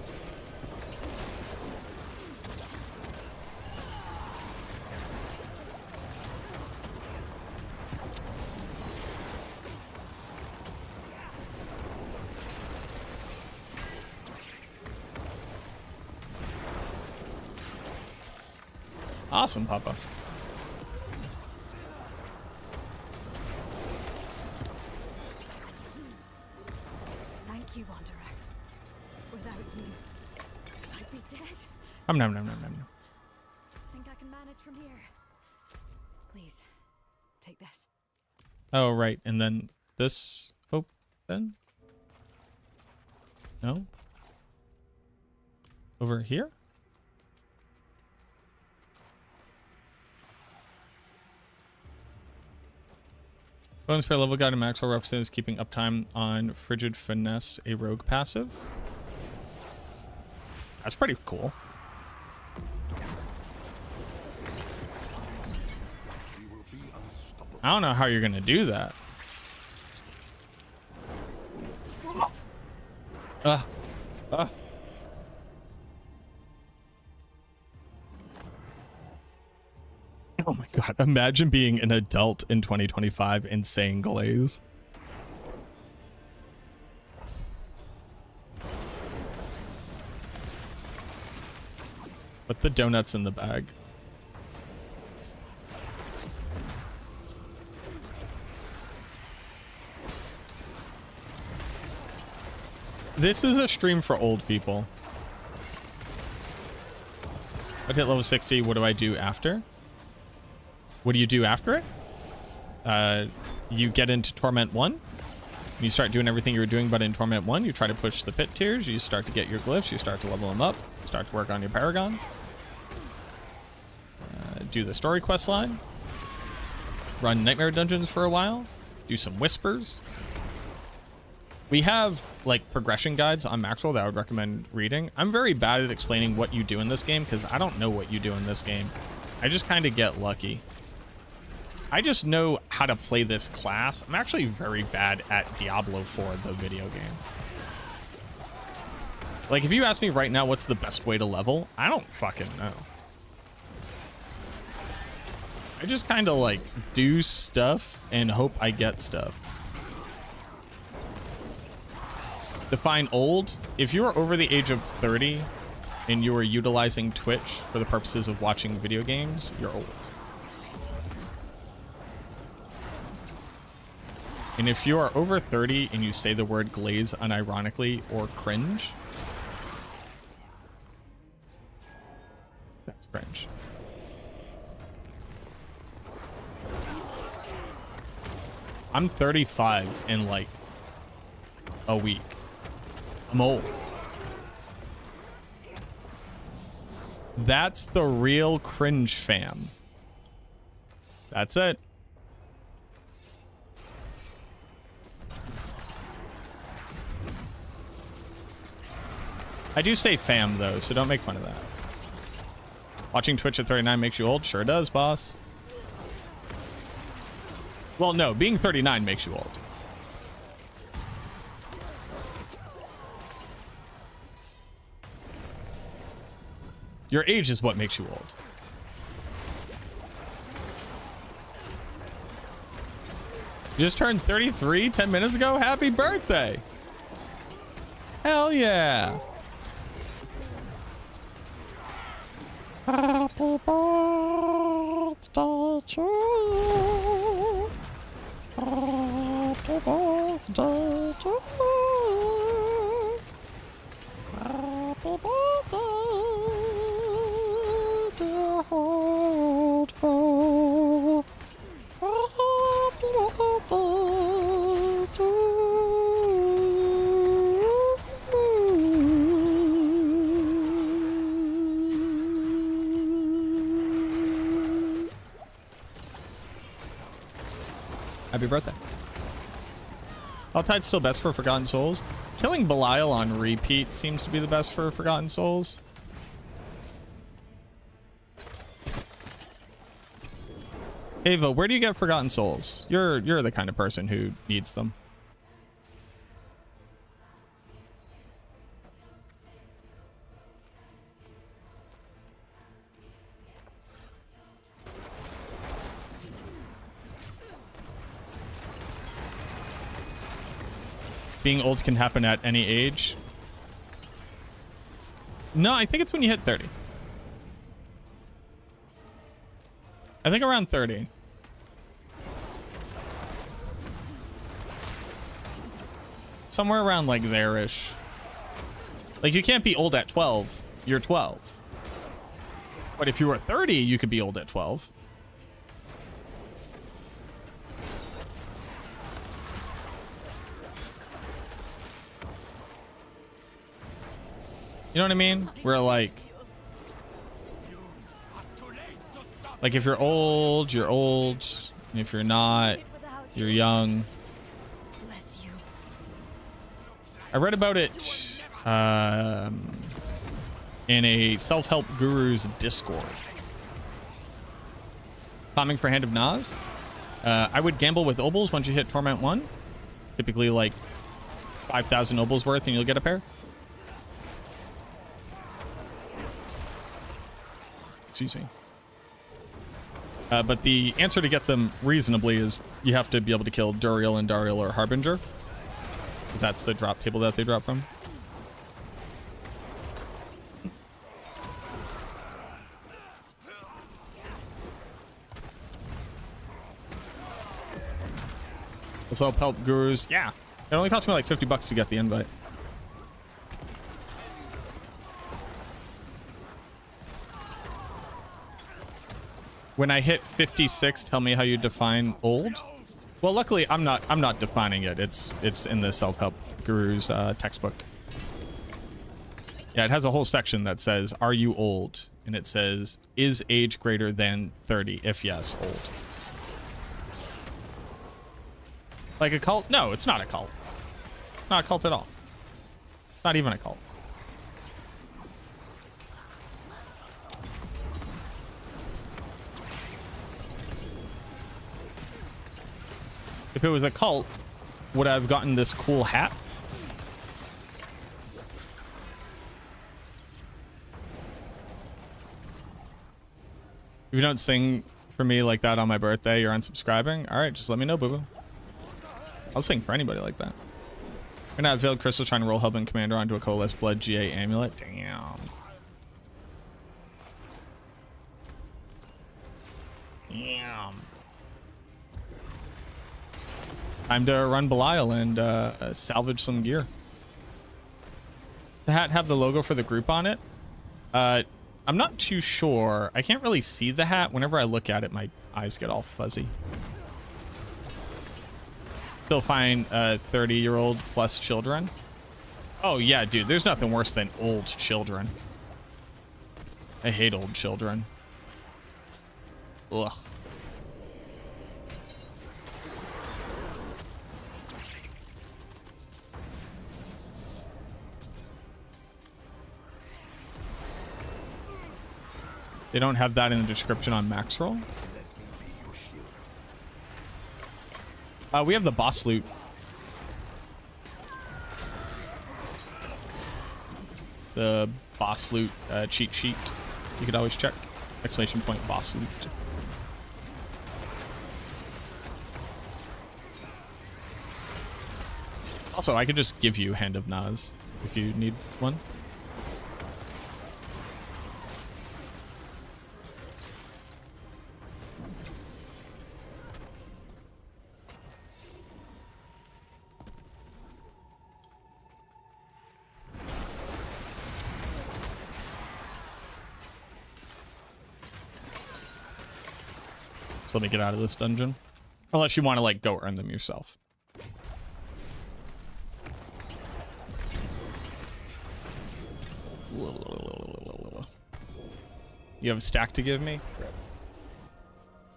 A: Awesome, Papa.
E: Thank you, Wanderer. Without you, I'd be dead.
A: Nom.
F: I think I can manage from here. Please, take this.
A: Oh, right. And then this open? No? Over here? Bonus for level guide and Maxwell references keeping uptime on Frigid Finesse, a rogue passive. That's pretty cool. I don't know how you're gonna do that. Oh my god, imagine being an adult in 2025 and saying glaze. Put the donuts in the bag. This is a stream for old people. I hit level 60. What do I do after? What do you do after it? You get into Torment 1. You start doing everything you were doing, but in Torment 1, you try to push the pit tiers. You start to get your glyphs. You start to level them up. Start to work on your Paragon. Do the story quest line. Run Nightmare Dungeons for a while. Do some Whispers. We have like progression guides on Maxwell that I would recommend reading. I'm very bad at explaining what you do in this game because I don't know what you do in this game. I just kind of get lucky. I just know how to play this class. I'm actually very bad at Diablo 4, the video game. Like, if you ask me right now what's the best way to level, I don't fucking know. I just kind of like do stuff and hope I get stuff. Define old. If you are over the age of 30 and you are utilizing Twitch for the purposes of watching video games, you're old. And if you are over 30 and you say the word glaze unironically or cringe, that's cringe. I'm 35 in like a week. I'm old. That's the real cringe fam. That's it. I do say fam though, so don't make fun of that. Watching Twitch at 39 makes you old? Sure does, boss. Well, no, being 39 makes you old. Your age is what makes you old. You just turned 33 10 minutes ago? Happy birthday! Hell yeah! Happy birthday to you. Happy birthday to you. Happy birthday, dear old foe. Happy birthday to you. Happy birthday. All-Tide's still best for Forgotten Souls. Killing Belial on repeat seems to be the best for Forgotten Souls. Ava, where do you get Forgotten Souls? You're the kind of person who needs them. Being old can happen at any age. No, I think it's when you hit 30. I think around 30. Somewhere around like there-ish. Like you can't be old at 12. You're 12. But if you were 30, you could be old at 12. You know what I mean? Where like if you're old, you're old. And if you're not, you're young.
E: Bless you.
A: I read about it in a self-help guru's Discord. Farming for Hand of Nas. I would gamble with obols once you hit Torment 1. Typically like 5,000 obols worth and you'll get a pair. Excuse me. But the answer to get them reasonably is you have to be able to kill Duriel and Dariel or Harbinger. Because that's the drop table that they drop from. Let's help gurus. Yeah. It only cost me like $50 to get the invite. When I hit 56, tell me how you define old. Well, luckily I'm not defining it. It's in the self-help guru's textbook. Yeah, it has a whole section that says, "Are you old?" And it says, "Is age greater than 30? If yes, old." Like a cult? No, it's not a cult. Not a cult at all. Not even a cult. If it was a cult, would I have gotten this cool hat? If you don't sing for me like that on my birthday, you're unsubscribing? All right, just let me know, boo-boo. I'll sing for anybody like that. We're gonna have Veiled Crystal trying to roll Hellbent Commander onto a Coalesced Blood GA Amulet. Damn. Damn. Time to run Belial and salvage some gear. Does the hat have the logo for the group on it? I'm not too sure. I can't really see the hat. Whenever I look at it, my eyes get all fuzzy. Still find 30-year-old plus children. Oh yeah, dude, there's nothing worse than old children. I hate old children. Ugh. They don't have that in the description on Maxroll. We have the boss loot. The boss loot cheat sheet. You could always check. Exclamation point boss loot. Also, I could just give you Hand of Nas if you need one. Let me get out of this dungeon. Unless you want to like go earn them yourself. You have a stack to give me?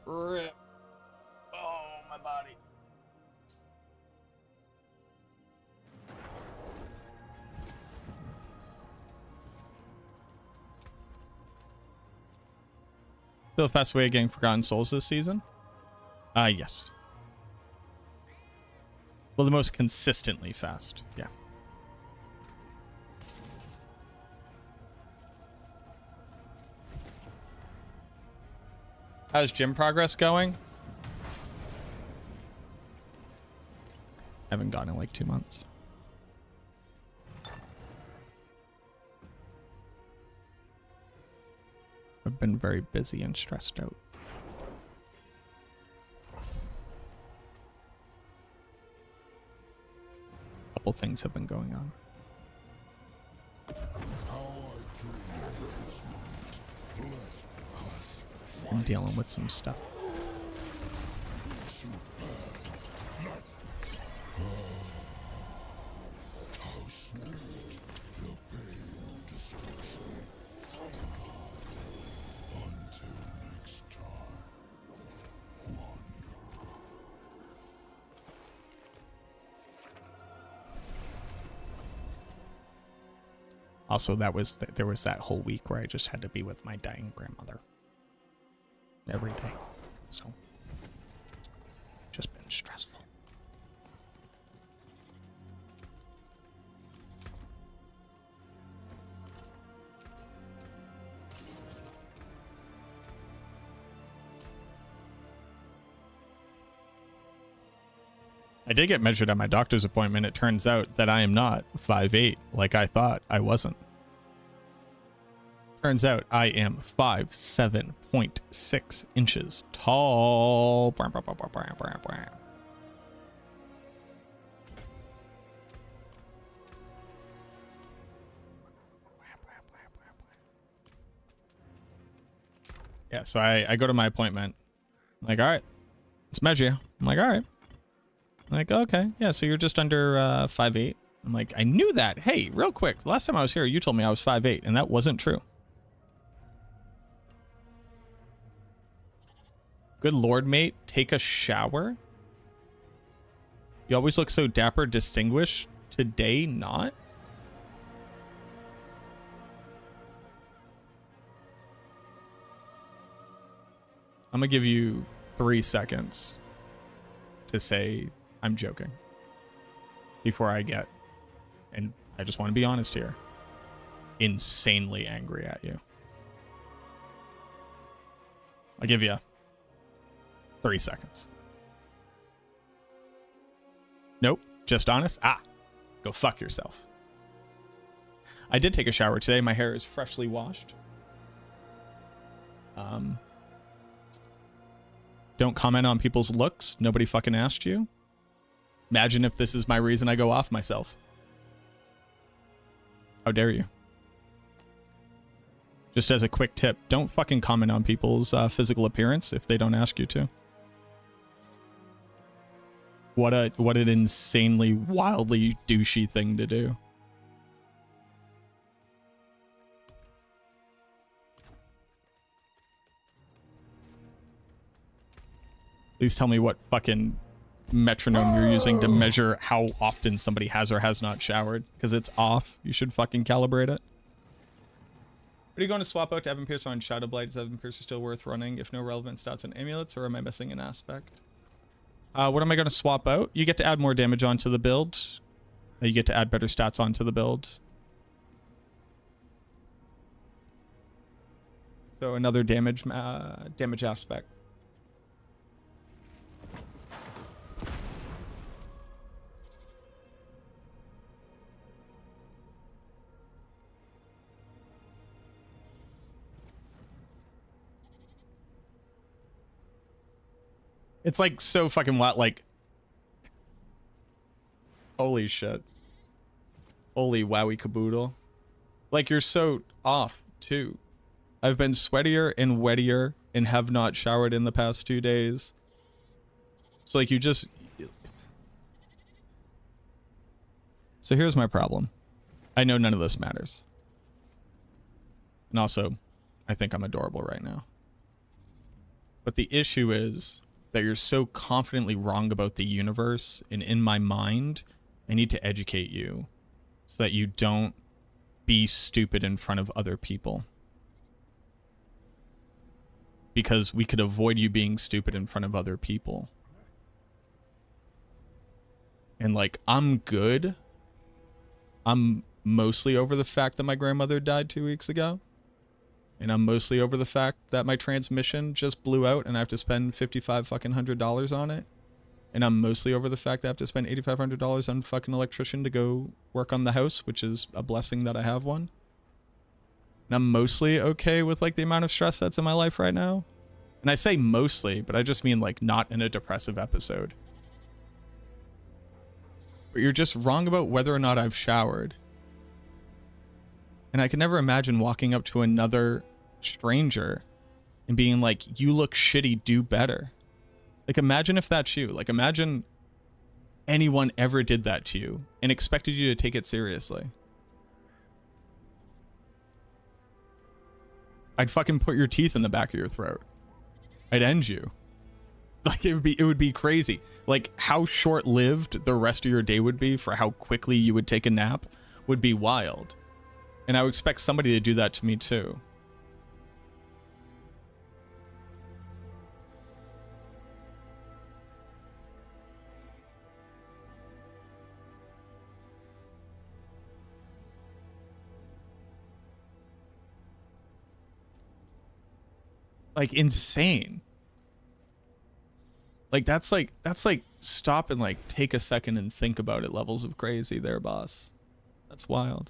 A: Rip. Oh, my body. Still the fast way of getting Forgotten Souls this season? Yes. Well, the most consistently fast. Yeah. How's gym progress going? Haven't gone in like 2 months. I've been very busy and stressed out. A couple things have been going on.
H: How I dream of this moment. Blessed
A: dealing with some stuff. Also, there was that whole week where I just had to be with my dying grandmother every day. So, just been stressful. I did get measured at my doctor's appointment. It turns out that I am not 5'8", like I thought I wasn't. Turns out I am 5'7.6 inches tall. Yeah, so I go to my appointment. I'm like, all right, let's measure you. I'm like, all right. Like, okay, yeah, so you're just under 5'8". I'm like, I knew that. Hey, real quick, last time I was here, you told me I was 5'8", and that wasn't true. Good lord, mate, take a shower? You always look so dapper, distinguished. Today, not? I'm gonna give you 3 seconds to say I'm joking before I get, and I just want to be honest here, insanely angry at you. I'll give you 3 seconds. Nope, just honest. Go fuck yourself. I did take a shower today. My hair is freshly washed. Don't comment on people's looks. Nobody fucking asked you. Imagine if this is my reason I go off myself. How dare you? Just as a quick tip, don't fucking comment on people's physical appearance if they don't ask you to. What an insanely, wildly douchey thing to do. Please tell me what fucking metronome you're using to measure how often somebody has or has not showered, because it's off. You should fucking calibrate it. Are you going to swap out to Evan Pierce on Shadow Blight? Is Evan Pierce still worth running if no relevant stats on amulets, or am I missing an aspect? What am I going to swap out? You get to add more damage onto the build. You get to add better stats onto the build. So another damage aspect. It's like so fucking wild, like, holy shit. Holy wowie caboodle. Like, you're so off, too. I've been sweatier and wettier and have not showered in the past 2 days. So, like, you just... So here's my problem. I know none of this matters. And also, I think I'm adorable right now. But the issue is that you're so confidently wrong about the universe, and in my mind, I need to educate you so that you don't be stupid in front of other people. Because we could avoid you being stupid in front of other people. And like, I'm good. I'm mostly over the fact that my grandmother died 2 weeks ago. And I'm mostly over the fact that my transmission just blew out and I have to spend $5,500 on it. And I'm mostly over the fact that I have to spend $8,500 on fucking electrician to go work on the house, which is a blessing that I have one. And I'm mostly okay with like the amount of stress that's in my life right now. And I say mostly, but I just mean like not in a depressive episode. But you're just wrong about whether or not I've showered. And I can never imagine walking up to another stranger and being like, you look shitty, do better. Like, imagine if that's you. Like, imagine anyone ever did that to you and expected you to take it seriously. I'd fucking put your teeth in the back of your throat. I'd end you. Like, it would be crazy. Like, how short-lived the rest of your day would be for how quickly you would take a nap would be wild. And I would expect somebody to do that to me too. Like, insane. Like, that's like stop and like take a second and think about it levels of crazy there, boss. That's wild.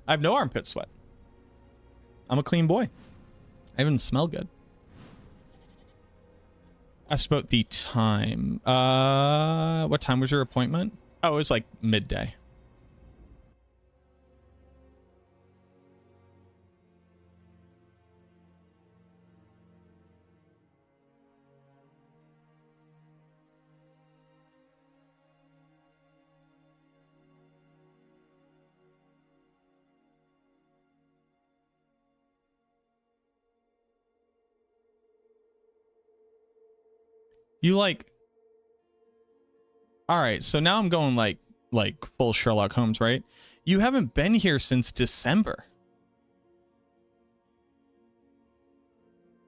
A: I have no armpit sweat. I'm a clean boy. I even smell good. Asked about the time. What time was your appointment? Oh, it was like midday. You like... All right, so now I'm going like full Sherlock Holmes, right? You haven't been here since December.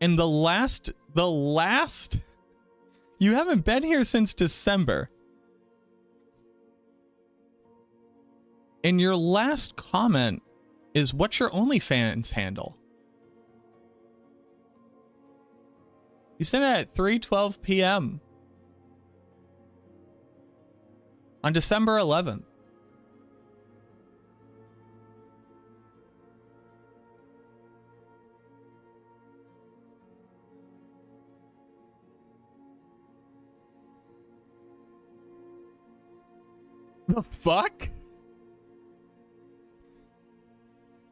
A: And the last... You haven't been here since December. And your last comment is, what's your OnlyFans handle? You sent it at 3:12 p.m. on December 11th. The fuck?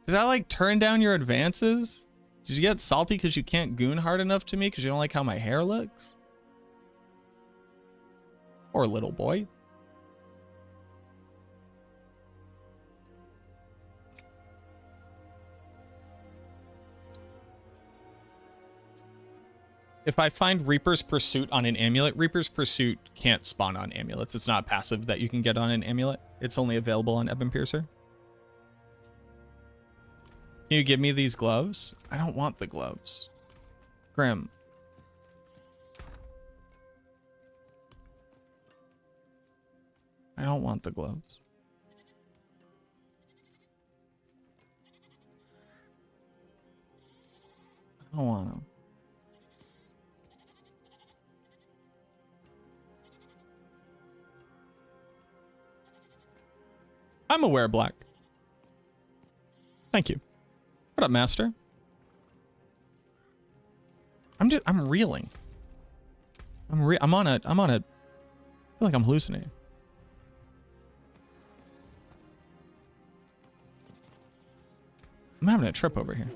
A: Did I like turn down your advances? Did you get salty because you can't goon hard enough to me because you don't like how my hair looks? Or little boy. If I find Reaper's Pursuit on an amulet, Reaper's Pursuit can't spawn on amulets. It's not passive that you can get on an amulet. It's only available on Ebon Piercer. Can you give me these gloves? I don't want the gloves. Grim. I don't want the gloves. I don't want them. I'm aware, Black. Thank you. What up, Master? I'm reeling. I'm on a, I feel like I'm hallucinating. I'm having a trip over here.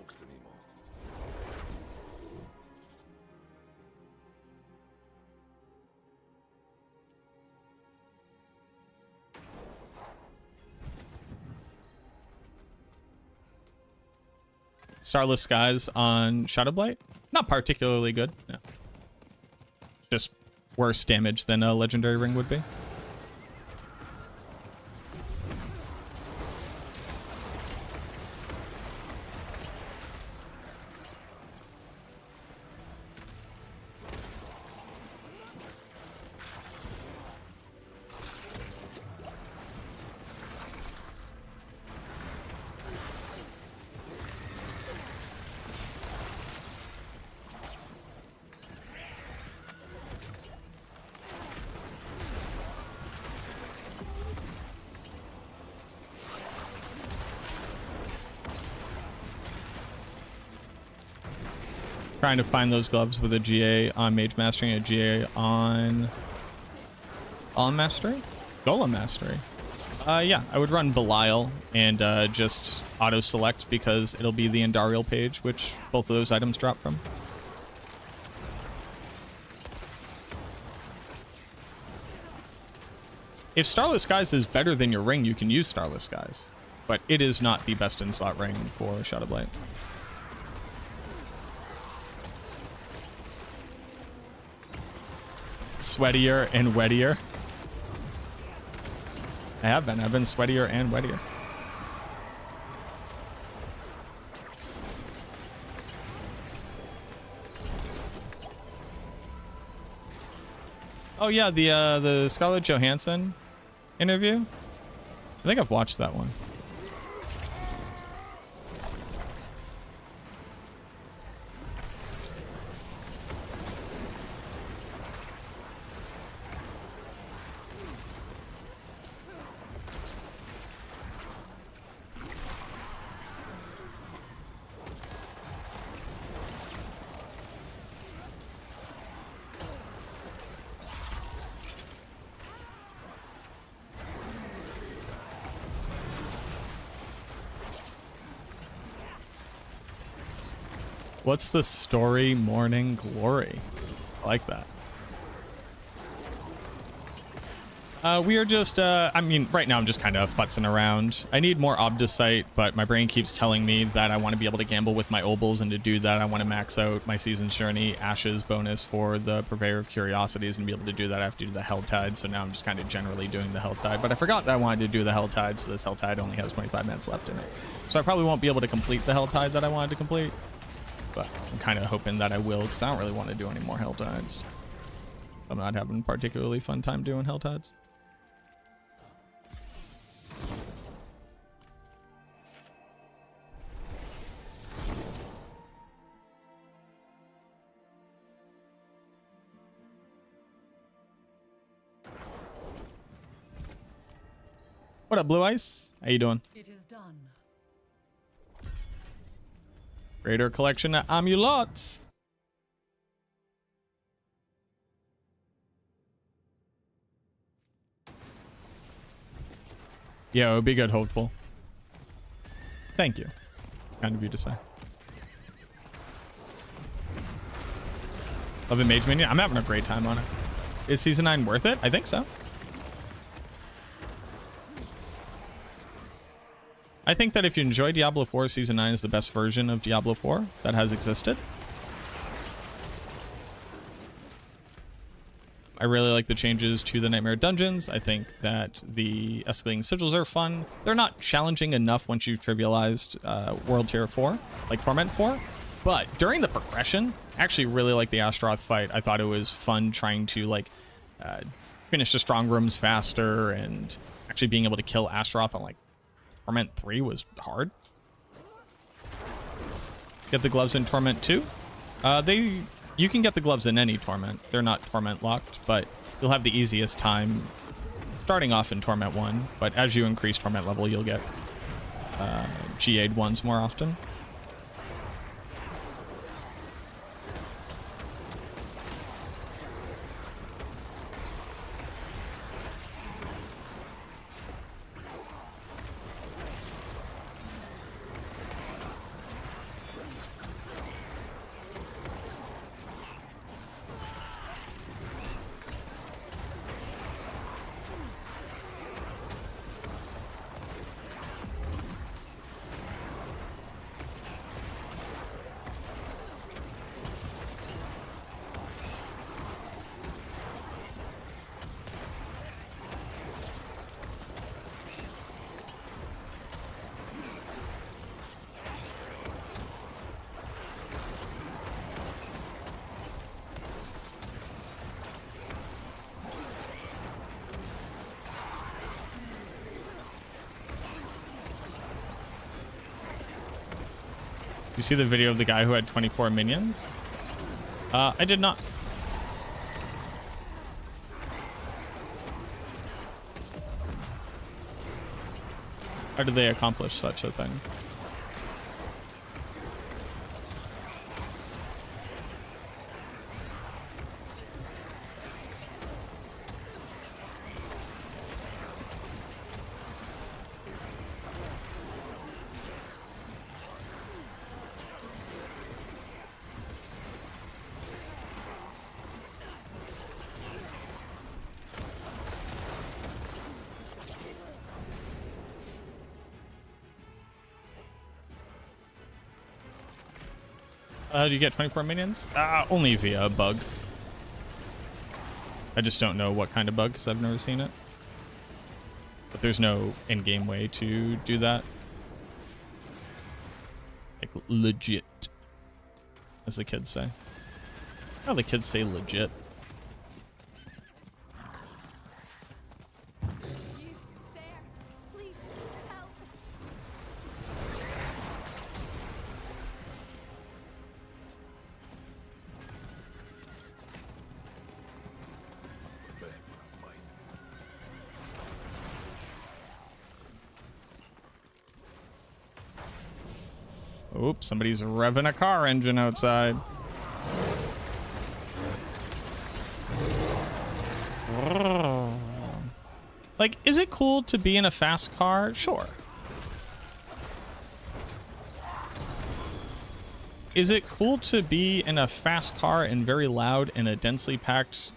A: Starless Skies on Shadowblight? Not particularly good. No. Just worse damage than a Legendary Ring would be. Trying to find those gloves with a GA on Mage Mastering, a GA on Golem Mastery? Golem Mastery. Yeah, I would run Belial and just auto-select because it'll be the Andariel page, which both of those items drop from. If Starless Skies is better than your ring, you can use Starless Skies. But it is not the best in-slot ring for Shadowblight. Sweatier and wettier. I've been sweatier and wettier. Oh yeah, the Scarlett Johansson interview. I think I've watched that one. What's the story? Morning Glory. I like that. We are just, I mean, right now I'm just kind of futzing around. I need more Obdicite, but my brain keeps telling me that I want to be able to gamble with my Obols, and to do that I want to max out my Season's Journey Ashes bonus for the Purveyor of Curiosities, and to be able to do that I have to do the Helltide, so now I'm just kind of generally doing the Helltide. But I forgot that I wanted to do the Helltide, so this Helltide only has 25 minutes left in it. So I probably won't be able to complete the Helltide that I wanted to complete. But I'm kind of hoping that I will, because I don't really want to do any more Helltides. I'm not having a particularly fun time doing Helltides. What up, Blue Ice? How you doing?
D: It is done.
A: Raider collection of amulets. Yeah, it would be good, hopeful. Thank you. It's kind of you to say. Love it, Mage Minion. I'm having a great time on it. Is Season 9 worth it? I think so. I think that if you enjoy Diablo 4, Season 9 is the best version of Diablo 4 that has existed. I really like the changes to the Nightmare Dungeons. I think that the escalating sigils are fun. They're not challenging enough once you've trivialized World Tier 4, like Torment 4. But during the progression, I actually really like the Astaroth fight. I thought it was fun trying to like finish the strong rooms faster, and actually being able to kill Astaroth on like Torment 3 was hard. Get the gloves in Torment 2. You can get the gloves in any Torment. They're not Torment locked, but you'll have the easiest time starting off in Torment 1. But as you increase Torment level, you'll get GA'd ones more often. You see the video of the guy who had 24 minions? I did not. How did they accomplish such a thing? Do you get 24 minions? Only via a bug. I just don't know what kind of bug because I've never seen it. But there's no in-game way to do that. Like, legit. As the kids say. How the kids say legit.
F: You there? Please help.
H: Back in a fight.
A: Oops, somebody's revving a car engine outside. Like, is it cool to be in a fast car? Sure. Is it cool to be in a fast car and very loud in a densely packed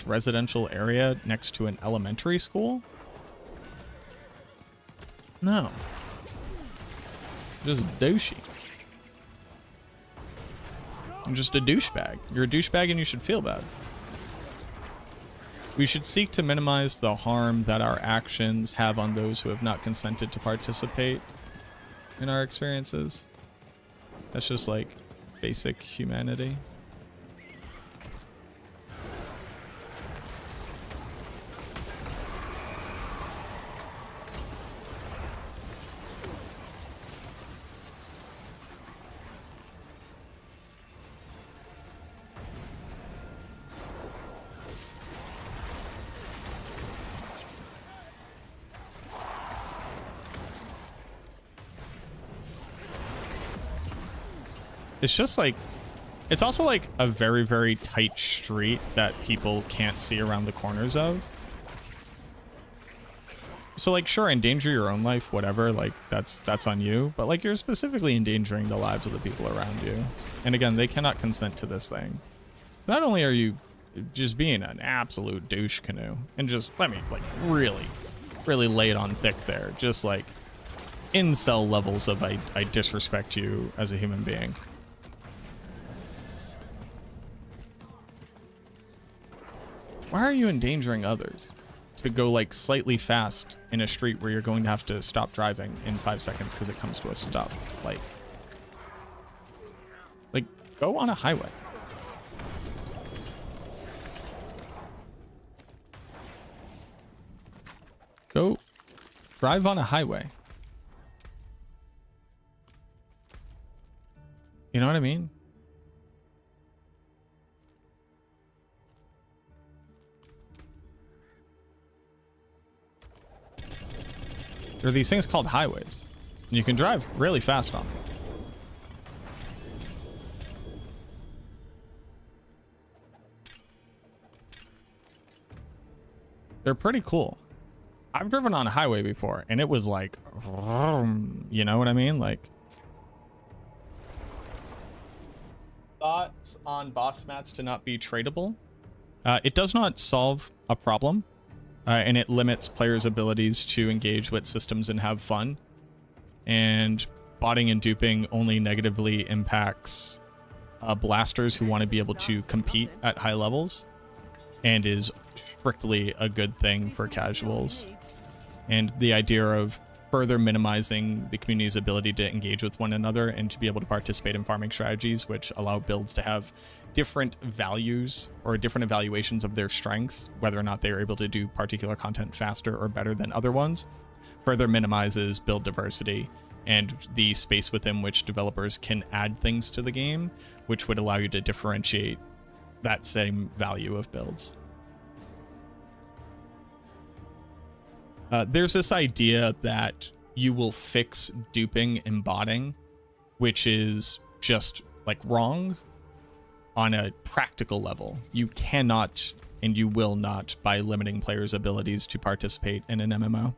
A: residential area next to an elementary school? No. Just douchey. I'm just a douchebag. You're a douchebag and you should feel bad. We should seek to minimize the harm that our actions have on those who have not consented to participate in our experiences. That's just like basic humanity. It's just like, it's also like a very, very tight street that people can't see around the corners of. So like, sure, endanger your own life, whatever, like that's on you, but like you're specifically endangering the lives of the people around you. And again, they cannot consent to this thing. So not only are you just being an absolute douche canoe, and just let me like really, really lay it on thick there, just like incel levels of I disrespect you as a human being. Why are you endangering others to go like slightly fast in a street where you're going to have to stop driving in 5 seconds because it comes to a stop? Like go on a highway. Go drive on a highway. You know what I mean? There are these things called highways, and you can drive really fast on them. They're pretty cool. I've driven on a highway before, and it was like, you know what I mean? Like, thoughts on boss mats to not be tradable? It does not solve a problem. And it limits players' abilities to engage with systems and have fun. And botting and duping only negatively impacts blasters who want to be able to compete at high levels, and is strictly a good thing for casuals. And the idea of further minimizing the community's ability to engage with one another and to be able to participate in farming strategies which allow builds to have different values or different evaluations of their strengths, whether or not they are able to do particular content faster or better than other ones, further minimizes build diversity and the space within which developers can add things to the game, which would allow you to differentiate that same value of builds. There's this idea that you will fix duping and botting, which is just like wrong on a practical level. You cannot and you will not by limiting players' abilities to participate in an MMO.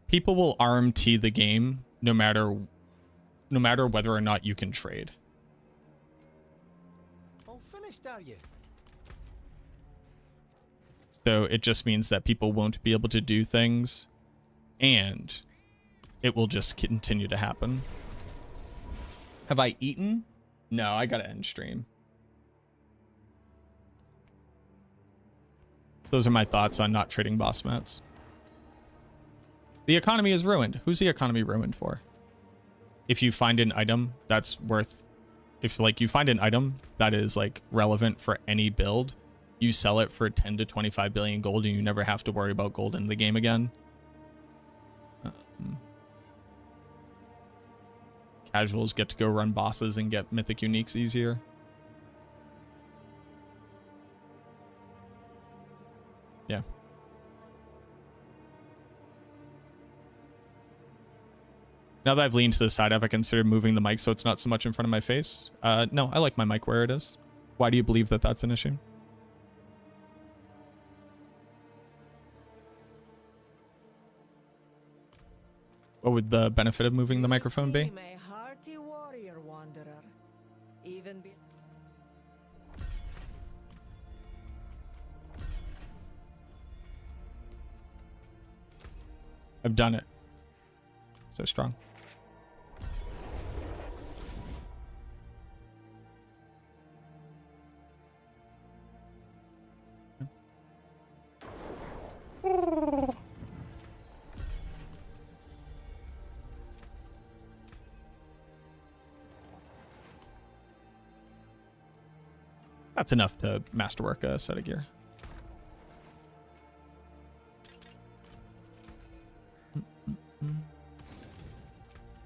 A: people will RMT the game no matter whether or not you can trade.
G: All finished, are you?
A: So it just means that people won't be able to do things, and it will just continue to happen. Have I eaten? No, I gotta end stream. So those are my thoughts on not trading boss mats. The economy is ruined. Who's the economy ruined for? If you find an item that's worth, if like you find an item that is like relevant for any build, you sell it for 10 to 25 billion gold and you never have to worry about gold in the game again. Casuals get to go run bosses and get mythic uniques easier. Yeah. Now that I've leaned to the side, have I considered moving the mic so it's not so much in front of my face? No, I like my mic where it is. Why do you believe that that's an issue? What would the benefit of moving the microphone be?
D: Hearty warrior wanderer. Even be
A: I've done it. So strong. That's enough to masterwork a set of gear.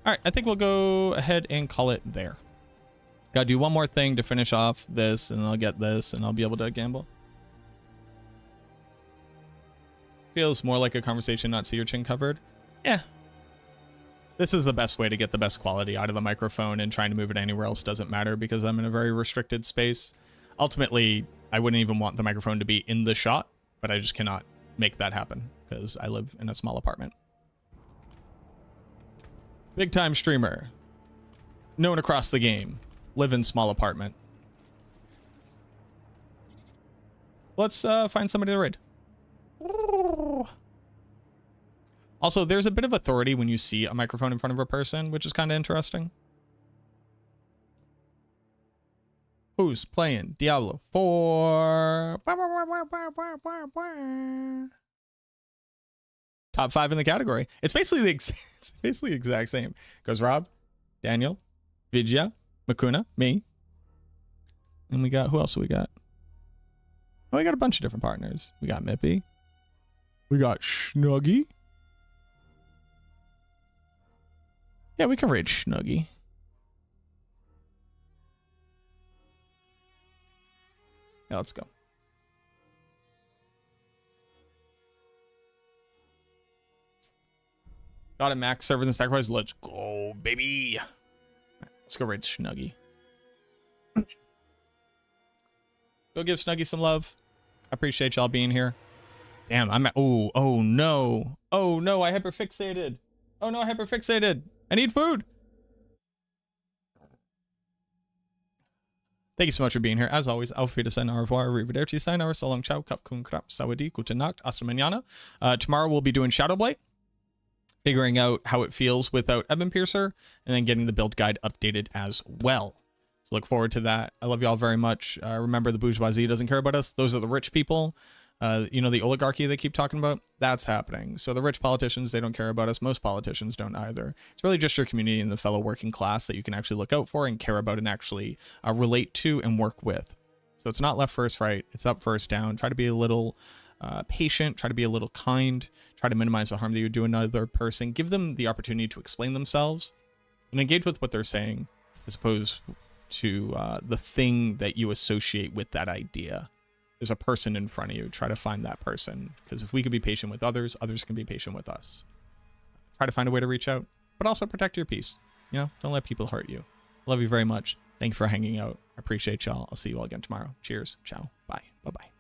A: All right, I think we'll go ahead and call it there. Gotta do one more thing to finish off this, and I'll get this, and I'll be able to gamble. Feels more like a conversation, not see your chin covered. Yeah. This is the best way to get the best quality out of the microphone, and trying to move it anywhere else doesn't matter because I'm in a very restricted space. Ultimately, I wouldn't even want the microphone to be in the shot, but I just cannot make that happen because I live in a small apartment. Big time streamer. Known across the game. Live in small apartment. Let's find somebody to raid. Also, there's a bit of authority when you see a microphone in front of a person, which is kind of interesting. Who's playing Diablo 4? Top 5 in the category. It's basically the exact same. Goes Rob, Daniel, Vidya, Makuna, me. And we got, who else we got? Oh, we got a bunch of different partners. We got Mippy. We got Snuggy. Yeah, we can raid Snuggy. Yeah, let's go. Got a max server than sacrifice. Let's go, baby. Let's go raid Snuggy. Go give Snuggy some love. I appreciate y'all being here. Damn, I'm at, oh no. Oh no, I hyperfixated. Oh no, I hyperfixated. I need food. Thank you so much for being here. As always, auf Wiedersehen, au revoir, arrivederci, sayonara, so long, ciao, kap, kun, krap, sawadi, gute Nacht, hasta mañana. Tomorrow we'll be doing Shadowblight, figuring out how it feels without Ebon Piercer, and then getting the build guide updated as well. So look forward to that. I love y'all very much. Remember, the bourgeoisie doesn't care about us. Those are the rich people. You know, the oligarchy they keep talking about? That's happening. So the rich politicians, they don't care about us. Most politicians don't either. It's really just your community and the fellow working class that you can actually look out for and care about and actually relate to and work with. So it's not left first, right? It's up first, down. Try to be a little patient. Try to be a little kind. Try to minimize the harm that you do another person. Give them the opportunity to explain themselves and engage with what they're saying as opposed to the thing that you associate with that idea. There's a person in front of you. Try to find that person, because if we could be patient with others, others can be patient with us. Try to find a way to reach out, but also protect your peace. You know, don't let people hurt you. Love you very much. Thank you for hanging out. I appreciate y'all. I'll see you all again tomorrow. Cheers. Ciao. Bye. Bye-bye.